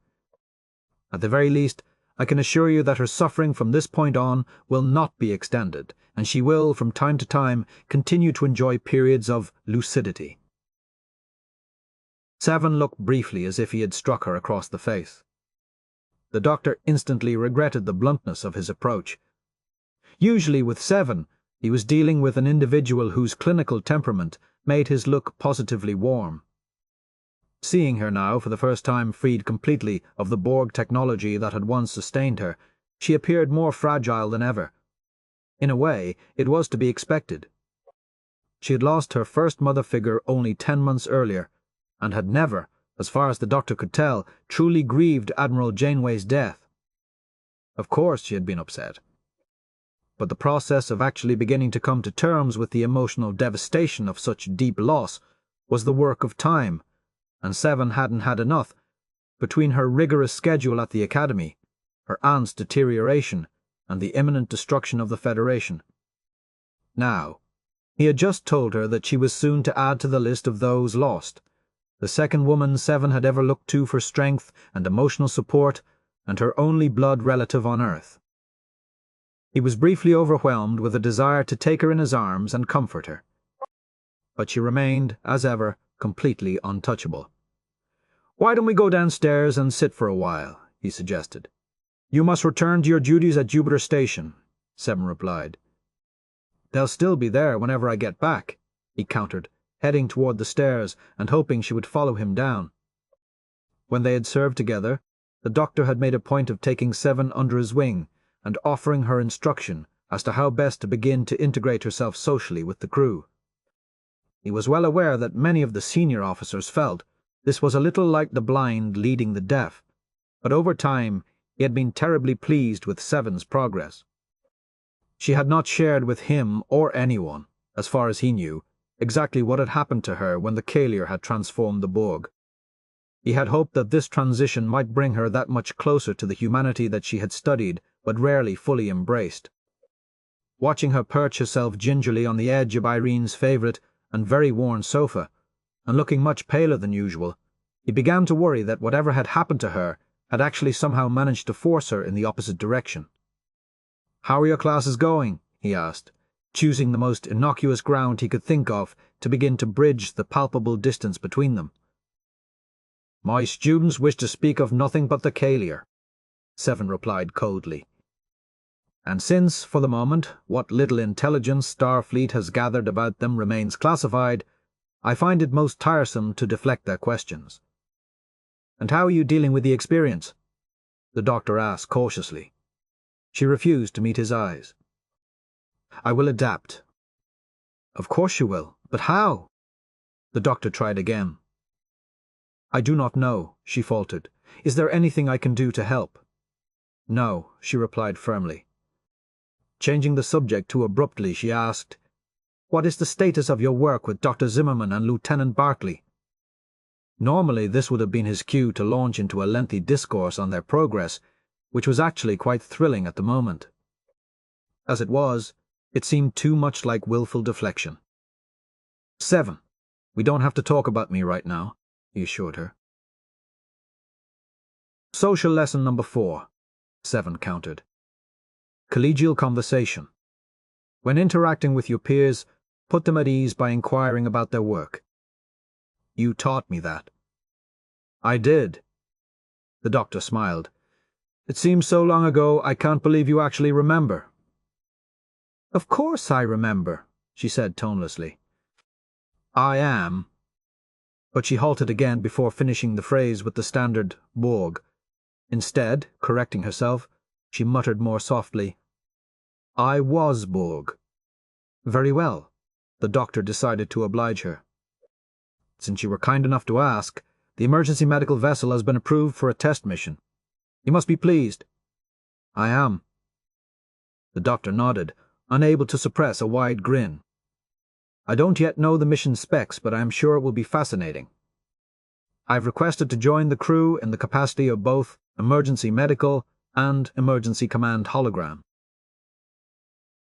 At the very least, I can assure you that her suffering from this point on will not be extended, and she will, from time to time, continue to enjoy periods of lucidity. Seven looked briefly as if he had struck her across the face. The doctor instantly regretted the bluntness of his approach. Usually with Seven, he was dealing with an individual whose clinical temperament made his look positively warm. Seeing her now for the first time freed completely of the Borg technology that had once sustained her, she appeared more fragile than ever. In a way, it was to be expected. She had lost her first mother figure only 10 months earlier, and had never, as far as the doctor could tell, truly grieved Admiral Janeway's death. Of course she had been upset. But the process of actually beginning to come to terms with the emotional devastation of such deep loss was the work of time, and Seven hadn't had enough. Between her rigorous schedule at the academy, her aunt's deterioration, and the imminent destruction of the Federation. Now, he had just told her that she was soon to add to the list of those lost, the second woman Seven had ever looked to for strength and emotional support, and her only blood relative on Earth. He was briefly overwhelmed with a desire to take her in his arms and comfort her. But she remained, as ever, completely untouchable. "Why don't we go downstairs and sit for a while?" he suggested. "You must return to your duties at Jupiter Station," Seven replied. "They'll still be there whenever I get back," he countered, heading toward the stairs and hoping she would follow him down. When they had served together, the doctor had made a point of taking Seven under his wing and offering her instruction as to how best to begin to integrate herself socially with the crew. He was well aware that many of the senior officers felt this was a little like the blind leading the deaf, but over time he had been terribly pleased with Seven's progress. She had not shared with him or anyone, as far as he knew, exactly what had happened to her when the Kalir had transformed the Borg. He had hoped that this transition might bring her that much closer to the humanity that she had studied but rarely fully embraced. Watching her perch herself gingerly on the edge of Irene's favourite and very worn sofa, and looking much paler than usual, he began to worry that whatever had happened to her had actually somehow managed to force her in the opposite direction. "How are your classes going?" he asked. choosing the most innocuous ground he could think of to begin to bridge the palpable distance between them. "My students wish to speak of nothing but the Kalir," Seven replied coldly. "And since, for the moment, what little intelligence Starfleet has gathered about them remains classified, I find it most tiresome to deflect their questions." "And how are you dealing with the experience?" the doctor asked cautiously. She refused to meet his eyes. "I will adapt." "Of course you will, but how?" The doctor tried again. "I do not know," she faltered. "Is there anything I can do to help?" "No," she replied firmly. Changing the subject too abruptly, she asked, "What is the status of your work with Dr. Zimmerman and Lieutenant Barclay?" Normally this would have been his cue to launch into a lengthy discourse on their progress, which was actually quite thrilling at the moment. As it was, it seemed too much like willful deflection. "Seven, we don't have to talk about me right now," he assured her. "Social lesson number 4, Seven countered. Collegial conversation. When interacting with your peers, put them at ease by inquiring about their work." "You taught me that." "I did." The doctor smiled. "It seems so long ago I can't believe you actually remember." "Of course I remember," she said tonelessly. "I am." But she halted again before finishing the phrase with the standard Borg. Instead, correcting herself, she muttered more softly, "I was Borg." "Very well." The doctor decided to oblige her. "Since you were kind enough to ask, the emergency medical vessel has been approved for a test mission. You must be pleased." "I am." The doctor nodded, unable to suppress a wide grin. "I don't yet know the mission specs, but I am sure it will be fascinating. I've requested to join the crew in the capacity of both emergency medical and emergency command hologram.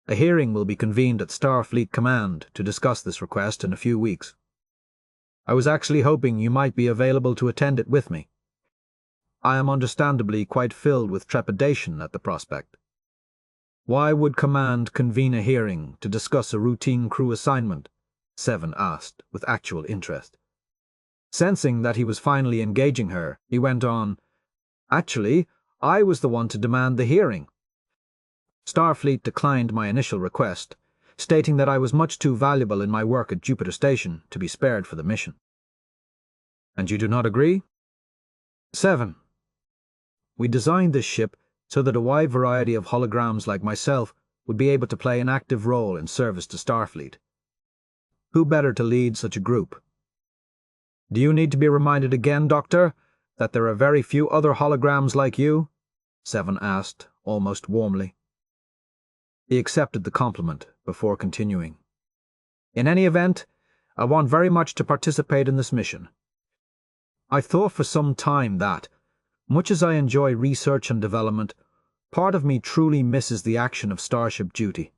A hearing will be convened at Starfleet Command to discuss this request in a few weeks. I was actually hoping you might be available to attend it with me. I am understandably quite filled with trepidation at the prospect." "Why would Command convene a hearing to discuss a routine crew assignment?" Seven asked, with actual interest. Sensing that he was finally engaging her, he went on, "Actually, I was the one to demand the hearing. Starfleet declined my initial request, stating that I was much too valuable in my work at Jupiter Station to be spared for the mission." "And you do not agree?" "Seven. We designed this ship so that a wide variety of holograms like myself would be able to play an active role in service to Starfleet. Who better to lead such a group? Do you need to be reminded again, Doctor, that there are very few other holograms like you?" Seven asked, almost warmly. He accepted the compliment before continuing. "In any event, I want very much to participate in this mission. I thought for some time that, much as I enjoy research and development, part of me truly misses the action of starship duty.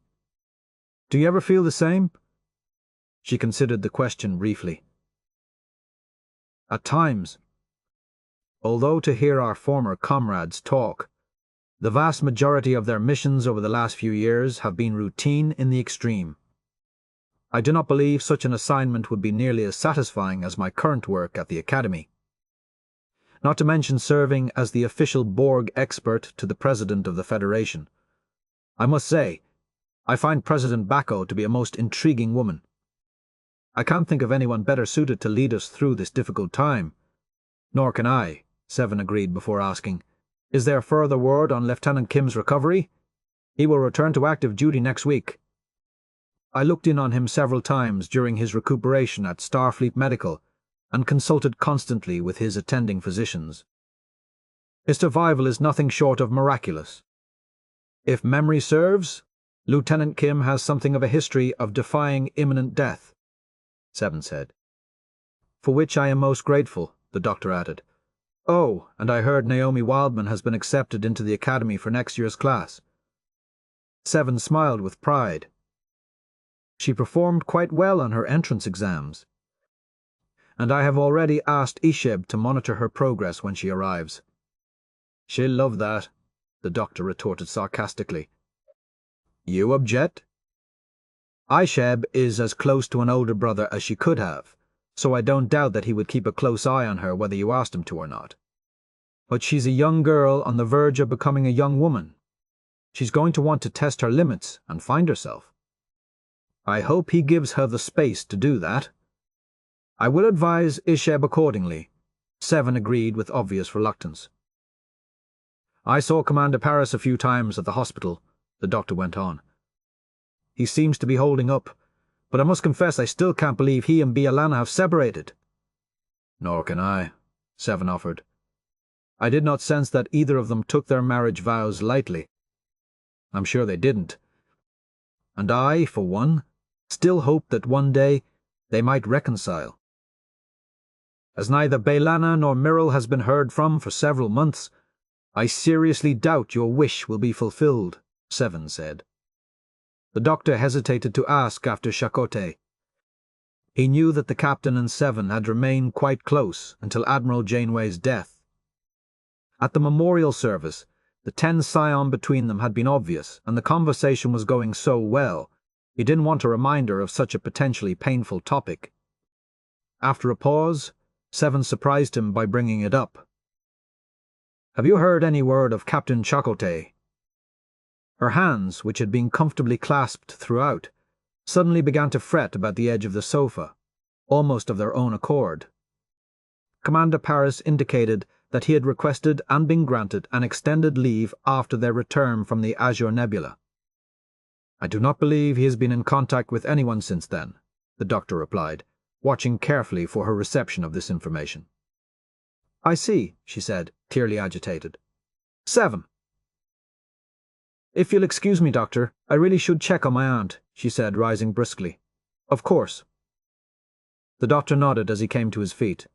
Do you ever feel the same?" She considered the question briefly. "At times. Although to hear our former comrades talk, the vast majority of their missions over the last few years have been routine in the extreme. I do not believe such an assignment would be nearly as satisfying as my current work at the Academy. Not to mention serving as the official Borg expert to the President of the Federation. I must say, I find President Bacco to be a most intriguing woman. I can't think of anyone better suited to lead us through this difficult time." "Nor can I," Seven agreed before asking, "Is there further word on Lieutenant Kim's recovery? He will return to active duty next week. I looked in on him several times during his recuperation at Starfleet Medical and consulted constantly with his attending physicians. His survival is nothing short of miraculous. If memory serves, Lieutenant Kim has something of a history of defying imminent death," Seven said. "For which I am most grateful," the doctor added. "Oh, and I heard Naomi Wildman has been accepted into the Academy for next year's class." Seven smiled with pride. "She performed quite well on her entrance exams. And I have already asked Isheb to monitor her progress when she arrives." "She'll love that," the doctor retorted sarcastically. "You object?" Isheb is as close to an older brother as she could have, so I don't doubt that he would keep a close eye on her whether you asked him to or not. But she's a young girl on the verge of becoming a young woman. She's going to want to test her limits and find herself. I hope he gives her the space to do that. I will advise Isheb accordingly. Seven agreed with obvious reluctance. I saw Commander Paris a few times at the hospital, the doctor went on. He seems to be holding up, but I must confess I still can't believe he and Bialana have separated. Nor can I, Seven offered. I did not sense that either of them took their marriage vows lightly. I'm sure they didn't. And I, for one, still hope that one day they might reconcile. As neither Bialana nor Myrrell has been heard from for several months, I seriously doubt your wish will be fulfilled, Seven said. The doctor hesitated to ask after Chakotay. He knew that the captain and Seven had remained quite close until Admiral Janeway's death. At the memorial service, the tense scion between them had been obvious, and the conversation was going so well, he didn't want a reminder of such a potentially painful topic. After a pause, Seven surprised him by bringing it up. Have you heard any word of Captain Chakotay? Her hands, which had been comfortably clasped throughout, suddenly began to fret about the edge of the sofa, almost of their own accord. Commander Paris indicated that he had requested and been granted an extended leave after their return from the Azure Nebula. I do not believe he has been in contact with anyone since then, the doctor replied, watching carefully for her reception of this information. I see, she said, clearly agitated. Seven. If you'll excuse me, Doctor, I really should check on my aunt, she said, rising briskly. Of course. The doctor nodded as he came to his feet.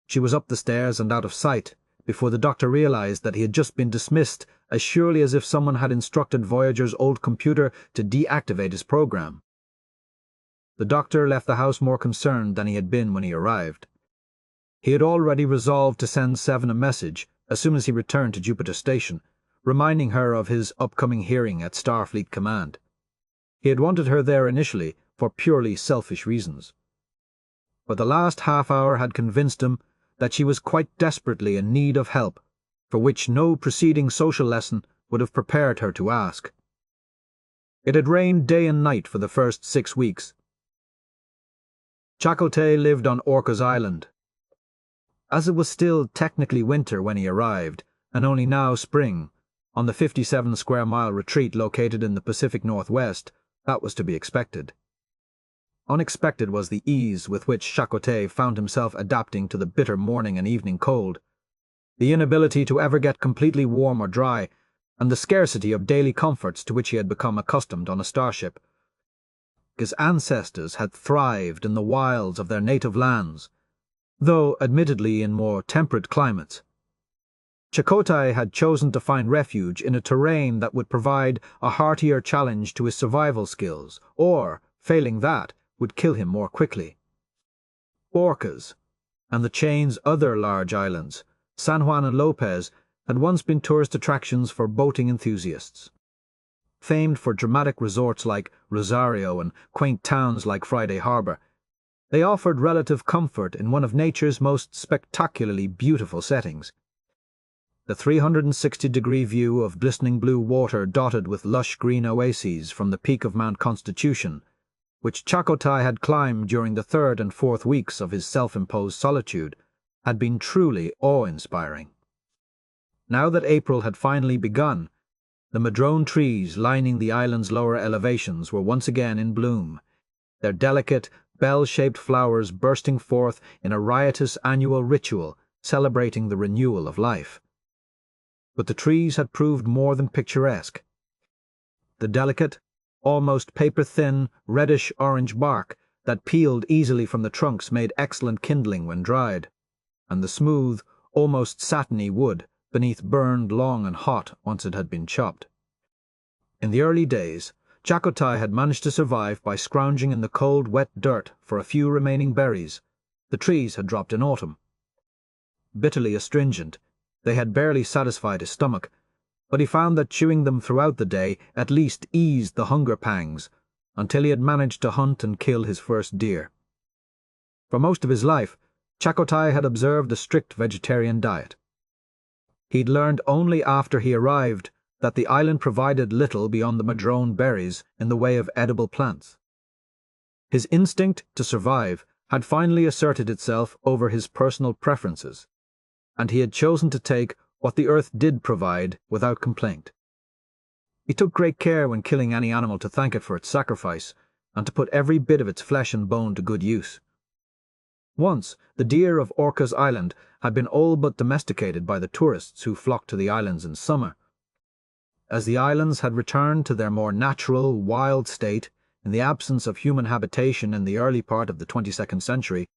She was up the stairs and out of sight before the doctor realized that he had just been dismissed as surely as if someone had instructed Voyager's old computer to deactivate his program. The doctor left the house more concerned than he had been when he arrived. He had already resolved to send Seven a message as soon as he returned to Jupiter Station, reminding her of his upcoming hearing at Starfleet Command. He had wanted her there initially for purely selfish reasons. But the last half hour had convinced him that she was quite desperately in need of help, for which no preceding social lesson would have prepared her to ask. It had rained day and night for the first 6 weeks. Chakotay lived on Orca's Island. As it was still technically winter when he arrived, and only now spring, on the 57-square-mile retreat located in the Pacific Northwest, that was to be expected. Unexpected was the ease with which Chakotay found himself adapting to the bitter morning and evening cold, the inability to ever get completely warm or dry, and the scarcity of daily comforts to which he had become accustomed on a starship. His ancestors had thrived in the wilds of their native lands, though admittedly in more temperate climates. Chakotay had chosen to find refuge in a terrain that would provide a heartier challenge to his survival skills, or, failing that, would kill him more quickly. Orcas, and the chain's other large islands, San Juan and Lopez, had once been tourist attractions for boating enthusiasts. Famed for dramatic resorts like Rosario and quaint towns like Friday Harbor, they offered relative comfort in one of nature's most spectacularly beautiful settings. The 360-degree view of glistening blue water dotted with lush green oases from the peak of Mount Constitution, which Chakotay had climbed during the 3rd and 4th weeks of his self-imposed solitude, had been truly awe-inspiring. Now that April had finally begun, the madrone trees lining the island's lower elevations were once again in bloom, their delicate, bell-shaped flowers bursting forth in a riotous annual ritual celebrating the renewal of life. But the trees had proved more than picturesque. The delicate, almost paper-thin, reddish-orange bark that peeled easily from the trunks made excellent kindling when dried, and the smooth, almost satiny wood beneath burned long and hot once it had been chopped. In the early days, Chakotay had managed to survive by scrounging in the cold, wet dirt for a few remaining berries. The trees had dropped in autumn. Bitterly astringent, they had barely satisfied his stomach, but he found that chewing them throughout the day at least eased the hunger pangs, until he had managed to hunt and kill his first deer. For most of his life, Chakotay had observed a strict vegetarian diet. He'd learned only after he arrived that the island provided little beyond the madrone berries in the way of edible plants. His instinct to survive had finally asserted itself over his personal preferences, and he had chosen to take what the earth did provide without complaint. He took great care when killing any animal to thank it for its sacrifice, and to put every bit of its flesh and bone to good use. Once, the deer of Orca's Island had been all but domesticated by the tourists who flocked to the islands in summer. As the islands had returned to their more natural, wild state in the absence of human habitation in the early part of the 22nd century,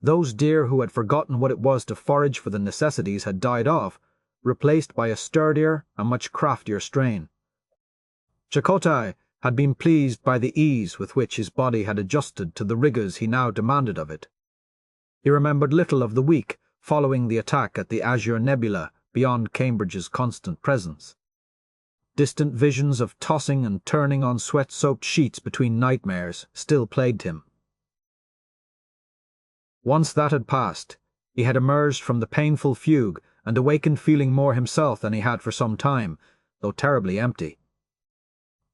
those deer who had forgotten what it was to forage for the necessities had died off, replaced by a sturdier and much craftier strain. Chakotay had been pleased by the ease with which his body had adjusted to the rigours he now demanded of it. He remembered little of the week following the attack at the Azure Nebula beyond Cambridge's constant presence. Distant visions of tossing and turning on sweat-soaked sheets between nightmares still plagued him. Once that had passed, he had emerged from the painful fugue and awakened feeling more himself than he had for some time, though terribly empty.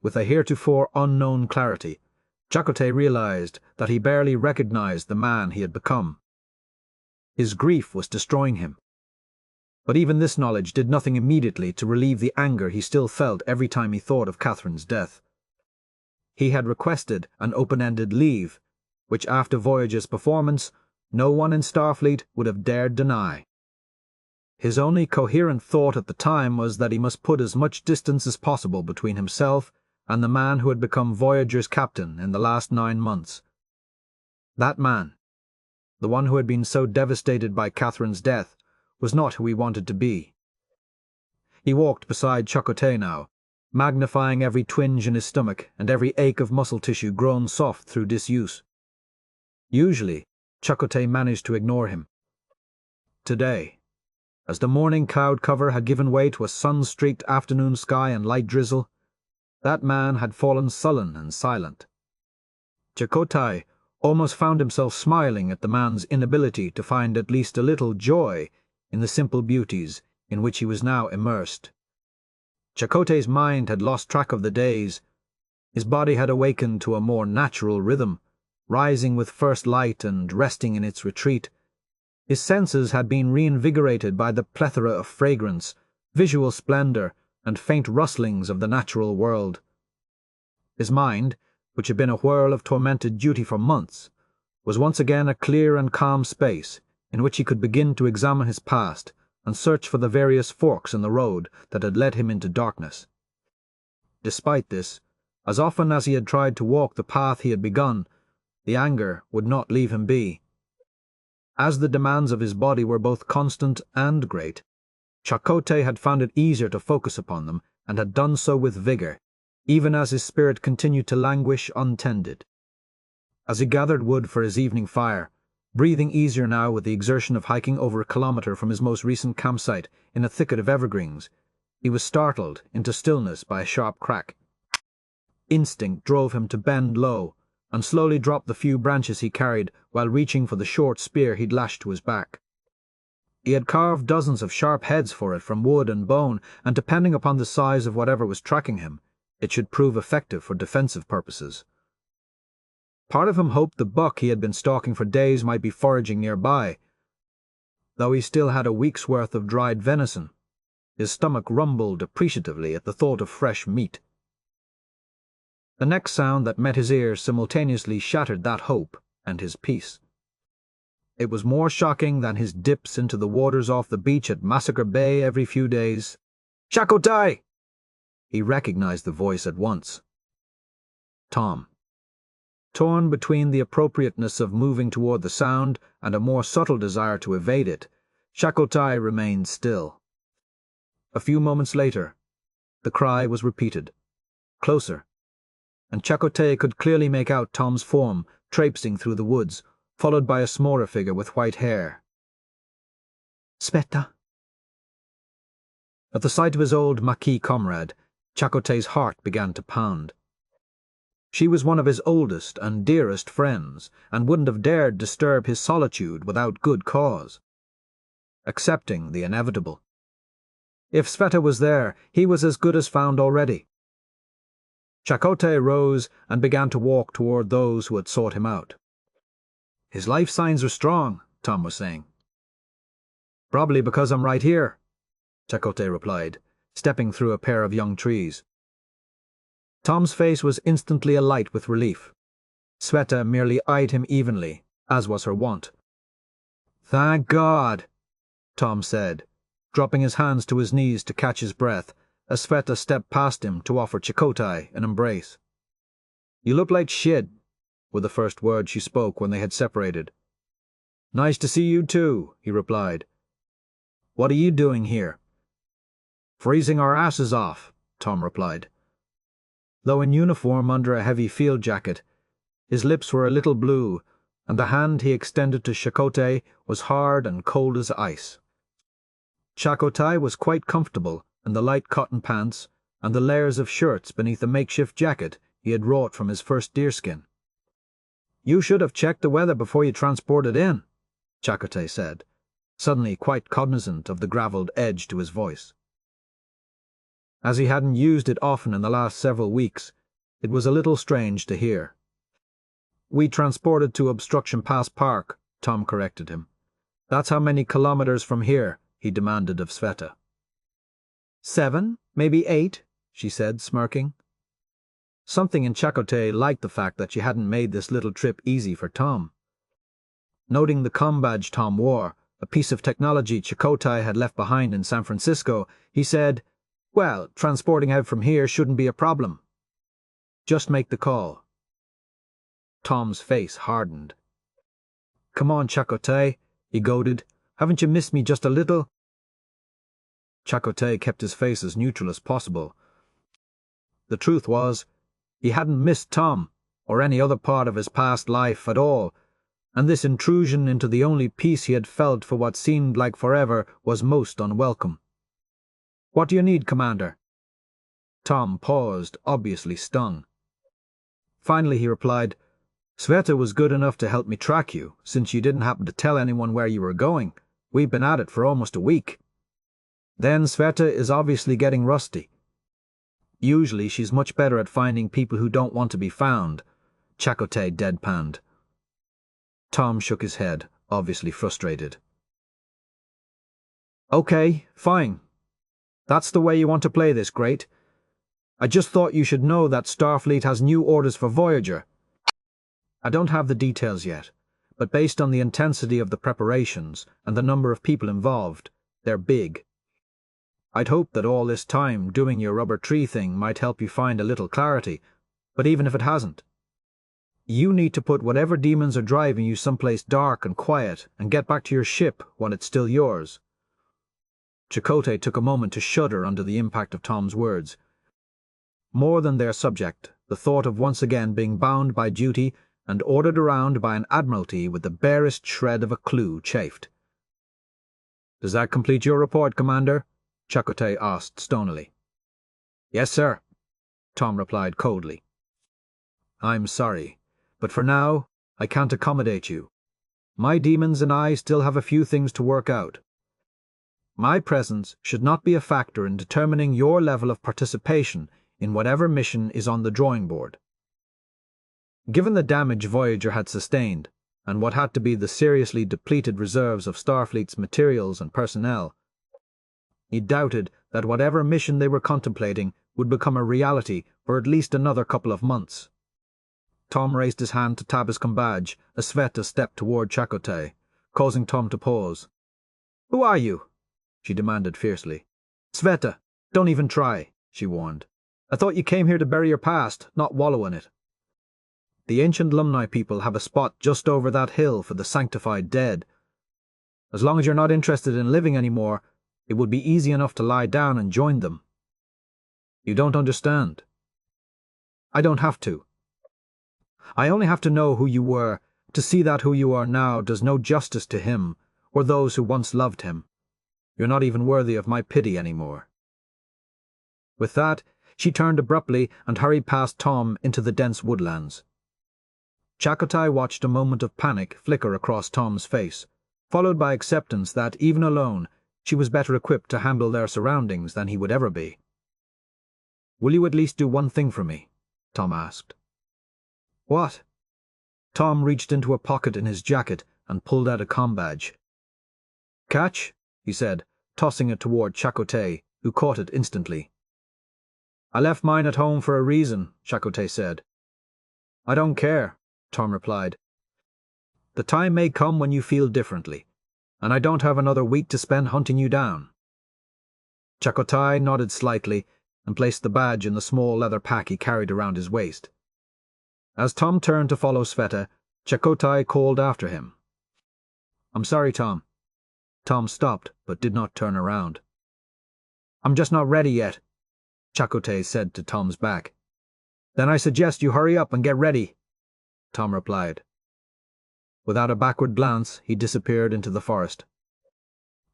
With a heretofore unknown clarity, Chakotay realized that he barely recognized the man he had become. His grief was destroying him. But even this knowledge did nothing immediately to relieve the anger he still felt every time he thought of Catherine's death. He had requested an open-ended leave, which after Voyager's performance, no one in Starfleet would have dared deny. His only coherent thought at the time was that he must put as much distance as possible between himself and the man who had become Voyager's captain in the last 9 months. That man, the one who had been so devastated by Catherine's death, was not who he wanted to be. He walked beside Chakotay now, magnifying every twinge in his stomach and every ache of muscle tissue grown soft through disuse. Usually, Chakotay managed to ignore him. Today, as the morning cloud cover had given way to a sun-streaked afternoon sky and light drizzle, that man had fallen sullen and silent. Chakotay almost found himself smiling at the man's inability to find at least a little joy in the simple beauties in which he was now immersed. Chakotay's mind had lost track of the days. His body had awakened to a more natural rhythm, rising with first light and resting in its retreat. His senses had been reinvigorated by the plethora of fragrance, visual splendor, and faint rustlings of the natural world. His mind, which had been a whirl of tormented duty for months, was once again a clear and calm space in which he could begin to examine his past and search for the various forks in the road that had led him into darkness. Despite this, as often as he had tried to walk the path he had begun, the anger would not leave him be. As the demands of his body were both constant and great, Chakotay had found it easier to focus upon them and had done so with vigor, even as his spirit continued to languish untended. As he gathered wood for his evening fire, breathing easier now with the exertion of hiking over a kilometre from his most recent campsite in a thicket of evergreens, he was startled into stillness by a sharp crack. Instinct drove him to bend low and slowly drop the few branches he carried while reaching for the short spear he'd lashed to his back. He had carved dozens of sharp heads for it from wood and bone, and depending upon the size of whatever was tracking him, it should prove effective for defensive purposes. Part of him hoped the buck he had been stalking for days might be foraging nearby. Though he still had a week's worth of dried venison, his stomach rumbled appreciatively at the thought of fresh meat. The next sound that met his ears simultaneously shattered that hope and his peace. It was more shocking than his dips into the waters off the beach at Massacre Bay every few days. "Chakotay!" He recognized the voice at once. Tom. Torn between the appropriateness of moving toward the sound and a more subtle desire to evade it, Chakotay remained still. A few moments later, the cry was repeated, closer, and Chakotay could clearly make out Tom's form traipsing through the woods, followed by a smaller figure with white hair. "Spetta." At the sight of his old Maquis comrade, Chakotay's heart began to pound. She was one of his oldest and dearest friends, and wouldn't have dared disturb his solitude without good cause. Accepting the inevitable. If Sveta was there, he was as good as found already. Chakotay rose and began to walk toward those who had sought him out. "His life signs are strong," Tom was saying. "Probably because I'm right here," Chakotay replied, stepping through a pair of young trees. Tom's face was instantly alight with relief. Sveta merely eyed him evenly, as was her wont. "Thank God," Tom said, dropping his hands to his knees to catch his breath, as Sveta stepped past him to offer Chakotay an embrace. "You look like shit," were the first words she spoke when they had separated. "Nice to see you too," he replied. "What are you doing here?" "Freezing our asses off," Tom replied. Though in uniform under a heavy field jacket, his lips were a little blue, and the hand he extended to Chakotay was hard and cold as ice. Chakotay was quite comfortable in the light cotton pants and the layers of shirts beneath the makeshift jacket he had wrought from his first deerskin. "You should have checked the weather before you transported in," Chakotay said, suddenly quite cognizant of the gravelled edge to his voice. As he hadn't used it often in the last several weeks, it was a little strange to hear. "We transported to Obstruction Pass Park," Tom corrected him. "That's how many kilometers from here," he demanded of Sveta. 7, maybe 8, she said, smirking. Something in Chakotay liked the fact that she hadn't made this little trip easy for Tom. Noting the comm badge Tom wore, a piece of technology Chakotay had left behind in San Francisco, he said, "Well, transporting out from here shouldn't be a problem. Just make the call." Tom's face hardened. "Come on, Chakotay," he goaded. "Haven't you missed me just a little?" Chakotay kept his face as neutral as possible. The truth was, he hadn't missed Tom, or any other part of his past life at all, and this intrusion into the only peace he had felt for what seemed like forever was most unwelcome. "What do you need, Commander?" Tom paused, obviously stung. Finally he replied, "Sveta was good enough to help me track you, since you didn't happen to tell anyone where you were going. We've been at it for almost a week. Then Sveta is obviously getting rusty. Usually she's much better at finding people who don't want to be found," Chakotay deadpanned. Tom shook his head, obviously frustrated. "Okay, fine. That's the way you want to play this, great. I just thought you should know that Starfleet has new orders for Voyager. I don't have the details yet, but based on the intensity of the preparations and the number of people involved, they're big. I'd hoped that all this time doing your rubber tree thing might help you find a little clarity, but even if it hasn't, you need to put whatever demons are driving you someplace dark and quiet and get back to your ship while it's still yours." Chakotay took a moment to shudder under the impact of Tom's words. More than their subject, the thought of once again being bound by duty and ordered around by an admiralty with the barest shred of a clue chafed. "Does that complete your report, Commander?" Chakotay asked stonily. "Yes, sir," Tom replied coldly. "I'm sorry, but for now, I can't accommodate you. My demons and I still have a few things to work out. My presence should not be a factor in determining your level of participation in whatever mission is on the drawing board." Given the damage Voyager had sustained, and what had to be the seriously depleted reserves of Starfleet's materials and personnel, he doubted that whatever mission they were contemplating would become a reality for at least another couple of months. Tom raised his hand to tap his badge as Sveta stepped toward Chakotay, causing Tom to pause. "Who are you?" she demanded fiercely. "Sveta, don't even try," she warned. "I thought you came here to bury your past, not wallow in it. The ancient alumni people have a spot just over that hill for the sanctified dead. As long as you're not interested in living anymore, it would be easy enough to lie down and join them." "You don't understand." "I don't have to. I only have to know who you were, to see that who you are now does no justice to him, or those who once loved him. You're not even worthy of my pity anymore." With that, She turned abruptly and hurried past Tom into the dense woodlands. Chakotay watched a moment of panic flicker across Tom's face, followed by acceptance that, even alone, she was better equipped to handle their surroundings than he would ever be. "Will you at least do one thing for me?" Tom asked. "What?" Tom reached into a pocket in his jacket and pulled out a comm badge. "Catch?" he said, tossing it toward Chakotay, who caught it instantly. "I left mine at home for a reason," Chakotay said. "I don't care," Tom replied. "The time may come when you feel differently, and I don't have another week to spend hunting you down." Chakotay nodded slightly and placed the badge in the small leather pack he carried around his waist. As Tom turned to follow Sveta, Chakotay called after him. "I'm sorry, Tom." Tom stopped, but did not turn around. "I'm just not ready yet," Chakotay said to Tom's back. "Then I suggest you hurry up and get ready," Tom replied. Without a backward glance, he disappeared into the forest.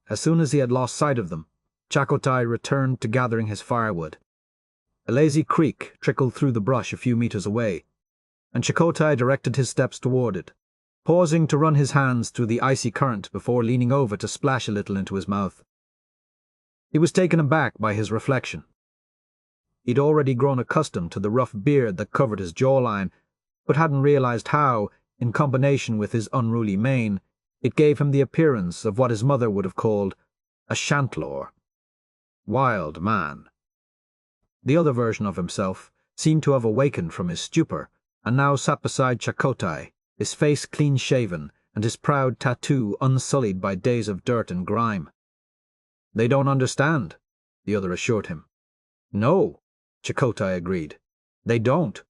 As soon as he had lost sight of them, Chakotay returned to gathering his firewood. A lazy creek trickled through the brush a few meters away, and Chakotay directed his steps toward it, pausing to run his hands through the icy current before leaning over to splash a little into his mouth. He was taken aback by his reflection. He'd already grown accustomed to the rough beard that covered his jawline, but hadn't realized how, in combination with his unruly mane, it gave him the appearance of what his mother would have called a shantlor. Wild man. The other version of himself seemed to have awakened from his stupor, and now sat beside Chakotay, his face clean-shaven and his proud tattoo unsullied by days of dirt and grime. "They don't understand," the other assured him. "No," Chakotay agreed. "They don't."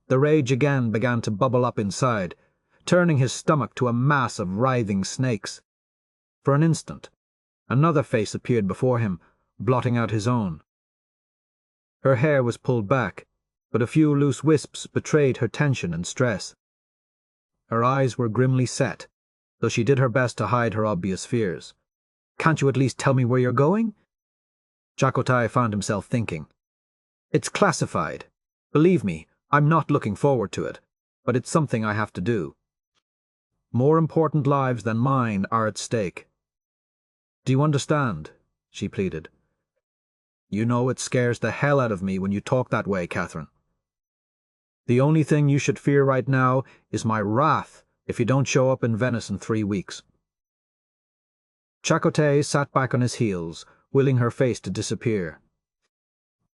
The rage again began to bubble up inside, turning his stomach to a mass of writhing snakes. For an instant, another face appeared before him, blotting out his own. Her hair was pulled back, but a few loose wisps betrayed her tension and stress. Her eyes were grimly set, though she did her best to hide her obvious fears. "Can't you at least tell me where you're going?" Chakotay found himself thinking. "It's classified. Believe me, I'm not looking forward to it, but it's something I have to do. More important lives than mine are at stake." "Do you understand?" she pleaded. "You know it scares the hell out of me when you talk that way, Catherine. The only thing you should fear right now is my wrath if you don't show up in Venice in 3 weeks." Chakotay sat back on his heels, willing her face to disappear.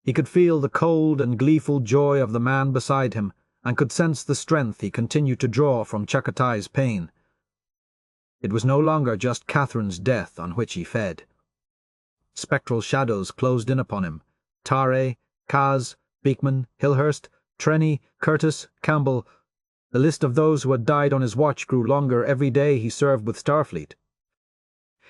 He could feel the cold and gleeful joy of the man beside him, and could sense the strength he continued to draw from Chakotay's pain. It was no longer just Catherine's death on which he fed. Spectral shadows closed in upon him. Tare, Kaz, Beekman, Hillhurst, Trenny, Curtis, Campbell. The list of those who had died on his watch grew longer every day he served with Starfleet.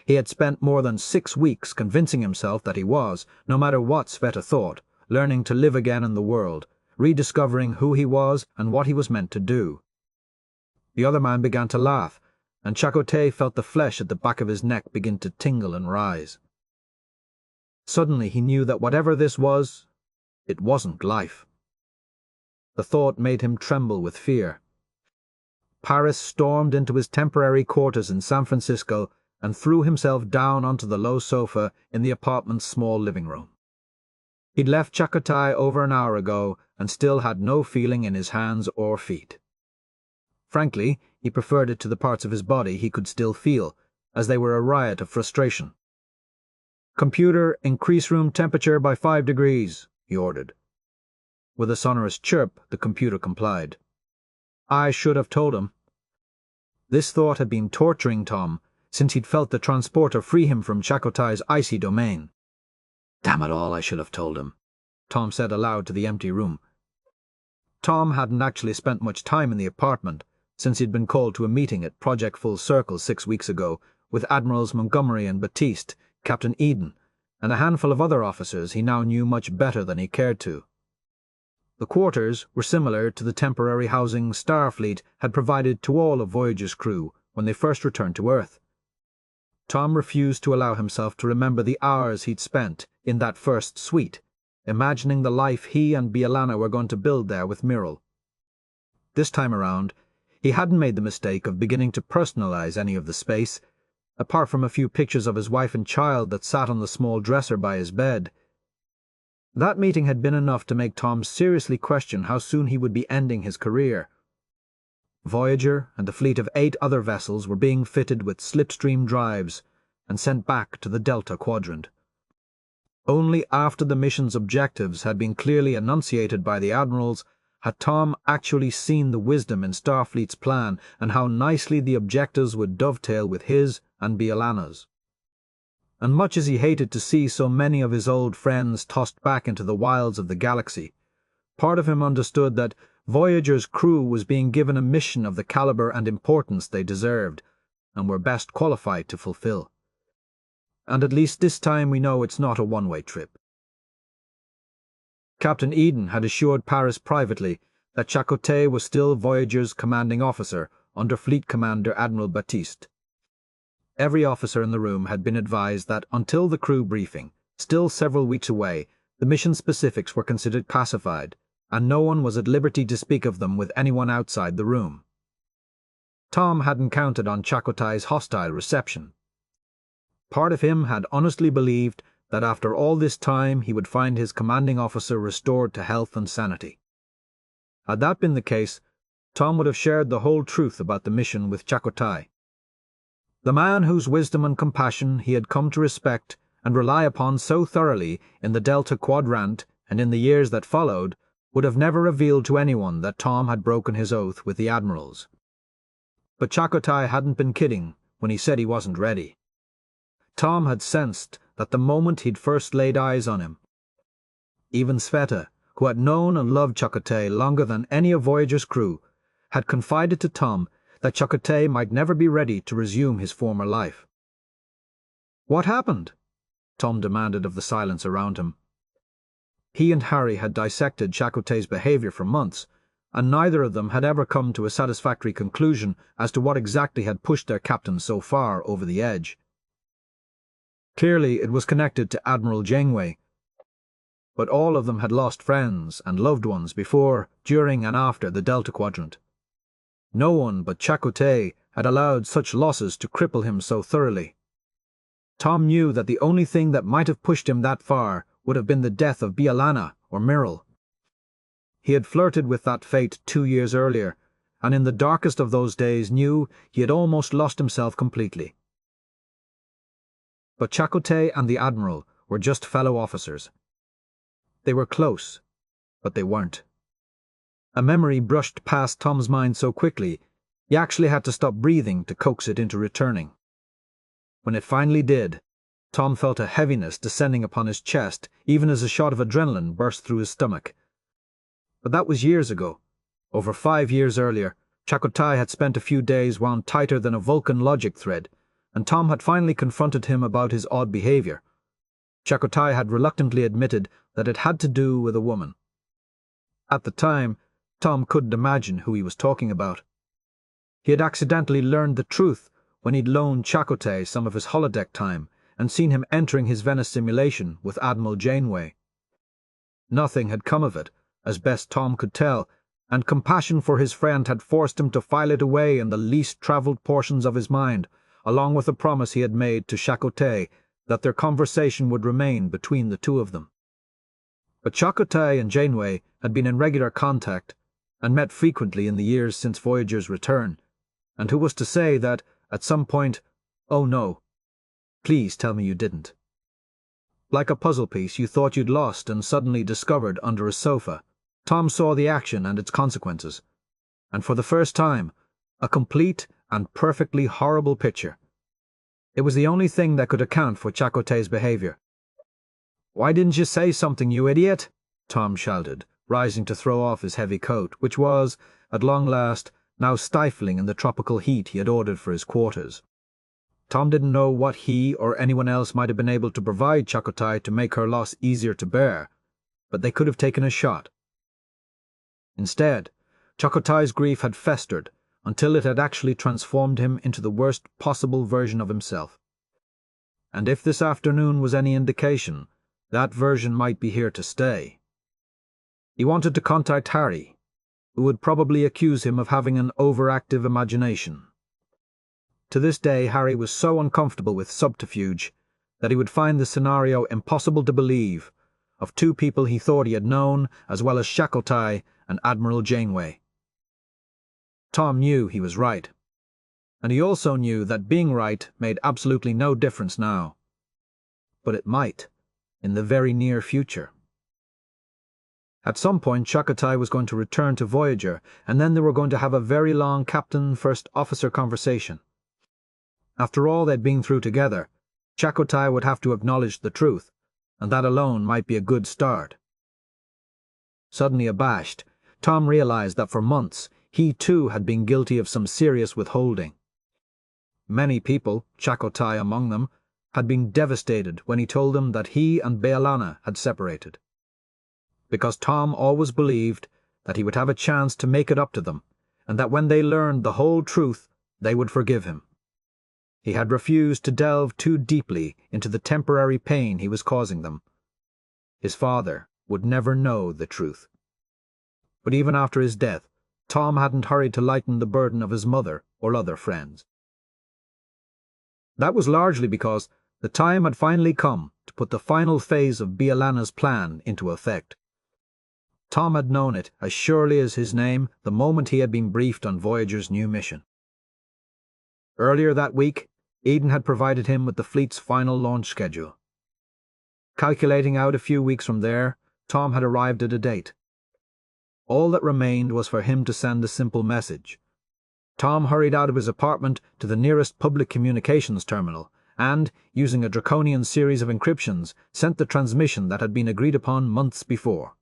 He had spent more than 6 weeks convincing himself that he was, no matter what Sveta thought, learning to live again in the world, rediscovering who he was and what he was meant to do. The other man began to laugh, and Chakotay felt the flesh at the back of his neck begin to tingle and rise. Suddenly he knew that whatever this was, it wasn't life. The thought made him tremble with fear. Paris stormed into his temporary quarters in San Francisco and threw himself down onto the low sofa in the apartment's small living room. He'd left Chakotay over an hour ago and still had no feeling in his hands or feet. Frankly, he preferred it to the parts of his body he could still feel, as they were a riot of frustration. "Computer, increase room temperature by 5 degrees, he ordered. With a sonorous chirp, the computer complied. I should have told him. This thought had been torturing Tom since he'd felt the transporter free him from Chakotay's icy domain. "Damn it all, I should have told him," Tom said aloud to the empty room. Tom hadn't actually spent much time in the apartment since he'd been called to a meeting at Project Full Circle 6 weeks ago with Admirals Montgomery and Batiste, Captain Eden, and a handful of other officers he now knew much better than he cared to. The quarters were similar to the temporary housing Starfleet had provided to all of Voyager's crew when they first returned to Earth. Tom refused to allow himself to remember the hours he'd spent in that first suite, imagining the life he and B'Elanna were going to build there with Myrrel. This time around, he hadn't made the mistake of beginning to personalize any of the space, apart from a few pictures of his wife and child that sat on the small dresser by his bed. That meeting had been enough to make Tom seriously question how soon he would be ending his career. Voyager and a fleet of 8 other vessels were being fitted with slipstream drives and sent back to the Delta Quadrant. Only after the mission's objectives had been clearly enunciated by the admirals had Tom actually seen the wisdom in Starfleet's plan and how nicely the objectives would dovetail with his and B'Elanna's. And much as he hated to see so many of his old friends tossed back into the wilds of the galaxy, part of him understood that Voyager's crew was being given a mission of the caliber and importance they deserved, and were best qualified to fulfill. And at least this time we know it's not a one-way trip. Captain Eden had assured Paris privately that Chakotay was still Voyager's commanding officer under Fleet Commander Admiral Baptiste. Every officer in the room had been advised that until the crew briefing, still several weeks away, the mission specifics were considered classified, and no one was at liberty to speak of them with anyone outside the room. Tom hadn't counted on Chakotay's hostile reception. Part of him had honestly believed that after all this time he would find his commanding officer restored to health and sanity. Had that been the case, Tom would have shared the whole truth about the mission with Chakotay. The man whose wisdom and compassion he had come to respect and rely upon so thoroughly in the Delta Quadrant and in the years that followed would have never revealed to anyone that Tom had broken his oath with the admirals. But Chakotay hadn't been kidding when he said he wasn't ready. Tom had sensed that the moment he'd first laid eyes on him. Even Sveta, who had known and loved Chakotay longer than any of Voyager's crew, had confided to Tom that Chakotay might never be ready to resume his former life. "What happened?" Tom demanded of the silence around him. He and Harry had dissected Chakotay's behavior for months, and neither of them had ever come to a satisfactory conclusion as to what exactly had pushed their captain so far over the edge. Clearly it was connected to Admiral Janeway, but all of them had lost friends and loved ones before, during and after the Delta Quadrant. No one but Chakotay had allowed such losses to cripple him so thoroughly. Tom knew that the only thing that might have pushed him that far would have been the death of B'Elanna or Myrrel. He had flirted with that fate 2 years earlier, and in the darkest of those days knew he had almost lost himself completely. But Chakotay and the Admiral were just fellow officers. They were close, but they weren't. A memory brushed past Tom's mind so quickly, he actually had to stop breathing to coax it into returning. When it finally did, Tom felt a heaviness descending upon his chest, even as a shot of adrenaline burst through his stomach. But that was years ago. Over 5 years earlier, Chakotay had spent a few days wound tighter than a Vulcan logic thread, and Tom had finally confronted him about his odd behavior. Chakotay had reluctantly admitted that it had to do with a woman. At the time, Tom couldn't imagine who he was talking about. He had accidentally learned the truth when he'd loaned Chakotay some of his holodeck time and seen him entering his Venice simulation with Admiral Janeway. Nothing had come of it, as best Tom could tell, and compassion for his friend had forced him to file it away in the least travelled portions of his mind, along with the promise he had made to Chakotay that their conversation would remain between the two of them. But Chakotay and Janeway had been in regular contact and met frequently in the years since Voyager's return, and who was to say that, at some point, "Oh no, please tell me you didn't." Like a puzzle piece you thought you'd lost and suddenly discovered under a sofa, Tom saw the action and its consequences, and for the first time, a complete and perfectly horrible picture. It was the only thing that could account for Chakotay's behavior. "Why didn't you say something, you idiot?" Tom shouted, rising to throw off his heavy coat, which was, at long last, now stifling in the tropical heat he had ordered for his quarters. Tom didn't know what he or anyone else might have been able to provide Chakotay to make her loss easier to bear, but they could have taken a shot. Instead, Chakotay's grief had festered until it had actually transformed him into the worst possible version of himself. And if this afternoon was any indication, That version might be here to stay. He wanted to contact Harry, who would probably accuse him of having an overactive imagination. To this day, Harry was so uncomfortable with subterfuge that he would find the scenario impossible to believe, of two people he thought he had known, as well as Chakotay and Admiral Janeway. Tom knew he was right, and he also knew that being right made absolutely no difference now. But it might, in the very near future. At some point, Chakotay was going to return to Voyager, and then they were going to have a very long captain-first officer conversation. After all they'd been through together, Chakotay would have to acknowledge the truth, and that alone might be a good start. Suddenly abashed, Tom realized that for months he too had been guilty of some serious withholding. Many people, Chakotay among them, had been devastated when he told them that he and B'Elanna had separated. Because Tom always believed that he would have a chance to make it up to them, and that when they learned the whole truth, they would forgive him. He had refused to delve too deeply into the temporary pain he was causing them. His father would never know the truth. But even after his death, Tom hadn't hurried to lighten the burden of his mother or other friends. That was largely because the time had finally come to put the final phase of B'Elanna's plan into effect. Tom had known it as surely as his name the moment he had been briefed on Voyager's new mission. Earlier that week, Eden had provided him with the fleet's final launch schedule. Calculating out a few weeks from there, Tom had arrived at a date. All that remained was for him to send a simple message. Tom hurried out of his apartment to the nearest public communications terminal and, using a draconian series of encryptions, sent the transmission that had been agreed upon months before.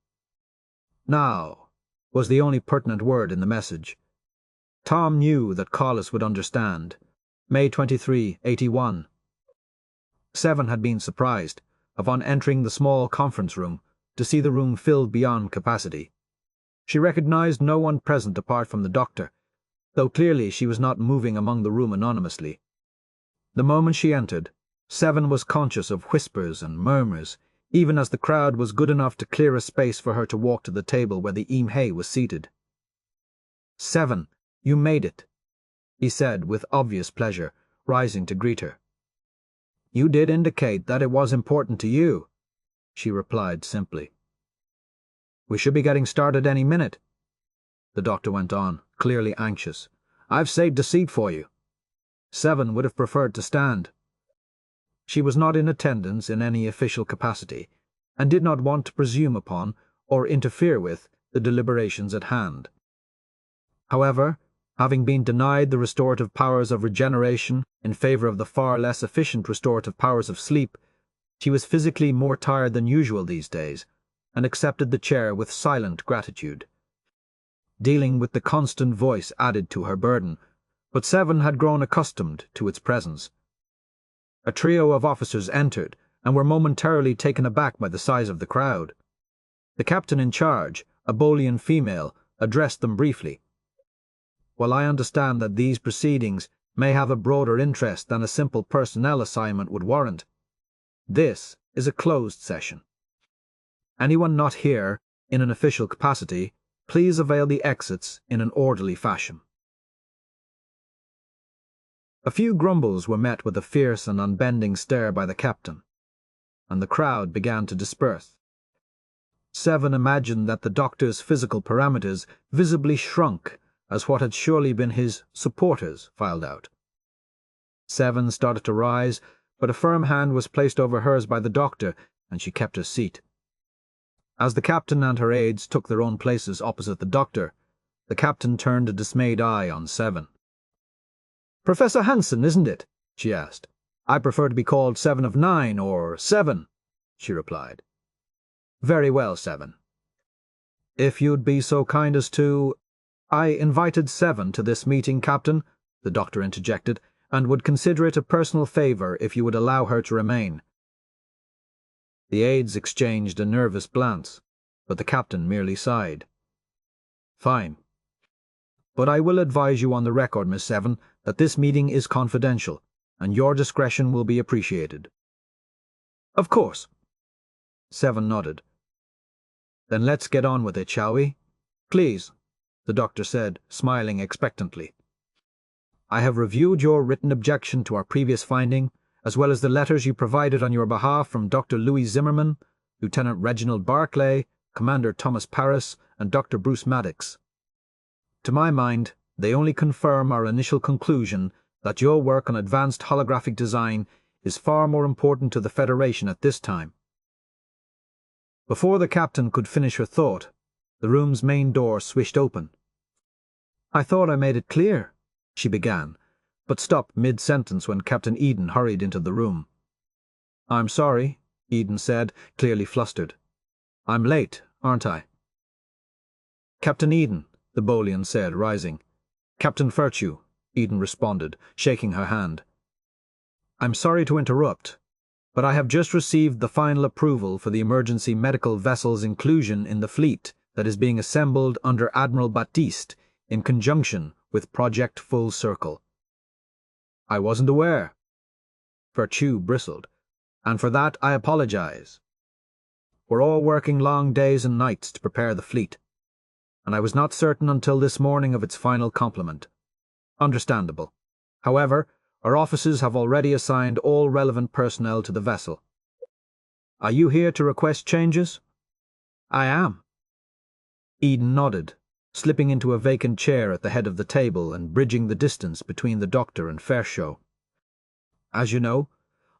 "Now" was the only pertinent word in the message. Tom knew that Collis would understand. May 23, 81. Seven had been surprised, upon entering the small conference room, to see the room filled beyond capacity. She recognized no one present apart from the doctor, though clearly she was not moving among the room anonymously. The moment she entered, Seven was conscious of whispers and murmurs, even as the crowd was good enough to clear a space for her to walk to the table where the Imhe was seated. "Seven, you made it," he said with obvious pleasure, rising to greet her. "You did indicate that it was important to you," she replied simply. "We should be getting started any minute," the doctor went on, clearly anxious. "I've saved a seat for you." Seven would have preferred to stand. She was not in attendance in any official capacity, and did not want to presume upon or interfere with the deliberations at hand. However, having been denied the restorative powers of regeneration in favor of the far less efficient restorative powers of sleep, she was physically more tired than usual these days, and accepted the chair with silent gratitude. Dealing with the constant voice added to her burden, but Seven had grown accustomed to its presence. A trio of officers entered, and were momentarily taken aback by the size of the crowd. The captain in charge, a Bolian female, addressed them briefly. "While I understand that these proceedings may have a broader interest than a simple personnel assignment would warrant, this is a closed session. Anyone not here in an official capacity, please avail the exits in an orderly fashion." A few grumbles were met with a fierce and unbending stare by the captain, and the crowd began to disperse. Seven imagined that the doctor's physical parameters visibly shrunk as what had surely been his supporters filed out. Seven started to rise, but a firm hand was placed over hers by the doctor, and she kept her seat. As the captain and her aides took their own places opposite the doctor, the captain turned a dismayed eye on Seven. "Professor Hansen, isn't it?" she asked. "I prefer to be called 7 of 9, or 7, she replied. "Very well, Seven. If you'd be so kind as to—" "I invited Seven to this meeting, Captain," the doctor interjected, "and would consider it a personal favor if you would allow her to remain." The aides exchanged a nervous glance, but the captain merely sighed. "Fine. But I will advise you on the record, Miss Seven, that this meeting is confidential, and your discretion will be appreciated." "Of course." Seven nodded. Then let's get on with it, shall we? Please, the doctor said, smiling expectantly. I have reviewed your written objection to our previous finding, as well as the letters you provided on your behalf from Dr. Louis Zimmerman, Lieutenant Reginald Barclay, Commander Thomas Paris, and Dr. Bruce Maddox. To my mind, they only confirm our initial conclusion that your work on advanced holographic design is far more important to the Federation at this time. Before the captain could finish her thought, the room's main door swished open. I thought I made it clear, she began, but stopped mid-sentence when Captain Eden hurried into the room. I'm sorry, Eden said, clearly flustered. I'm late, aren't I? Captain Eden, the Bolian said, rising. Captain Virtue, Eden responded, shaking her hand. I'm sorry to interrupt, but I have just received the final approval for the emergency medical vessel's inclusion in the fleet that is being assembled under Admiral Baptiste in conjunction with Project Full Circle. I wasn't aware. Virtue bristled, and for that I apologize. We're all working long days and nights to prepare the fleet, and I was not certain until this morning of its final complement. Understandable. However, our offices have already assigned all relevant personnel to the vessel. Are you here to request changes? I am. Eden nodded, slipping into a vacant chair at the head of the table and bridging the distance between the doctor and Fairchow. As you know,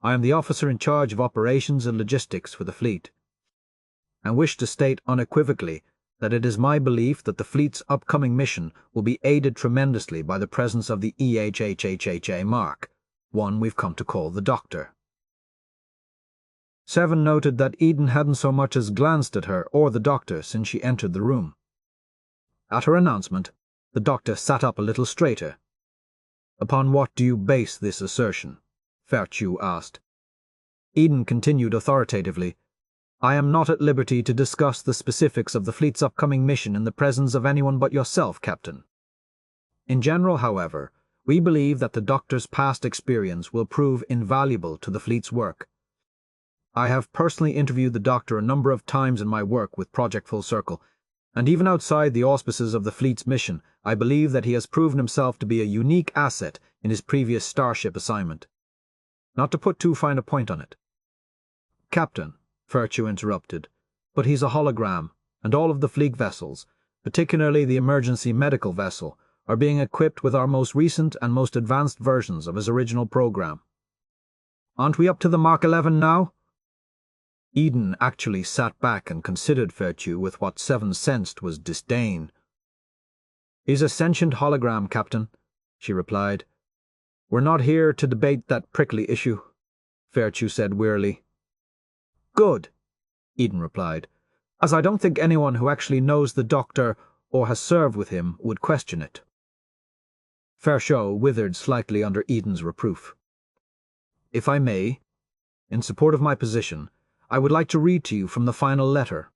I am the officer in charge of operations and logistics for the fleet, and wish to state unequivocally that it is my belief that the fleet's upcoming mission will be aided tremendously by the presence of the EHHHHA mark, one we've come to call the Doctor. Seven noted that Eden hadn't so much as glanced at her or the Doctor since she entered the room. At her announcement, the Doctor sat up a little straighter. Upon what do you base this assertion? Virtue asked. Eden continued authoritatively, I am not at liberty to discuss the specifics of the fleet's upcoming mission in the presence of anyone but yourself, Captain. In general, however, we believe that the Doctor's past experience will prove invaluable to the fleet's work. I have personally interviewed the Doctor a number of times in my work with Project Full Circle, and even outside the auspices of the fleet's mission, I believe that he has proven himself to be a unique asset in his previous Starship assignment. Not to put too fine a point on it. Captain, Virtue interrupted, but he's a hologram, and all of the fleet vessels, particularly the emergency medical vessel, are being equipped with our most recent and most advanced versions of his original program. Aren't we up to the Mark 11 now? Eden actually sat back and considered Virtue with what Seven sensed was disdain. He's a sentient hologram, Captain, she replied. We're not here to debate that prickly issue, Virtue said wearily. Good, Eden replied, as I don't think anyone who actually knows the Doctor or has served with him would question it. Fairchow withered slightly under Eden's reproof. If I may, in support of my position, I would like to read to you from the final letter.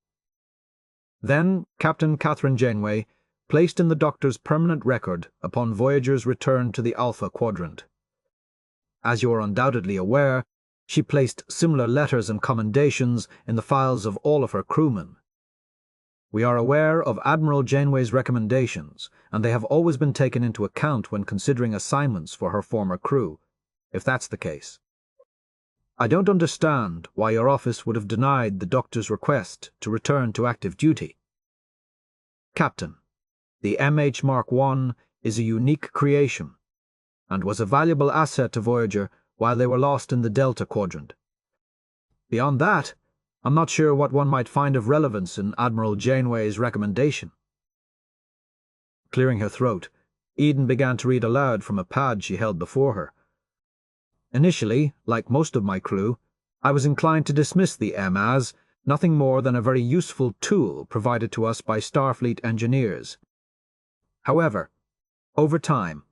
Then Captain Catherine Janeway placed in the Doctor's permanent record upon Voyager's return to the Alpha Quadrant. As you are undoubtedly aware, she placed similar letters and commendations in the files of all of her crewmen. We are aware of Admiral Janeway's recommendations, and they have always been taken into account when considering assignments for her former crew, if that's the case. I don't understand why your office would have denied the Doctor's request to return to active duty. Captain, the MH Mark I is a unique creation, and was a valuable asset to Voyager while they were lost in the Delta Quadrant. Beyond that, I'm not sure what one might find of relevance in Admiral Janeway's recommendation. Clearing her throat, Eden began to read aloud from a pad she held before her. Initially, like most of my crew, I was inclined to dismiss the M as nothing more than a very useful tool provided to us by Starfleet engineers. However, over time,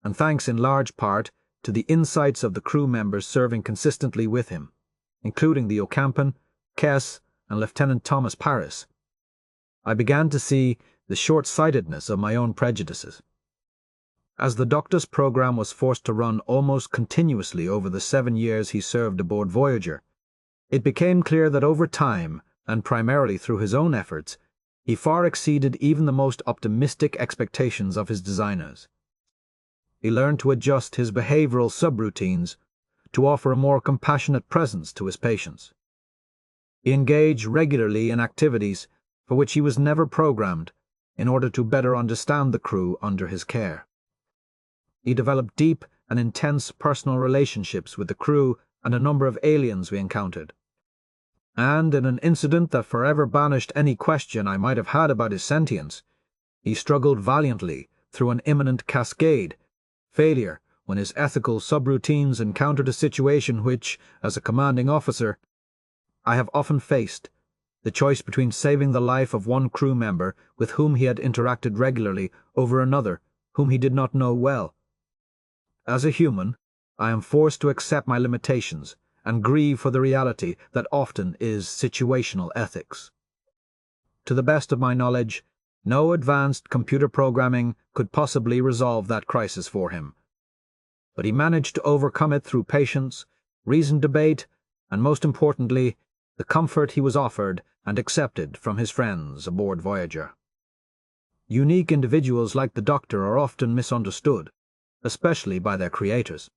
and thanks in large part to the insights of the crew members serving consistently with him, including the Ocampan, Kess, and Lieutenant Thomas Paris, I began to see the short-sightedness of my own prejudices. As the Doctor's program was forced to run almost continuously over the 7 years he served aboard Voyager, It became clear that over time, and primarily through his own efforts, he far exceeded even the most optimistic expectations of his designers. He learned to adjust his behavioral subroutines to offer a more compassionate presence to his patients. He engaged regularly in activities for which he was never programmed in order to better understand the crew under his care. He developed deep and intense personal relationships with the crew and a number of aliens we encountered. And in an incident that forever banished any question I might have had about his sentience, he struggled valiantly through an imminent cascade failure when his ethical subroutines encountered a situation which, as a commanding officer, I have often faced, the choice between saving the life of one crew member with whom he had interacted regularly over another whom he did not know well. As a human, I am forced to accept my limitations and grieve for the reality that often is situational ethics. To the best of my knowledge, no advanced computer programming could possibly resolve that crisis for him. But he managed to overcome it through patience, reasoned debate, and most importantly, the comfort he was offered and accepted from his friends aboard Voyager. Unique individuals like the Doctor are often misunderstood, especially by their creators.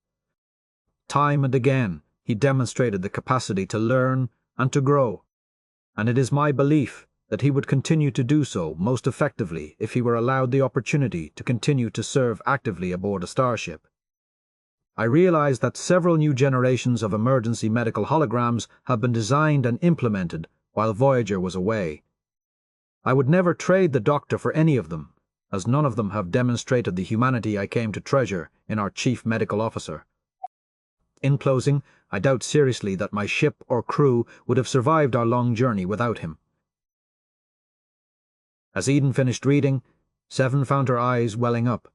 Time and again, he demonstrated the capacity to learn and to grow, and it is my belief that he would continue to do so most effectively if he were allowed the opportunity to continue to serve actively aboard a starship. I realize that several new generations of emergency medical holograms have been designed and implemented while Voyager was away. I would never trade the Doctor for any of them, as none of them have demonstrated the humanity I came to treasure in our Chief Medical Officer. In closing, I doubt seriously that my ship or crew would have survived our long journey without him. As Eden finished reading, Seven found her eyes welling up.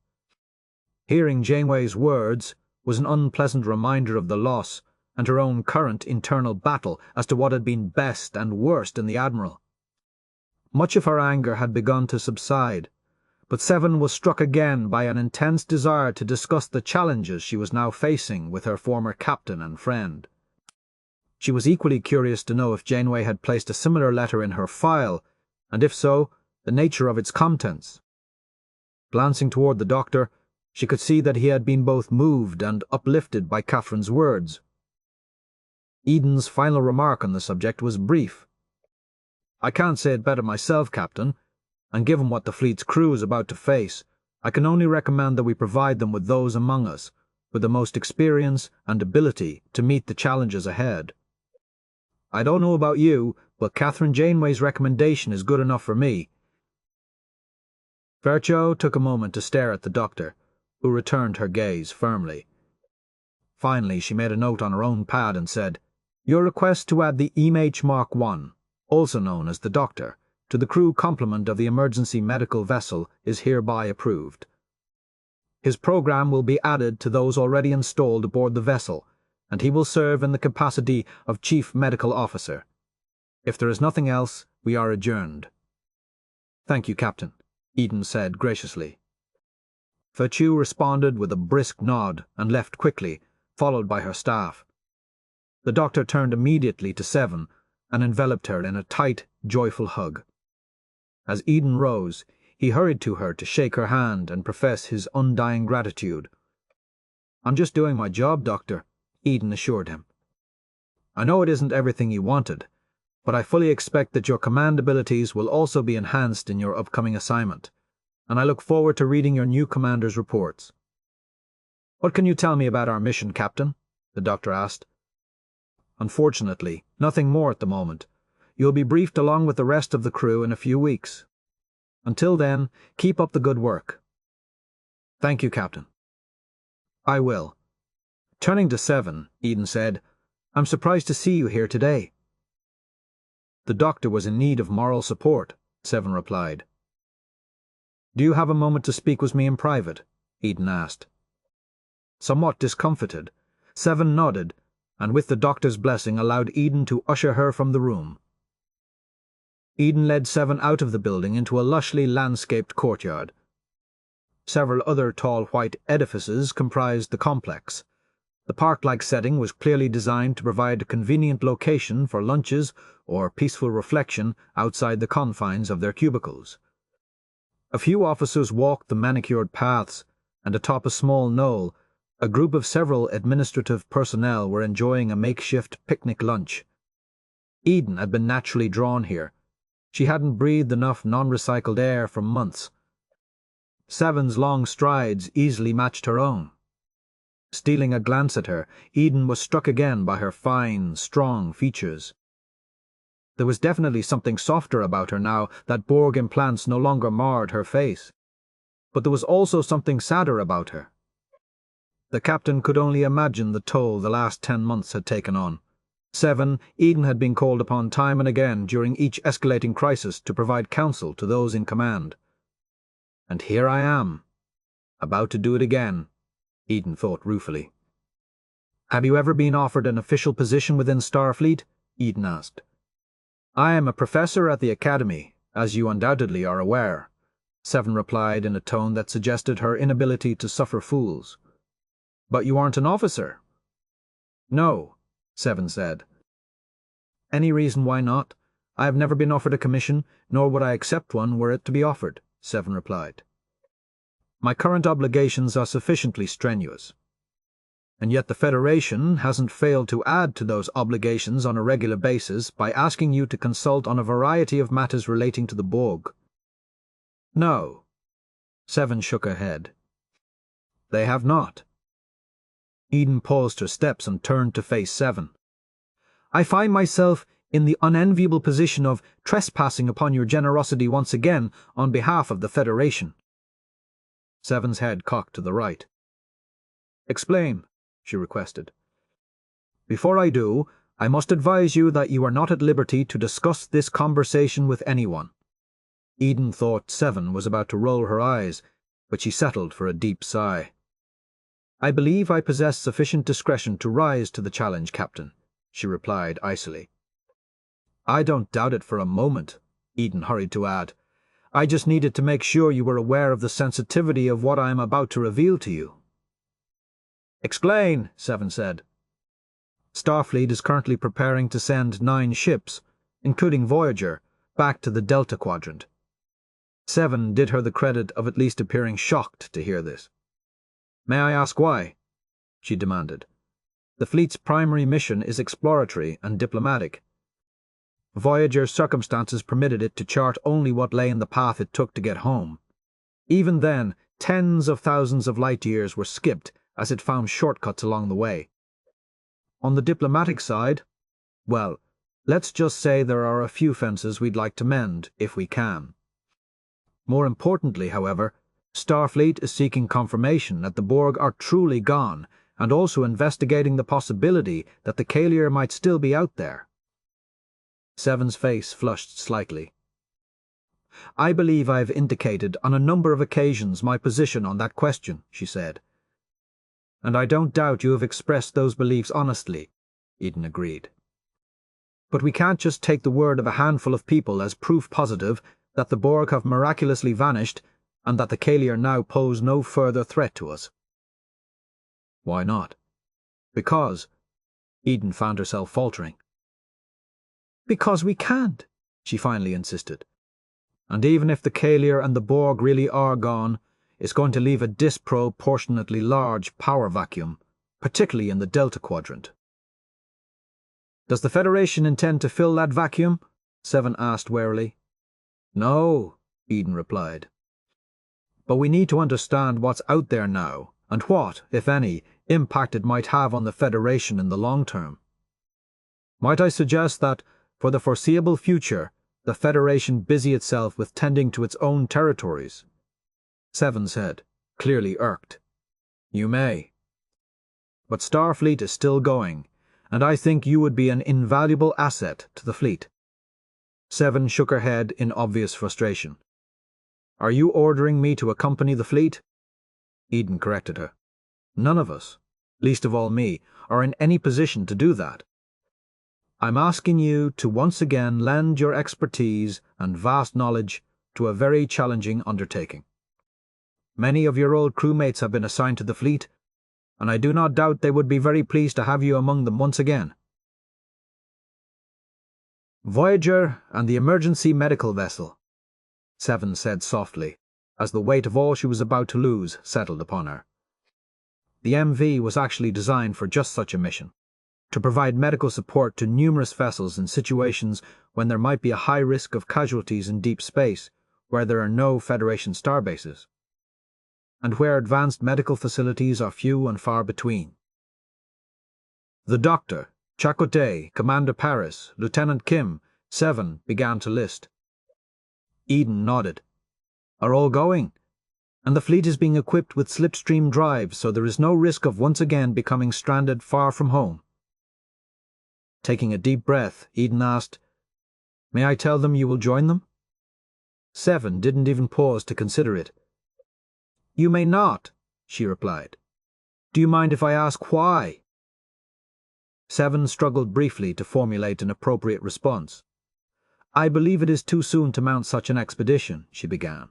Hearing Janeway's words was an unpleasant reminder of the loss and her own current internal battle as to what had been best and worst in the Admiral. Much of her anger had begun to subside, but Seven was struck again by an intense desire to discuss the challenges she was now facing with her former captain and friend. She was equally curious to know if Janeway had placed a similar letter in her file, and if so, the nature of its contents. Glancing toward the Doctor, she could see that he had been both moved and uplifted by Catherine's words. Eden's final remark on the subject was brief. "I can't say it better myself, Captain, and given what the fleet's crew is about to face, I can only recommend that we provide them with those among us with the most experience and ability to meet the challenges ahead. I don't know about you, but Catherine Janeway's recommendation is good enough for me." Virchow took a moment to stare at the Doctor, who returned her gaze firmly. Finally, she made a note on her own pad and said, "Your request to add the EMH Mark 1, also known as the Doctor, to the crew complement of the emergency medical vessel is hereby approved. His program will be added to those already installed aboard the vessel, and he will serve in the capacity of Chief Medical Officer. If there is nothing else, we are adjourned." "Thank you, Captain," Eden said graciously. Virchow responded with a brisk nod and left quickly, followed by her staff. The Doctor turned immediately to Seven and enveloped her in a tight, joyful hug. As Eden rose, he hurried to her to shake her hand and profess his undying gratitude. "I'm just doing my job, Doctor," Eden assured him. "I know it isn't everything you wanted, but I fully expect that your command abilities will also be enhanced in your upcoming assignment, and I look forward to reading your new commander's reports." "What can you tell me about our mission, Captain?" the Doctor asked. "Unfortunately, nothing more at the moment. You'll be briefed along with the rest of the crew in a few weeks. Until then, keep up the good work." "Thank you, Captain." "I will." Turning to Seven, Eden said, "I'm surprised to see you here today." "The Doctor was in need of moral support," Seven replied. "Do you have a moment to speak with me in private?" Eden asked. Somewhat discomfited, Seven nodded, and with the Doctor's blessing allowed Eden to usher her from the room. Eden led Seven out of the building into a lushly landscaped courtyard. Several other tall white edifices comprised the complex, The park-like setting was clearly designed to provide a convenient location for lunches or peaceful reflection outside the confines of their cubicles. A few officers walked the manicured paths, and atop a small knoll, a group of several administrative personnel were enjoying a makeshift picnic lunch. Eden had been naturally drawn here. She hadn't breathed enough non-recycled air for months. Seven's long strides easily matched her own. Stealing a glance at her, Eden was struck again by her fine, strong features. There was definitely something softer about her now that Borg implants no longer marred her face. But there was also something sadder about her. The captain could only imagine the toll the last 10 months had taken on. Eden had been called upon time and again during each escalating crisis to provide counsel to those in command. And here I am, about to do it again, Eden thought ruefully. Have you ever been offered an official position within Starfleet? Eden asked. I am a professor at the Academy, as you undoubtedly are aware, Seven replied in a tone that suggested her inability to suffer fools. But you aren't an officer. No, Seven said. Any reason why not? I have never been offered a commission, nor would I accept one were it to be offered, Seven replied. My current obligations are sufficiently strenuous. And yet the Federation hasn't failed to add to those obligations on a regular basis by asking you to consult on a variety of matters relating to the Borg. No. Seven shook her head. They have not. Eden paused her steps and turned to face Seven. I find myself in the unenviable position of trespassing upon your generosity once again on behalf of the Federation. Seven's head cocked to the right. Explain, she requested. Before I do, I must advise you that you are not at liberty to discuss this conversation with anyone. Eden thought Seven was about to roll her eyes, but she settled for a deep sigh. I believe I possess sufficient discretion to rise to the challenge, Captain, she replied icily. I don't doubt it for a moment, Eden hurried to add. I just needed to make sure you were aware of the sensitivity of what I am about to reveal to you. Explain, Seven said. Starfleet is currently preparing to send 9 ships, including Voyager, back to the Delta Quadrant. Seven did her the credit of at least appearing shocked to hear this. May I ask why? She demanded. The fleet's primary mission is exploratory and diplomatic. Voyager's circumstances permitted it to chart only what lay in the path it took to get home. Even then, tens of thousands of light-years were skipped as it found shortcuts along the way. On the diplomatic side, well, let's just say there are a few fences we'd like to mend, if we can. More importantly, however, Starfleet is seeking confirmation that the Borg are truly gone, and also investigating the possibility that the Kalier might still be out there. Seven's face flushed slightly. I believe I have indicated on a number of occasions my position on that question, she said. And I don't doubt you have expressed those beliefs honestly, Eden agreed. But we can't just take the word of a handful of people as proof positive that the Borg have miraculously vanished and that the Kalier now pose no further threat to us. Why not? Because, Eden found herself faltering. Because we can't, she finally insisted. And even if the Kalier and the Borg really are gone, it's going to leave a disproportionately large power vacuum, particularly in the Delta Quadrant. Does the Federation intend to fill that vacuum? Seven asked warily. No, Eden replied. But we need to understand what's out there now, and what, if any, impact it might have on the Federation in the long term. Might I suggest that, for the foreseeable future, the Federation busy itself with tending to its own territories? Seven said, clearly irked. You may. But Starfleet is still going, and I think you would be an invaluable asset to the fleet. Seven shook her head in obvious frustration. Are you ordering me to accompany the fleet? Eden corrected her. None of us, least of all me, are in any position to do that. I'm asking you to once again lend your expertise and vast knowledge to a very challenging undertaking. Many of your old crewmates have been assigned to the fleet, and I do not doubt they would be very pleased to have you among them once again. Voyager and the emergency medical vessel, Seven said softly, as the weight of all she was about to lose settled upon her. The MV was actually designed for just such a mission, to provide medical support to numerous vessels in situations when there might be a high risk of casualties in deep space where there are no Federation starbases, and where advanced medical facilities are few and far between. The Doctor, Chakotay, Commander Paris, Lieutenant Kim, Seven began to list. Eden nodded. Are all going? And the fleet is being equipped with slipstream drives, so there is no risk of once again becoming stranded far from home. Taking a deep breath, Eden asked, May I tell them you will join them? Seven didn't even pause to consider it. You may not, she replied. Do you mind if I ask why? Seven struggled briefly to formulate an appropriate response. I believe it is too soon to mount such an expedition, she began.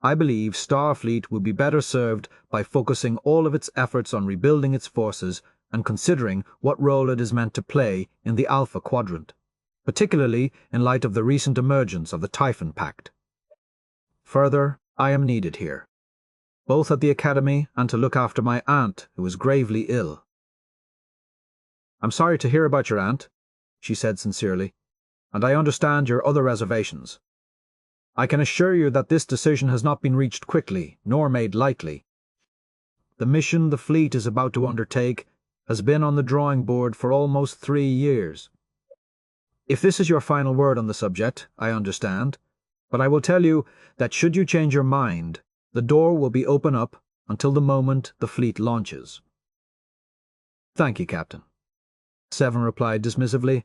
I believe Starfleet would be better served by focusing all of its efforts on rebuilding its forces and considering what role it is meant to play in the Alpha Quadrant, particularly in light of the recent emergence of the Typhon Pact. Further, I am needed here, both at the Academy and to look after my aunt, who is gravely ill. I'm sorry to hear about your aunt, she said sincerely, and I understand your other reservations. I can assure you that this decision has not been reached quickly, nor made lightly. The mission the fleet is about to undertake has been on the drawing board for almost 3 years. If this is your final word on the subject, I understand, but I will tell you that should you change your mind, the door will be open up until the moment the fleet launches. Thank you, Captain, Seven replied dismissively,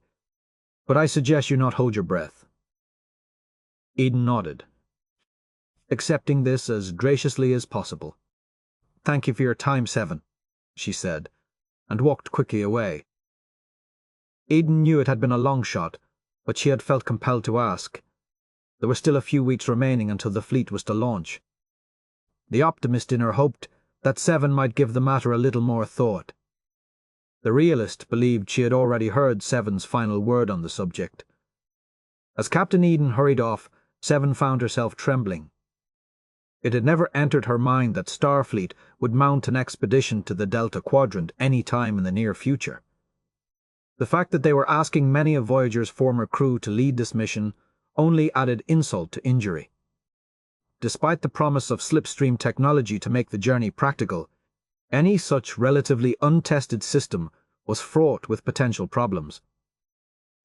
but I suggest you not hold your breath. Eden nodded, accepting this as graciously as possible. Thank you for your time, Seven, she said, and walked quickly away. Eden knew it had been a long shot, but she had felt compelled to ask. There were still a few weeks remaining until the fleet was to launch. The optimist in her hoped that Seven might give the matter a little more thought. The realist believed she had already heard Seven's final word on the subject. As Captain Eden hurried off, Seven found herself trembling. It had never entered her mind that Starfleet would mount an expedition to the Delta Quadrant any time in the near future. The fact that they were asking many of Voyager's former crew to lead this mission only added insult to injury. Despite the promise of slipstream technology to make the journey practical, any such relatively untested system was fraught with potential problems.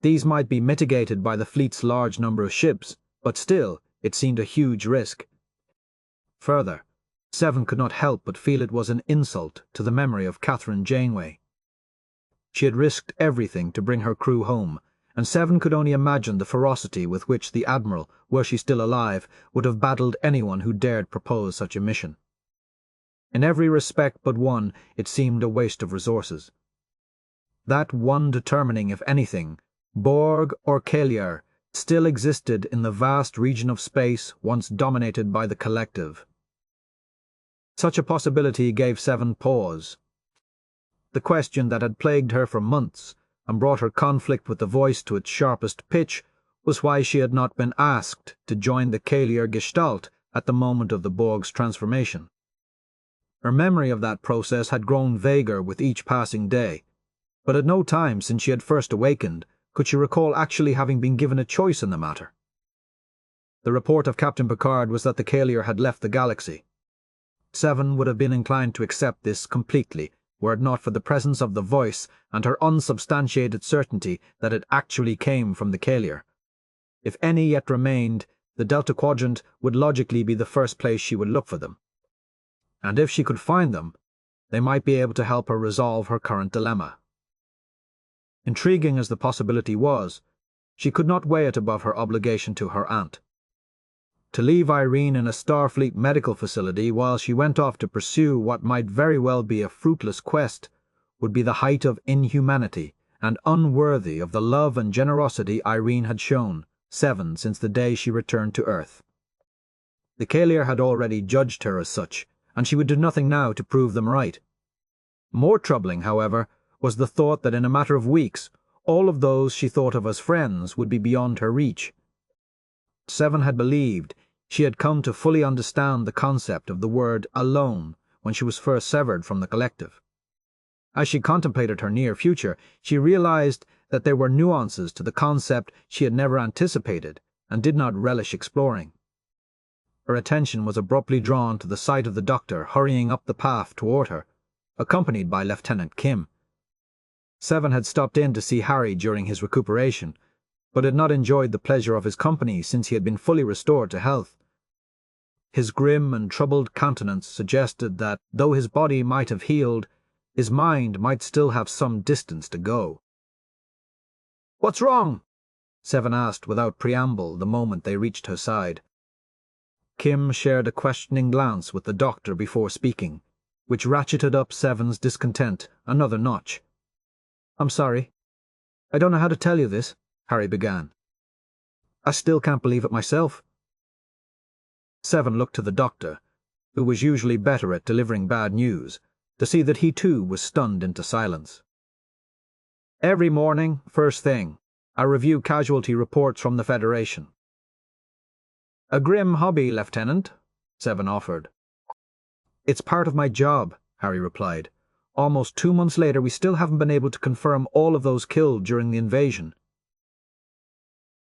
These might be mitigated by the fleet's large number of ships, but still, it seemed a huge risk. Further, Seven could not help but feel it was an insult to the memory of Admiral Janeway. She had risked everything to bring her crew home, and Seven could only imagine the ferocity with which the Admiral, were she still alive, would have battled anyone who dared propose such a mission. In every respect but one, it seemed a waste of resources. That one determining, if anything, Borg or Kaeliar still existed in the vast region of space once dominated by the Collective. Such a possibility gave Seven pause. The question that had plagued her for months and brought her conflict with the Voice to its sharpest pitch was why she had not been asked to join the Kaeliar Gestalt at the moment of the Borg's transformation. Her memory of that process had grown vaguer with each passing day, but at no time since she had first awakened could she recall actually having been given a choice in the matter. The report of Captain Picard was that the Kaeliar had left the galaxy. Seven would have been inclined to accept this completely, were it not for the presence of the Voice and her unsubstantiated certainty that it actually came from the Kaeliar. If any yet remained, the Delta Quadrant would logically be the first place she would look for them. And if she could find them, they might be able to help her resolve her current dilemma. Intriguing as the possibility was, she could not weigh it above her obligation to her aunt. To leave Irene in a Starfleet medical facility while she went off to pursue what might very well be a fruitless quest would be the height of inhumanity and unworthy of the love and generosity Irene had shown Seven since the day she returned to Earth. The Kaeliar had already judged her as such, and she would do nothing now to prove them right. More troubling, however, was the thought that in a matter of weeks, all of those she thought of as friends would be beyond her reach. Seven had believed she had come to fully understand the concept of the word alone when she was first severed from the collective. As she contemplated her near future, she realized that there were nuances to the concept she had never anticipated and did not relish exploring. Her attention was abruptly drawn to the sight of the doctor hurrying up the path toward her, accompanied by Lieutenant Kim. Seven had stopped in to see Harry during his recuperation, but had not enjoyed the pleasure of his company since he had been fully restored to health. His grim and troubled countenance suggested that, though his body might have healed, his mind might still have some distance to go. "What's wrong?" Seven asked without preamble the moment they reached her side. Kim shared a questioning glance with the doctor before speaking, which ratcheted up Seven's discontent another notch. "I'm sorry. I don't know how to tell you this," Harry began. "I still can't believe it myself." Seven looked to the doctor, who was usually better at delivering bad news, to see that he too was stunned into silence. "Every morning, first thing, I review casualty reports from the Federation." "A grim hobby, Lieutenant," Seven offered. "It's part of my job," Harry replied. "Almost 2 months later, we still haven't been able to confirm all of those killed during the invasion."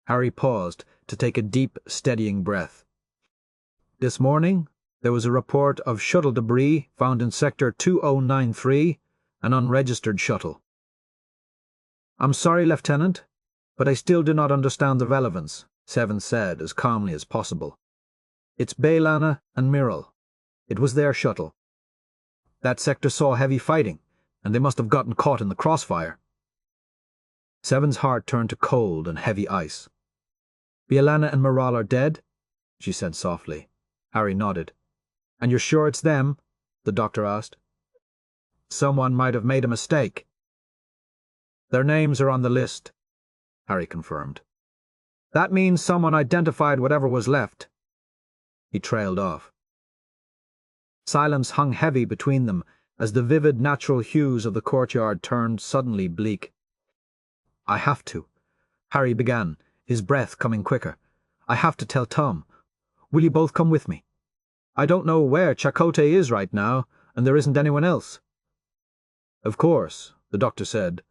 Harry paused to take a deep, steadying breath. "This morning, there was a report of shuttle debris found in Sector 2093, an unregistered shuttle." "I'm sorry, Lieutenant, but I still do not understand the relevance," Seven said as calmly as possible. "It's Baylana and Miral. It was their shuttle. That sector saw heavy fighting, and they must have gotten caught in the crossfire." Seven's heart turned to cold and heavy ice. "Baylana and Miral are dead?" she said softly. Harry nodded. "And you're sure it's them?" the doctor asked. "Someone might have made a mistake." "Their names are on the list," Harry confirmed. "That means someone identified whatever was left." He trailed off. Silence hung heavy between them as the vivid natural hues of the courtyard turned suddenly bleak. "I have to," Harry began, his breath coming quicker. "I have to tell Tom. Will you both come with me? I don't know where Chakotay is right now, and there isn't anyone else." "Of course," the doctor said,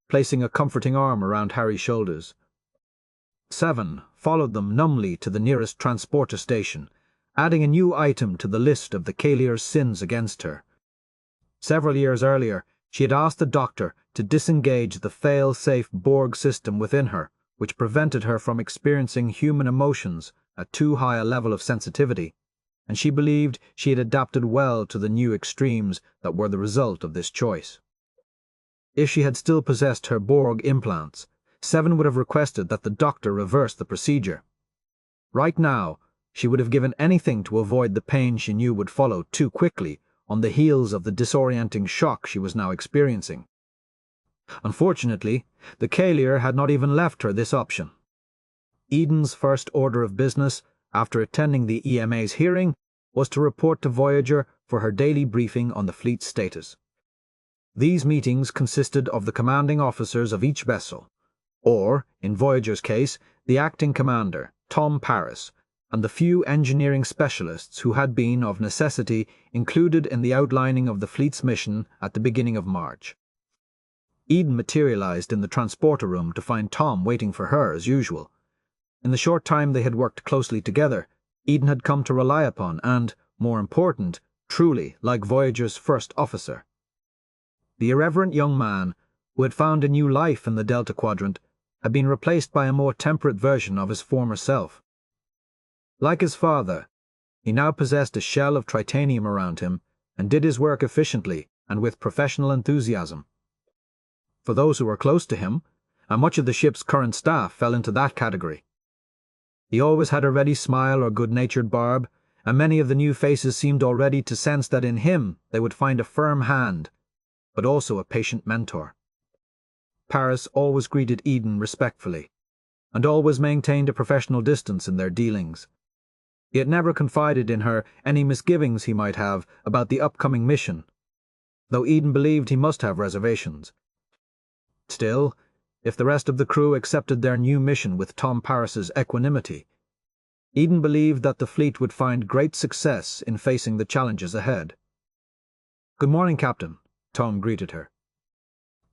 placing a comforting arm around Harry's shoulders. Seven followed them numbly to the nearest transporter station, adding a new item to the list of the Kalir's sins against her. Several years earlier, she had asked the doctor to disengage the fail-safe Borg system within her, which prevented her from experiencing human emotions at too high a level of sensitivity, and she believed she had adapted well to the new extremes that were the result of this choice. If she had still possessed her Borg implants, Seven would have requested that the doctor reverse the procedure. Right now, she would have given anything to avoid the pain she knew would follow too quickly on the heels of the disorienting shock she was now experiencing. Unfortunately, the Kalir had not even left her this option. Eden's first order of business, after attending the EMA's hearing, was to report to Voyager for her daily briefing on the fleet's status. These meetings consisted of the commanding officers of each vessel, or, in Voyager's case, the acting commander, Tom Paris, and the few engineering specialists who had been, of necessity, included in the outlining of the fleet's mission at the beginning of March. Eden materialized in the transporter room to find Tom waiting for her as usual. In the short time they had worked closely together, Eden had come to rely upon and, more important, truly like Voyager's first officer. The irreverent young man, who had found a new life in the Delta Quadrant, had been replaced by a more temperate version of his former self. Like his father, he now possessed a shell of tritanium around him and did his work efficiently and with professional enthusiasm. For those who were close to him, and much of the ship's current staff fell into that category. He always had a ready smile or good-natured barb, and many of the new faces seemed already to sense that in him they would find a firm hand, but also a patient mentor. Paris always greeted Eden respectfully, and always maintained a professional distance in their dealings. He had never confided in her any misgivings he might have about the upcoming mission. though Eden believed he must have reservations. Still, if the rest of the crew accepted their new mission with Tom Paris's equanimity, Eden believed that the fleet would find great success in facing the challenges ahead. "Good morning, Captain," Tom greeted her.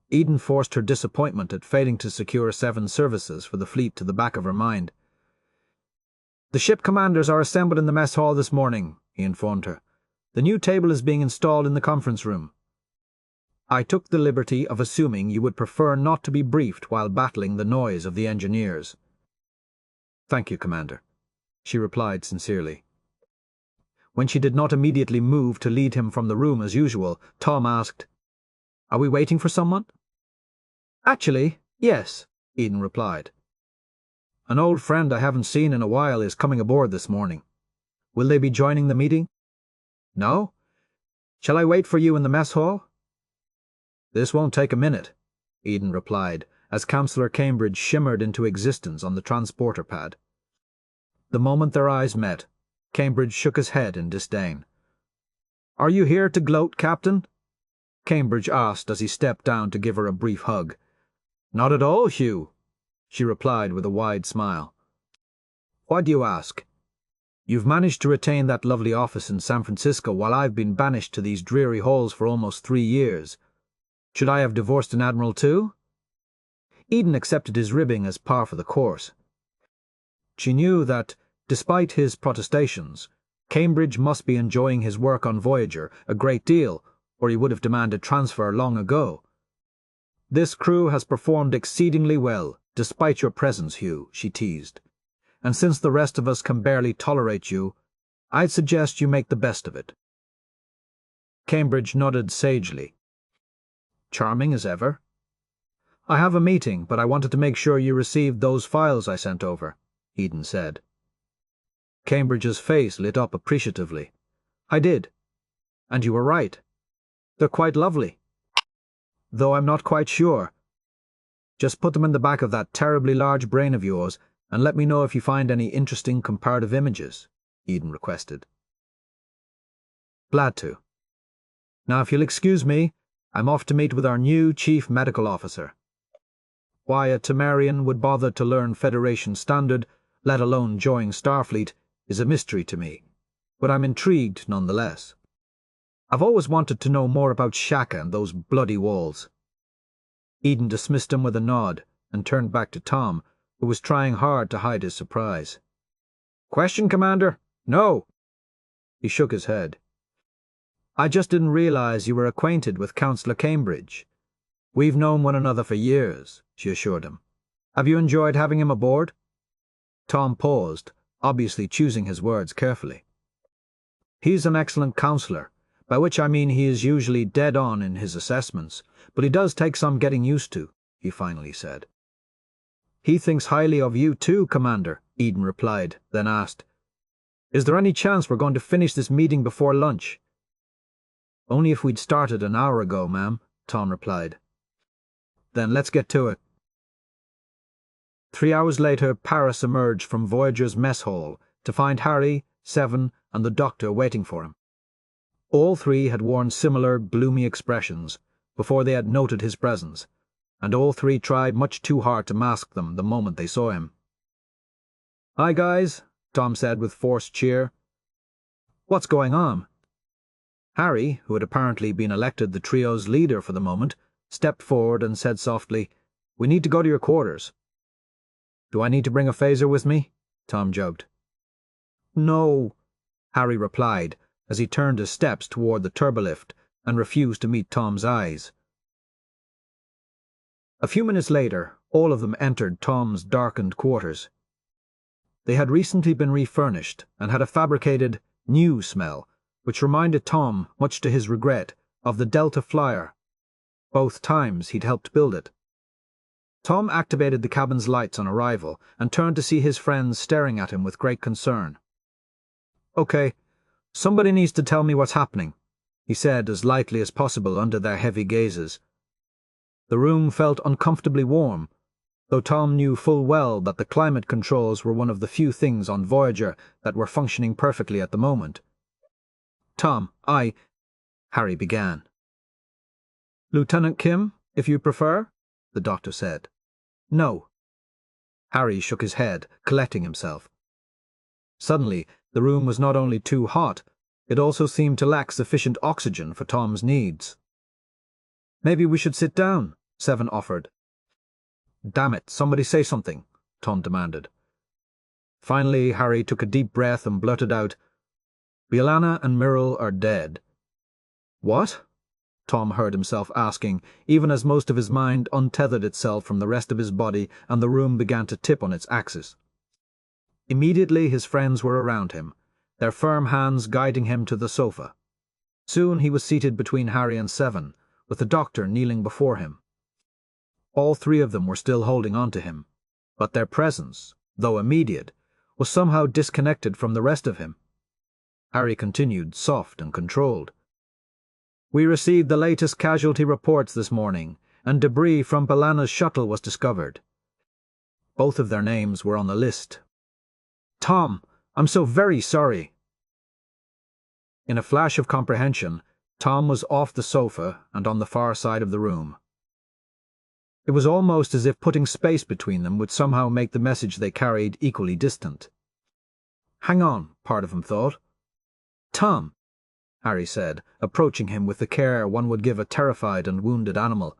Eden forced her disappointment at failing to secure 7 services for the fleet to the back of her mind. "The ship commanders are assembled in the mess hall this morning," he informed her. "The new table is being installed in the conference room. I took the liberty of assuming you would prefer not to be briefed while battling the noise of the engineers." "Thank you, Commander," she replied sincerely. When she did not immediately move to lead him from the room as usual, Tom asked, "Are we waiting for someone?" "Actually, yes," Eden replied. "An old friend I haven't seen in a while is coming aboard this morning. Will they be joining the meeting?" "No. Shall I wait for you in the mess hall?" "This won't take a minute," Eden replied, as Councillor Cambridge shimmered into existence on the transporter pad. The moment their eyes met, Cambridge shook his head in disdain. "Are you here to gloat, Captain?" Cambridge asked as he stepped down to give her a brief hug. "Not at all, Hugh," she replied with a wide smile. "Why do you ask? You've managed to retain that lovely office in San Francisco while I've been banished to these dreary halls for almost 3 years. Should I have divorced an admiral too?" Eden accepted his ribbing as par for the course. She knew that, despite his protestations, Cambridge must be enjoying his work on Voyager a great deal, or he would have demanded transfer long ago. "This crew has performed exceedingly well, despite your presence, Hugh," she teased. "And since the rest of us can barely tolerate you, I'd suggest you make the best of it." Cambridge nodded sagely. "Charming as ever." "I have a meeting, but I wanted to make sure you received those files I sent over," Eden said. Cambridge's face lit up appreciatively. "I did. And you were right. They're quite lovely. Though I'm not quite sure. Just put them in the back of that terribly large brain of yours and let me know if you find any interesting comparative images," Eden requested. "Glad to. Now, if you'll excuse me, I'm off to meet with our new Chief Medical Officer. Why a Temerian would bother to learn Federation standard, let alone join Starfleet, is a mystery to me, but I'm intrigued nonetheless. I've always wanted to know more about Shaka and those bloody walls." Eden dismissed him with a nod and turned back to Tom, who was trying hard to hide his surprise. "Question, Commander? No." He shook his head. "I just didn't realize you were acquainted with Councillor Cambridge. We've known one another for years," she assured him. "Have you enjoyed having him aboard?" Tom paused, obviously choosing his words carefully. "He's an excellent counsellor, by which I mean he is usually dead on in his assessments, but he does take some getting used to," he finally said. "He thinks highly of you too, Commander," Eden replied, then asked, "Is there any chance we're going to finish this meeting before lunch?" "Only if we'd started an hour ago, ma'am," Tom replied. "Then let's get to it." 3 hours later, Paris emerged from Voyager's mess hall to find Harry, Seven, and the Doctor waiting for him. All 3 had worn similar gloomy expressions before they had noted his presence, and all 3 tried much too hard to mask them the moment they saw him. "Hi, guys," Tom said with forced cheer. "What's going on?" Harry, who had apparently been elected the trio's leader for the moment, stepped forward and said softly, "We need to go to your quarters." "Do I need to bring a phaser with me?" Tom joked. "No," Harry replied as he turned his steps toward the turbolift and refused to meet Tom's eyes. A few minutes later, all of them entered Tom's darkened quarters. They had recently been refurnished and had a fabricated, new smell, which reminded Tom, much to his regret, of the Delta Flyer. Both times he'd helped build it. Tom activated the cabin's lights on arrival and turned to see his friends staring at him with great concern. "Okay, somebody needs to tell me what's happening," he said as lightly as possible under their heavy gazes. The room felt uncomfortably warm, though Tom knew full well that the climate controls were one of the few things on Voyager that were functioning perfectly at the moment. "Tom, Harry began. Lieutenant Kim, if you prefer, the doctor said. No. Harry shook his head, collecting himself. Suddenly, the room was not only too hot, it also seemed to lack sufficient oxygen for Tom's needs. Maybe we should sit down, Seven offered. Damn it, somebody say something, Tom demanded. Finally, Harry took a deep breath and blurted out, B'Elanna and Myrrell are dead. What? Tom heard himself asking, even as most of his mind untethered itself from the rest of his body and the room began to tip on its axis. Immediately his friends were around him, their firm hands guiding him to the sofa. Soon he was seated between Harry and Seven, with the doctor kneeling before him. All three of them were still holding on to him, but their presence, though immediate, was somehow disconnected from the rest of him. Harry continued, soft and controlled. We received the latest casualty reports this morning, and debris from B'Elanna's shuttle was discovered. Both of their names were on the list. Tom, I'm so very sorry. In a flash of comprehension, Tom was off the sofa and on the far side of the room. It was almost as if putting space between them would somehow make the message they carried equally distant. Hang on, part of him thought. Tom, Harry said, approaching him with the care one would give a terrified and wounded animal.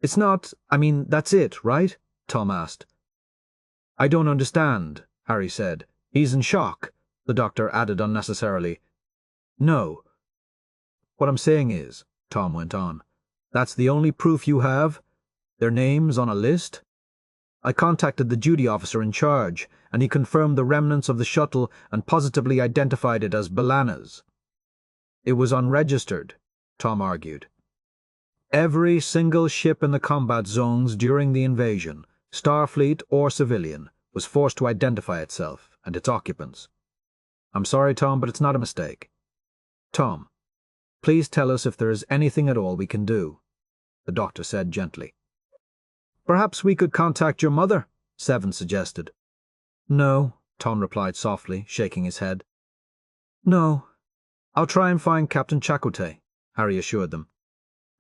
It's not, that's it, right? Tom asked. I don't understand, Harry said. He's in shock, the doctor added unnecessarily. No. What I'm saying is, Tom went on, that's the only proof you have? Their names on a list? I contacted the duty officer in charge, and he confirmed the remnants of the shuttle and positively identified it as B'Elanna's. It was unregistered, Tom argued. Every single ship in the combat zones during the invasion, Starfleet or civilian, was forced to identify itself and its occupants. I'm sorry, Tom, but it's not a mistake. Tom, please tell us if there is anything at all we can do, the doctor said gently. Perhaps we could contact your mother, Seven suggested. No, Tom replied softly, shaking his head. No. I'll try and find Captain Chakotay, Harry assured them.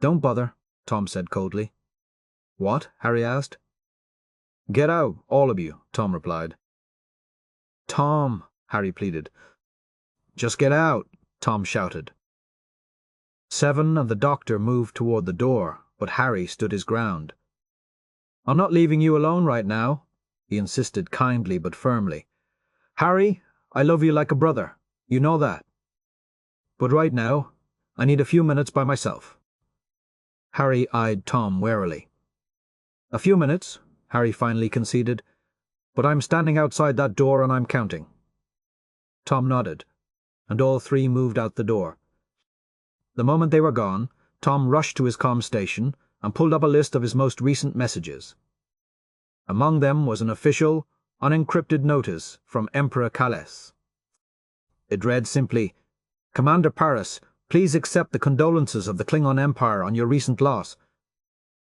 Don't bother, Tom said coldly. What? Harry asked. Get out, all of you, Tom replied. Tom, Harry pleaded. Just get out, Tom shouted. Seven and the doctor moved toward the door, but Harry stood his ground. I'm not leaving you alone right now, he insisted kindly but firmly. Harry, I love you like a brother. You know that. But right now, I need a few minutes by myself. Harry eyed Tom warily. A few minutes, Harry finally conceded, but I'm standing outside that door and I'm counting. Tom nodded, and all three moved out the door. The moment they were gone, Tom rushed to his comm station and pulled up a list of his most recent messages. Among them was an official, unencrypted notice from Emperor Kales. It read simply, Commander Paris, please accept the condolences of the Klingon Empire on your recent loss.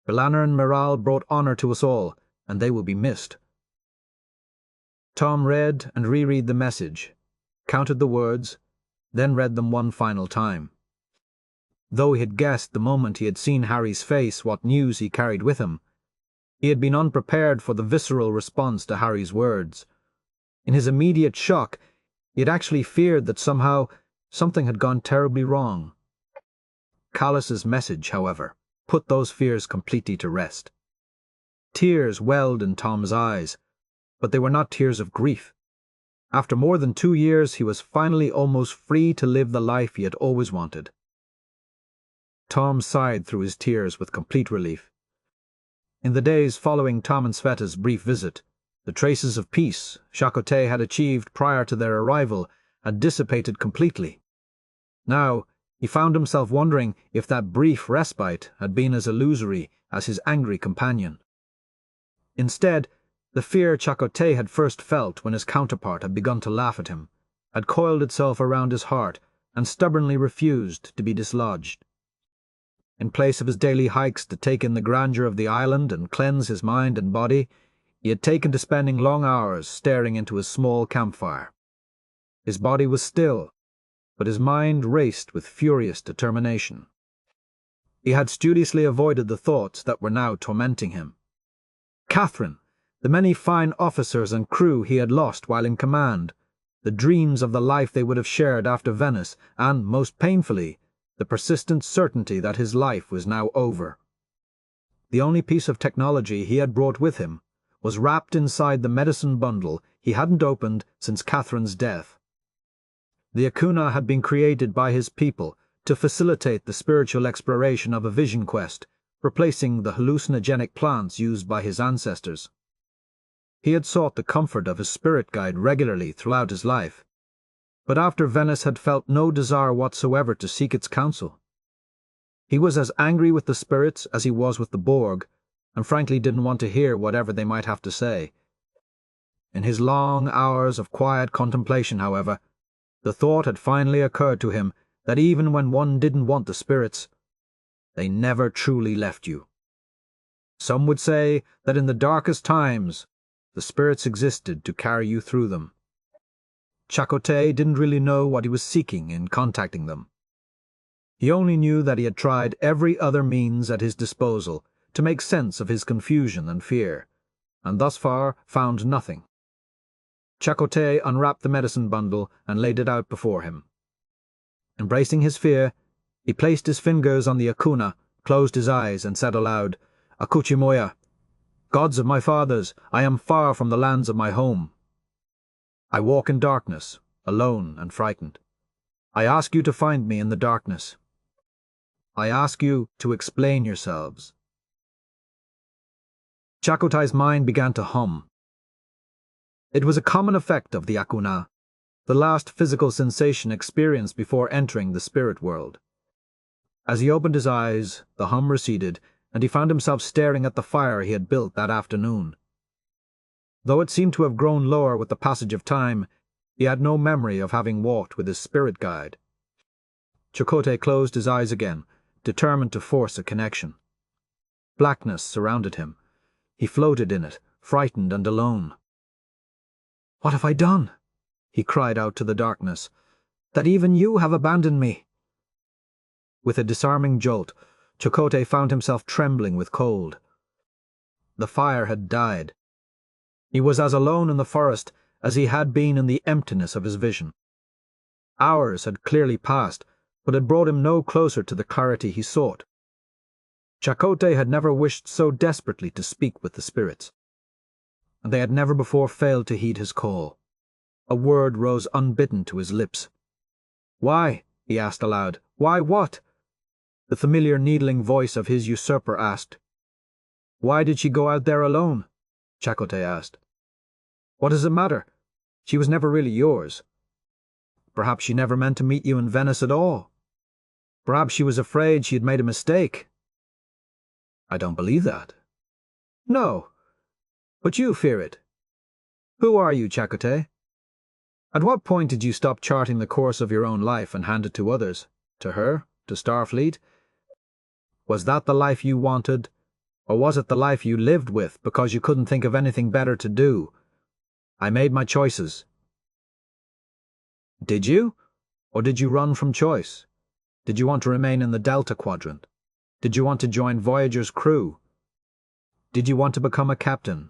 B'Elanna and Myrrell brought honor to us all, and they will be missed. Tom read and reread the message, counted the words, then read them one final time. Though he had guessed the moment he had seen Harry's face what news he carried with him, he had been unprepared for the visceral response to Harry's words. In his immediate shock, he had actually feared that somehow something had gone terribly wrong. Kales's message, however, put those fears completely to rest. Tears welled in Tom's eyes, but they were not tears of grief. After more than 2 years, he was finally almost free to live the life he had always wanted. Tom sighed through his tears with complete relief. In the days following Tom and Sveta's brief visit, the traces of peace Chakotay had achieved prior to their arrival had dissipated completely. Now, he found himself wondering if that brief respite had been as illusory as his angry companion. Instead, the fear Chakotay had first felt when his counterpart had begun to laugh at him had coiled itself around his heart and stubbornly refused to be dislodged. In place of his daily hikes to take in the grandeur of the island and cleanse his mind and body, he had taken to spending long hours staring into his small campfire. His body was still, but his mind raced with furious determination. He had studiously avoided the thoughts that were now tormenting him. Catherine, the many fine officers and crew he had lost while in command, the dreams of the life they would have shared after Venice, and, most painfully, the persistent certainty that his life was now over. The only piece of technology he had brought with him was wrapped inside the medicine bundle he hadn't opened since Catherine's death. The Acuna had been created by his people to facilitate the spiritual exploration of a vision quest, replacing the hallucinogenic plants used by his ancestors. He had sought the comfort of his spirit guide regularly throughout his life, but after Venice had felt no desire whatsoever to seek its counsel. He was as angry with the spirits as he was with the Borg, and frankly didn't want to hear whatever they might have to say. In his long hours of quiet contemplation, however, the thought had finally occurred to him that even when one didn't want the spirits, they never truly left you. Some would say that in the darkest times, the spirits existed to carry you through them. Chakotay didn't really know what he was seeking in contacting them. He only knew that he had tried every other means at his disposal to make sense of his confusion and fear, and thus far found nothing. Chakotay unwrapped the medicine bundle and laid it out before him. Embracing his fear, he placed his fingers on the Acuna, closed his eyes, and said aloud, "Akuchimoya, gods of my fathers, I am far from the lands of my home. I walk in darkness, alone and frightened. I ask you to find me in the darkness. I ask you to explain yourselves." Chakotay's mind began to hum. It was a common effect of the Acuna, the last physical sensation experienced before entering the spirit world. As he opened his eyes, the hum receded, and he found himself staring at the fire he had built that afternoon. Though it seemed to have grown lower with the passage of time, he had no memory of having walked with his spirit guide. Chakotay closed his eyes again, determined to force a connection. Blackness surrounded him. He floated in it, frightened and alone. "What have I done?" he cried out to the darkness. "That even you have abandoned me." With a disarming jolt, Chakotay found himself trembling with cold. The fire had died. He was as alone in the forest as he had been in the emptiness of his vision. Hours had clearly passed, but had brought him no closer to the clarity he sought. Chakotay had never wished so desperately to speak with the spirits, and they had never before failed to heed his call. A word rose unbidden to his lips. "Why?" he asked aloud. "Why what?" The familiar needling voice of his usurper asked. "Why did she go out there alone?" Chakotay asked. "What does it matter? She was never really yours. Perhaps she never meant to meet you in Venice at all. Perhaps she was afraid she had made a mistake." "I don't believe that." "No, but you fear it. Who are you, Chakotay? At what point did you stop charting the course of your own life and hand it to others? To her? To Starfleet? Was that the life you wanted, or was it the life you lived with because you couldn't think of anything better to do? I made my choices." "Did you? Or did you run from choice? Did you want to remain in the Delta Quadrant? Did you want to join Voyager's crew? Did you want to become a captain?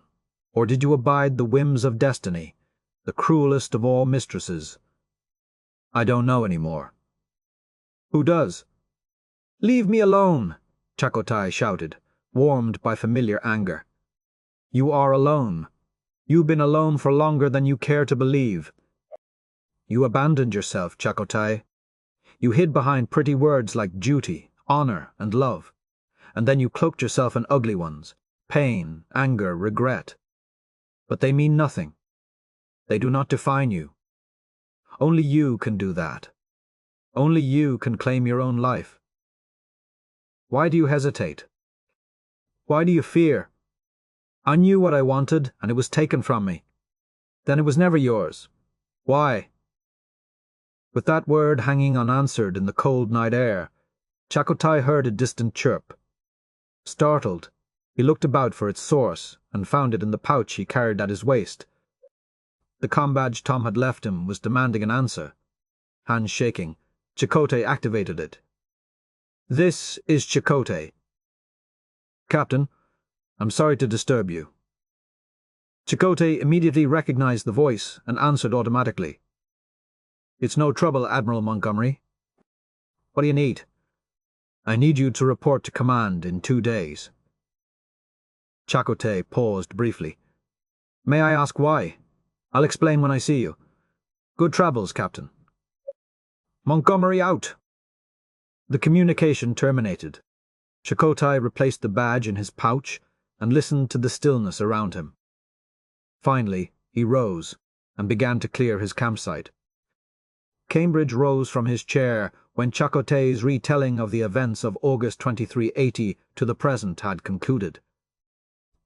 Or did you abide the whims of destiny, the cruelest of all mistresses? I don't know any more." "Who does?" "Leave me alone," Chakotay shouted, warmed by familiar anger. "You are alone. You've been alone for longer than you care to believe. You abandoned yourself, Chakotay. You hid behind pretty words like duty, honor, and love, and then you cloaked yourself in ugly ones, pain, anger, regret. But they mean nothing. They do not define you. Only you can do that. Only you can claim your own life. Why do you hesitate? Why do you fear? I knew what I wanted, and it was taken from me. Then it was never yours. Why?" With that word hanging unanswered in the cold night air, Chakotay heard a distant chirp. Startled, he looked about for its source and found it in the pouch he carried at his waist. The comm badge Tom had left him was demanding an answer. Hands shaking, Chakotay activated it. This is Chakotay. Captain, I'm sorry to disturb you. Chakotay immediately recognized the voice and answered automatically. It's no trouble, Admiral Montgomery. What do you need? I need you to report to command in 2 days. Chakotay paused briefly. May I ask why? I'll explain when I see you. Good travels, Captain. Montgomery out. The communication terminated. Chakotay replaced the badge in his pouch and listened to the stillness around him. Finally, he rose and began to clear his campsite. Cambridge rose from his chair when Chakotay's retelling of the events of August 2380 to the present had concluded.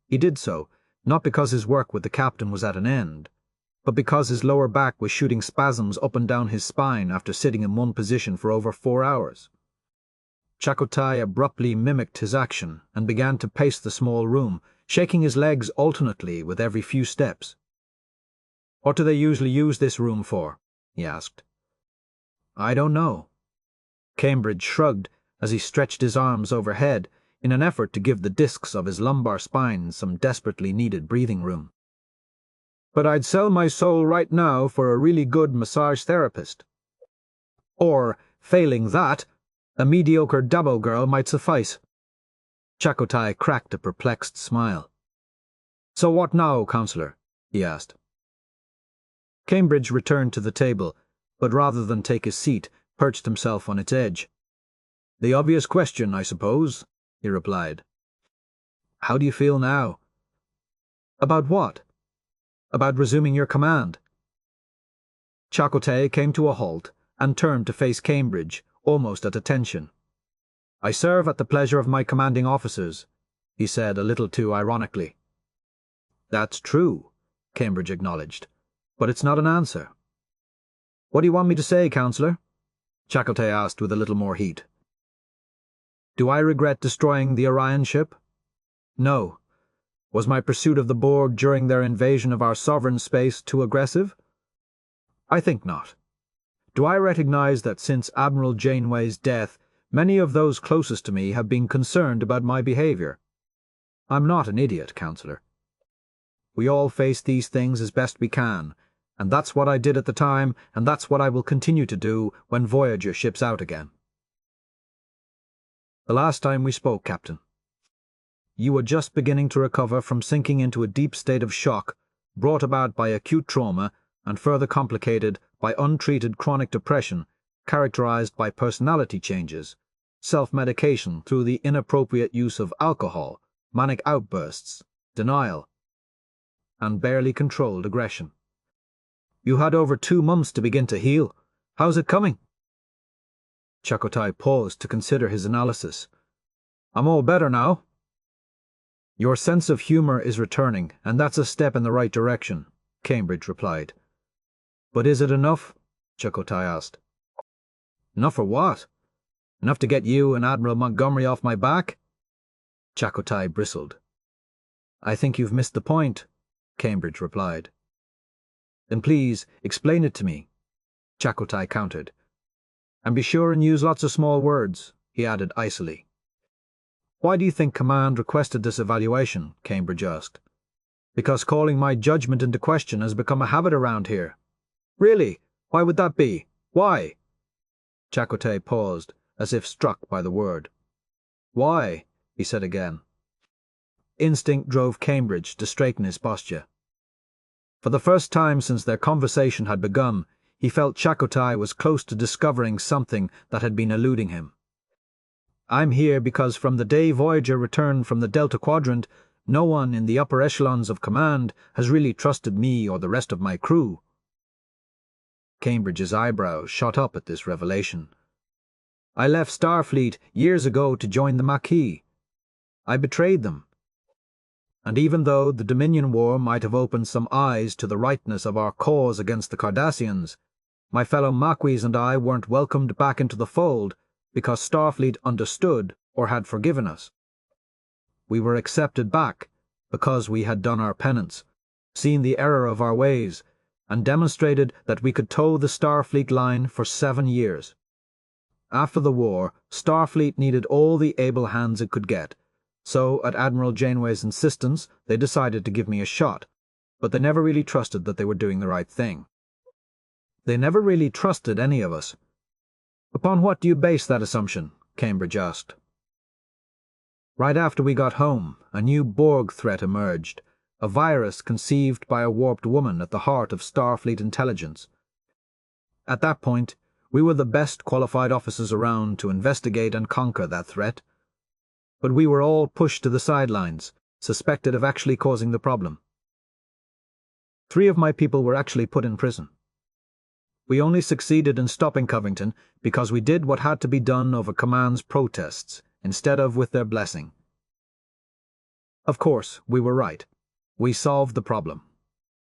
He did so, not because his work with the captain was at an end, but because his lower back was shooting spasms up and down his spine after sitting in one position for over 4 hours. Chakotay abruptly mimicked his action and began to pace the small room, shaking his legs alternately with every few steps. What do they usually use this room for? He asked. I don't know. Cambridge shrugged as he stretched his arms overhead in an effort to give the discs of his lumbar spine some desperately needed breathing room. But I'd sell my soul right now for a really good massage therapist. Or, failing that, a mediocre Dabo girl might suffice. Chakotay cracked a perplexed smile. So what now, Counselor? He asked. Cambridge returned to the table, but rather than take his seat, perched himself on its edge. The obvious question, I suppose, he replied. How do you feel now? About what? About resuming your command. Chakotay came to a halt and turned to face Cambridge, almost at attention. I serve at the pleasure of my commanding officers, he said a little too ironically. That's true, Cambridge acknowledged, but it's not an answer. What do you want me to say, Counselor? Chakotay asked with a little more heat. Do I regret destroying the Orion ship? No. Was my pursuit of the Borg during their invasion of our sovereign space too aggressive? I think not. Do I recognize that since Admiral Janeway's death, many of those closest to me have been concerned about my behavior? I'm not an idiot, Counselor. We all face these things as best we can, and that's what I did at the time, and that's what I will continue to do when Voyager ships out again. The last time we spoke, Captain, you were just beginning to recover from sinking into a deep state of shock brought about by acute trauma and further complicated by untreated chronic depression characterized by personality changes, self-medication through the inappropriate use of alcohol, manic outbursts, denial, and barely controlled aggression. You had over 2 months to begin to heal. How's it coming? Chakotay paused to consider his analysis. I'm all better now. Your sense of humor is returning, and that's a step in the right direction, Cambridge replied. But is it enough? Chakotay asked. Enough for what? Enough to get you and Admiral Montgomery off my back? Chakotay bristled. I think you've missed the point, Cambridge replied. Then please, explain it to me, Chakotay countered. And be sure and use lots of small words, he added icily. Why do you think Command requested this evaluation? Cambridge asked. Because calling my judgment into question has become a habit around here. Really? Why would that be? Why? Chakotay paused, as if struck by the word. Why? He said again. Instinct drove Cambridge to straighten his posture. For the first time since their conversation had begun, he felt Chakotay was close to discovering something that had been eluding him. I'm here because from the day Voyager returned from the Delta Quadrant, no one in the upper echelons of command has really trusted me or the rest of my crew. Cambridge's eyebrows shot up at this revelation. I left Starfleet years ago to join the Maquis. I betrayed them. And even though the Dominion War might have opened some eyes to the rightness of our cause against the Cardassians, my fellow Maquis and I weren't welcomed back into the fold because Starfleet understood or had forgiven us. We were accepted back because we had done our penance, seen the error of our ways, and demonstrated that we could toe the Starfleet line for 7 years. After the war, Starfleet needed all the able hands it could get, so at Admiral Janeway's insistence, they decided to give me a shot, but they never really trusted that they were doing the right thing. They never really trusted any of us. Upon what do you base that assumption? Cambridge asked. Right after we got home, a new Borg threat emerged, a virus conceived by a warped woman at the heart of Starfleet intelligence. At that point, we were the best qualified officers around to investigate and conquer that threat. But we were all pushed to the sidelines, suspected of actually causing the problem. 3 of my people were actually put in prison. We only succeeded in stopping Covington because we did what had to be done over command's protests, instead of with their blessing. Of course, we were right. We solved the problem.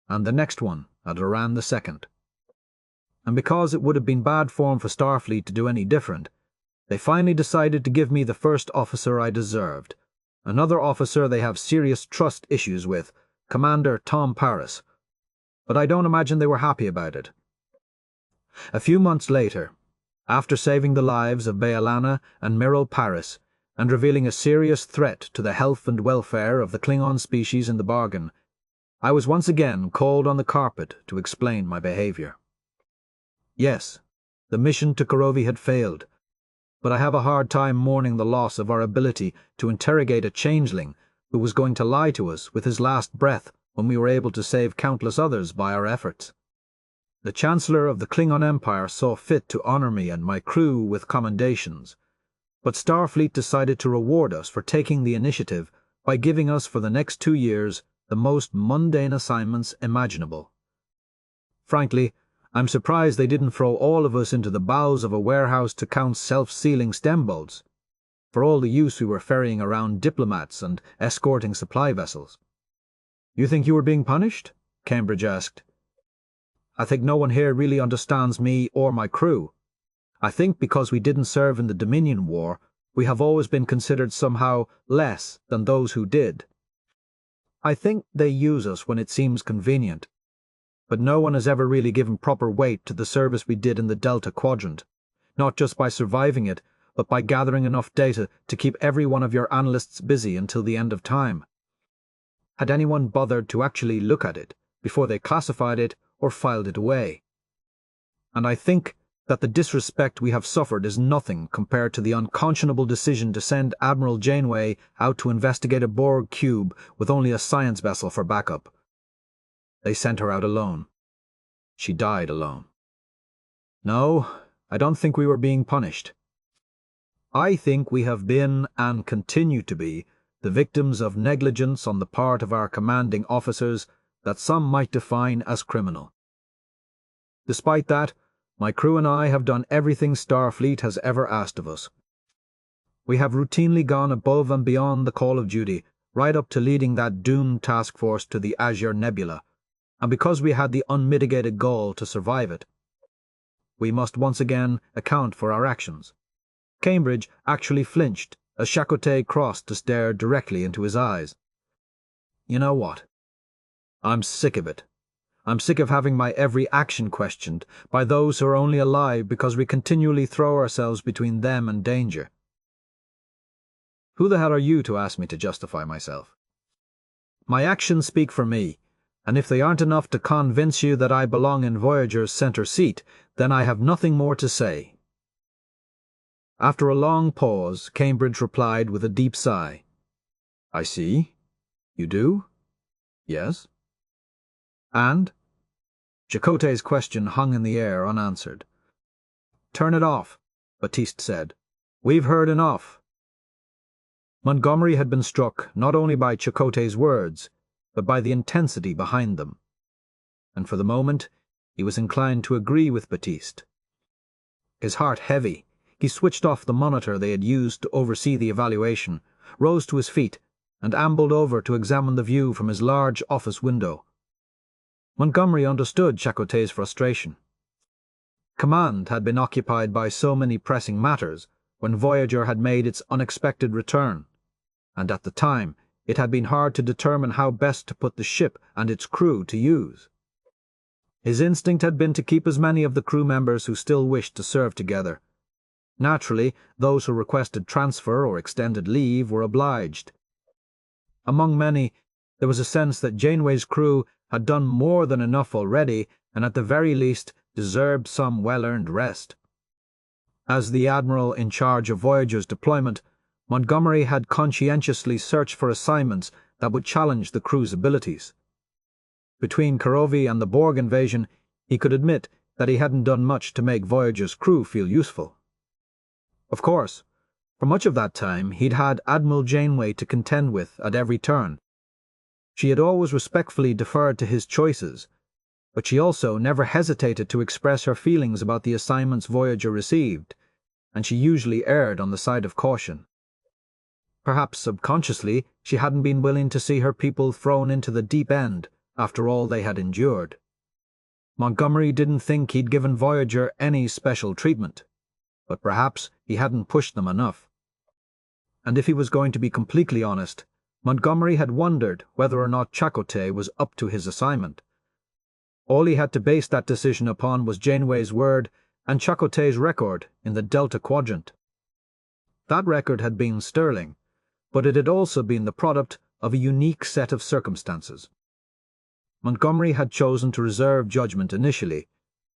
And the next one at Iran the 2nd. And because it would have been bad form for Starfleet to do any different, they finally decided to give me the first officer I deserved, another officer they have serious trust issues with, Commander Tom Paris. But I don't imagine they were happy about it. A few months later, after saving the lives of Bayalana and Miral Paris, and revealing a serious threat to the health and welfare of the Klingon species in the bargain, I was once again called on the carpet to explain my behavior. Yes, the mission to Korovi had failed, but I have a hard time mourning the loss of our ability to interrogate a changeling who was going to lie to us with his last breath when we were able to save countless others by our efforts. The Chancellor of the Klingon Empire saw fit to honor me and my crew with commendations, but Starfleet decided to reward us for taking the initiative by giving us for the next 2 years the most mundane assignments imaginable. Frankly, I'm surprised they didn't throw all of us into the bowels of a warehouse to count self-sealing stem bolts, for all the use we were ferrying around diplomats and escorting supply vessels. You think you were being punished? Cambridge asked. I think no one here really understands me or my crew. I think because we didn't serve in the Dominion War, we have always been considered somehow less than those who did. I think they use us when it seems convenient, but no one has ever really given proper weight to the service we did in the Delta Quadrant, not just by surviving it, but by gathering enough data to keep every one of your analysts busy until the end of time. Had anyone bothered to actually look at it before they classified it or filed it away? And I think that the disrespect we have suffered is nothing compared to the unconscionable decision to send Admiral Janeway out to investigate a Borg cube with only a science vessel for backup. They sent her out alone. She died alone. No, I don't think we were being punished. I think we have been, and continue to be, the victims of negligence on the part of our commanding officers that some might define as criminal. Despite that, my crew and I have done everything Starfleet has ever asked of us. We have routinely gone above and beyond the call of duty, right up to leading that doomed task force to the Azure Nebula, and because we had the unmitigated gall to survive it, we must once again account for our actions. Cambridge actually flinched as Chakotay crossed to stare directly into his eyes. You know what? I'm sick of it. I'm sick of having my every action questioned by those who are only alive because we continually throw ourselves between them and danger. Who the hell are you to ask me to justify myself? My actions speak for me, and if they aren't enough to convince you that I belong in Voyager's center seat, then I have nothing more to say. After a long pause, Cambridge replied with a deep sigh. I see. You do? Yes. And? Chakotay's question hung in the air unanswered. Turn it off, Batiste said. We've heard enough. Montgomery had been struck not only by Chakotay's words, but by the intensity behind them. And for the moment, he was inclined to agree with Batiste. His heart heavy, he switched off the monitor they had used to oversee the evaluation, rose to his feet, and ambled over to examine the view from his large office window. Montgomery understood Chakotay's frustration. Command had been occupied by so many pressing matters when Voyager had made its unexpected return, and at the time it had been hard to determine how best to put the ship and its crew to use. His instinct had been to keep as many of the crew members who still wished to serve together. Naturally, those who requested transfer or extended leave were obliged. Among many, there was a sense that Janeway's crew had done more than enough already and at the very least deserved some well-earned rest. As the Admiral in charge of Voyager's deployment, Montgomery had conscientiously searched for assignments that would challenge the crew's abilities. Between Karovi and the Borg invasion, he could admit that he hadn't done much to make Voyager's crew feel useful. Of course, for much of that time he'd had Admiral Janeway to contend with at every turn. She had always respectfully deferred to his choices, but she also never hesitated to express her feelings about the assignments Voyager received, and she usually erred on the side of caution. Perhaps subconsciously she hadn't been willing to see her people thrown into the deep end after all they had endured. Montgomery didn't think he'd given Voyager any special treatment, but perhaps he hadn't pushed them enough. And if he was going to be completely honest, Montgomery had wondered whether or not Chakotay was up to his assignment. All he had to base that decision upon was Janeway's word and Chakotay's record in the Delta Quadrant. That record had been sterling, but it had also been the product of a unique set of circumstances. Montgomery had chosen to reserve judgment initially,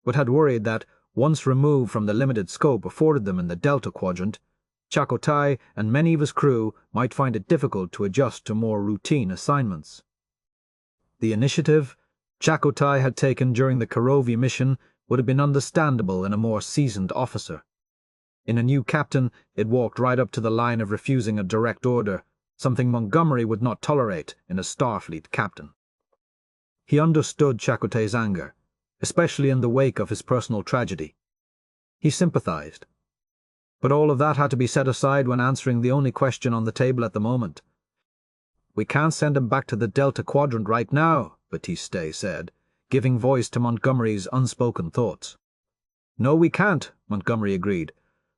but had worried that, once removed from the limited scope afforded them in the Delta Quadrant, Chakotay and many of his crew might find it difficult to adjust to more routine assignments. The initiative Chakotay had taken during the Karovi mission would have been understandable in a more seasoned officer. In a new captain, it walked right up to the line of refusing a direct order, something Montgomery would not tolerate in a Starfleet captain. He understood Chakotay's anger, especially in the wake of his personal tragedy. He sympathized. But all of that had to be set aside when answering the only question on the table at the moment. "We can't send him back to the Delta Quadrant right now," Batiste said, giving voice to Montgomery's unspoken thoughts. "No, we can't," Montgomery agreed.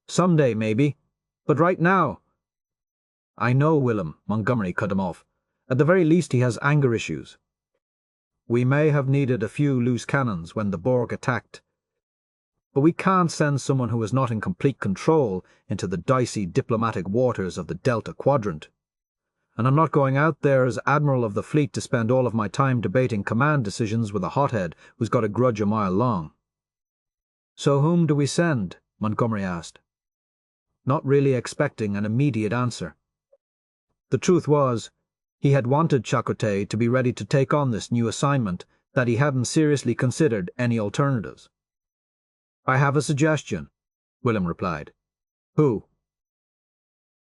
"Someday, maybe. But right now—" "I know, Willem," Montgomery cut him off. "At the very least he has anger issues. We may have needed a few loose cannons when the Borg attacked, but we can't send someone who is not in complete control into the dicey diplomatic waters of the Delta Quadrant. And I'm not going out there as Admiral of the Fleet to spend all of my time debating command decisions with a hothead who's got a grudge a mile long." "So whom do we send?" Montgomery asked, not really expecting an immediate answer. The truth was, he had wanted Chakotay to be ready to take on this new assignment, that he hadn't seriously considered any alternatives. "I have a suggestion," Willem replied. "Who?"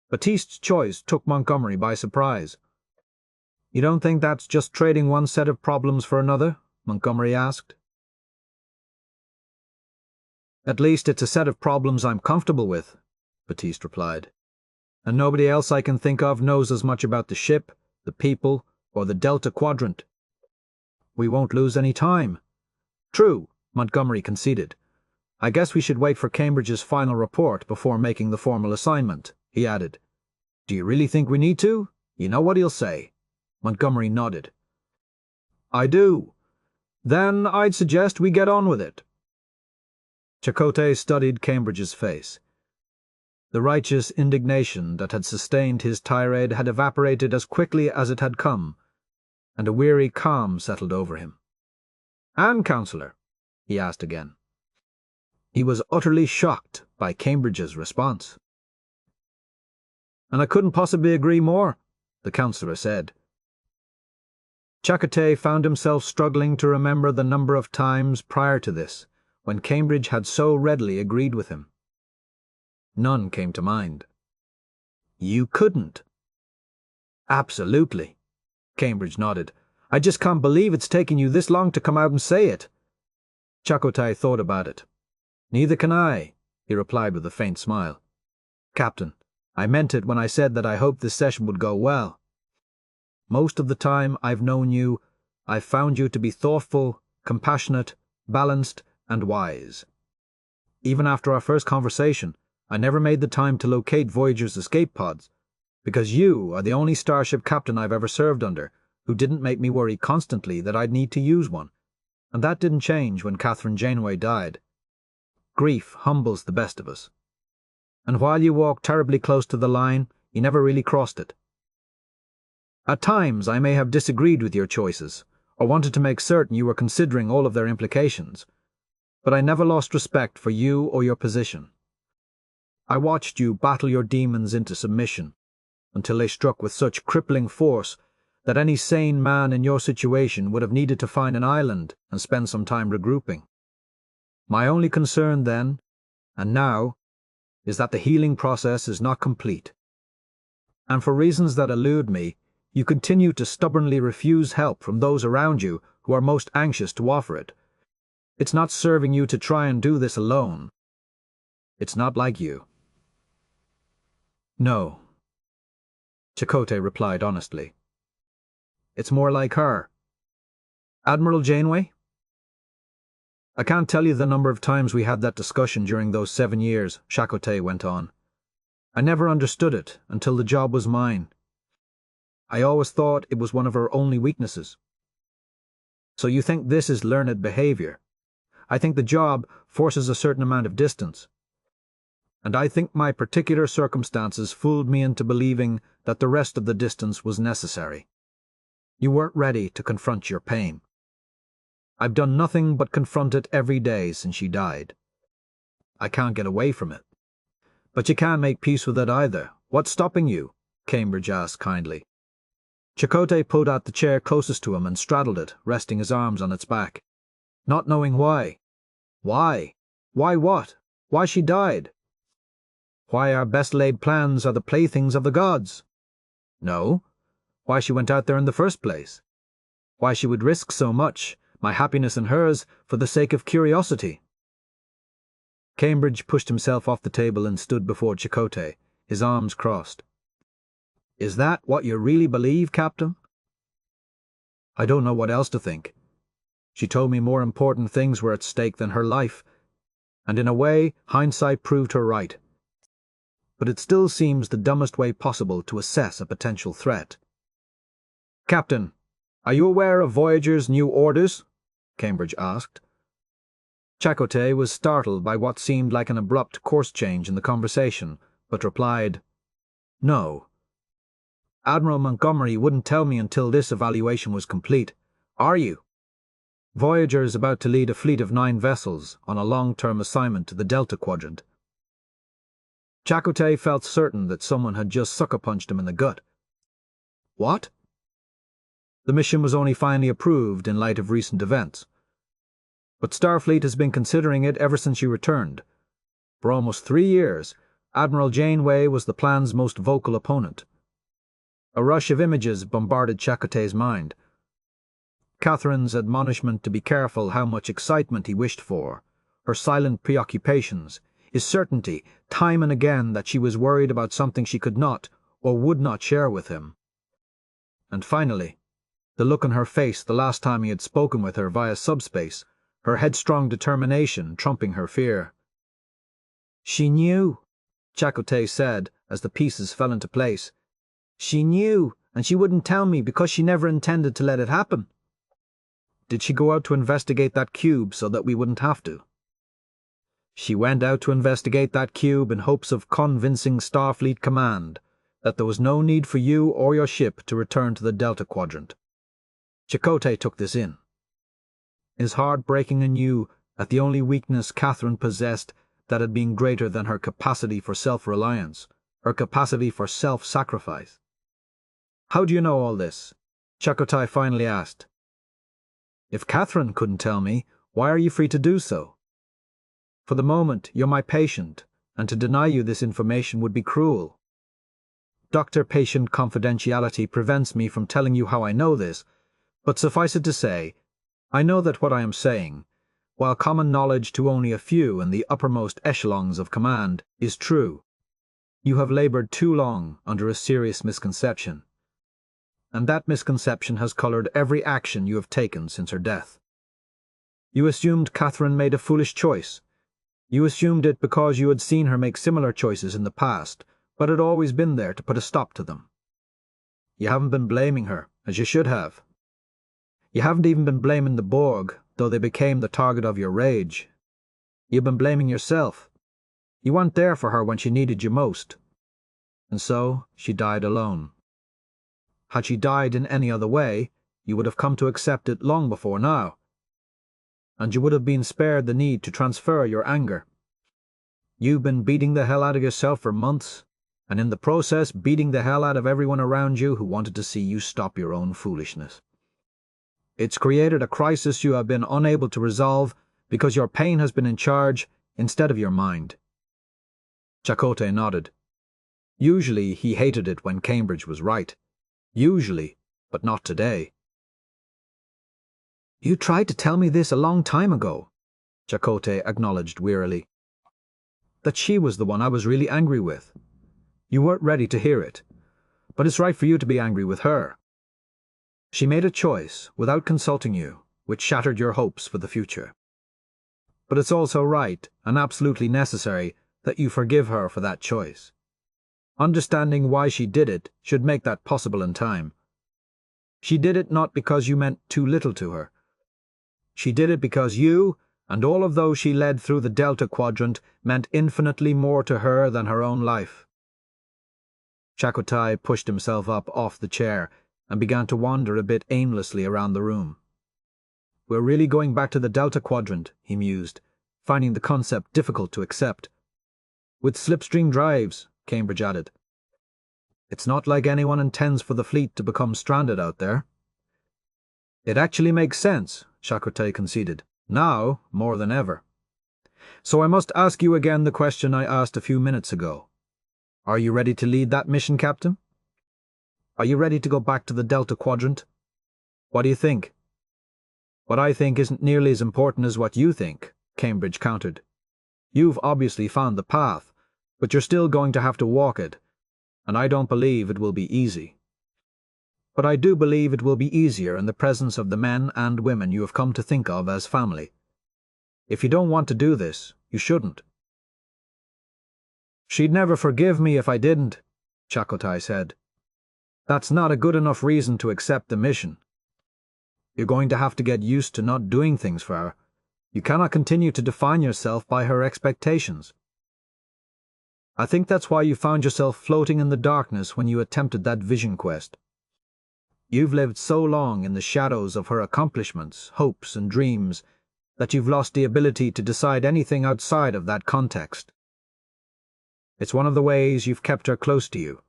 Batiste's choice took Montgomery by surprise. "You don't think that's just trading one set of problems for another?" Montgomery asked. "At least it's a set of problems I'm comfortable with," Batiste replied. "And nobody else I can think of knows as much about the ship, the people, or the Delta Quadrant. We won't lose any time." "True," Montgomery conceded. "I guess we should wait for Cambridge's final report before making the formal assignment," he added. "Do you really think we need to? You know what he'll say." Montgomery nodded. "I do. Then I'd suggest we get on with it." Chakotay studied Cambridge's face. The righteous indignation that had sustained his tirade had evaporated as quickly as it had come, and a weary calm settled over him. "And, Counselor?" he asked again. He was utterly shocked by Cambridge's response. "And I couldn't possibly agree more," the Counselor said. Chakotay found himself struggling to remember the number of times prior to this when Cambridge had so readily agreed with him. None came to mind. "You couldn't?" "Absolutely," Cambridge nodded. "I just can't believe it's taken you this long to come out and say it." Chakotay thought about it. "Neither can I," he replied with a faint smile. "Captain, I meant it when I said that I hoped this session would go well. Most of the time I've known you, I've found you to be thoughtful, compassionate, balanced, and wise. Even after our first conversation, I never made the time to locate Voyager's escape pods, because you are the only starship captain I've ever served under who didn't make me worry constantly that I'd need to use one, and that didn't change when Admiral Janeway died. Grief humbles the best of us. And while you walked terribly close to the line, you never really crossed it. At times I may have disagreed with your choices, or wanted to make certain you were considering all of their implications, but I never lost respect for you or your position. I watched you battle your demons into submission, until they struck with such crippling force that any sane man in your situation would have needed to find an island and spend some time regrouping. My only concern then, and now, is that the healing process is not complete. And for reasons that elude me, you continue to stubbornly refuse help from those around you who are most anxious to offer it. It's not serving you to try and do this alone. It's not like you. No, Chakotay replied honestly. It's more like her. Admiral Janeway? I can't tell you the number of times we had that discussion during those 7 years, Chakotay went on. I never understood it until the job was mine. I always thought it was one of her only weaknesses. So you think this is learned behavior? I think the job forces a certain amount of distance. And I think my particular circumstances fooled me into believing that the rest of the distance was necessary. You weren't ready to confront your pain. I've done nothing but confront it every day since she died. I can't get away from it. But you can't make peace with it either. What's stopping you? Cambridge asked kindly. Chakotay pulled out the chair closest to him and straddled it, resting his arms on its back. Not knowing why. Why? Why what? Why she died? Why our best-laid plans are the playthings of the gods? No. Why she went out there in the first place? Why she would risk so much, my happiness and hers, for the sake of curiosity? Cambridge pushed himself off the table and stood before Chakotay, his arms crossed. Is that what you really believe, Captain? I don't know what else to think. She told me more important things were at stake than her life, and in a way, hindsight proved her right. But it still seems the dumbest way possible to assess a potential threat. Captain, are you aware of Voyager's new orders? Cambridge asked. Chakotay was startled by what seemed like an abrupt course change in the conversation, but replied, No. Admiral Montgomery wouldn't tell me until this evaluation was complete. Are you? Voyager is about to lead a fleet of 9 vessels on a long-term assignment to the Delta Quadrant. Chakotay felt certain that someone had just sucker-punched him in the gut. What? The mission was only finally approved in light of recent events. But Starfleet has been considering it ever since you returned. For almost 3 years, Admiral Janeway was the plan's most vocal opponent. A rush of images bombarded Chakotay's mind. Catherine's admonishment to be careful how much excitement he wished for, her silent preoccupations, his certainty, time and again, that she was worried about something she could not or would not share with him. And finally, the look on her face the last time he had spoken with her via subspace, her headstrong determination trumping her fear. She knew, Chakotay said as the pieces fell into place. She knew, and she wouldn't tell me because she never intended to let it happen. Did she go out to investigate that cube so that we wouldn't have to? She went out to investigate that cube in hopes of convincing Starfleet Command that there was no need for you or your ship to return to the Delta Quadrant. Chakotay took this in. His heart breaking anew at the only weakness Catherine possessed that had been greater than her capacity for self-reliance, her capacity for self-sacrifice. How do you know all this? Chakotay finally asked. If Catherine couldn't tell me, why are you free to do so? For the moment, you're my patient, and to deny you this information would be cruel. Doctor-patient confidentiality prevents me from telling you how I know this, but suffice it to say, I know that what I am saying, while common knowledge to only a few in the uppermost echelons of command, is true. You have labored too long under a serious misconception, and that misconception has colored every action you have taken since her death. You assumed Catherine made a foolish choice. You assumed it because you had seen her make similar choices in the past, but had always been there to put a stop to them. You haven't been blaming her, as you should have. You haven't even been blaming the Borg, though they became the target of your rage. You've been blaming yourself. You weren't there for her when she needed you most. And so she died alone. Had she died in any other way, you would have come to accept it long before now. And you would have been spared the need to transfer your anger. You've been beating the hell out of yourself for months, and in the process beating the hell out of everyone around you who wanted to see you stop your own foolishness. It's created a crisis you have been unable to resolve because your pain has been in charge instead of your mind. Chakotay nodded. Usually he hated it when Cambridge was right. Usually, but not today. You tried to tell me this a long time ago, Chakotay acknowledged wearily. That she was the one I was really angry with. You weren't ready to hear it, but it's right for you to be angry with her. She made a choice, without consulting you, which shattered your hopes for the future. But it's also right, and absolutely necessary, that you forgive her for that choice. Understanding why she did it should make that possible in time. She did it not because you meant too little to her. She did it because you, and all of those she led through the Delta Quadrant, meant infinitely more to her than her own life. Chakotay pushed himself up off the chair and began to wander a bit aimlessly around the room. We're really going back to the Delta Quadrant, he mused, finding the concept difficult to accept. With slipstream drives, Cambridge added. It's not like anyone intends for the fleet to become stranded out there. It actually makes sense, Chakotay conceded, now more than ever. So I must ask you again the question I asked a few minutes ago. Are you ready to lead that mission, Captain? Are you ready to go back to the Delta Quadrant? What do you think? What I think isn't nearly as important as what you think, Cambridge countered. You've obviously found the path, but you're still going to have to walk it, and I don't believe it will be easy. But I do believe it will be easier in the presence of the men and women you have come to think of as family. If you don't want to do this, you shouldn't. She'd never forgive me if I didn't, Chakotay said. That's not a good enough reason to accept the mission. You're going to have to get used to not doing things for her. You cannot continue to define yourself by her expectations. I think that's why you found yourself floating in the darkness when you attempted that vision quest. You've lived so long in the shadows of her accomplishments, hopes, and dreams that you've lost the ability to decide anything outside of that context. It's one of the ways you've kept her close to you.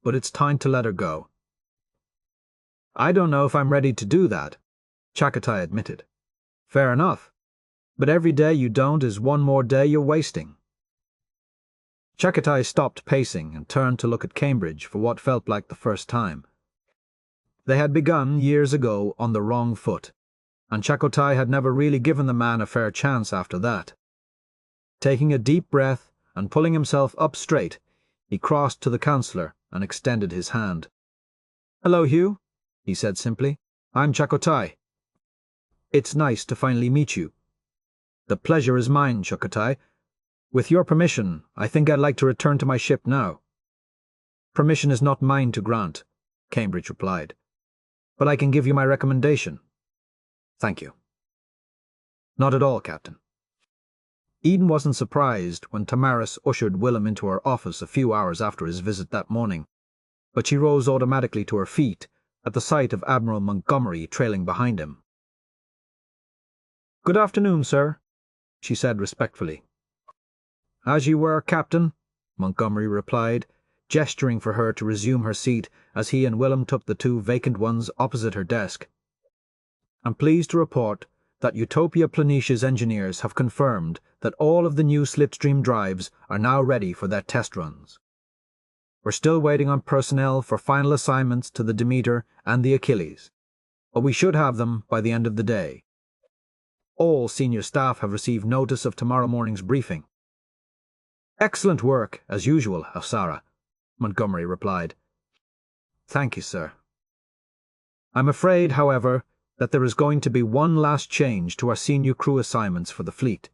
But it's time to let her go. I don't know if I'm ready to do that, Chakotay admitted. Fair enough. But every day you don't is one more day you're wasting. Chakotay stopped pacing and turned to look at Cambridge for what felt like the first time. They had begun years ago on the wrong foot, and Chakotay had never really given the man a fair chance after that. Taking a deep breath and pulling himself up straight, he crossed to the counselor and extended his hand. "Hello, Hugh," he said simply. "I'm Chakotay. It's nice to finally meet you." "The pleasure is mine, Chakotay. With your permission, I think I'd like to return to my ship now." "Permission is not mine to grant," Cambridge replied. "But I can give you my recommendation." "Thank you." "Not at all, Captain." Eden wasn't surprised when Tamaris ushered Willem into her office a few hours after his visit that morning, but she rose automatically to her feet at the sight of Admiral Montgomery trailing behind him. "Good afternoon, sir," she said respectfully. "As you were, Captain," Montgomery replied, gesturing for her to resume her seat as he and Willem took the two vacant ones opposite her desk. "I'm pleased to report that Utopia Planetia's engineers have confirmed that all of the new slipstream drives are now ready for their test runs. We're still waiting on personnel for final assignments to the Demeter and the Achilles, but we should have them by the end of the day. All senior staff have received notice of tomorrow morning's briefing." "Excellent work, as usual, Afsarah," Montgomery replied. "Thank you, sir. I'm afraid, however, that there is going to be one last change to our senior crew assignments for the fleet."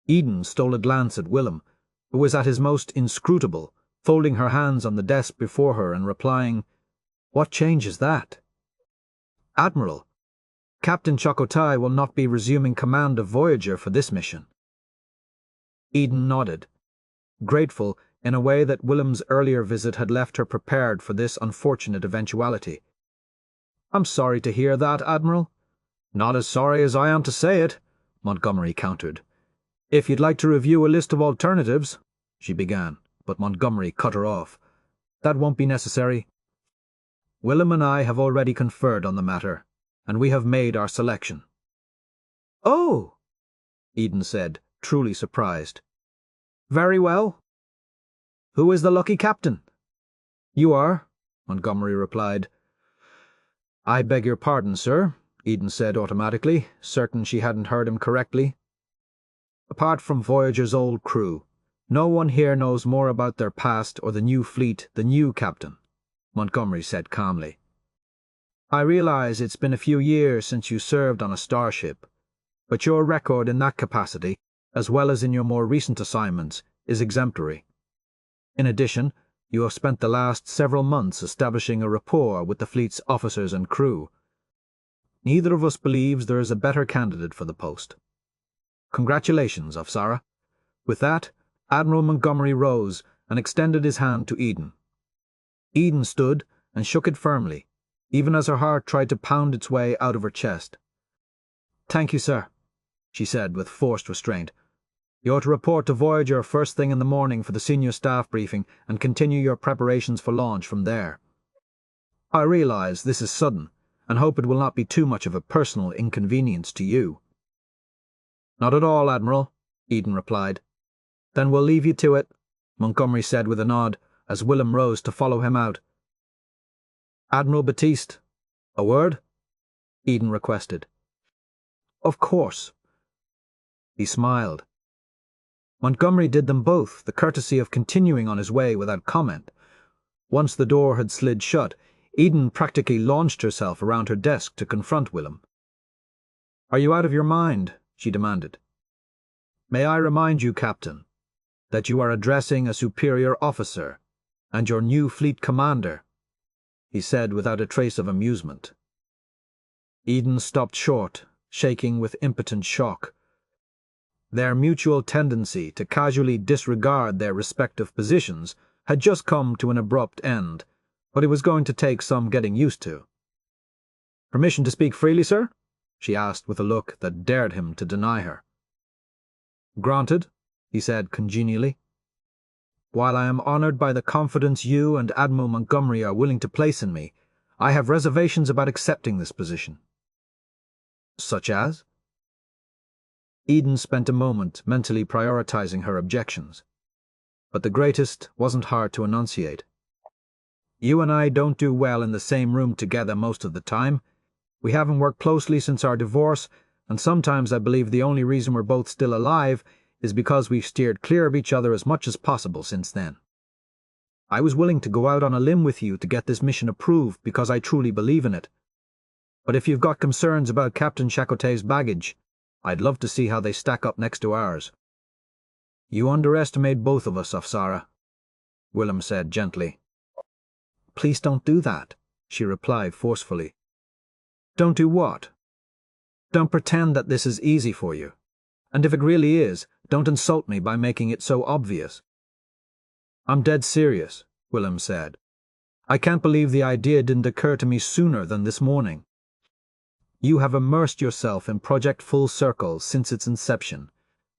Eden stole a glance at Willem, who was at his most inscrutable, folding her hands on the desk before her and replying, "What change is that?" "Admiral, Captain Chakotay will not be resuming command of Voyager for this mission." Eden nodded, grateful in a way that Willem's earlier visit had left her prepared for this unfortunate eventuality. "I'm sorry to hear that, Admiral." "Not as sorry as I am to say it," Montgomery countered. "If you'd like to review a list of alternatives," she began, but Montgomery cut her off. "That won't be necessary. Willem and I have already conferred on the matter, and we have made our selection." "Oh," Eden said, truly surprised. "Very well. Who is the lucky captain?" "You are," Montgomery replied. "I beg your pardon, sir," Eden said automatically, certain she hadn't heard him correctly. "Apart from Voyager's old crew, no one here knows more about their past or the new fleet than you, Captain," Montgomery said calmly. "I realize it's been a few years since you served on a starship, but your record in that capacity, as well as in your more recent assignments, is exemplary. In addition, you have spent the last several months establishing a rapport with the fleet's officers and crew. Neither of us believes there is a better candidate for the post. Congratulations, Afsarah." With that, Admiral Montgomery rose and extended his hand to Eden. Eden stood and shook it firmly, even as her heart tried to pound its way out of her chest. "Thank you, sir," she said with forced restraint. "You're to report to Voyager first thing in the morning for the senior staff briefing and continue your preparations for launch from there. I realize this is sudden, and hope it will not be too much of a personal inconvenience to you." "Not at all, Admiral," Eden replied. "Then we'll leave you to it," Montgomery said with a nod, as Willem rose to follow him out. "Admiral Batiste, a word?" Eden requested. "Of course." He smiled. Montgomery did them both the courtesy of continuing on his way without comment. Once the door had slid shut, Eden practically launched herself around her desk to confront Willem. "Are you out of your mind?" she demanded. "May I remind you, Captain, that you are addressing a superior officer and your new fleet commander," he said without a trace of amusement. Eden stopped short, shaking with impotent shock. Their mutual tendency to casually disregard their respective positions had just come to an abrupt end, but it was going to take some getting used to. "Permission to speak freely, sir?" she asked with a look that dared him to deny her. "Granted," he said congenially. "While I am honored by the confidence you and Admiral Montgomery are willing to place in me, I have reservations about accepting this position." "Such as?" Eden spent a moment mentally prioritizing her objections, but the greatest wasn't hard to enunciate. "You and I don't do well in the same room together most of the time. We haven't worked closely since our divorce, and sometimes I believe the only reason we're both still alive is because we've steered clear of each other as much as possible since then. I was willing to go out on a limb with you to get this mission approved because I truly believe in it. But if you've got concerns about Captain Chakotay's baggage, I'd love to see how they stack up next to ours." "You underestimate both of us, Afsarah," Willem said gently. "Please don't do that," she replied forcefully. "Don't do what?" "Don't pretend that this is easy for you. And if it really is, don't insult me by making it so obvious." "I'm dead serious," Willem said. "I can't believe the idea didn't occur to me sooner than this morning. You have immersed yourself in Project Full Circle since its inception,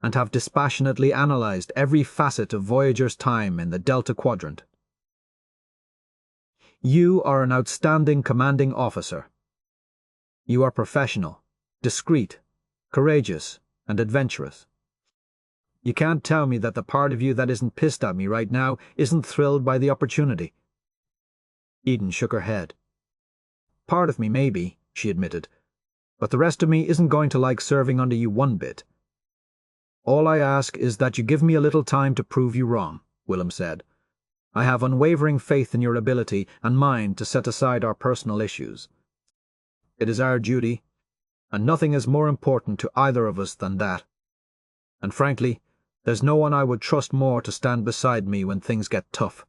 and have dispassionately analyzed every facet of Voyager's time in the Delta Quadrant. You are an outstanding commanding officer. You are professional, discreet, courageous, and adventurous. You can't tell me that the part of you that isn't pissed at me right now isn't thrilled by the opportunity." Eden shook her head. "Part of me, maybe," she admitted, "but the rest of me isn't going to like serving under you one bit." "All I ask is that you give me a little time to prove you wrong," Willem said. "I have unwavering faith in your ability and mine to set aside our personal issues. It is our duty, and nothing is more important to either of us than that. And frankly, there's no one I would trust more to stand beside me when things get tough.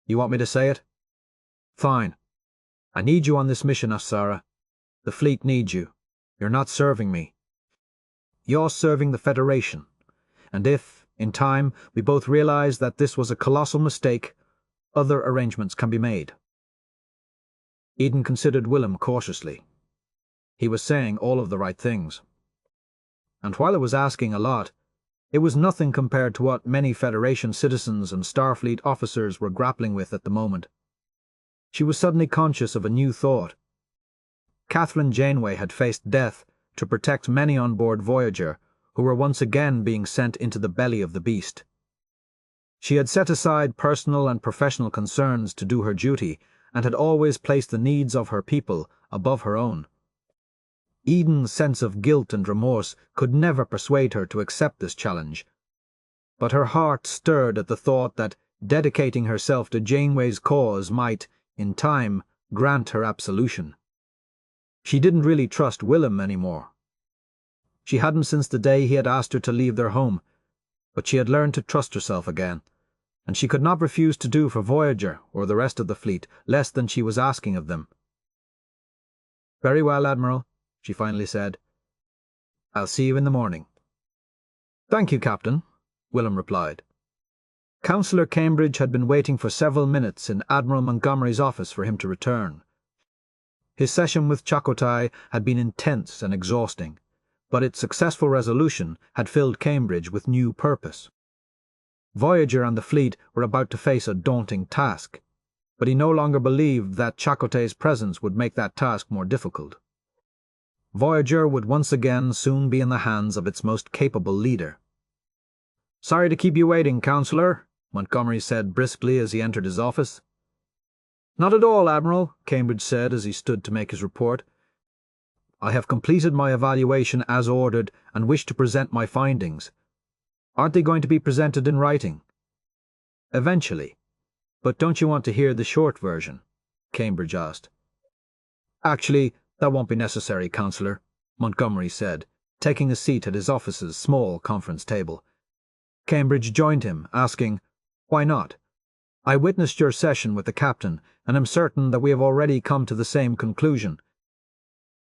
You want me to say it? Fine. I need you on this mission, Afsarah. The fleet needs you. You're not serving me. You're serving the Federation, and if, In time, we both realized that this was a colossal mistake. Other arrangements can be made." Eden considered Willem cautiously. He was saying all of the right things. And while it was asking a lot, it was nothing compared to what many Federation citizens and Starfleet officers were grappling with at the moment. She was suddenly conscious of a new thought. Admiral Janeway had faced death to protect many on board Voyager who were once again being sent into the belly of the beast. She had set aside personal and professional concerns to do her duty and had always placed the needs of her people above her own. Eden's sense of guilt and remorse could never persuade her to accept this challenge, but her heart stirred at the thought that dedicating herself to Janeway's cause might, in time, grant her absolution. She didn't really trust Willem anymore. She hadn't since the day he had asked her to leave their home, but she had learned to trust herself again, and she could not refuse to do for Voyager or the rest of the fleet less than she was asking of them. "Very well, Admiral," she finally said. "I'll see you in the morning." "Thank you, Captain," Willem replied. Councillor Cambridge had been waiting for several minutes in Admiral Montgomery's office for him to return. His session with Chakotay had been intense and exhausting, but its successful resolution had filled Cambridge with new purpose. Voyager and the fleet were about to face a daunting task, but he no longer believed that Chakotay's presence would make that task more difficult. Voyager would once again soon be in the hands of its most capable leader. "Sorry to keep you waiting, Councillor," Montgomery said briskly as he entered his office. "Not at all, Admiral," Cambridge said as he stood to make his report. "I have completed my evaluation as ordered and wish to present my findings. Aren't they going to be presented in writing?" "Eventually. But don't you want to hear the short version?" Cambridge asked. "Actually, that won't be necessary, Councillor," Montgomery said, taking a seat at his office's small conference table. Cambridge joined him, asking, "Why not? I witnessed your session with the captain, and am certain that we have already come to the same conclusion.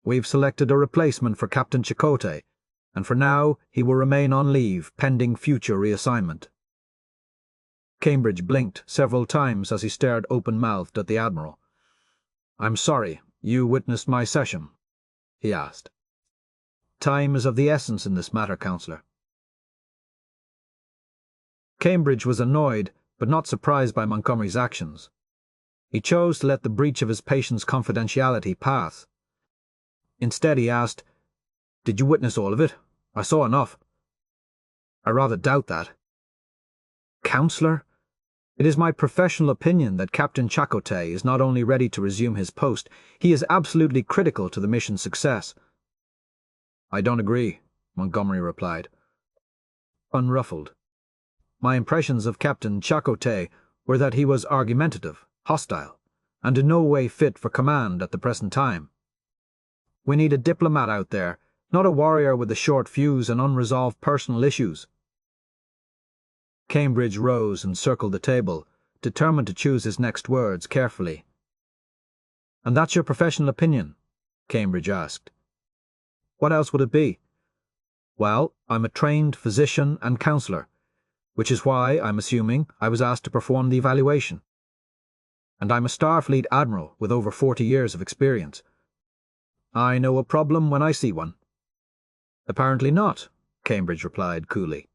We've selected a replacement for Captain Chakotay, and for now he will remain on leave pending future reassignment." Cambridge blinked several times as he stared open-mouthed at the Admiral. "I'm sorry, you witnessed my session?" he asked. "Time is of the essence in this matter, Councillor." Cambridge was annoyed, but not surprised by Montgomery's actions. He chose to let the breach of his patient's confidentiality pass. Instead he asked, "Did you witness all of it? I saw enough." "I rather doubt that." "Councillor, it is my professional opinion that Captain Chakotay is not only ready to resume his post, he is absolutely critical to the mission's success." "I don't agree," Montgomery replied. Unruffled. "My impressions of Captain Chakotay were that he was argumentative, hostile, and in no way fit for command at the present time. We need a diplomat out there, not a warrior with a short fuse and unresolved personal issues." Cambridge rose and circled the table, determined to choose his next words carefully. "And that's your professional opinion?" Cambridge asked. "What else would it be?" "Well, I'm a trained physician and counsellor, which is why, I'm assuming, I was asked to perform the evaluation. And I'm a Starfleet Admiral with over 40 years of experience. I know a problem when I see one." "Apparently not," Cambridge replied coolly.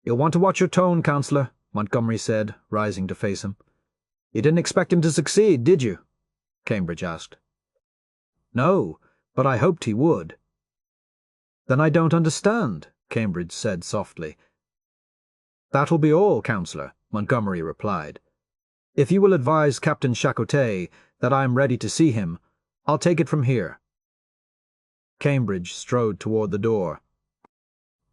"You'll want to watch your tone, Councillor," Montgomery said, rising to face him. "You didn't expect him to succeed, did you?" Cambridge asked. "No, but I hoped he would." "Then I don't understand," Cambridge said softly. "That'll be all, Councillor," Montgomery replied. "If you will advise Captain Chakotay that I am ready to see him, I'll take it from here." Cambridge strode toward the door.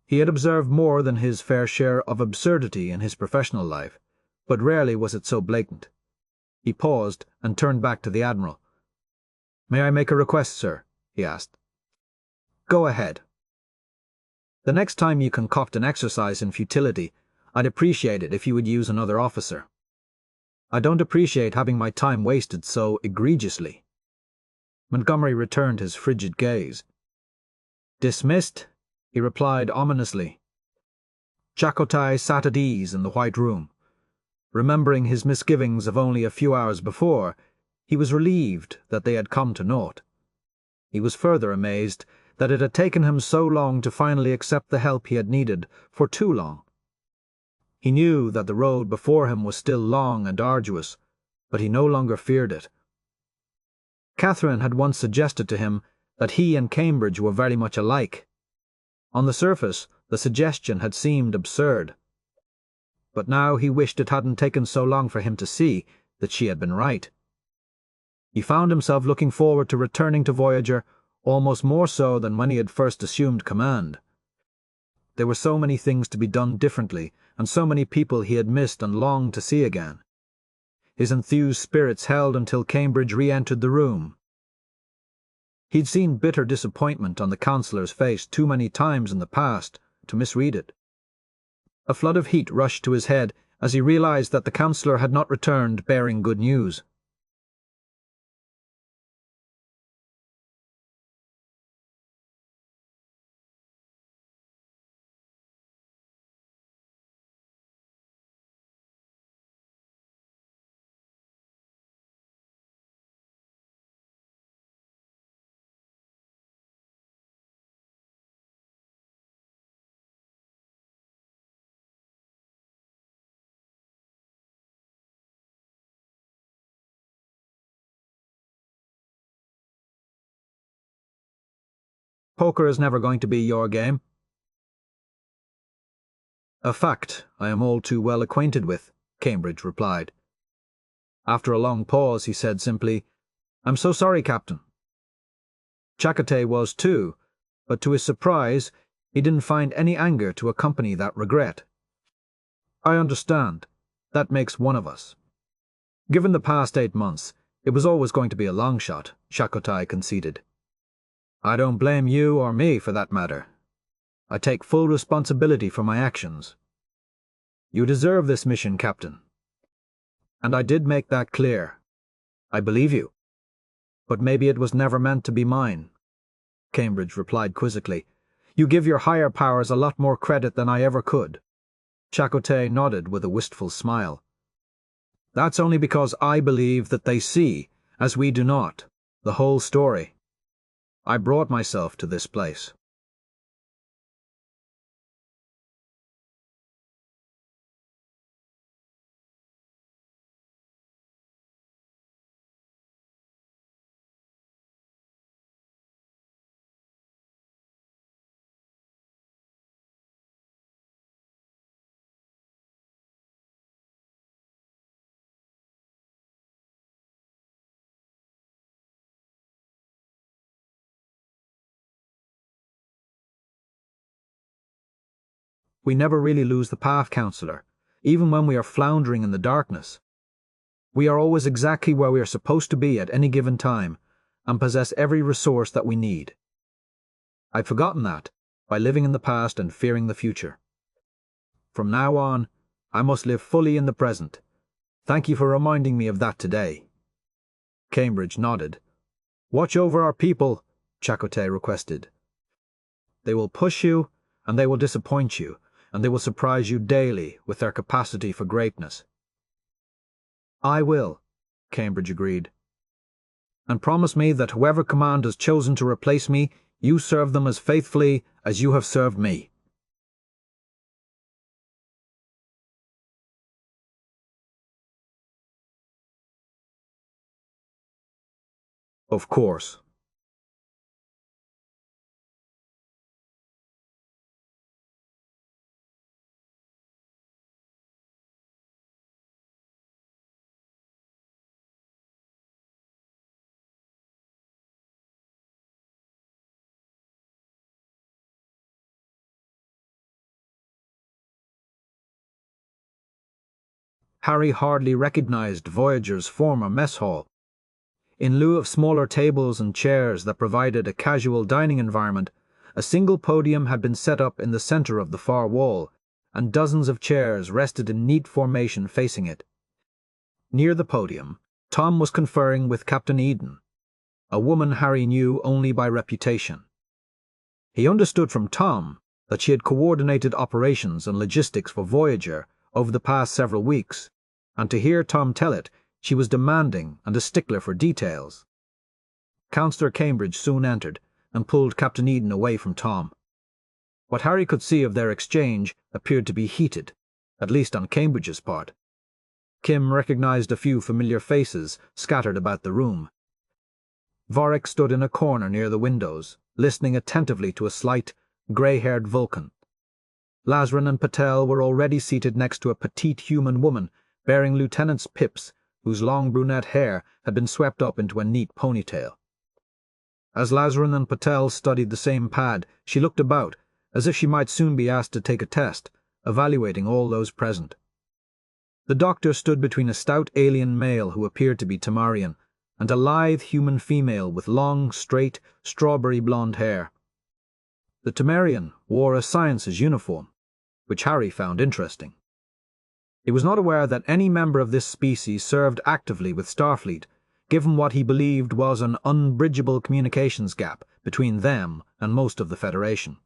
He had observed more than his fair share of absurdity in his professional life, but rarely was it so blatant. He paused and turned back to the Admiral. "May I make a request, sir?" he asked. "Go ahead." "The next time you concoct an exercise in futility, I'd appreciate it if you would use another officer. I don't appreciate having my time wasted so egregiously." Montgomery returned his frigid gaze. "Dismissed," he replied ominously. Chakotay sat at ease in the White Room. Remembering his misgivings of only a few hours before, he was relieved that they had come to naught. He was further amazed that it had taken him so long to finally accept the help he had needed for too long. He knew that the road before him was still long and arduous, but he no longer feared it. Catherine had once suggested to him that he and Cambridge were very much alike. On the surface, the suggestion had seemed absurd. But now he wished it hadn't taken so long for him to see that she had been right. He found himself looking forward to returning to Voyager almost more so than when he had first assumed command. There were so many things to be done differently, and so many people he had missed and longed to see again. His enthused spirits held until Cambridge re-entered the room. He'd seen bitter disappointment on the counselor's face too many times in the past to misread it. A flood of heat rushed to his head as he realized that the counselor had not returned bearing good news. Poker is never going to be your game. A fact I am all too well acquainted with, Cambridge replied. After a long pause, he said simply, "I'm so sorry, Captain." Chakotay was too, but to his surprise, he didn't find any anger to accompany that regret. "I understand. That makes one of us." Given the past 8 months, it was always going to be a long shot, Chakotay conceded. "I don't blame you or me for that matter. I take full responsibility for my actions. You deserve this mission, Captain. And I did make that clear. I believe you. But maybe it was never meant to be mine," Cambridge replied quizzically. "You give your higher powers a lot more credit than I ever could." Chakotay nodded with a wistful smile. "That's only because I believe that they see, as we do not, the whole story. I brought myself to this place." "We never really lose the path, Counselor, even when we are floundering in the darkness. We are always exactly where we are supposed to be at any given time, and possess every resource that we need. I'd forgotten that, by living in the past and fearing the future. From now on, I must live fully in the present. Thank you for reminding me of that today." Cambridge nodded. "Watch over our people," Chakotay requested. "They will push you, and they will disappoint you, and they will surprise you daily with their capacity for greatness." "I will," Cambridge agreed. "And promise me that whoever command has chosen to replace me, you serve them as faithfully as you have served me." "Of course." Harry hardly recognized Voyager's former mess hall. In lieu of smaller tables and chairs that provided a casual dining environment, a single podium had been set up in the center of the far wall, and dozens of chairs rested in neat formation facing it. Near the podium, Tom was conferring with Captain Eden, a woman Harry knew only by reputation. He understood from Tom that she had coordinated operations and logistics for Voyager over the past several weeks, and to hear Tom tell it, she was demanding and a stickler for details. Councillor Cambridge soon entered and pulled Captain Eden away from Tom. What Harry could see of their exchange appeared to be heated, at least on Cambridge's part. Kim recognized a few familiar faces scattered about the room. Vorik stood in a corner near the windows, listening attentively to a slight, grey-haired Vulcan. Lazarun and Patel were already seated next to a petite human woman bearing lieutenant's pips, whose long brunette hair had been swept up into a neat ponytail. As Lazarun and Patel studied the same pad, she looked about, as if she might soon be asked to take a test, evaluating all those present. The doctor stood between a stout alien male who appeared to be Tamarian, and a lithe human female with long, straight, strawberry blonde hair. The Tamarian wore a sciences uniform, which Harry found interesting. He was not aware that any member of this species served actively with Starfleet, given what he believed was an unbridgeable communications gap between them and most of the Federation.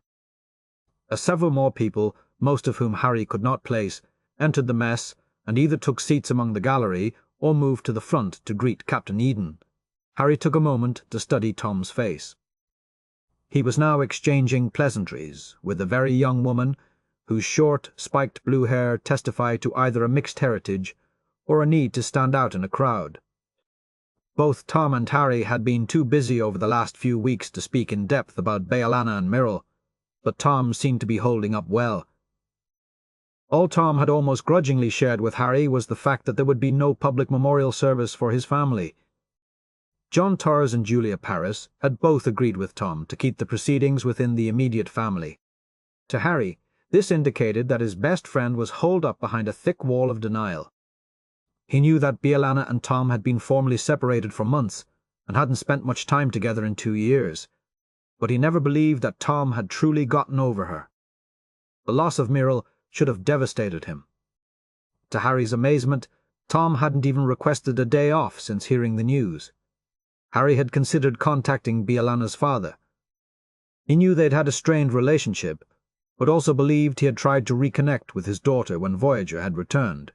As several more people, most of whom Harry could not place, entered the mess and either took seats among the gallery or moved to the front to greet Captain Eden, Harry took a moment to study Tom's face. He was now exchanging pleasantries with a very young woman whose short, spiked blue hair testified to either a mixed heritage or a need to stand out in a crowd. Both Tom and Harry had been too busy over the last few weeks to speak in depth about B'Elanna and Myrrell, but Tom seemed to be holding up well. All Tom had almost grudgingly shared with Harry was the fact that there would be no public memorial service for his family. John Torres and Julia Paris had both agreed with Tom to keep the proceedings within the immediate family. To Harry, this indicated that his best friend was holed up behind a thick wall of denial. He knew that B'Elanna and Tom had been formally separated for months and hadn't spent much time together in 2 years, but he never believed that Tom had truly gotten over her. The loss of Myrrell should have devastated him. To Harry's amazement, Tom hadn't even requested a day off since hearing the news. Harry had considered contacting B'Elanna's father. He knew they'd had a strained relationship, but also believed he had tried to reconnect with his daughter when Voyager had returned.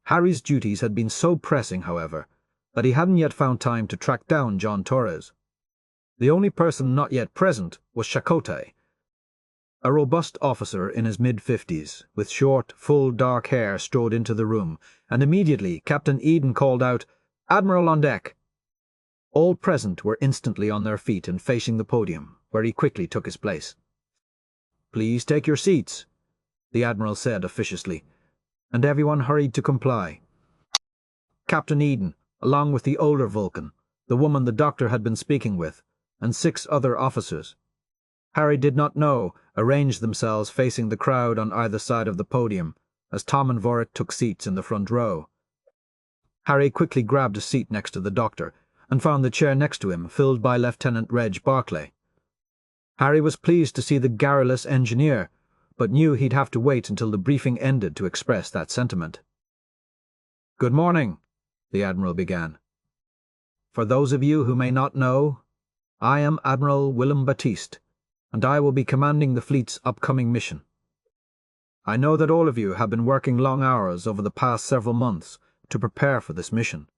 Harry's duties had been so pressing, however, that he hadn't yet found time to track down John Torres. The only person not yet present was Chakotay, a robust officer in his mid-50s, with short, full dark hair strode into the room, and immediately Captain Eden called out, "Admiral on deck!" All present were instantly on their feet and facing the podium, where he quickly took his place. "Please take your seats," the Admiral said officiously, and everyone hurried to comply. Captain Eden, along with the older Vulcan, the woman the doctor had been speaking with, and 6 other officers, Harry did not know, arranged themselves facing the crowd on either side of the podium, as Tom and Vorik took seats in the front row. Harry quickly grabbed a seat next to the doctor, and found the chair next to him filled by Lieutenant Reg Barclay. Harry was pleased to see the garrulous engineer, but knew he'd have to wait until the briefing ended to express that sentiment. "Good morning," the Admiral began. "For those of you who may not know, I am Admiral Willem Baptiste, and I will be commanding the fleet's upcoming mission. I know that all of you have been working long hours over the past several months to prepare for this mission,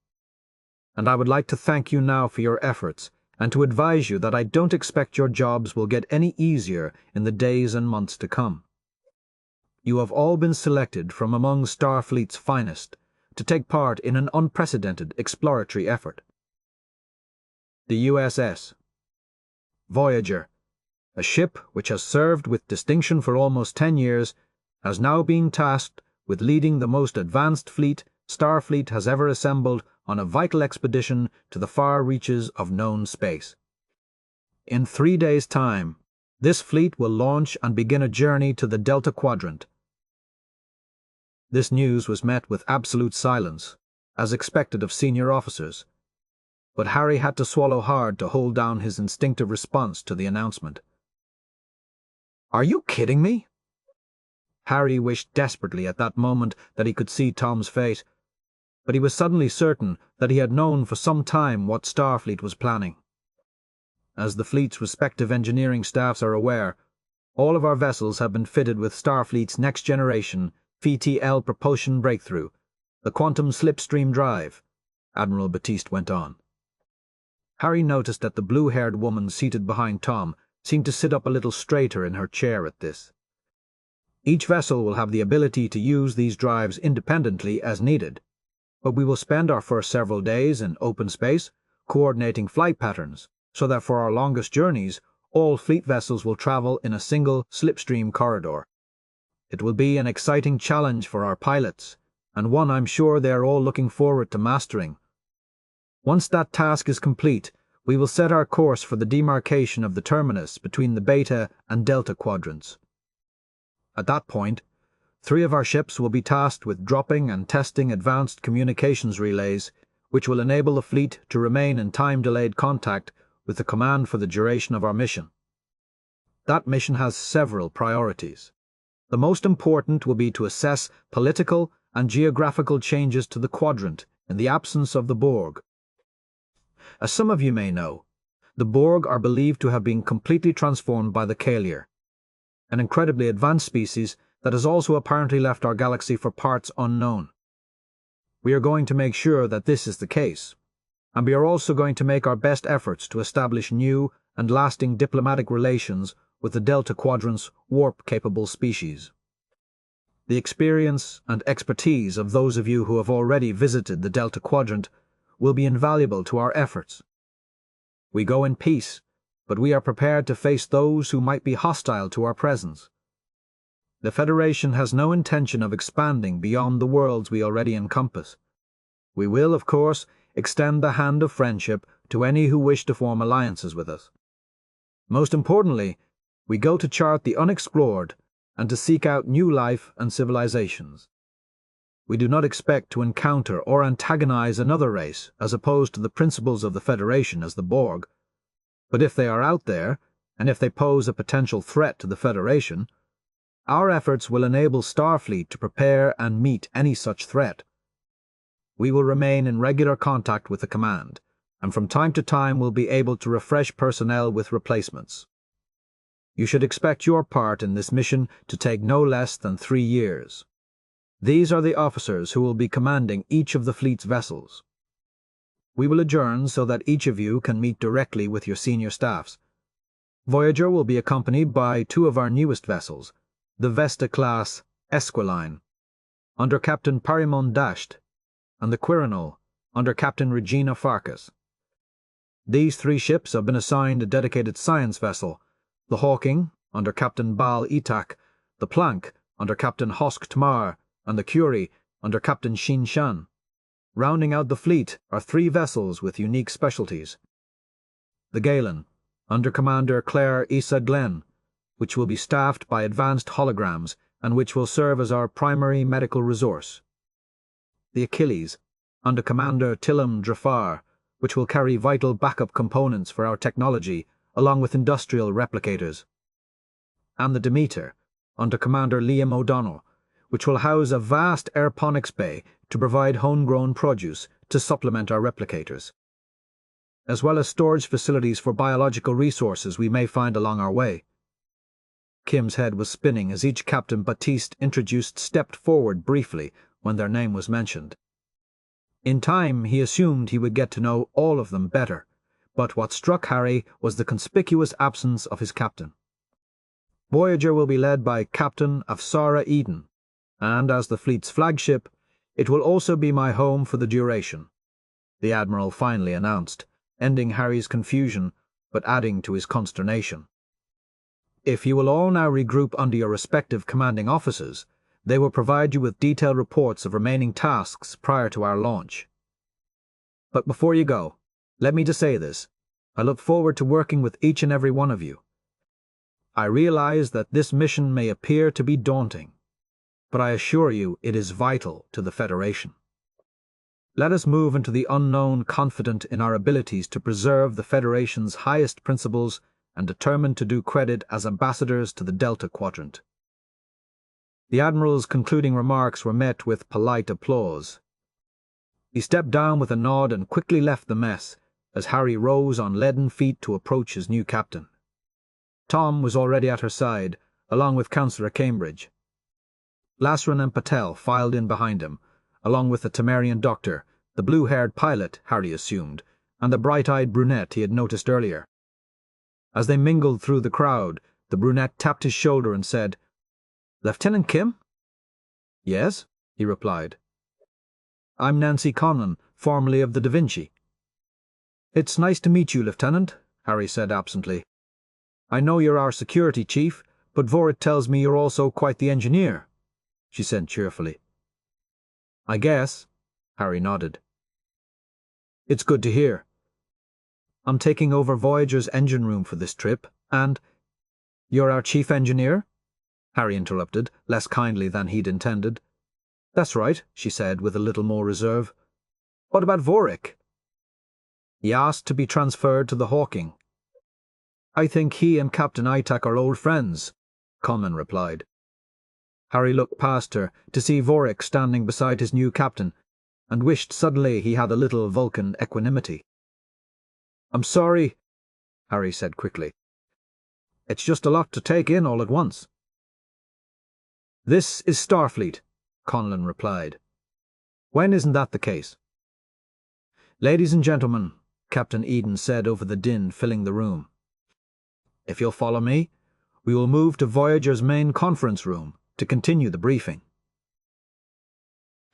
and I would like to thank you now for your efforts and to advise you that I don't expect your jobs will get any easier in the days and months to come. You have all been selected from among Starfleet's finest to take part in an unprecedented exploratory effort. The USS Voyager, a ship which has served with distinction for almost 10 years, has now been tasked with leading the most advanced fleet Starfleet has ever assembled on a vital expedition to the far reaches of known space. In 3 days' time, this fleet will launch and begin a journey to the Delta Quadrant. This news was met with absolute silence, as expected of senior officers, but Harry had to swallow hard to hold down his instinctive response to the announcement. "Are you kidding me?" Harry wished desperately at that moment that he could see Tom's face, but he was suddenly certain that he had known for some time what Starfleet was planning. As the fleet's respective engineering staffs are aware, All of our vessels have been fitted with Starfleet's next-generation VTL propulsion breakthrough, the quantum slipstream drive, Admiral Batiste went on. Harry noticed that the blue-haired woman seated behind Tom seemed to sit up a little straighter in her chair at this. Each vessel will have the ability to use these drives independently as needed, but we will spend our first several days in open space coordinating flight patterns so that for our longest journeys all fleet vessels will travel in a single slipstream corridor. It will be an exciting challenge for our pilots, and one I'm sure they are all looking forward to mastering. Once that task is complete, we will set our course for the demarcation of the terminus between the Beta and Delta Quadrants. At that point, 3 of our ships will be tasked with dropping and testing advanced communications relays, which will enable the fleet to remain in time-delayed contact with the command for the duration of our mission. That mission has several priorities. The most important will be to assess political and geographical changes to the quadrant in the absence of the Borg. As some of you may know, the Borg are believed to have been completely transformed by the Kalir, an incredibly advanced species that has also apparently left our galaxy for parts unknown. We are going to make sure that this is the case, and we are also going to make our best efforts to establish new and lasting diplomatic relations with the Delta Quadrant's warp-capable species. The experience and expertise of those of you who have already visited the Delta Quadrant will be invaluable to our efforts. We go in peace, but we are prepared to face those who might be hostile to our presence. The Federation has no intention of expanding beyond the worlds we already encompass. We will, of course, extend the hand of friendship to any who wish to form alliances with us. Most importantly, we go to chart the unexplored and to seek out new life and civilizations. We do not expect to encounter or antagonize another race as opposed to the principles of the Federation as the Borg, but if they are out there, and if they pose a potential threat to the Federation, our efforts will enable Starfleet to prepare and meet any such threat. We will remain in regular contact with the command, and from time to time will be able to refresh personnel with replacements. You should expect your part in this mission to take no less than 3 years. These are the officers who will be commanding each of the fleet's vessels. We will adjourn so that each of you can meet directly with your senior staffs. Voyager will be accompanied by 2 of our newest vessels, the Vesta-class Esquiline, under Captain Parimon Dasht, and the Quirinal, under Captain Regina Farkas. These 3 ships have been assigned a dedicated science vessel, the Hawking, under Captain Bal Itak, the Planck, under Captain Hosk Tmar, and the Curie, under Captain Shin Shan. Rounding out the fleet are 3 vessels with unique specialties. The Galen, under Commander Claire Issa Glenn, which will be staffed by advanced holograms and which will serve as our primary medical resource. The Achilles, under Commander Tillam Drafar, which will carry vital backup components for our technology along with industrial replicators. And the Demeter, under Commander Liam O'Donnell, which will house a vast aeroponics bay to provide homegrown produce to supplement our replicators, as well as storage facilities for biological resources we may find along our way. Kim's head was spinning as each Captain Batiste stepped forward briefly when their name was mentioned. In time, he assumed he would get to know all of them better, but what struck Harry was the conspicuous absence of his captain. Voyager will be led by Captain Afsarah Eden, and as the fleet's flagship, it will also be my home for the duration, the Admiral finally announced, ending Harry's confusion but adding to his consternation. If you will all now regroup under your respective commanding officers, they will provide you with detailed reports of remaining tasks prior to our launch. But before you go, let me just say this. I look forward to working with each and every one of you. I realize that this mission may appear to be daunting, but I assure you it is vital to the Federation. Let us move into the unknown confident in our abilities to preserve the Federation's highest principles and determined to do credit as ambassadors to the Delta Quadrant. The Admiral's concluding remarks were met with polite applause. He stepped down with a nod and quickly left the mess as Harry rose on leaden feet to approach his new captain. Tom was already at her side, along with Councillor Cambridge. Lasrin and Patel filed in behind him, along with the Temerian doctor, the blue-haired pilot, Harry assumed, and the bright-eyed brunette he had noticed earlier. As they mingled through the crowd, the brunette tapped his shoulder and said, "Lieutenant Kim?" "Yes," he replied. "I'm Nancy Conlon, formerly of the Da Vinci." "It's nice to meet you, Lieutenant," Harry said absently. "I know you're our security chief, but Vorit tells me you're also quite the engineer," she said cheerfully. "I guess," Harry nodded. "It's good to hear. I'm taking over Voyager's engine room for this trip, and—" "You're our chief engineer?" Harry interrupted, less kindly than he'd intended. "That's right," she said with a little more reserve. "What about Vorik?" "He asked to be transferred to the Hawking." "I think he and Captain Itak are old friends," Conlon replied. Harry looked past her to see Vorik standing beside his new captain, and wished suddenly he had a little Vulcan equanimity. "I'm sorry," Harry said quickly. "It's just a lot to take in all at once." "This is Starfleet," Conlon replied. "When isn't that the case?" "Ladies and gentlemen," Captain Eden said over the din filling the room, "if you'll follow me, we will move to Voyager's main conference room to continue the briefing."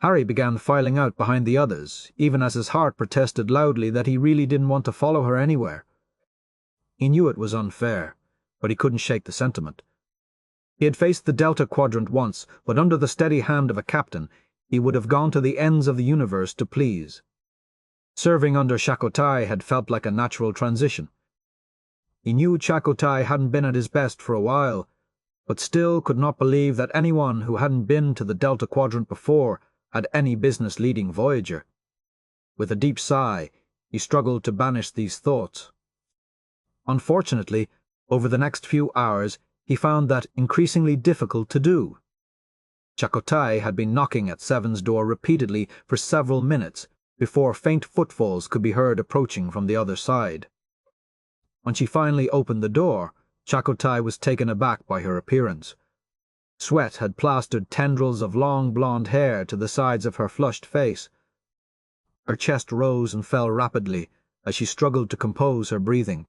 Harry began filing out behind the others, even as his heart protested loudly that he really didn't want to follow her anywhere. He knew it was unfair, but he couldn't shake the sentiment. He had faced the Delta Quadrant once, but under the steady hand of a captain, he would have gone to the ends of the universe to please. Serving under Chakotay had felt like a natural transition. He knew Chakotay hadn't been at his best for a while, but still could not believe that anyone who hadn't been to the Delta Quadrant before had any business leading Voyager. With a deep sigh, he struggled to banish these thoughts. Unfortunately, over the next few hours, he found that increasingly difficult to do. Chakotay had been knocking at Seven's door repeatedly for several minutes before faint footfalls could be heard approaching from the other side. When she finally opened the door, Chakotay was taken aback by her appearance. Sweat had plastered tendrils of long blonde hair to the sides of her flushed face. Her chest rose and fell rapidly as she struggled to compose her breathing,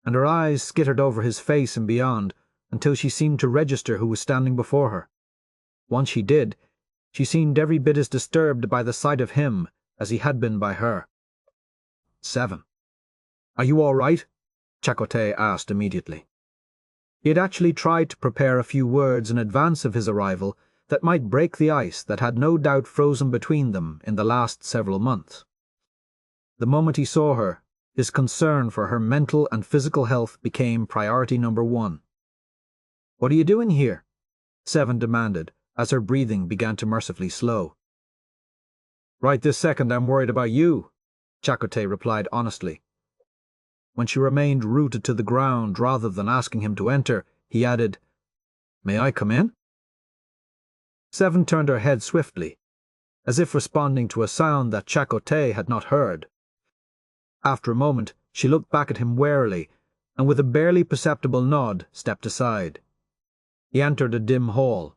and her eyes skittered over his face and beyond until she seemed to register who was standing before her. Once she did, she seemed every bit as disturbed by the sight of him as he had been by her. "Seven. Are you all right?" Chakotay asked immediately. He had actually tried to prepare a few words in advance of his arrival that might break the ice that had no doubt frozen between them in the last several months. The moment he saw her, his concern for her mental and physical health became priority number one. "What are you doing here?" Seven demanded, as her breathing began to mercifully slow. "Right this second I'm worried about you," Chakotay replied honestly. When she remained rooted to the ground rather than asking him to enter, he added, "May I come in?" Seven turned her head swiftly, as if responding to a sound that Chakotay had not heard. After a moment, she looked back at him warily, and with a barely perceptible nod, stepped aside. He entered a dim hall.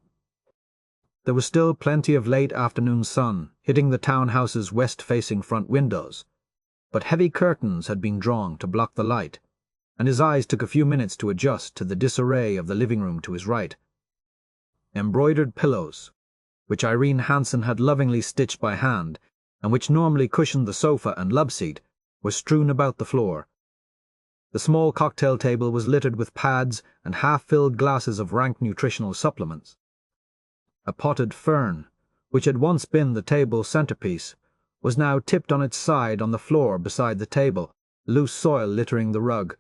There was still plenty of late afternoon sun hitting the townhouse's west-facing front windows, but heavy curtains had been drawn to block the light, and his eyes took a few minutes to adjust to the disarray of the living room to his right. Embroidered pillows, which Irene Hansen had lovingly stitched by hand, and which normally cushioned the sofa and love seat, were strewn about the floor. The small cocktail table was littered with pads and half-filled glasses of rank nutritional supplements. A potted fern, which had once been the table's centerpiece, was now tipped on its side on the floor beside the table, loose soil littering the rug.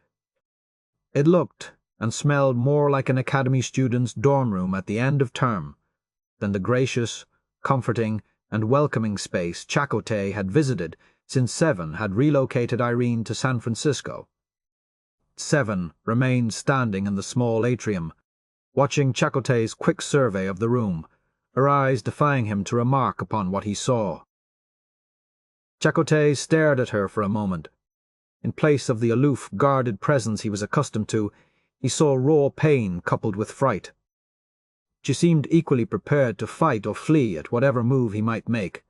It looked and smelled more like an academy student's dorm room at the end of term than the gracious, comforting, and welcoming space Chakotay had visited since Seven had relocated Irene to San Francisco. Seven remained standing in the small atrium, watching Chakotay's quick survey of the room, her eyes defying him to remark upon what he saw. Chakotay stared at her for a moment. In place of the aloof, guarded presence he was accustomed to, he saw raw pain coupled with fright. She seemed equally prepared to fight or flee at whatever move he might make.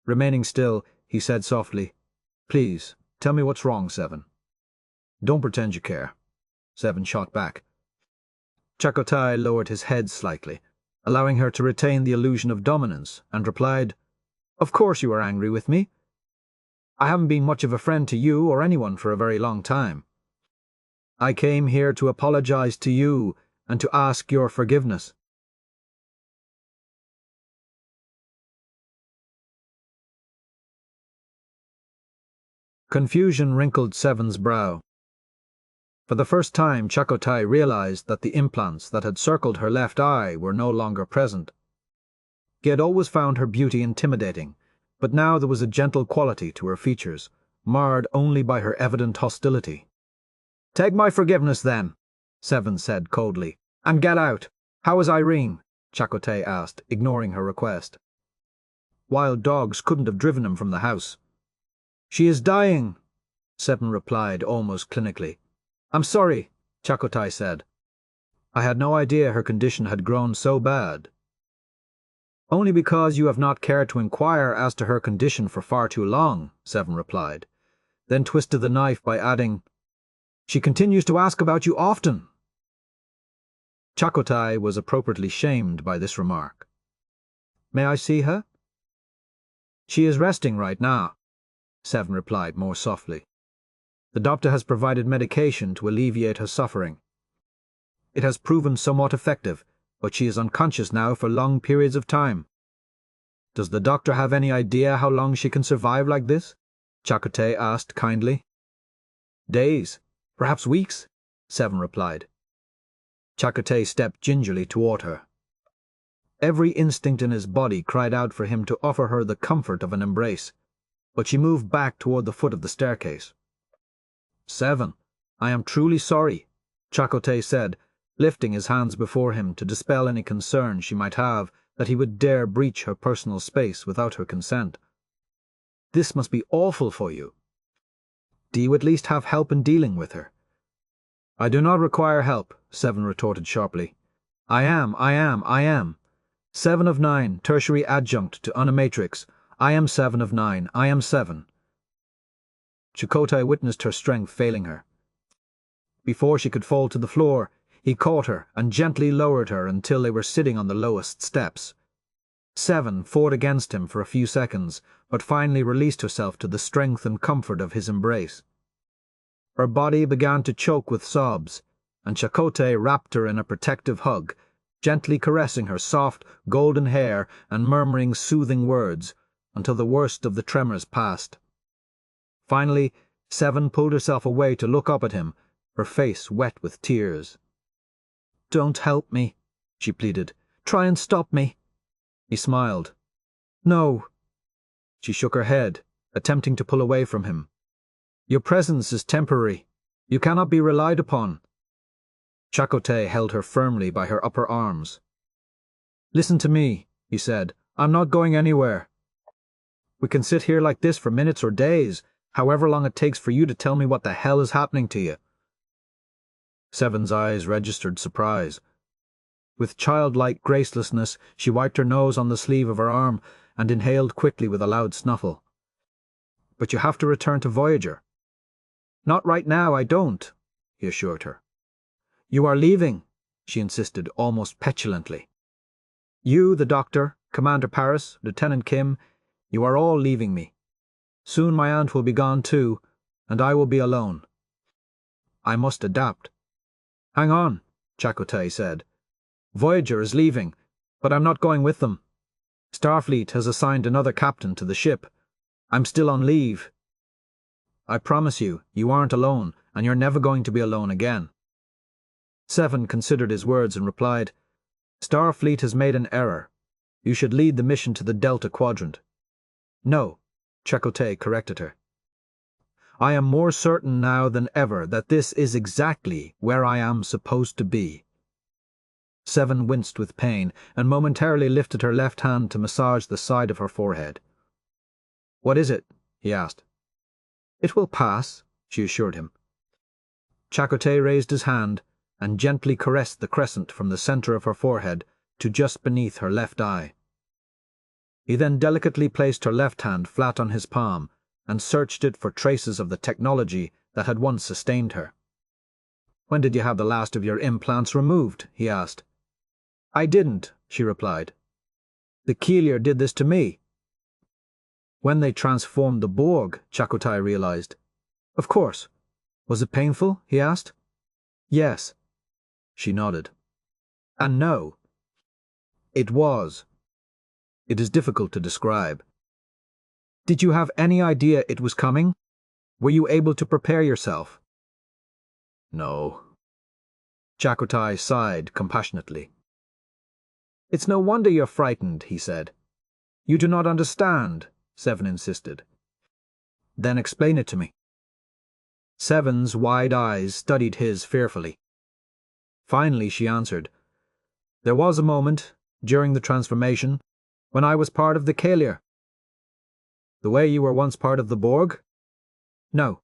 Remaining still, he said softly, "Please, tell me what's wrong, Seven." "Don't pretend you care," Seven shot back. Chakotay lowered his head slightly, allowing her to retain the illusion of dominance, and replied, "Of course you are angry with me. I haven't been much of a friend to you or anyone for a very long time. I came here to apologize to you and to ask your forgiveness." Confusion wrinkled Seven's brow. For the first time, Chakotay realized that the implants that had circled her left eye were no longer present. He had always found her beauty intimidating, but now there was a gentle quality to her features, marred only by her evident hostility. "Take my forgiveness, then," Seven said coldly, "and get out." "How is Irene?" Chakotay asked, ignoring her request. Wild dogs couldn't have driven him from the house. "She is dying," Seven replied almost clinically. "I'm sorry," Chakotay said. "I had no idea her condition had grown so bad." "Only because you have not cared to inquire as to her condition for far too long," Seven replied, then twisted the knife by adding, "She continues to ask about you often." Chakotay was appropriately shamed by this remark. "May I see her?" "She is resting right now," Seven replied more softly. "The doctor has provided medication to alleviate her suffering. It has proven somewhat effective, but she is unconscious now for long periods of time." "Does the doctor have any idea how long she can survive like this?" Chakotay asked kindly. "Days, perhaps weeks," Seven replied. Chakotay stepped gingerly toward her. Every instinct in his body cried out for him to offer her the comfort of an embrace, but she moved back toward the foot of the staircase. "Seven, I am truly sorry," Chakotay said, lifting his hands before him to dispel any concern she might have that he would dare breach her personal space without her consent. "This must be awful for you. Do you at least have help in dealing with her?" "I do not require help," Seven retorted sharply. I am. 7 of 9, tertiary adjunct to Unimatrix. I am 7 of 9, I am 7. Chakotay witnessed her strength failing her. Before she could fall to the floor, he caught her and gently lowered her until they were sitting on the lowest steps. 7 fought against him for a few seconds, but finally released herself to the strength and comfort of his embrace. Her body began to choke with sobs, and Chakotay wrapped her in a protective hug, gently caressing her soft, golden hair and murmuring soothing words until the worst of the tremors passed. Finally, 7 pulled herself away to look up at him, her face wet with tears. "Don't help me," she pleaded. "Try and stop me." He smiled. "No." She shook her head, attempting to pull away from him. "Your presence is temporary. You cannot be relied upon." Chakotay held her firmly by her upper arms. "Listen to me," he said. "I'm not going anywhere. We can sit here like this for minutes or days, however long it takes for you to tell me what the hell is happening to you." 7's eyes registered surprise. With childlike gracelessness, she wiped her nose on the sleeve of her arm and inhaled quickly with a loud snuffle. "But you have to return to Voyager." "Not right now, I don't," he assured her. "You are leaving," she insisted almost petulantly. "You, the doctor, Commander Paris, Lieutenant Kim, you are all leaving me. Soon my aunt will be gone too, and I will be alone. I must adapt." "Hang on," Chakotay said. "Voyager is leaving, but I'm not going with them. Starfleet has assigned another captain to the ship. I'm still on leave. I promise you, you aren't alone, and you're never going to be alone again." 7 considered his words and replied, "Starfleet has made an error. You should lead the mission to the Delta Quadrant." "No," Chakotay corrected her. "I am more certain now than ever that this is exactly where I am supposed to be." 7 winced with pain and momentarily lifted her left hand to massage the side of her forehead. "What is it?" he asked. "It will pass," she assured him. Chakotay raised his hand and gently caressed the crescent from the center of her forehead to just beneath her left eye. He then delicately placed her left hand flat on his palm and searched it for traces of the technology that had once sustained her. "When did you have the last of your implants removed?" he asked. "I didn't," she replied. "The Keelier did this to me." When they transformed the Borg, Chakotay realized. "Of course. Was it painful?" he asked. "Yes." She nodded. "And no." "It was. It is difficult to describe." "Did you have any idea it was coming? Were you able to prepare yourself?" "No." Chakotay sighed compassionately. "It's no wonder you're frightened," he said. "You do not understand," Seven insisted. "Then explain it to me." Seven's wide eyes studied his fearfully. Finally she answered, "There was a moment, during the transformation, when I was part of the Keelier." "The way you were once part of the Borg?" "No.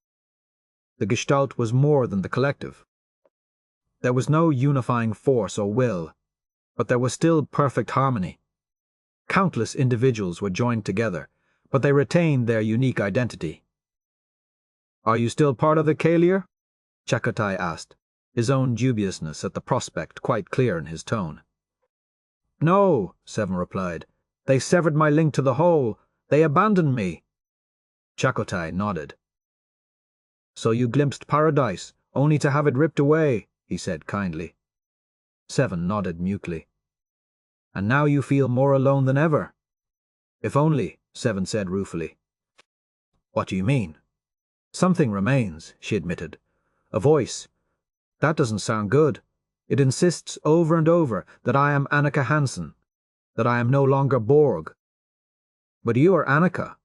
The Gestalt was more than the collective. There was no unifying force or will, but there was still perfect harmony. Countless individuals were joined together, but they retained their unique identity." "Are you still part of the Keelier?" Chakotay asked, his own dubiousness at the prospect quite clear in his tone. "No," Seven replied. "They severed my link to the whole. They abandoned me." Chakotay nodded. "So you glimpsed paradise, only to have it ripped away," he said kindly. Seven nodded mutely. "And now you feel more alone than ever." "If only," Seven said ruefully. "What do you mean?" "Something remains," she admitted. "A voice. That doesn't sound good. It insists over and over that I am Annika Hansen, that I am no longer Borg." "But you are Annika,"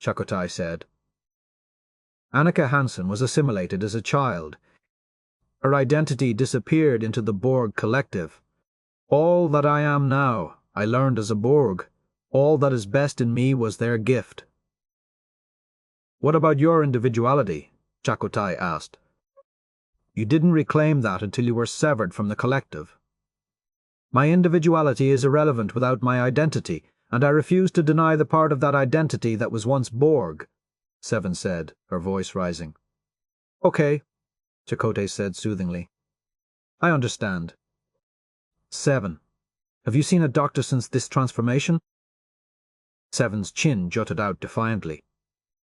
Chakotay said. Annika Hansen was assimilated as a child. Her identity disappeared into the Borg collective. All that I am now, I learned as a Borg. All that is best in me was their gift." "What about your individuality?" Chakotay asked. "You didn't reclaim that until you were severed from the collective." "My individuality is irrelevant without my identity, and I refuse to deny the part of that identity that was once Borg," Seven said, her voice rising. "Okay," Chakotay said soothingly. "I understand." "Seven, have you seen a doctor since this transformation?" Seven's chin jutted out defiantly.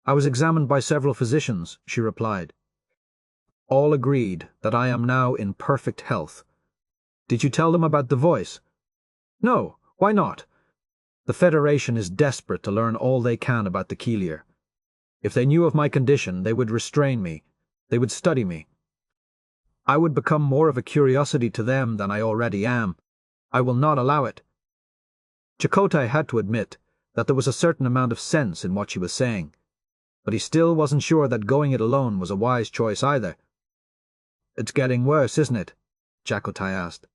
"I was examined by several physicians," she replied. "All agreed that I am now in perfect health." "Did you tell them about the voice?" "No, why not? The Federation is desperate to learn all they can about the Keelier. If they knew of my condition, they would restrain me. They would study me. I would become more of a curiosity to them than I already am. I will not allow it." Chakotay had to admit that there was a certain amount of sense in what she was saying, but he still wasn't sure that going it alone was a wise choice either. "It's getting worse, isn't it?" Chakotay asked.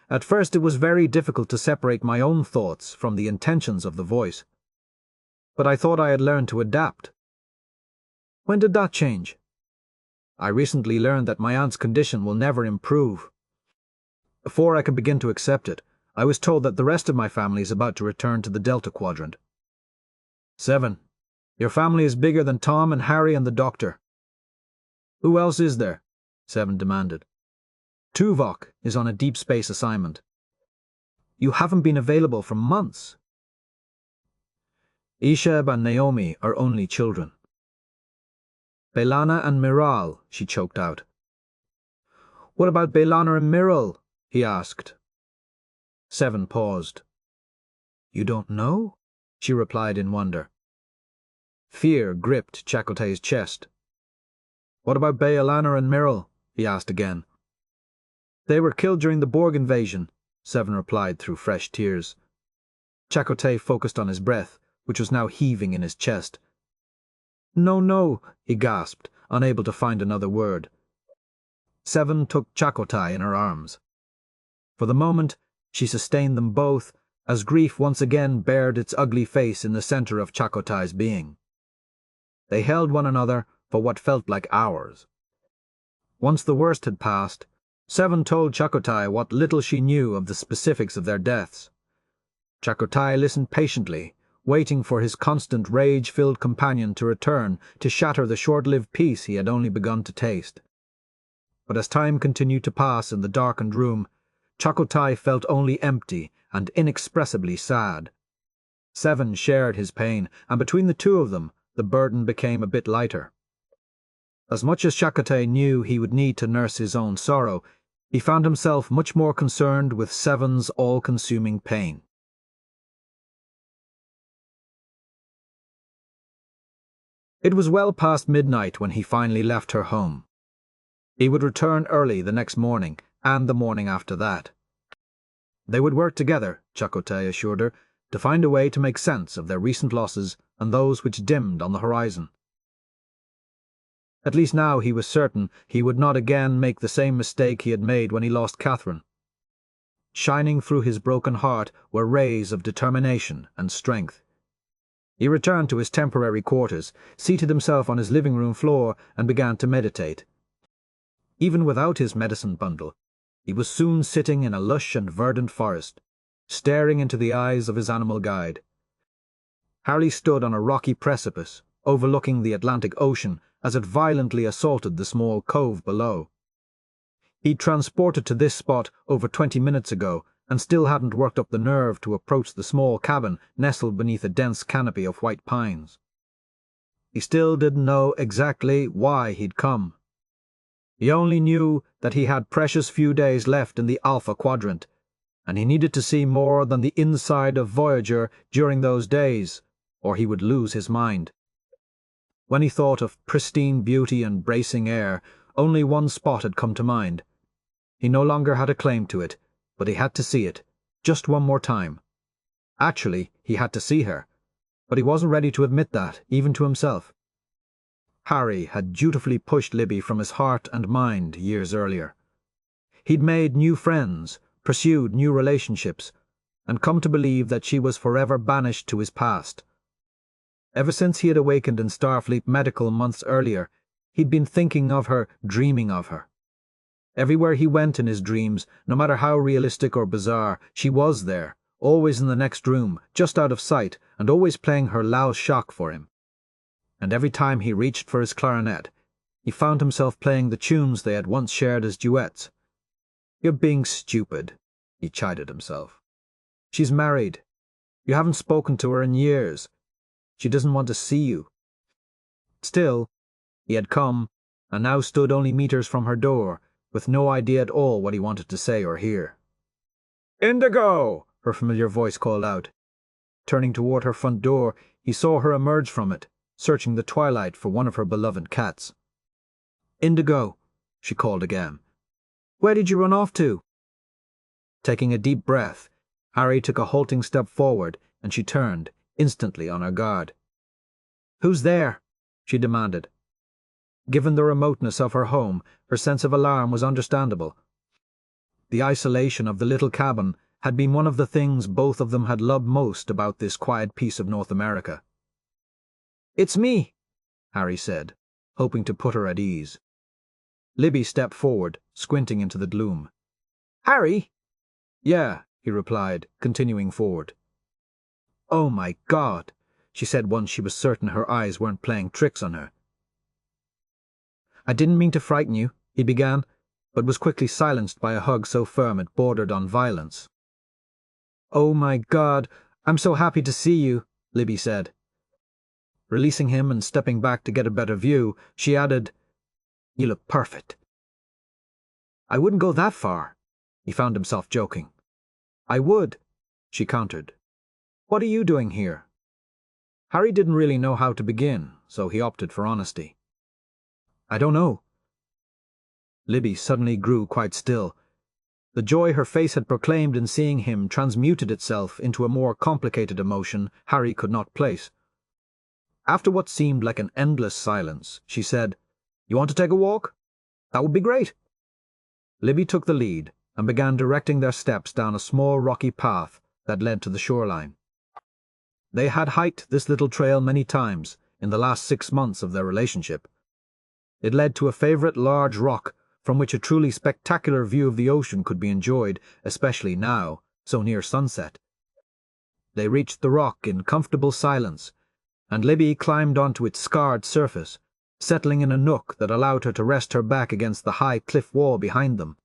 "At first it was very difficult to separate my own thoughts from the intentions of the voice. But I thought I had learned to adapt." "When did that change?" "I recently learned that my aunt's condition will never improve. Before I could begin to accept it, I was told that the rest of my family is about to return to the Delta Quadrant." "Seven, your family is bigger than Tom and Harry and the doctor." "Who else is there?" Seven demanded. "Tuvok is on a deep space assignment." "You haven't been available for months." "Isheb and Naomi are only children." "Belana and Miral," she choked out. "What about Belana and Miral?" he asked. Seven paused. "You don't know?" she replied in wonder. Fear gripped Chakotay's chest. "What about Belana and Miral?" he asked again. "They were killed during the Borg invasion," Seven replied through fresh tears. Chakotay focused on his breath, which was now heaving in his chest. "No, no," he gasped, unable to find another word. Seven took Chakotay in her arms. For the moment, she sustained them both, as grief once again bared its ugly face in the center of Chakotay's being. They held one another for what felt like hours. Once the worst had passed, Seven told Chakotay what little she knew of the specifics of their deaths. Chakotay listened patiently, waiting for his constant rage-filled companion to return to shatter the short-lived peace he had only begun to taste. But as time continued to pass in the darkened room, Chakotay felt only empty and inexpressibly sad. Seven shared his pain, and between the two of them, the burden became a bit lighter. As much as Chakotay knew he would need to nurse his own sorrow, he found himself much more concerned with Seven's all-consuming pain. It was well past midnight when he finally left her home. He would return early the next morning, and the morning after that. They would work together, Chakotay assured her, to find a way to make sense of their recent losses and those which dimmed on the horizon. At least now he was certain he would not again make the same mistake he had made when he lost Catherine. Shining through his broken heart were rays of determination and strength. He returned to his temporary quarters, seated himself on his living-room floor, and began to meditate. Even without his medicine bundle, he was soon sitting in a lush and verdant forest, staring into the eyes of his animal guide. Harry stood on a rocky precipice, overlooking the Atlantic Ocean as it violently assaulted the small cove below. He'd transported to this spot over 20 minutes ago, and still hadn't worked up the nerve to approach the small cabin nestled beneath a dense canopy of white pines. He still didn't know exactly why he'd come. He only knew that he had precious few days left in the Alpha Quadrant, and he needed to see more than the inside of Voyager during those days, or he would lose his mind. When he thought of pristine beauty and bracing air, only one spot had come to mind. He no longer had a claim to it, but he had to see it, just one more time. Actually, he had to see her, but he wasn't ready to admit that, even to himself. Harry had dutifully pushed Libby from his heart and mind years earlier. He'd made new friends, pursued new relationships, and come to believe that she was forever banished to his past. Ever since he had awakened in Starfleet Medical months earlier, he'd been thinking of her, dreaming of her. Everywhere he went in his dreams, no matter how realistic or bizarre, she was there, always in the next room, just out of sight, and always playing her Lao Shock for him. And every time he reached for his clarinet, he found himself playing the tunes they had once shared as duets. "You're being stupid," he chided himself. "She's married. You haven't spoken to her in years. She doesn't want to see you." Still, he had come, and now stood only meters from her door, with no idea at all what he wanted to say or hear. "Indigo!" her familiar voice called out. Turning toward her front door, he saw her emerge from it, searching the twilight for one of her beloved cats. "Indigo," she called again. "Where did you run off to?" Taking a deep breath, Harry took a halting step forward, and she turned, instantly on her guard. "Who's there?" she demanded. Given the remoteness of her home, her sense of alarm was understandable. The isolation of the little cabin had been one of the things both of them had loved most about this quiet piece of North America. "It's me," Harry said, hoping to put her at ease. Libby stepped forward, squinting into the gloom. "Harry?" "Yeah," he replied, continuing forward. "Oh my God," she said once she was certain her eyes weren't playing tricks on her. "I didn't mean to frighten you," he began, but was quickly silenced by a hug so firm it bordered on violence. "Oh my God, I'm so happy to see you," Libby said. Releasing him and stepping back to get a better view, she added, "You look perfect." "I wouldn't go that far," he found himself joking. "I would," she countered. "What are you doing here?" Harry didn't really know how to begin, so he opted for honesty. "I don't know." Libby suddenly grew quite still. The joy her face had proclaimed in seeing him transmuted itself into a more complicated emotion Harry could not place. After what seemed like an endless silence, she said, "You want to take a walk? That would be great." Libby took the lead and began directing their steps down a small rocky path that led to the shoreline. They had hiked this little trail many times in the last 6 months of their relationship. It led to a favorite large rock from which a truly spectacular view of the ocean could be enjoyed, especially now, so near sunset. They reached the rock in comfortable silence, and Libby climbed onto its scarred surface, settling in a nook that allowed her to rest her back against the high cliff wall behind them.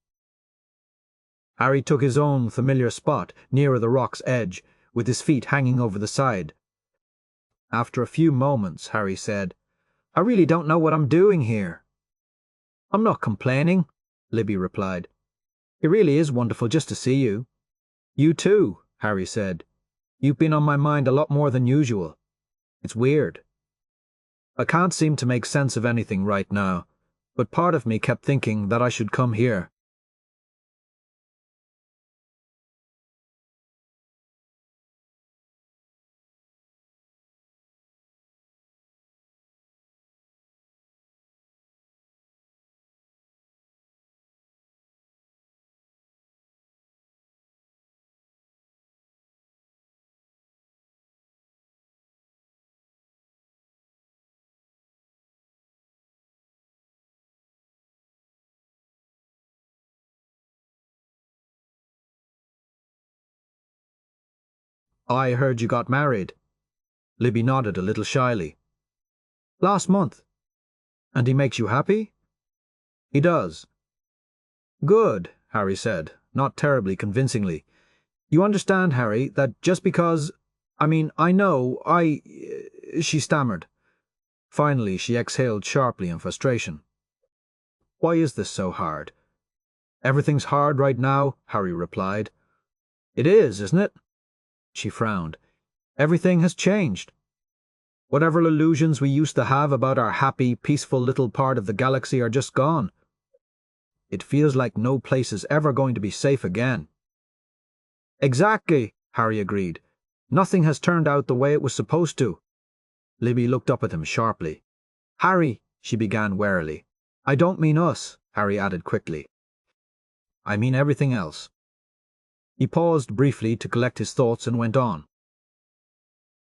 Harry took his own familiar spot nearer the rock's edge, with his feet hanging over the side. After a few moments, Harry said, "I really don't know what I'm doing here." "I'm not complaining," Libby replied. "It really is wonderful just to see you." "You too," Harry said. "You've been on my mind a lot more than usual. It's weird. I can't seem to make sense of anything right now, but part of me kept thinking that I should come here." "I heard you got married." Libby nodded a little shyly. "Last month. And he makes you happy?" "He does." "Good," Harry said, not terribly convincingly. "You understand, Harry, that just because— I know, She stammered. Finally, she exhaled sharply in frustration. "Why is this so hard?" "Everything's hard right now," Harry replied. "It is, isn't it?" She frowned. "Everything has changed. Whatever illusions we used to have about our happy, peaceful little part of the galaxy are just gone. It feels like no place is ever going to be safe again." "Exactly," Harry agreed. "Nothing has turned out the way it was supposed to." Libby looked up at him sharply. "Harry," she began warily. "I don't mean us," Harry added quickly. "I mean everything else." He paused briefly to collect his thoughts and went on.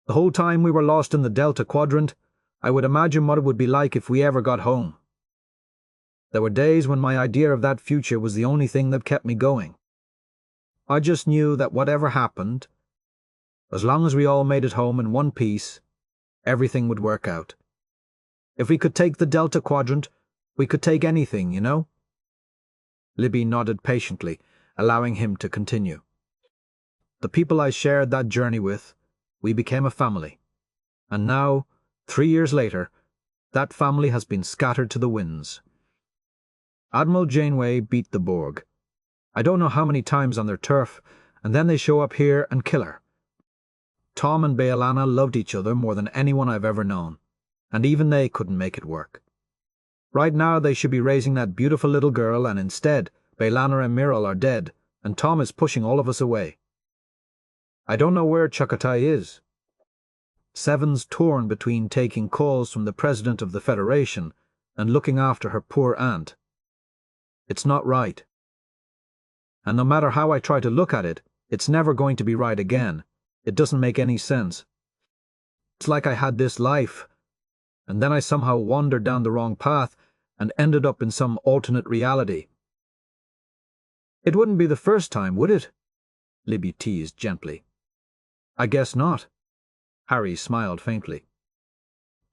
"The whole time we were lost in the Delta Quadrant, I would imagine what it would be like if we ever got home. There were days when my idea of that future was the only thing that kept me going. I just knew that whatever happened, as long as we all made it home in one piece, everything would work out. If we could take the Delta Quadrant, we could take anything, you know?" Libby nodded patiently, allowing him to continue. "The people I shared that journey with, we became a family. And now, 3 years later, that family has been scattered to the winds. Admiral Janeway beat the Borg. I don't know how many times on their turf, and then they show up here and kill her. Tom and B'Elanna loved each other more than anyone I've ever known, and even they couldn't make it work. Right now they should be raising that beautiful little girl, and instead, B'Elanna and Miral are dead, and Tom is pushing all of us away. I don't know where Chakotay is. Seven's torn between taking calls from the President of the Federation and looking after her poor aunt. It's not right. And no matter how I try to look at it, it's never going to be right again. It doesn't make any sense. It's like I had this life, and then I somehow wandered down the wrong path and ended up in some alternate reality." "It wouldn't be the first time, would it?" Libby teased gently. "I guess not." Harry smiled faintly.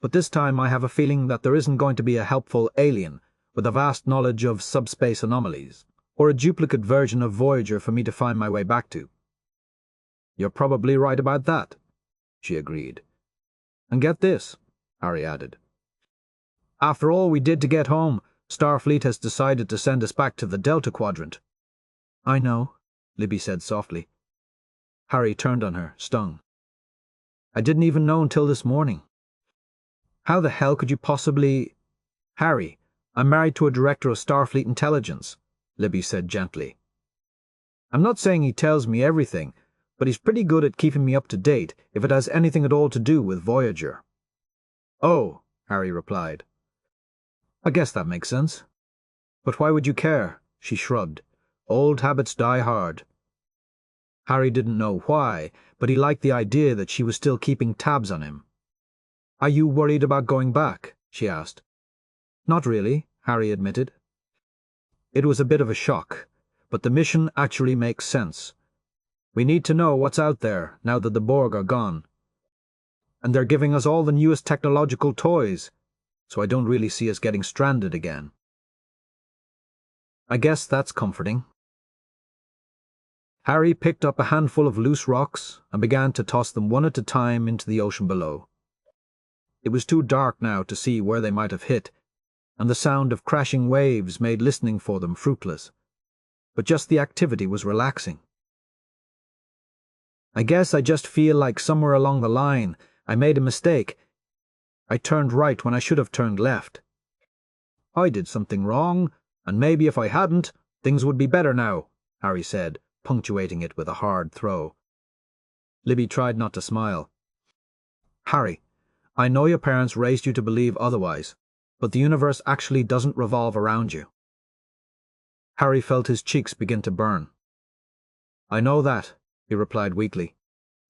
"But this time I have a feeling that there isn't going to be a helpful alien with a vast knowledge of subspace anomalies, or a duplicate version of Voyager for me to find my way back to." "You're probably right about that," she agreed. "And get this," Harry added. "After all we did to get home, Starfleet has decided to send us back to the Delta Quadrant." "I know," Libby said softly. Harry turned on her, stung. "I didn't even know until this morning." "How the hell could you possibly—" "Harry, I'm married to a director of Starfleet intelligence," Libby said gently. "I'm not saying he tells me everything, but he's pretty good at keeping me up to date if it has anything at all to do with Voyager." "Oh," Harry replied. "I guess that makes sense. But why would you care?" She shrugged. "Old habits die hard." Harry didn't know why, but he liked the idea that she was still keeping tabs on him. "Are you worried about going back?" she asked. "Not really," Harry admitted. It was a bit of a shock, but the mission actually makes sense. We need to know what's out there now that the Borg are gone. And they're giving us all the newest technological toys, so I don't really see us getting stranded again. I guess that's comforting. Harry picked up a handful of loose rocks and began to toss them one at a time into the ocean below. It was too dark now to see where they might have hit, and the sound of crashing waves made listening for them fruitless. But just the activity was relaxing. I guess I just feel like somewhere along the line I made a mistake. I turned right when I should have turned left. I did something wrong, and maybe if I hadn't, things would be better now, Harry said, punctuating it with a hard throw. Libby tried not to smile. Harry, I know your parents raised you to believe otherwise, but the universe actually doesn't revolve around you. Harry felt his cheeks begin to burn. I know that, he replied weakly.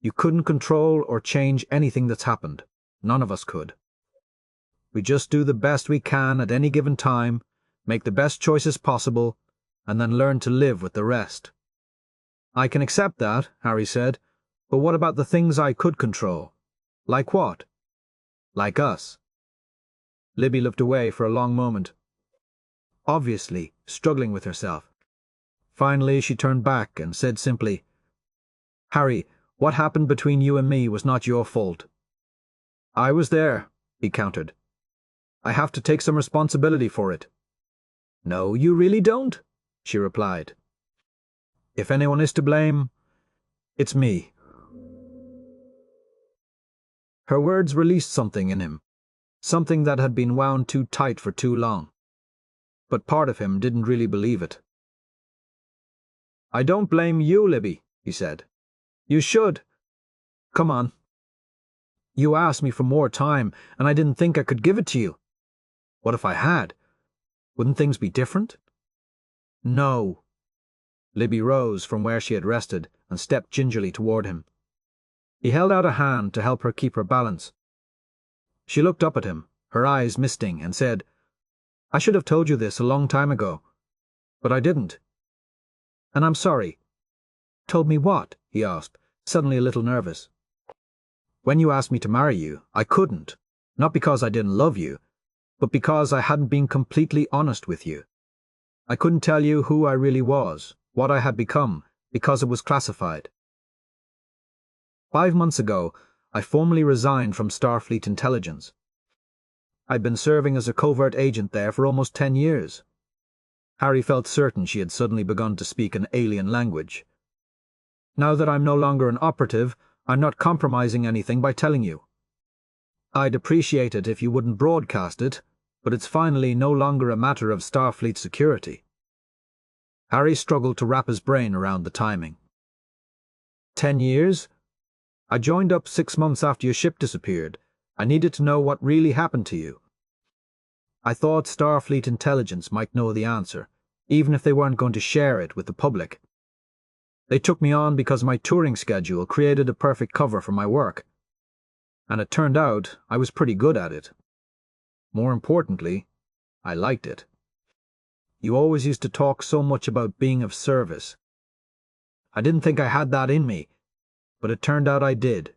You couldn't control or change anything that's happened. None of us could. We just do the best we can at any given time, make the best choices possible, and then learn to live with the rest. I can accept that, Harry said, but what about the things I could control? Like what? Like us. Libby looked away for a long moment, obviously struggling with herself. Finally, she turned back and said simply, Harry, what happened between you and me was not your fault. I was there, he countered. I have to take some responsibility for it. No, you really don't, she replied. If anyone is to blame, it's me. Her words released something in him, something that had been wound too tight for too long. But part of him didn't really believe it. I don't blame you, Libby, he said. You should. Come on. You asked me for more time, and I didn't think I could give it to you. What if I had? Wouldn't things be different? No. Libby rose from where she had rested and stepped gingerly toward him. He held out a hand to help her keep her balance. She looked up at him, her eyes misting, and said, I should have told you this a long time ago, but I didn't. And I'm sorry. Told me what? He asked, suddenly a little nervous. When you asked me to marry you, I couldn't, not because I didn't love you, but because I hadn't been completely honest with you. I couldn't tell you who I really was, what I had become, because it was classified. 5 months ago, I formally resigned from Starfleet Intelligence. I'd been serving as a covert agent there for almost 10 years. Harry felt certain she had suddenly begun to speak an alien language. Now that I'm no longer an operative, I'm not compromising anything by telling you. I'd appreciate it if you wouldn't broadcast it, but it's finally no longer a matter of Starfleet security. Harry struggled to wrap his brain around the timing. 10 years? I joined up 6 months after your ship disappeared. I needed to know what really happened to you. I thought Starfleet Intelligence might know the answer, even if they weren't going to share it with the public. They took me on because my touring schedule created a perfect cover for my work. And it turned out I was pretty good at it. More importantly, I liked it. You always used to talk so much about being of service. I didn't think I had that in me, but it turned out I did.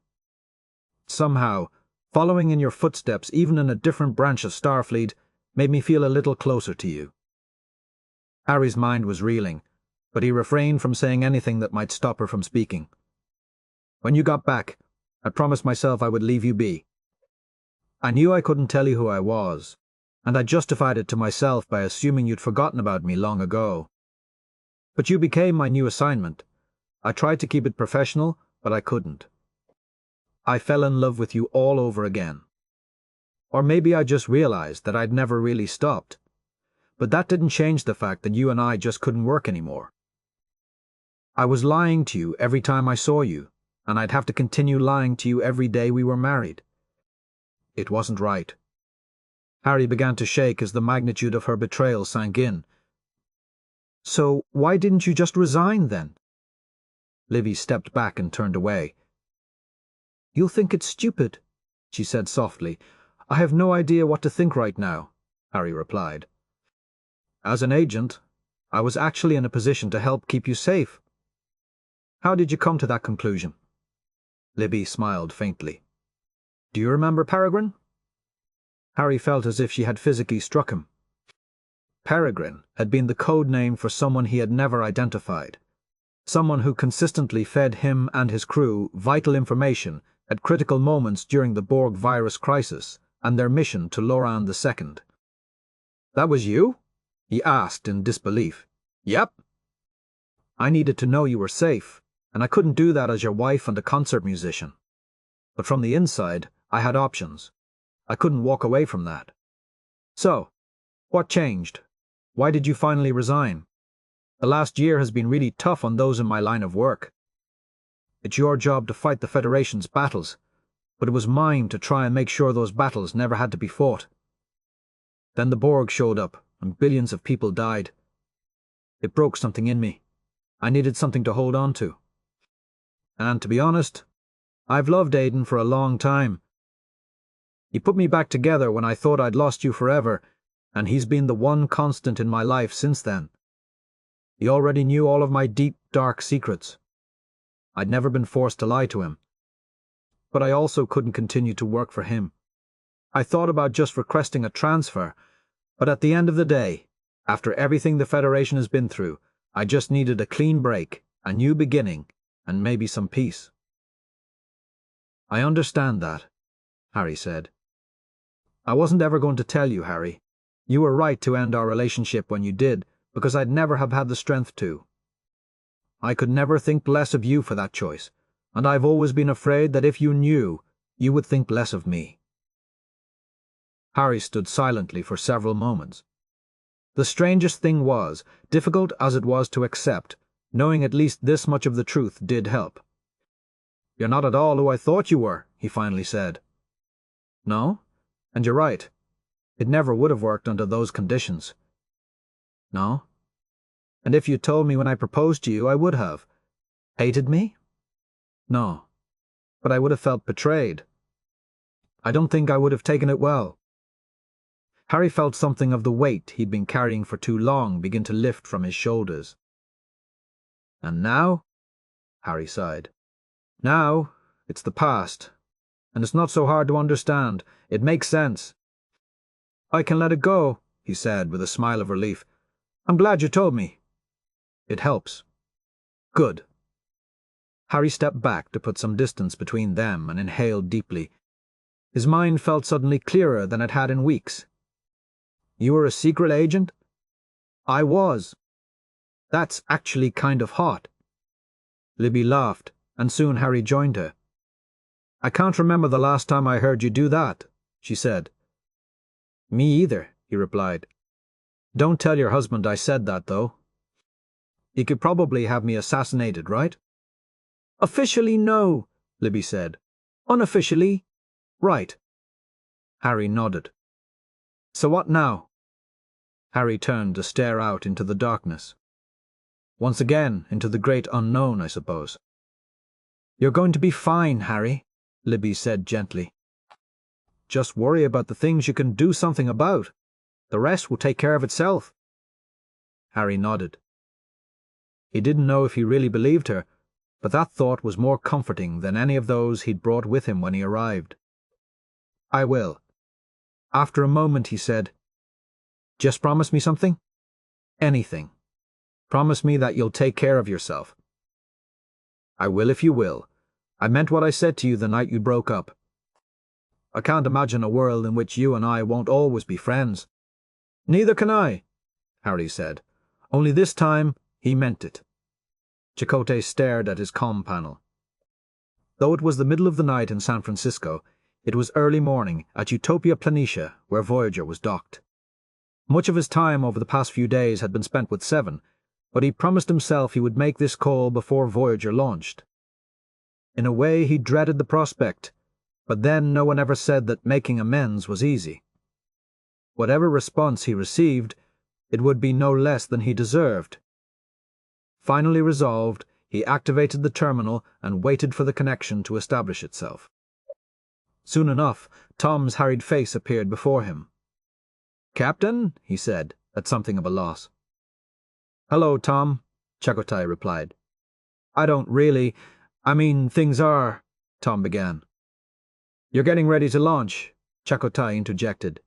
Somehow, following in your footsteps, even in a different branch of Starfleet, made me feel a little closer to you. Harry's mind was reeling, but he refrained from saying anything that might stop her from speaking. When you got back, I promised myself I would leave you be. I knew I couldn't tell you who I was, and I justified it to myself by assuming you'd forgotten about me long ago. But you became my new assignment. I tried to keep it professional, but I couldn't. I fell in love with you all over again. Or maybe I just realized that I'd never really stopped. But that didn't change the fact that you and I just couldn't work anymore. I was lying to you every time I saw you, and I'd have to continue lying to you every day we were married. It wasn't right. Harry began to shake as the magnitude of her betrayal sank in. So why didn't you just resign then? Livy stepped back and turned away. You'll think it's stupid, she said softly. I have no idea what to think right now, Harry replied. As an agent, I was actually in a position to help keep you safe. How did you come to that conclusion? Libby smiled faintly. Do you remember Peregrine? Harry felt as if she had physically struck him. Peregrine had been the code name for someone he had never identified. Someone who consistently fed him and his crew vital information at critical moments during the Borg virus crisis and their mission to Loran II. That was you? He asked in disbelief. Yep. I needed to know you were safe, and I couldn't do that as your wife and a concert musician. But from the inside, I had options. I couldn't walk away from that. So, what changed? Why did you finally resign? The last year has been really tough on those in my line of work. It's your job to fight the Federation's battles, but it was mine to try and make sure those battles never had to be fought. Then the Borg showed up, and billions of people died. It broke something in me. I needed something to hold on to. And to be honest, I've loved Aiden for a long time. He put me back together when I thought I'd lost you forever, and he's been the one constant in my life since then. He already knew all of my deep, dark secrets. I'd never been forced to lie to him. But I also couldn't continue to work for him. I thought about just requesting a transfer, but at the end of the day, after everything the Federation has been through, I just needed a clean break, a new beginning, and maybe some peace. I understand that, Harry said. I wasn't ever going to tell you, Harry. You were right to end our relationship when you did, because I'd never have had the strength to. I could never think less of you for that choice, and I've always been afraid that if you knew, you would think less of me. Harry stood silently for several moments. The strangest thing was, difficult as it was to accept, knowing at least this much of the truth did help. You're not at all who I thought you were, he finally said. No? And you're right. It never would have worked under those conditions. No? And if you'd told me when I proposed to you, I would have. Hated me? No. But I would have felt betrayed. I don't think I would have taken it well. Harry felt something of the weight he'd been carrying for too long begin to lift from his shoulders. And now? Harry sighed. Now, it's the past. And it's not so hard to understand. It makes sense. I can let it go, he said with a smile of relief. I'm glad you told me. It helps. Good. Harry stepped back to put some distance between them and inhaled deeply. His mind felt suddenly clearer than it had in weeks. You were a secret agent? I was. That's actually kind of hot. Libby laughed, and soon Harry joined her. I can't remember the last time I heard you do that, she said. Me either, he replied. Don't tell your husband I said that, though. He could probably have me assassinated, right? Officially, no, Libby said. Unofficially, right. Harry nodded. So what now? Harry turned to stare out into the darkness. Once again, into the great unknown, I suppose. You're going to be fine, Harry, Libby said gently. Just worry about the things you can do something about. The rest will take care of itself. Harry nodded. He didn't know if he really believed her, but that thought was more comforting than any of those he'd brought with him when he arrived. I will. After a moment he said, Just promise me something? Anything. Promise me that you'll take care of yourself. I will if you will. I meant what I said to you the night you broke up. I can't imagine a world in which you and I won't always be friends. Neither can I, Harry said. Only this time he meant it. Chakotay stared at his comm panel. Though it was the middle of the night in San Francisco, it was early morning at Utopia Planitia, where Voyager was docked. Much of his time over the past few days had been spent with Seven, but he promised himself he would make this call before Voyager launched. In a way, he dreaded the prospect, but then no one ever said that making amends was easy. Whatever response he received, it would be no less than he deserved. Finally resolved, he activated the terminal and waited for the connection to establish itself. Soon enough, Tom's harried face appeared before him. "Captain," he said, at something of a loss. "Hello, Tom," Chakotay replied. Things are," Tom began. "You're getting ready to launch," Chakotay interjected.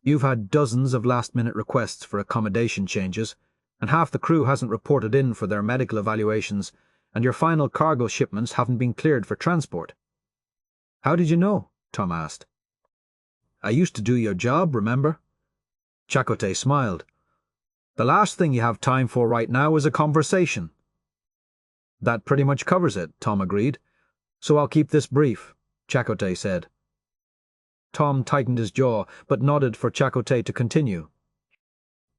"You've had dozens of last-minute requests for accommodation changes, and half the crew hasn't reported in for their medical evaluations, and your final cargo shipments haven't been cleared for transport." "How did you know?" Tom asked. "I used to do your job, remember?" Chakotay smiled. "The last thing you have time for right now is a conversation." "That pretty much covers it," Tom agreed. "So I'll keep this brief," Chakotay said. Tom tightened his jaw, but nodded for Chakotay to continue.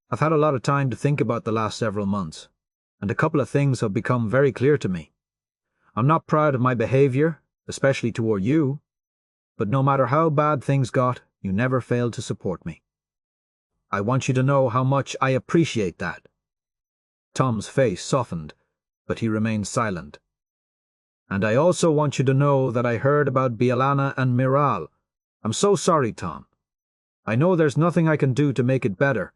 "I've had a lot of time to think about the last several months, and a couple of things have become very clear to me. I'm not proud of my behavior, especially toward you, but no matter how bad things got, you never failed to support me. I want you to know how much I appreciate that." Tom's face softened, but he remained silent. "And I also want you to know that I heard about Bialana and Miral. I'm so sorry, Tom. I know there's nothing I can do to make it better.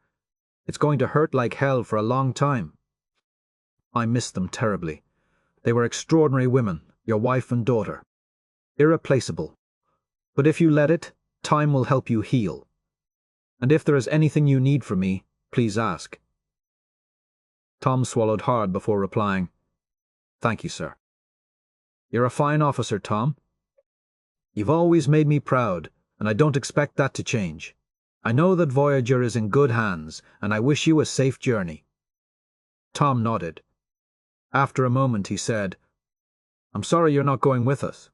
It's going to hurt like hell for a long time. I miss them terribly. They were extraordinary women, your wife and daughter. Irreplaceable. But if you let it, time will help you heal. And if there is anything you need from me, please ask." Tom swallowed hard before replying, "Thank you, sir." "You're a fine officer, Tom. You've always made me proud, and I don't expect that to change. I know that Voyager is in good hands, and I wish you a safe journey." Tom nodded. After a moment he said, "I'm sorry you're not going with us."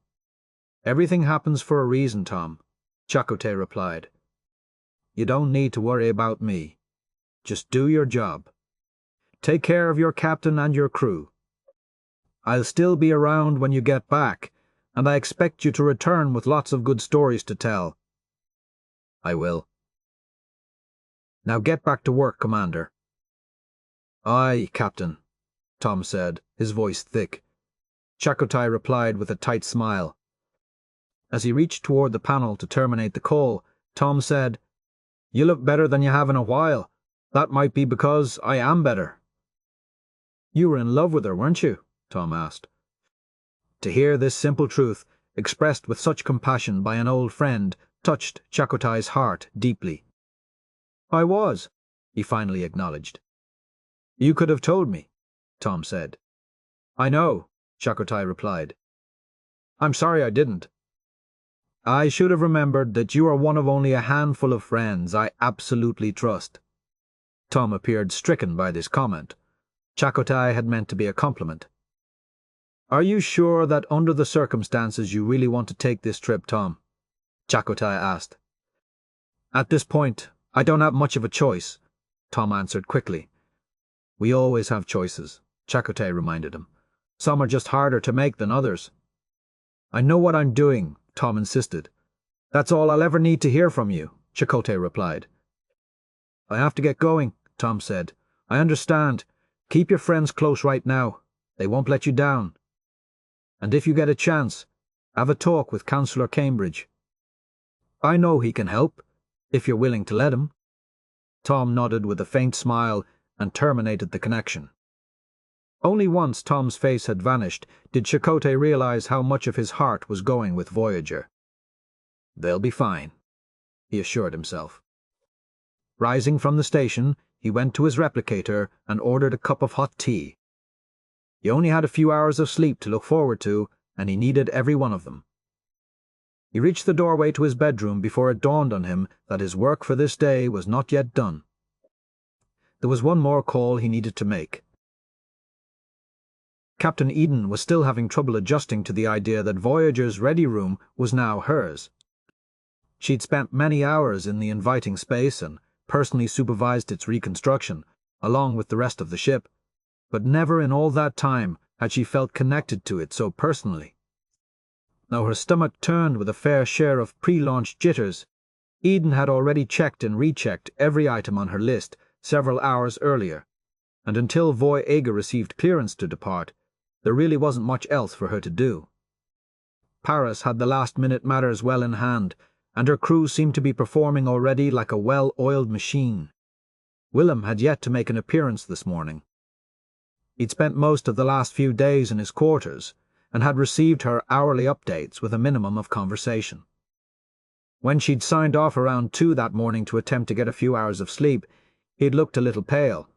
"Everything happens for a reason, Tom," Chakotay replied. "You don't need to worry about me. Just do your job. Take care of your captain and your crew. I'll still be around when you get back, and I expect you to return with lots of good stories to tell." "I will." "Now get back to work, Commander." "Aye, Captain," Tom said, his voice thick. Chakotay replied with a tight smile. As he reached toward the panel to terminate the call, Tom said, "You look better than you have in a while. That might be because I am better." "You were in love with her, weren't you?" Tom asked. To hear this simple truth, expressed with such compassion by an old friend, touched Chakotay's heart deeply. "I was," he finally acknowledged. "You could have told me," Tom said. "I know," Chakotay replied. "I'm sorry I didn't. I should have remembered that you are one of only a handful of friends I absolutely trust." Tom appeared stricken by this comment. Chakotay had meant to be a compliment. "Are you sure that under the circumstances you really want to take this trip, Tom?" Chakotay asked. "At this point, I don't have much of a choice," Tom answered quickly. "We always have choices," Chakotay reminded him. "Some are just harder to make than others." "I know what I'm doing," Tom insisted. "That's all I'll ever need to hear from you," Chakotay replied. "I have to get going," Tom said. "I understand. Keep your friends close right now. They won't let you down. And if you get a chance, have a talk with Councillor Cambridge. I know he can help, if you're willing to let him." Tom nodded with a faint smile and terminated the connection. Only once Tom's face had vanished did Chakotay realize how much of his heart was going with Voyager. "They'll be fine," he assured himself. Rising from the station, he went to his replicator and ordered a cup of hot tea. He only had a few hours of sleep to look forward to, and he needed every one of them. He reached the doorway to his bedroom before it dawned on him that his work for this day was not yet done. There was one more call he needed to make. Captain Eden was still having trouble adjusting to the idea that Voyager's ready room was now hers. She'd spent many hours in the inviting space and personally supervised its reconstruction, along with the rest of the ship, but never in all that time had she felt connected to it so personally. Though her stomach turned with a fair share of pre-launch jitters, Eden had already checked and rechecked every item on her list several hours earlier, and until Voyager received clearance to depart, there really wasn't much else for her to do. Paris had the last-minute matters well in hand, and her crew seemed to be performing already like a well-oiled machine. Willem had yet to make an appearance this morning. He'd spent most of the last few days in his quarters and had received her hourly updates with a minimum of conversation. When she'd signed off around 2 that morning to attempt to get a few hours of sleep, he'd looked a little pale.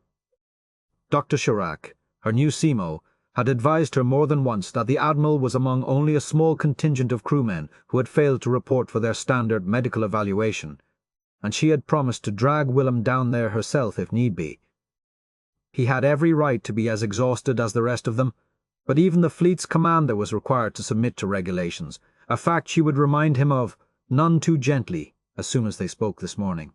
Dr. Chirac, her new CMO, had advised her more than once that the Admiral was among only a small contingent of crewmen who had failed to report for their standard medical evaluation, and she had promised to drag Willem down there herself if need be. He had every right to be as exhausted as the rest of them, but even the fleet's commander was required to submit to regulations, a fact she would remind him of, none too gently, as soon as they spoke this morning.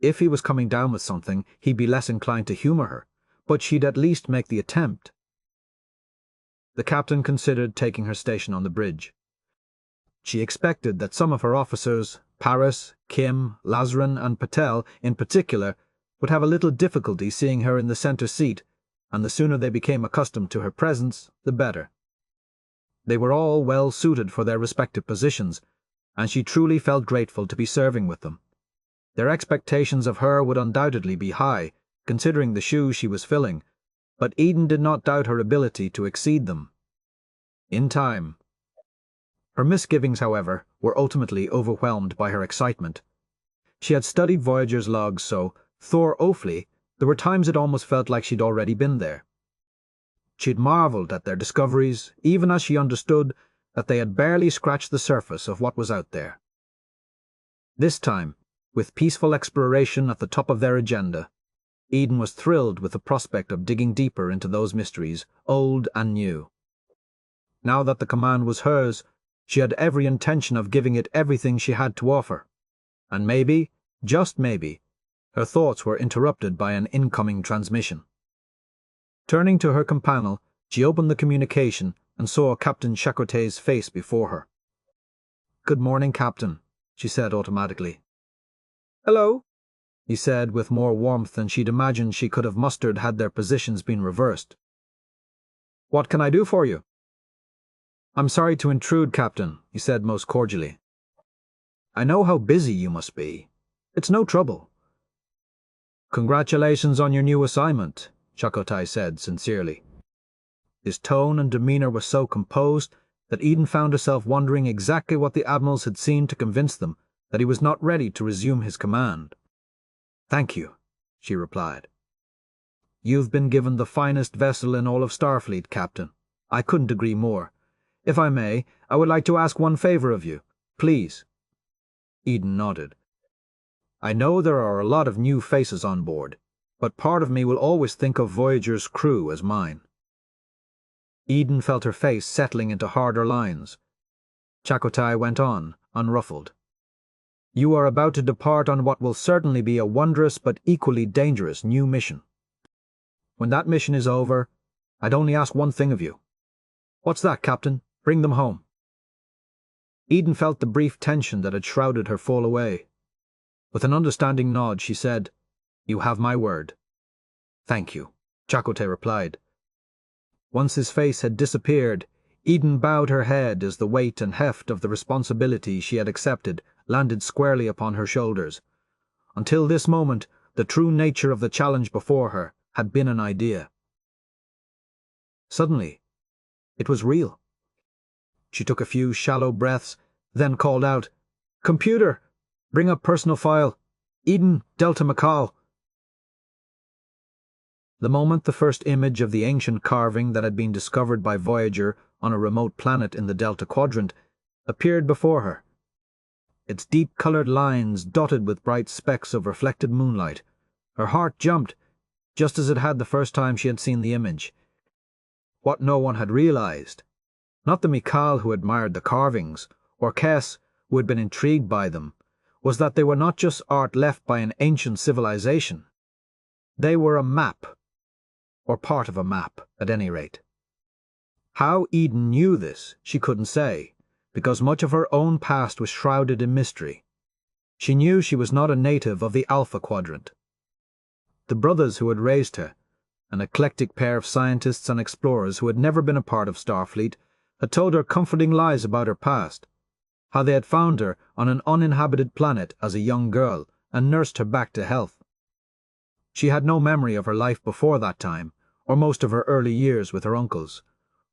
If he was coming down with something, he'd be less inclined to humour her, but she'd at least make the attempt. The captain considered taking her station on the bridge. She expected that some of her officers, Paris, Kim, Lazarin, and Patel in particular, would have a little difficulty seeing her in the centre seat, and the sooner they became accustomed to her presence, the better. They were all well suited for their respective positions, and she truly felt grateful to be serving with them. Their expectations of her would undoubtedly be high, considering the shoes she was filling, but Eden did not doubt her ability to exceed them. In time. Her misgivings, however, were ultimately overwhelmed by her excitement. She had studied Voyager's logs so, Thor Ofley, there were times it almost felt like she'd already been there. She'd marvelled at their discoveries, even as she understood that they had barely scratched the surface of what was out there. This time, with peaceful exploration at the top of their agenda, Eden was thrilled with the prospect of digging deeper into those mysteries, old and new. Now that the command was hers, she had every intention of giving it everything she had to offer. And maybe, just maybe, her thoughts were interrupted by an incoming transmission. Turning to her companion, she opened the communication and saw Captain Chakotay's face before her. "Good morning, Captain," she said automatically. "Hello," he said with more warmth than she'd imagined she could have mustered had their positions been reversed. "What can I do for you?" "I'm sorry to intrude, Captain," he said most cordially. "I know how busy you must be. It's no trouble." "Congratulations on your new assignment," Chakotay said sincerely. His tone and demeanour were so composed that Eden found herself wondering exactly what the admirals had seen to convince them that he was not ready to resume his command. "Thank you," she replied. "You've been given the finest vessel in all of Starfleet, Captain. I couldn't agree more. If I may, I would like to ask one favour of you. Please." Eden nodded. "I know there are a lot of new faces on board, but part of me will always think of Voyager's crew as mine." Eden felt her face settling into harder lines. Chakotay went on, unruffled. "You are about to depart on what will certainly be a wondrous but equally dangerous new mission. When that mission is over, I'd only ask one thing of you." "What's that, Captain? Bring them home." Eden felt the brief tension that had shrouded her fall away. With an understanding nod, she said, "You have my word." "Thank you," Chakotay replied. Once his face had disappeared, Eden bowed her head as the weight and heft of the responsibility she had accepted landed squarely upon her shoulders. Until this moment, the true nature of the challenge before her had been an idea. Suddenly, it was real. She took a few shallow breaths, then called out, "Computer, bring up personal file. Eden, Delta McCall." The moment the first image of the ancient carving that had been discovered by Voyager on a remote planet in the Delta Quadrant appeared before her, its deep-coloured lines dotted with bright specks of reflected moonlight, her heart jumped, just as it had the first time she had seen the image. What no one had realized, not the Mikal who admired the carvings, or Kes who had been intrigued by them, was that they were not just art left by an ancient civilization. They were a map, or part of a map, at any rate. How Eden knew this, she couldn't say, because much of her own past was shrouded in mystery. She knew she was not a native of the Alpha Quadrant. The brothers who had raised her, an eclectic pair of scientists and explorers who had never been a part of Starfleet, had told her comforting lies about her past, how they had found her on an uninhabited planet as a young girl and nursed her back to health. She had no memory of her life before that time, or most of her early years with her uncles.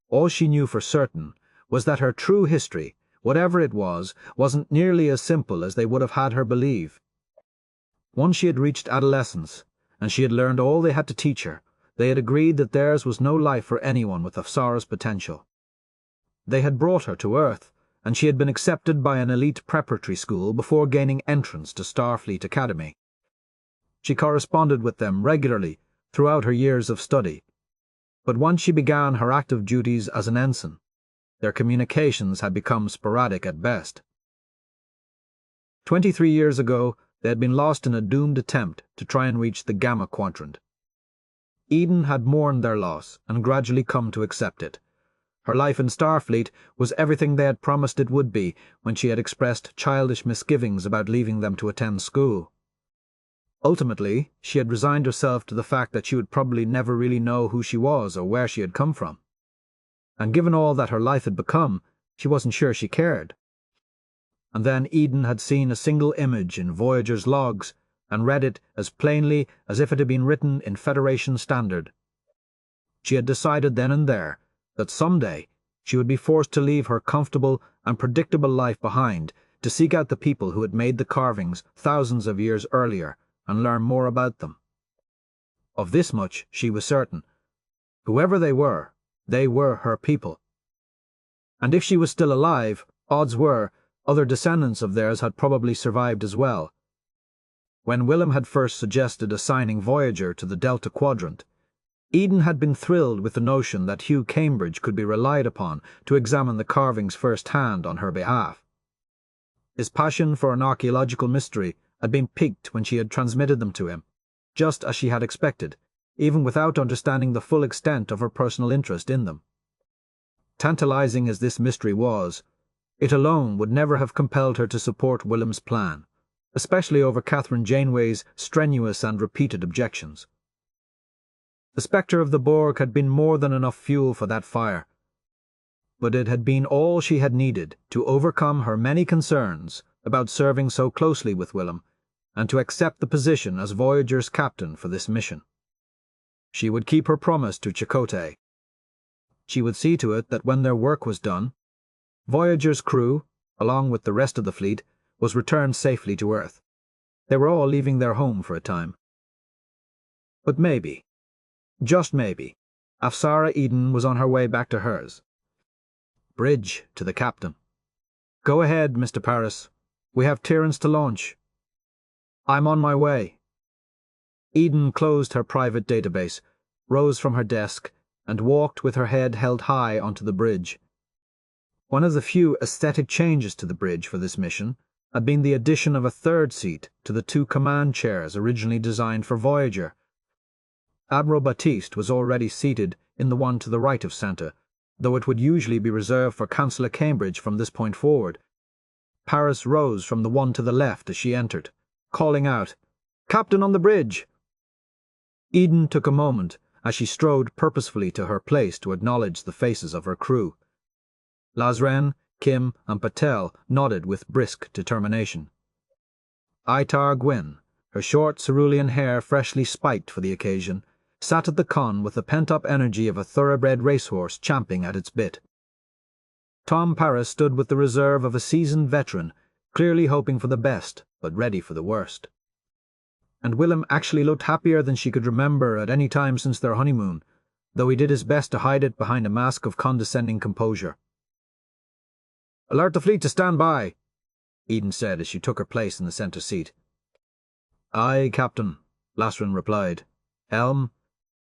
All she knew for certain was that her true history, whatever it was, wasn't nearly as simple as they would have had her believe. Once she had reached adolescence, and she had learned all they had to teach her, they had agreed that theirs was no life for anyone with Afsarah's potential. They had brought her to Earth, and she had been accepted by an elite preparatory school before gaining entrance to Starfleet Academy. She corresponded with them regularly throughout her years of study, but once she began her active duties as an ensign, their communications had become sporadic at best. 23 years ago, they had been lost in a doomed attempt to try and reach the Gamma Quadrant. Eden had mourned their loss and gradually come to accept it. Her life in Starfleet was everything they had promised it would be when she had expressed childish misgivings about leaving them to attend school. Ultimately, she had resigned herself to the fact that she would probably never really know who she was or where she had come from. And given all that her life had become, she wasn't sure she cared. And then Eden had seen a single image in Voyager's logs and read it as plainly as if it had been written in Federation standard. She had decided then and there that someday she would be forced to leave her comfortable and predictable life behind to seek out the people who had made the carvings thousands of years earlier and learn more about them. Of this much she was certain. Whoever they were her people. And if she was still alive, odds were other descendants of theirs had probably survived as well. When Willem had first suggested assigning Voyager to the Delta Quadrant, Eden had been thrilled with the notion that Hugh Cambridge could be relied upon to examine the carvings first-hand on her behalf. His passion for an archaeological mystery had been piqued when she had transmitted them to him, just as she had expected, even without understanding the full extent of her personal interest in them. Tantalizing as this mystery was, it alone would never have compelled her to support Willem's plan, especially over Catherine Janeway's strenuous and repeated objections. The spectre of the Borg had been more than enough fuel for that fire, but it had been all she had needed to overcome her many concerns about serving so closely with Willem and to accept the position as Voyager's captain for this mission. She would keep her promise to Chakotay. She would see to it that when their work was done, Voyager's crew, along with the rest of the fleet, was returned safely to Earth. They were all leaving their home for a time. But maybe, just maybe, Afsarah Eden was on her way back to hers. Bridge to the captain. "Go ahead, Mr. Paris. We have Tyrants to launch." "I'm on my way." Eden closed her private database, rose from her desk, and walked with her head held high onto the bridge. One of the few aesthetic changes to the bridge for this mission had been the addition of a third seat to the two command chairs originally designed for Voyager. Admiral Baptiste was already seated in the one to the right of Santa, though it would usually be reserved for Councillor Cambridge from this point forward. Paris rose from the one to the left as she entered, calling out, "Captain on the bridge!" Eden took a moment as she strode purposefully to her place to acknowledge the faces of her crew. Lazren, Kim, and Patel nodded with brisk determination. Itar Gwyn, her short cerulean hair freshly spiked for the occasion, sat at the con with the pent-up energy of a thoroughbred racehorse champing at its bit. Tom Paris stood with the reserve of a seasoned veteran, clearly hoping for the best, but ready for the worst. And Willem actually looked happier than she could remember at any time since their honeymoon, though he did his best to hide it behind a mask of condescending composure. "Alert the fleet to stand by," Eden said as she took her place in the centre seat. "Aye, Captain," Lasrin replied. "Helm?"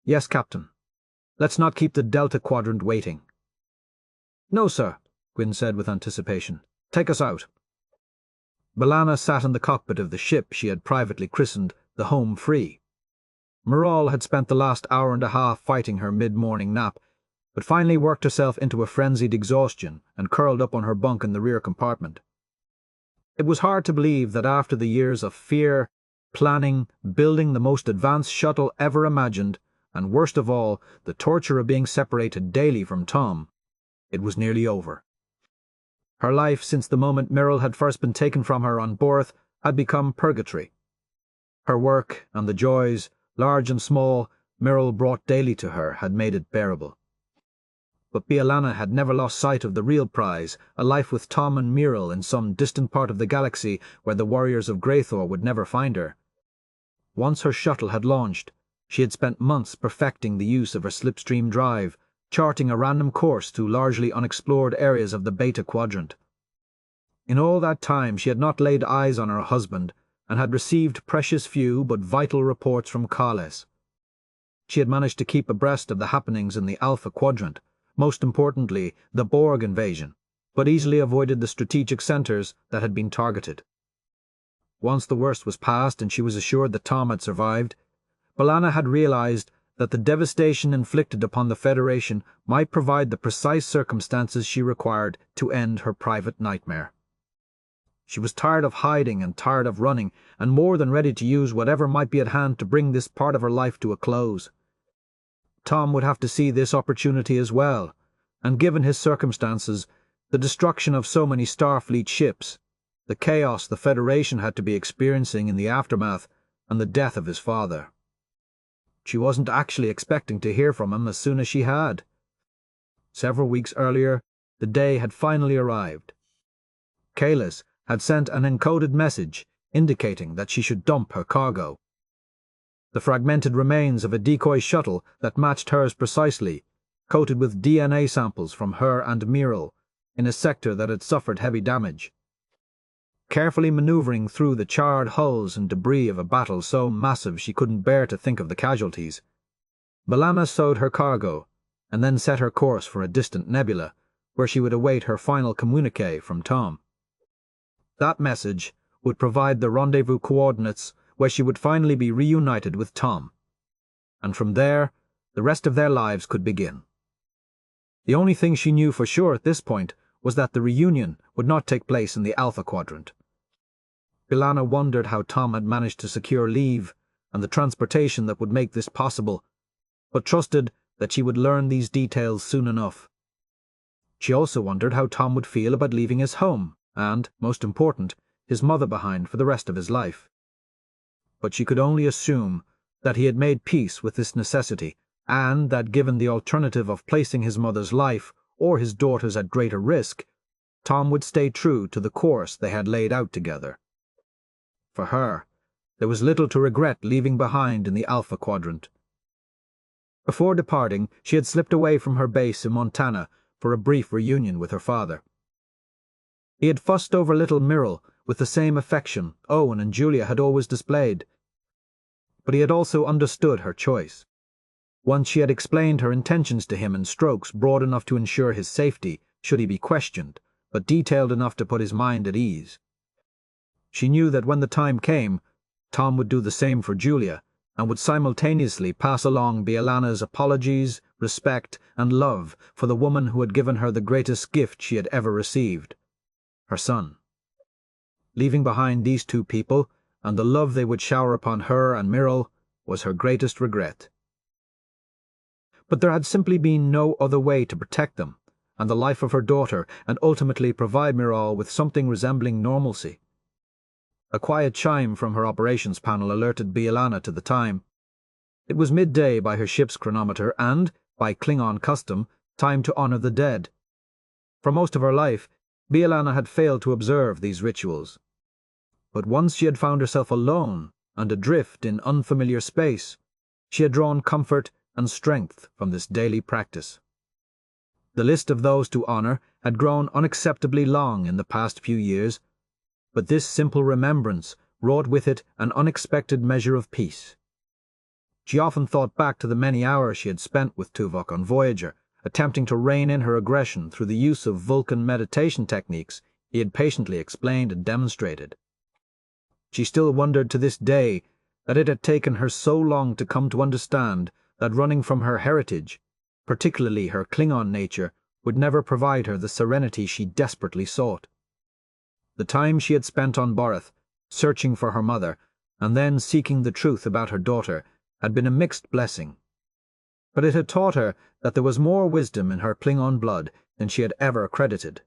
"Yes, Captain. Let's not keep the Delta Quadrant waiting." "No, sir," Gwyn said with anticipation. "Take us out." B'Elanna sat in the cockpit of the ship she had privately christened the Home Free. Miral had spent the last hour and a half fighting her mid-morning nap, but finally worked herself into a frenzied exhaustion and curled up on her bunk in the rear compartment. It was hard to believe that after the years of fear, planning, building the most advanced shuttle ever imagined, and worst of all, the torture of being separated daily from Tom, it was nearly over. Her life since the moment Miral had first been taken from her on Borth had become purgatory. Her work and the joys, large and small, Myrrel brought daily to her had made it bearable. But B'Elanna had never lost sight of the real prize, a life with Tom and Myrrel in some distant part of the galaxy where the warriors of Graythor would never find her. Once her shuttle had launched, she had spent months perfecting the use of her slipstream drive, charting a random course through largely unexplored areas of the Delta Quadrant. In all that time she had not laid eyes on her husband, and had received precious few but vital reports from Kales. She had managed to keep abreast of the happenings in the Alpha Quadrant, most importantly the Borg invasion, but easily avoided the strategic centers that had been targeted. Once the worst was past and she was assured that Tom had survived, B'Elanna had realized that the devastation inflicted upon the Federation might provide the precise circumstances she required to end her private nightmare. She was tired of hiding and tired of running, and more than ready to use whatever might be at hand to bring this part of her life to a close. Tom would have to see this opportunity as well, and given his circumstances, the destruction of so many Starfleet ships, the chaos the Federation had to be experiencing in the aftermath, and the death of his father. She wasn't actually expecting to hear from him as soon as she had. Several weeks earlier, the day had finally arrived. Kales had sent an encoded message indicating that she should dump her cargo. The fragmented remains of a decoy shuttle that matched hers precisely, coated with DNA samples from her and Myrrel, in a sector that had suffered heavy damage. Carefully maneuvering through the charred hulls and debris of a battle so massive she couldn't bear to think of the casualties, B'Elanna sewed her cargo, and then set her course for a distant nebula, where she would await her final communique from Tom. That message would provide the rendezvous coordinates where she would finally be reunited with Tom, and from there the rest of their lives could begin. The only thing she knew for sure at this point was that the reunion would not take place in the Alpha Quadrant. B'Elanna wondered how Tom had managed to secure leave and the transportation that would make this possible, but trusted that she would learn these details soon enough. She also wondered how Tom would feel about leaving his home and, most important, his mother behind for the rest of his life. But she could only assume that he had made peace with this necessity, and that given the alternative of placing his mother's life or his daughter's at greater risk, Tom would stay true to the course they had laid out together. For her, there was little to regret leaving behind in the Alpha Quadrant. Before departing, she had slipped away from her base in Montana for a brief reunion with her father. He had fussed over little Myrrel with the same affection Owen and Julia had always displayed, but he had also understood her choice. Once she had explained her intentions to him in strokes broad enough to ensure his safety should he be questioned, but detailed enough to put his mind at ease. She knew that when the time came, Tom would do the same for Julia, and would simultaneously pass along B'Elanna's apologies, respect, and love for the woman who had given her the greatest gift she had ever received, her son. Leaving behind these two people, and the love they would shower upon her and Myrrel, was her greatest regret. But there had simply been no other way to protect them, and the life of her daughter, and ultimately provide Myrrel with something resembling normalcy. A quiet chime from her operations panel alerted B'Elanna to the time. It was midday by her ship's chronometer and, by Klingon custom, time to honor the dead. For most of her life, B'Elanna had failed to observe these rituals. But once she had found herself alone and adrift in unfamiliar space, she had drawn comfort and strength from this daily practice. The list of those to honor had grown unacceptably long in the past few years, but this simple remembrance brought with it an unexpected measure of peace. She often thought back to the many hours she had spent with Tuvok on Voyager, attempting to rein in her aggression through the use of Vulcan meditation techniques he had patiently explained and demonstrated. She still wondered to this day that it had taken her so long to come to understand that running from her heritage, particularly her Klingon nature, would never provide her the serenity she desperately sought. The time she had spent on Borith, searching for her mother, and then seeking the truth about her daughter, had been a mixed blessing. But it had taught her that there was more wisdom in her Klingon blood than she had ever credited.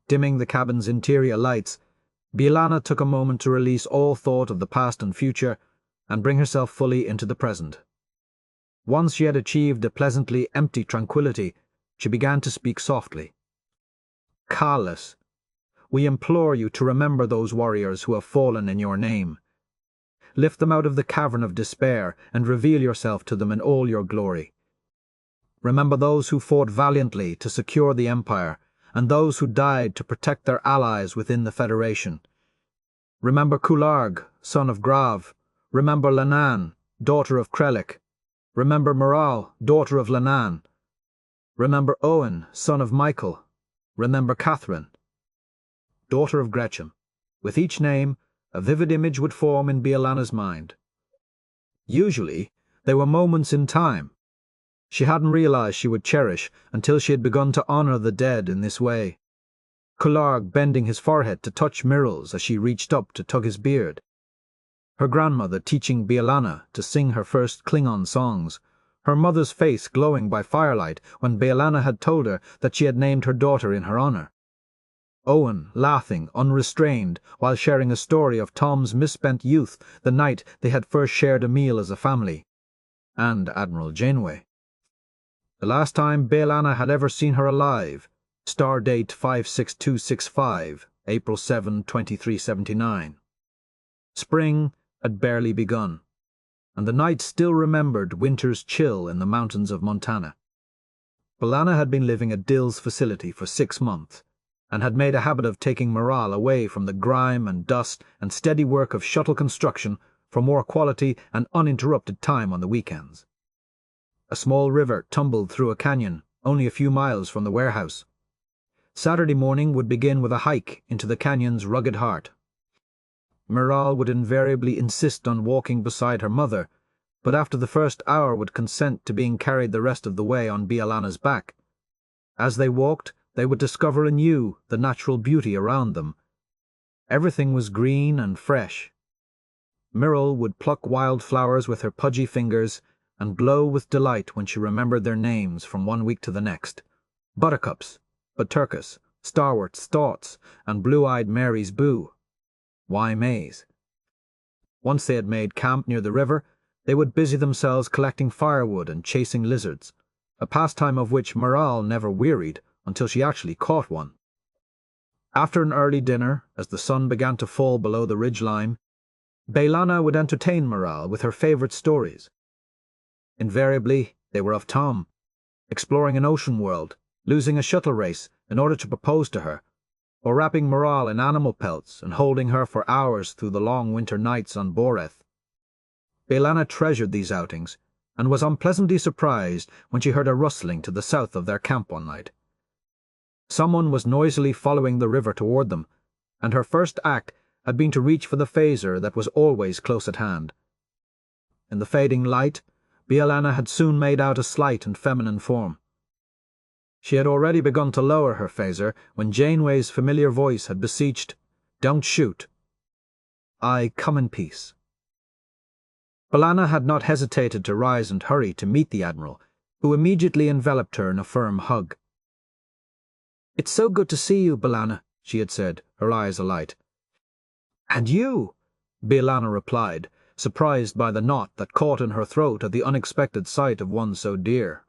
Dimming the cabin's interior lights, B'Elanna took a moment to release all thought of the past and future, and bring herself fully into the present. Once she had achieved a pleasantly empty tranquility, she began to speak softly. "Kahless, we implore you to remember those warriors who have fallen in your name. Lift them out of the cavern of despair and reveal yourself to them in all your glory. Remember those who fought valiantly to secure the Empire, and those who died to protect their allies within the Federation. Remember Kularg, son of Grav. Remember Lannan, daughter of Krelik. Remember Moral, daughter of Lannan. Remember Owen, son of Michael. Remember Catherine, daughter of Gretchen." With each name, a vivid image would form in B'Elanna's mind. Usually, they were moments in time she hadn't realized she would cherish until she had begun to honor the dead in this way. Kularg bending his forehead to touch Mirrell's as she reached up to tug his beard. Her grandmother teaching B'Elanna to sing her first Klingon songs. Her mother's face glowing by firelight when B'Elanna had told her that she had named her daughter in her honor. Owen laughing unrestrained while sharing a story of Tom's misspent youth the night they had first shared a meal as a family. And Admiral Janeway. The last time B'Elanna had ever seen her alive, star date 56265, April 7, 2379. Spring had barely begun, and the night still remembered winter's chill in the mountains of Montana. B'Elanna had been living at Dill's facility for 6 months, and had made a habit of taking morale away from the grime and dust and steady work of shuttle construction for more quality and uninterrupted time on the weekends. A small river tumbled through a canyon only a few miles from the warehouse. Saturday morning would begin with a hike into the canyon's rugged heart. Moral would invariably insist on walking beside her mother, but after the first hour would consent to being carried the rest of the way on B'Elanna's back. As they walked, they would discover anew the natural beauty around them. Everything was green and fresh. Mirrell would pluck wild flowers with her pudgy fingers and glow with delight when she remembered their names from one week to the next. Buttercups, Buttercus, Starwart's Thoughts, and Blue-Eyed Mary's Boo. Why Mays? Once they had made camp near the river, they would busy themselves collecting firewood and chasing lizards, a pastime of which Moral never wearied until she actually caught one. After an early dinner, as the sun began to fall below the ridgeline, B'Elanna would entertain Moral with her favorite stories. Invariably, they were of Tom, exploring an ocean world, losing a shuttle race in order to propose to her, or wrapping Moral in animal pelts and holding her for hours through the long winter nights on Boreth. B'Elanna treasured these outings, and was unpleasantly surprised when she heard a rustling to the south of their camp one night. Someone was noisily following the river toward them, and her first act had been to reach for the phaser that was always close at hand. In the fading light, B'Elanna had soon made out a slight and feminine form. She had already begun to lower her phaser when Janeway's familiar voice had beseeched, "Don't shoot. I come in peace." B'Elanna had not hesitated to rise and hurry to meet the Admiral, who immediately enveloped her in a firm hug. "It's so good to see you, B'Elanna," she had said, her eyes alight. "And you," B'Elanna replied, surprised by the knot that caught in her throat at the unexpected sight of one so dear.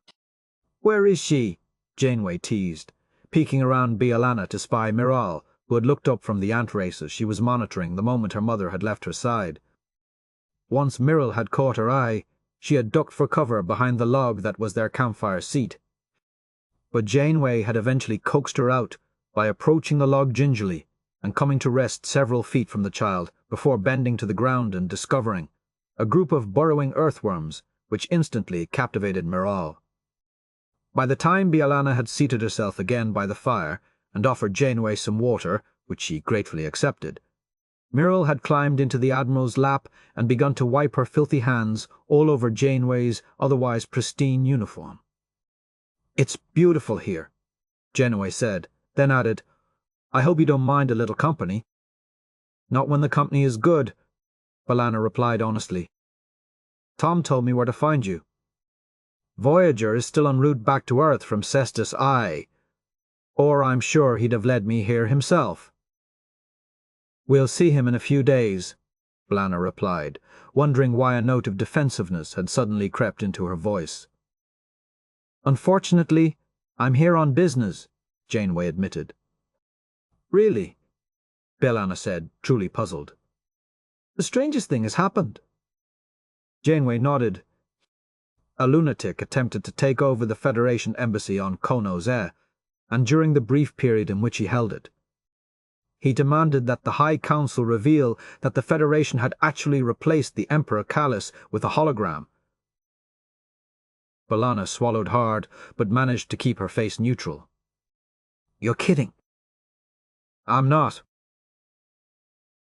"Where is she?" Janeway teased, peeking around B'Elanna to spy Moral, who had looked up from the ant races she was monitoring the moment her mother had left her side. Once Mirrell had caught her eye, she had ducked for cover behind the log that was their campfire seat. But Janeway had eventually coaxed her out by approaching the log gingerly and coming to rest several feet from the child before bending to the ground and discovering a group of burrowing earthworms which instantly captivated Moral. By the time B'Elanna had seated herself again by the fire and offered Janeway some water, which she gratefully accepted, Mirrell had climbed into the Admiral's lap and begun to wipe her filthy hands all over Janeway's otherwise pristine uniform. "It's beautiful here," Janeway said, then added, "I hope you don't mind a little company." "Not when the company is good," B'Elanna replied honestly. "Tom told me where to find you. Voyager is still en route back to Earth from Cestus I, or I'm sure he'd have led me here himself." "We'll see him in a few days," B'Elanna replied, wondering why a note of defensiveness had suddenly crept into her voice. Unfortunately, I'm here on business, Janeway admitted. Really? B'Elanna said, truly puzzled. The strangest thing has happened. Janeway nodded. A lunatic attempted to take over the Federation embassy on Kono-Zeh, and during the brief period in which he held it, he demanded that the High Council reveal that the Federation had actually replaced the Emperor Kallus with a hologram. B'Elanna swallowed hard, but managed to keep her face neutral. You're kidding. I'm not.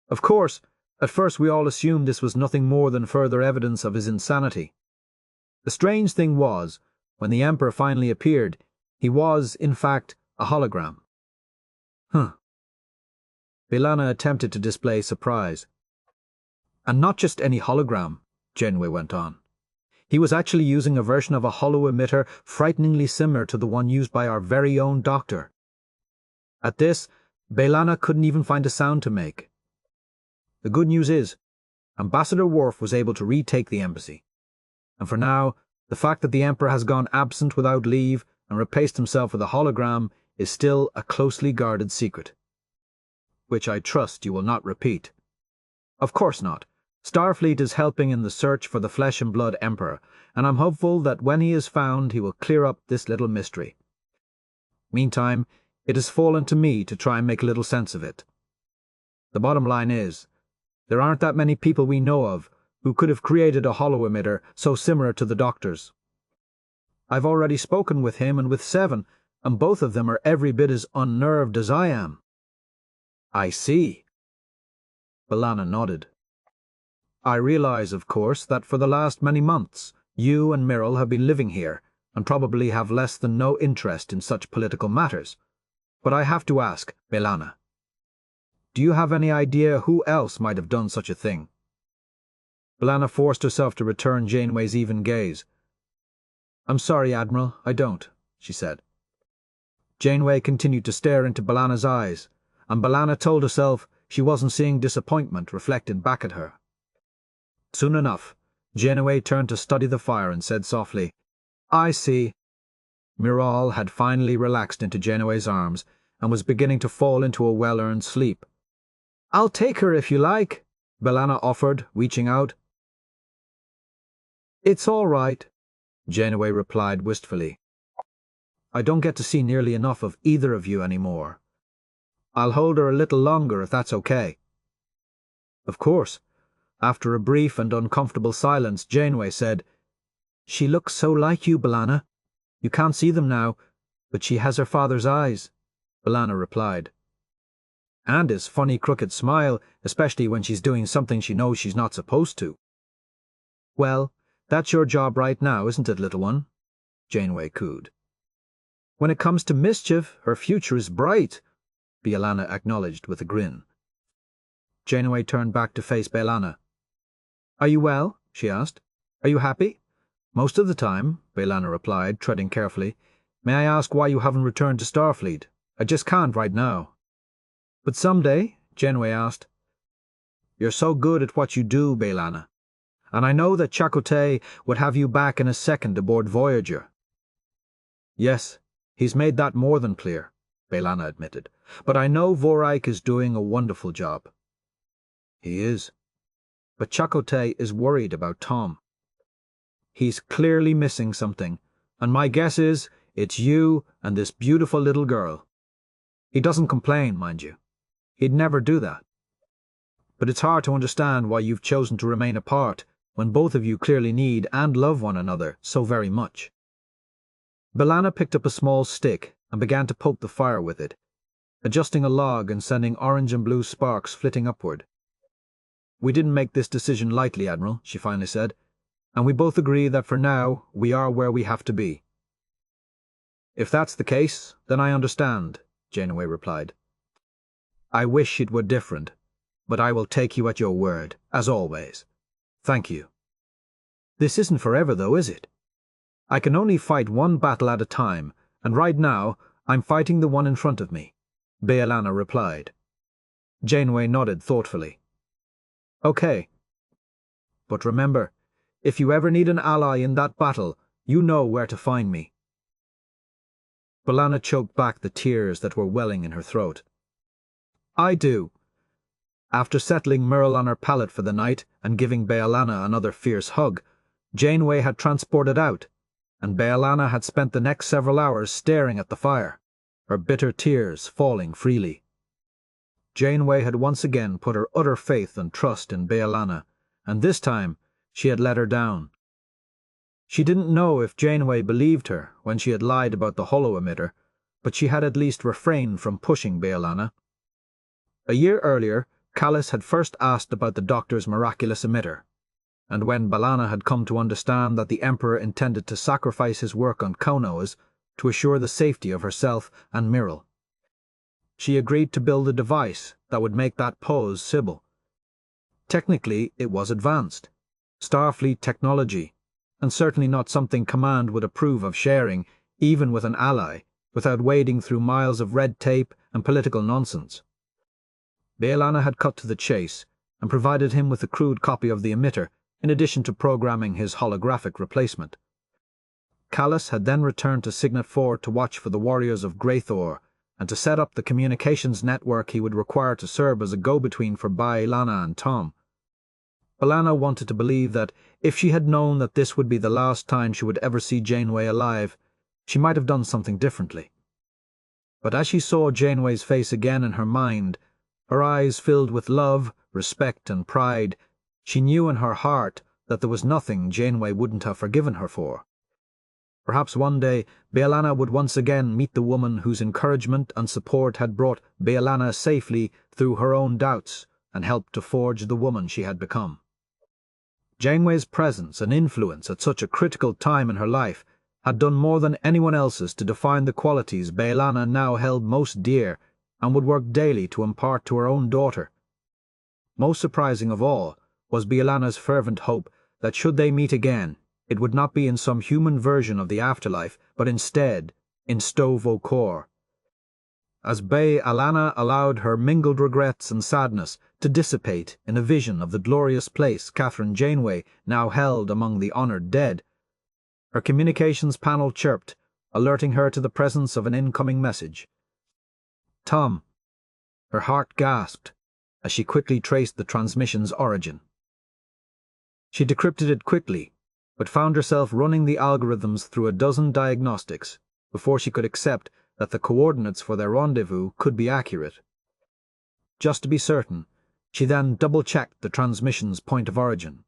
Of course, at first we all assumed this was nothing more than further evidence of his insanity. The strange thing was, when the Emperor finally appeared, he was, in fact, a hologram. Huh. B'Elanna attempted to display surprise. And not just any hologram, Janeway went on. He was actually using a version of a holo-emitter frighteningly similar to the one used by our very own Doctor. At this, B'Elanna couldn't even find a sound to make. The good news is, Ambassador Worf was able to retake the embassy. And for now, the fact that the Emperor has gone absent without leave and replaced himself with a hologram is still a closely guarded secret. Which I trust you will not repeat. Of course not. Starfleet is helping in the search for the flesh and blood Emperor, and I'm hopeful that when he is found he will clear up this little mystery. Meantime, it has fallen to me to try and make a little sense of it. The bottom line is, there aren't that many people we know of who could have created a holo-emitter so similar to the Doctor's. I've already spoken with him and with Seven, and both of them are every bit as unnerved as I am. I see. B'Elanna nodded. I realize, of course, that for the last many months, you and Myrrell have been living here, and probably have less than no interest in such political matters. But I have to ask, B'Elanna, do you have any idea who else might have done such a thing? B'Elanna forced herself to return Janeway's even gaze. I'm sorry, Admiral, I don't, she said. Janeway continued to stare into B'Elanna's eyes, and B'Elanna told herself she wasn't seeing disappointment reflected back at her. Soon enough, Janeway turned to study the fire and said softly, I see. Myrrell had finally relaxed into Janeway's arms and was beginning to fall into a well-earned sleep. I'll take her if you like, B'Elanna offered, reaching out. It's all right, Janeway replied wistfully. I don't get to see nearly enough of either of you anymore. I'll hold her a little longer if that's okay. Of course. After a brief and uncomfortable silence, Janeway said, She looks so like you, B'Elanna. You can't see them now, but she has her father's eyes, B'Elanna replied. And his funny crooked smile, especially when she's doing something she knows she's not supposed to. Well, that's your job right now, isn't it, little one? Janeway cooed. When it comes to mischief, her future is bright, B'Elanna acknowledged with a grin. Janeway turned back to face B'Elanna. Are you well? She asked. Are you happy? Most of the time, B'Elanna replied, treading carefully. May I ask why you haven't returned to Starfleet? I just can't right now. But someday, Janeway asked. You're so good at what you do, B'Elanna, and I know that Chakotay would have you back in a second aboard Voyager. Yes, he's made that more than clear, B'Elanna admitted, but I know Voraik is doing a wonderful job. He is. But Chakotay is worried about Tom. He's clearly missing something, and my guess is it's you and this beautiful little girl. He doesn't complain, mind you. He'd never do that. But it's hard to understand why you've chosen to remain apart when both of you clearly need and love one another so very much. B'Elanna picked up a small stick and began to poke the fire with it, adjusting a log and sending orange and blue sparks flitting upward. We didn't make this decision lightly, Admiral, she finally said, and we both agree that for now we are where we have to be. If that's the case, then I understand, Janeway replied. I wish it were different, but I will take you at your word, as always. Thank you. This isn't forever, though, is it? I can only fight one battle at a time, and right now I'm fighting the one in front of me, B'Elanna replied. Janeway nodded thoughtfully. Okay. But remember, if you ever need an ally in that battle, you know where to find me. B'Elanna choked back the tears that were welling in her throat. I do. After settling Merle on her pallet for the night and giving B'Elanna another fierce hug, Janeway had transported out, and B'Elanna had spent the next several hours staring at the fire, her bitter tears falling freely. Janeway had once again put her utter faith and trust in B'Elanna, and this time she had let her down. She didn't know if Janeway believed her when she had lied about the holo emitter, but she had at least refrained from pushing B'Elanna. A year earlier, Callus had first asked about the Doctor's miraculous emitter, and when B'Elanna had come to understand that the Emperor intended to sacrifice his work on Kaunoas to assure the safety of herself and Mirrell, she agreed to build a device that would make that pose Sybil. Technically, it was advanced, Starfleet technology, and certainly not something Command would approve of sharing, even with an ally, without wading through miles of red tape and political nonsense. B'Elanna had cut to the chase and provided him with a crude copy of the emitter, in addition to programming his holographic replacement. Callus had then returned to Signet 4 to watch for the warriors of Greythor and to set up the communications network he would require to serve as a go-between for B'Elanna and Tom. B'Elanna wanted to believe that if she had known that this would be the last time she would ever see Janeway alive, she might have done something differently. But as she saw Janeway's face again in her mind, her eyes filled with love, respect, and pride, she knew in her heart that there was nothing Janeway wouldn't have forgiven her for. Perhaps one day B'Elanna would once again meet the woman whose encouragement and support had brought B'Elanna safely through her own doubts and helped to forge the woman she had become. Janeway's presence and influence at such a critical time in her life had done more than anyone else's to define the qualities B'Elanna now held most dear and would work daily to impart to her own daughter. Most surprising of all was B'Elanna's fervent hope that should they meet again, it would not be in some human version of the afterlife, but instead in Sto-Vo-Kor. As B'Elanna allowed her mingled regrets and sadness to dissipate in a vision of the glorious place Catherine Janeway now held among the honored dead, her communications panel chirped, alerting her to the presence of an incoming message. Tom. Her heart gasped as she quickly traced the transmission's origin. She decrypted it quickly, but found herself running the algorithms through a dozen diagnostics before she could accept that the coordinates for their rendezvous could be accurate. Just to be certain, she then double-checked the transmission's point of origin.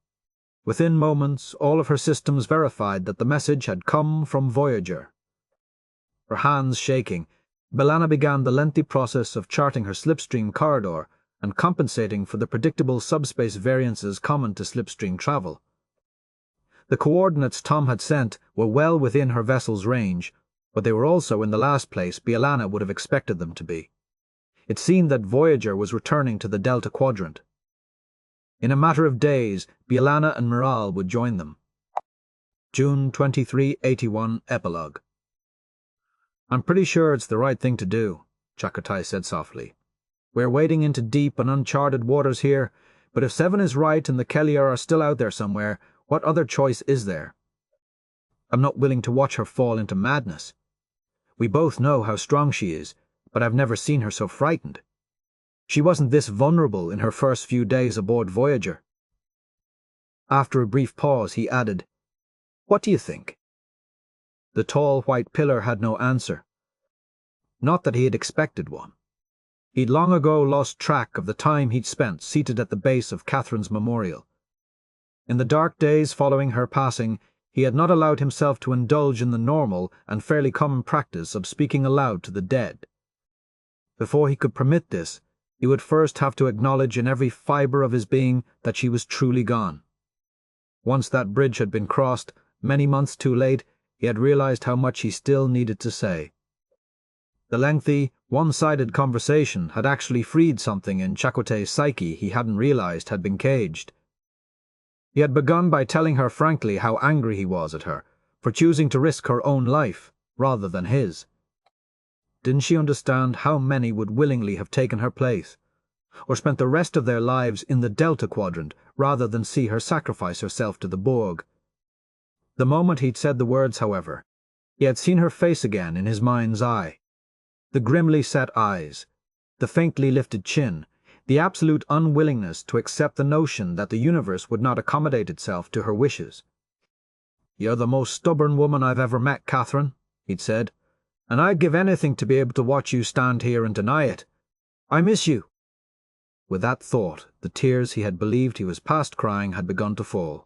Within moments, all of her systems verified that the message had come from Voyager. Her hands shaking, B'Elanna began the lengthy process of charting her slipstream corridor and compensating for the predictable subspace variances common to slipstream travel. The coordinates Tom had sent were well within her vessel's range, but they were also in the last place B'Elanna would have expected them to be. It seemed that Voyager was returning to the Delta Quadrant. In a matter of days, B'Elanna and Mirrell would join them. June 2381 Epilogue. I'm pretty sure it's the right thing to do, Chakotay said softly. We're wading into deep and uncharted waters here, but if Seven is right and the Kellier are still out there somewhere, what other choice is there? I'm not willing to watch her fall into madness. We both know how strong she is, but I've never seen her so frightened. She wasn't this vulnerable in her first few days aboard Voyager. After a brief pause, he added, What do you think? The tall white pillar had no answer. Not that he had expected one. He'd long ago lost track of the time he'd spent seated at the base of Catherine's memorial. In the dark days following her passing, he had not allowed himself to indulge in the normal and fairly common practice of speaking aloud to the dead. Before he could permit this, he would first have to acknowledge in every fibre of his being that she was truly gone. Once that bridge had been crossed, many months too late, he had realized how much he still needed to say. The lengthy, one-sided conversation had actually freed something in Chakotay's psyche he hadn't realized had been caged. He had begun by telling her frankly how angry he was at her for choosing to risk her own life rather than his. Didn't she understand how many would willingly have taken her place? or spent the rest of their lives in the Delta Quadrant rather than see her sacrifice herself to the Borg. The moment he'd said the words, however, he had seen her face again in his mind's eye. The grimly set eyes, the faintly lifted chin, the absolute unwillingness to accept the notion that the universe would not accommodate itself to her wishes. "You're the most stubborn woman I've ever met, Catherine," he'd said, "and I'd give anything to be able to watch you stand here and deny it. I miss you." With that thought, the tears he had believed he was past crying had begun to fall.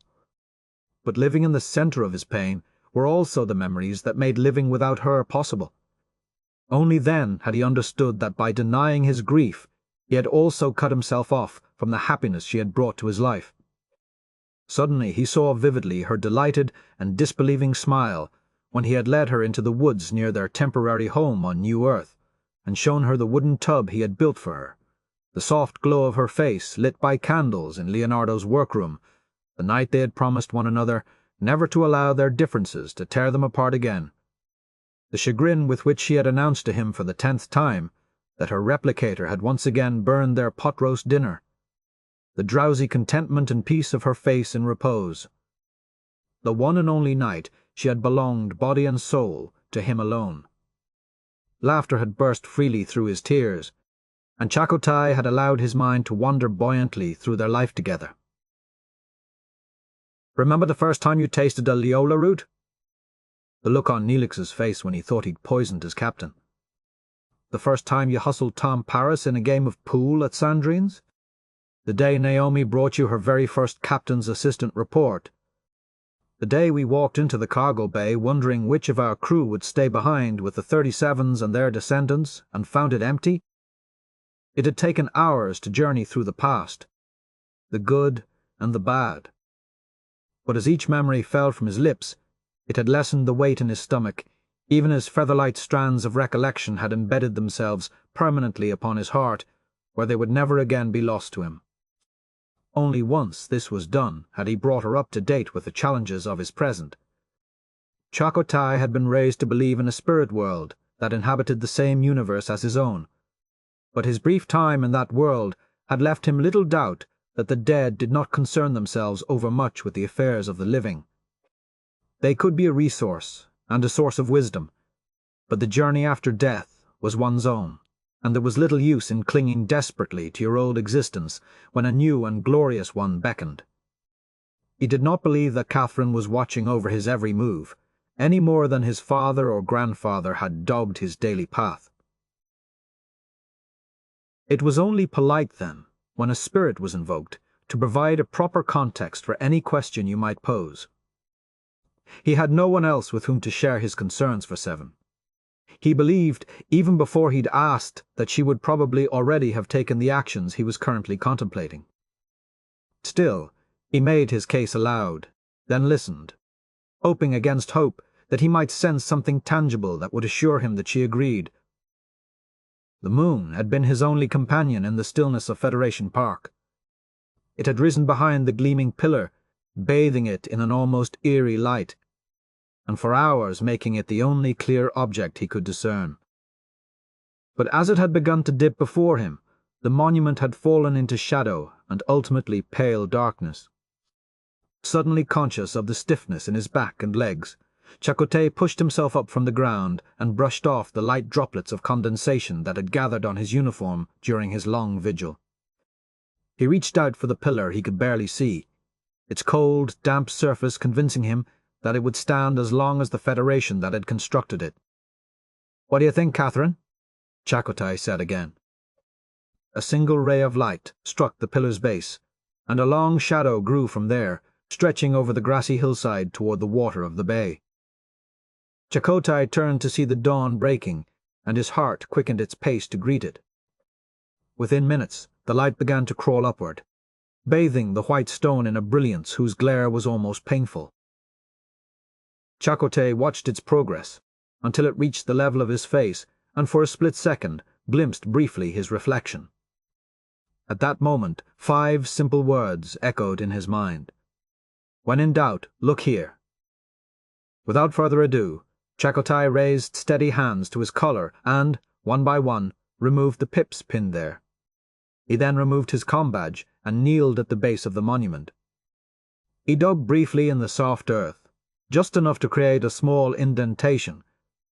But living in the center of his pain were also the memories that made living without her possible. Only then had he understood that by denying his grief, he had also cut himself off from the happiness she had brought to his life. Suddenly he saw vividly her delighted and disbelieving smile when he had led her into the woods near their temporary home on New Earth, and shown her the wooden tub he had built for her, the soft glow of her face lit by candles in Leonardo's workroom, the night they had promised one another never to allow their differences to tear them apart again, the chagrin with which she had announced to him for the 10th time that her replicator had once again burned their pot-roast dinner, the drowsy contentment and peace of her face in repose. The one and only night she had belonged body and soul to him alone. Laughter had burst freely through his tears, and Chakotay had allowed his mind to wander buoyantly through their life together. "Remember the first time you tasted a Leola root?" The look on Neelix's face when he thought he'd poisoned his captain. "The first time you hustled Tom Paris in a game of pool at Sandrine's? The day Naomi brought you her very first captain's assistant report? The day we walked into the cargo bay wondering which of our crew would stay behind with the 37s and their descendants, and found it empty? It had taken hours to journey through the past, the good and the bad. But as each memory fell from his lips, it had lessened the weight in his stomach, even as feather-light strands of recollection had embedded themselves permanently upon his heart, where they would never again be lost to him. Only once this was done had he brought her up to date with the challenges of his present. Chakotay had been raised to believe in a spirit world that inhabited the same universe as his own, but his brief time in that world had left him little doubt that the dead did not concern themselves overmuch with the affairs of the living. They could be a resource and a source of wisdom, but the journey after death was one's own, and there was little use in clinging desperately to your old existence when a new and glorious one beckoned. He did not believe that Catherine was watching over his every move, any more than his father or grandfather had dogged his daily path. It was only polite, then, when a spirit was invoked, to provide a proper context for any question you might pose. He had no one else with whom to share his concerns for Seven. He believed, even before he'd asked, that she would probably already have taken the actions he was currently contemplating. Still, he made his case aloud, then listened, hoping against hope that he might sense something tangible that would assure him that she agreed. The moon had been his only companion in the stillness of Federation Park. It had risen behind the gleaming pillar, bathing it in an almost eerie light, and for hours making it the only clear object he could discern. But as it had begun to dip before him, the monument had fallen into shadow and ultimately pale darkness. Suddenly conscious of the stiffness in his back and legs, Chakotay pushed himself up from the ground and brushed off the light droplets of condensation that had gathered on his uniform during his long vigil. He reached out for the pillar he could barely see, its cold, damp surface convincing him that it would stand as long as the Federation that had constructed it. "What do you think, Catherine?" Chakotay said again. A single ray of light struck the pillar's base, and a long shadow grew from there, stretching over the grassy hillside toward the water of the bay. Chakotay turned to see the dawn breaking, and his heart quickened its pace to greet it. Within minutes, the light began to crawl upward, bathing the white stone in a brilliance whose glare was almost painful. Chakotay watched its progress, until it reached the level of his face, and for a split second glimpsed briefly his reflection. At that moment, 5 simple words echoed in his mind. "When in doubt, look here." Without further ado, Chakotay raised steady hands to his collar and, one by one, removed the pips pinned there. He then removed his comm badge and kneeled at the base of the monument. He dug briefly in the soft earth, just enough to create a small indentation,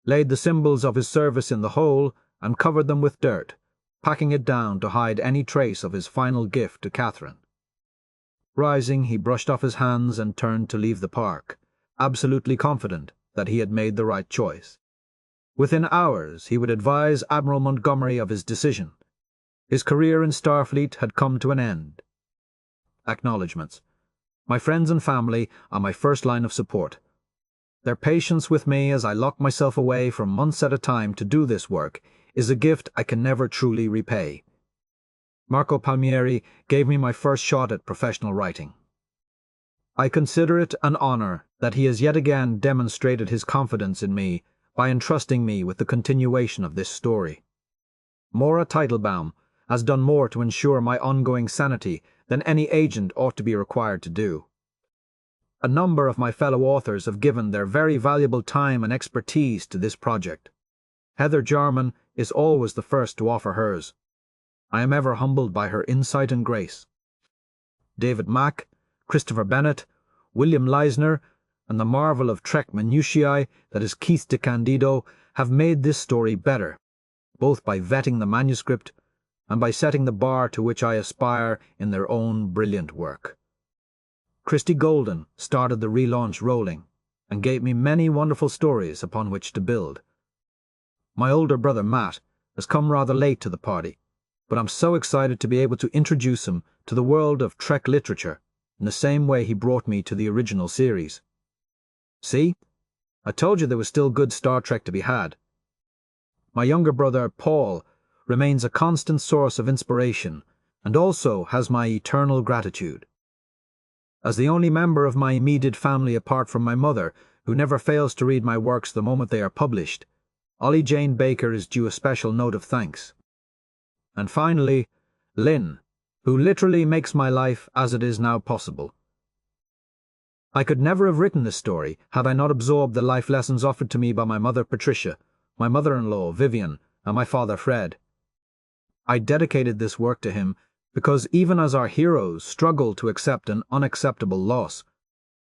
laid the symbols of his service in the hole, and covered them with dirt, packing it down to hide any trace of his final gift to Catherine. Rising, he brushed off his hands and turned to leave the park, absolutely confident that he had made the right choice. Within hours, he would advise Admiral Montgomery of his decision. His career in Starfleet had come to an end. Acknowledgements. My friends and family are my first line of support. Their patience with me as I lock myself away for months at a time to do this work is a gift I can never truly repay. Marco Palmieri gave me my first shot at professional writing. I consider it an honor that he has yet again demonstrated his confidence in me by entrusting me with the continuation of this story. Maura Teitelbaum has done more to ensure my ongoing sanity than any agent ought to be required to do. A number of my fellow authors have given their very valuable time and expertise to this project. Heather Jarman is always the first to offer hers. I am ever humbled by her insight and grace. David Mack, Christopher Bennett, William Leisner, and the marvel of Trek minutiae that is Keith DeCandido have made this story better, both by vetting the manuscript and by setting the bar to which I aspire in their own brilliant work. Christy Golden started the relaunch rolling and gave me many wonderful stories upon which to build. My older brother Matt has come rather late to the party, but I'm so excited to be able to introduce him to the world of Trek literature in the same way he brought me to the original series. See? I told you there was still good Star Trek to be had. My younger brother Paul remains a constant source of inspiration and also has my eternal gratitude. As the only member of my immediate family apart from my mother, who never fails to read my works the moment they are published, Ollie Jane Baker is due a special note of thanks. And finally, Lynn, who literally makes my life as it is now possible. I could never have written this story had I not absorbed the life lessons offered to me by my mother Patricia, my mother-in-law Vivian, and my father Fred. I dedicated this work to him because even as our heroes struggle to accept an unacceptable loss,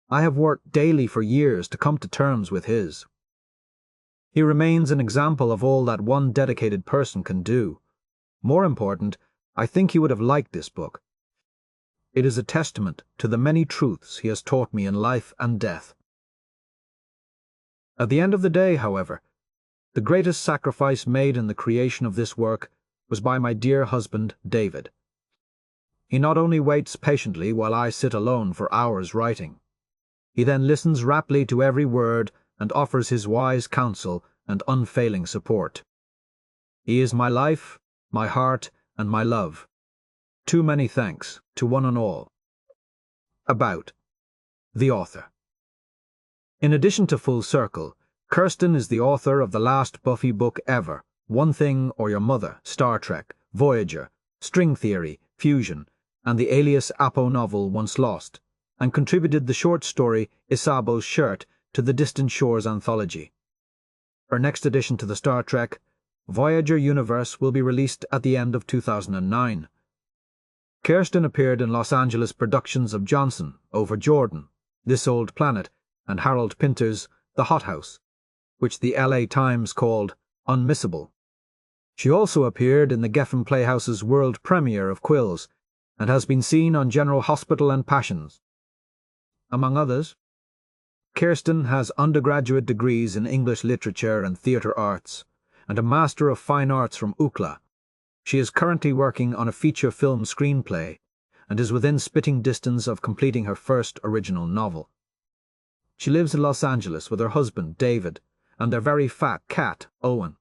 I have worked daily for years to come to terms with his. He remains an example of all that one dedicated person can do. More important, I think he would have liked this book. It is a testament to the many truths he has taught me in life and death. At the end of the day, however, the greatest sacrifice made in the creation of this work was by my dear husband, David. He not only waits patiently while I sit alone for hours writing, he then listens raptly to every word and offers his wise counsel and unfailing support. He is my life, my heart, and my love. Too many thanks to one and all. About the author. In addition to Full Circle, Kirsten is the author of the last Buffy book ever, One Thing or Your Mother, Star Trek, Voyager, String Theory, Fusion, and the Alias Apo novel Once Lost, and contributed the short story Isabo's Shirt to the Distant Shores anthology. Her next addition to the Star Trek, Voyager universe will be released at the end of 2009. Kirsten appeared in Los Angeles productions of Johnson, Over Jordan, This Old Planet, and Harold Pinter's The Hothouse, which the LA Times called unmissable. She also appeared in the Geffen Playhouse's world premiere of Quills, and has been seen on General Hospital and Passions. Among others, Kirsten has undergraduate degrees in English literature and theatre arts, and a Master of Fine Arts from UCLA. She is currently working on a feature film screenplay, and is within spitting distance of completing her first original novel. She lives in Los Angeles with her husband, David, and their very fat cat, Owen.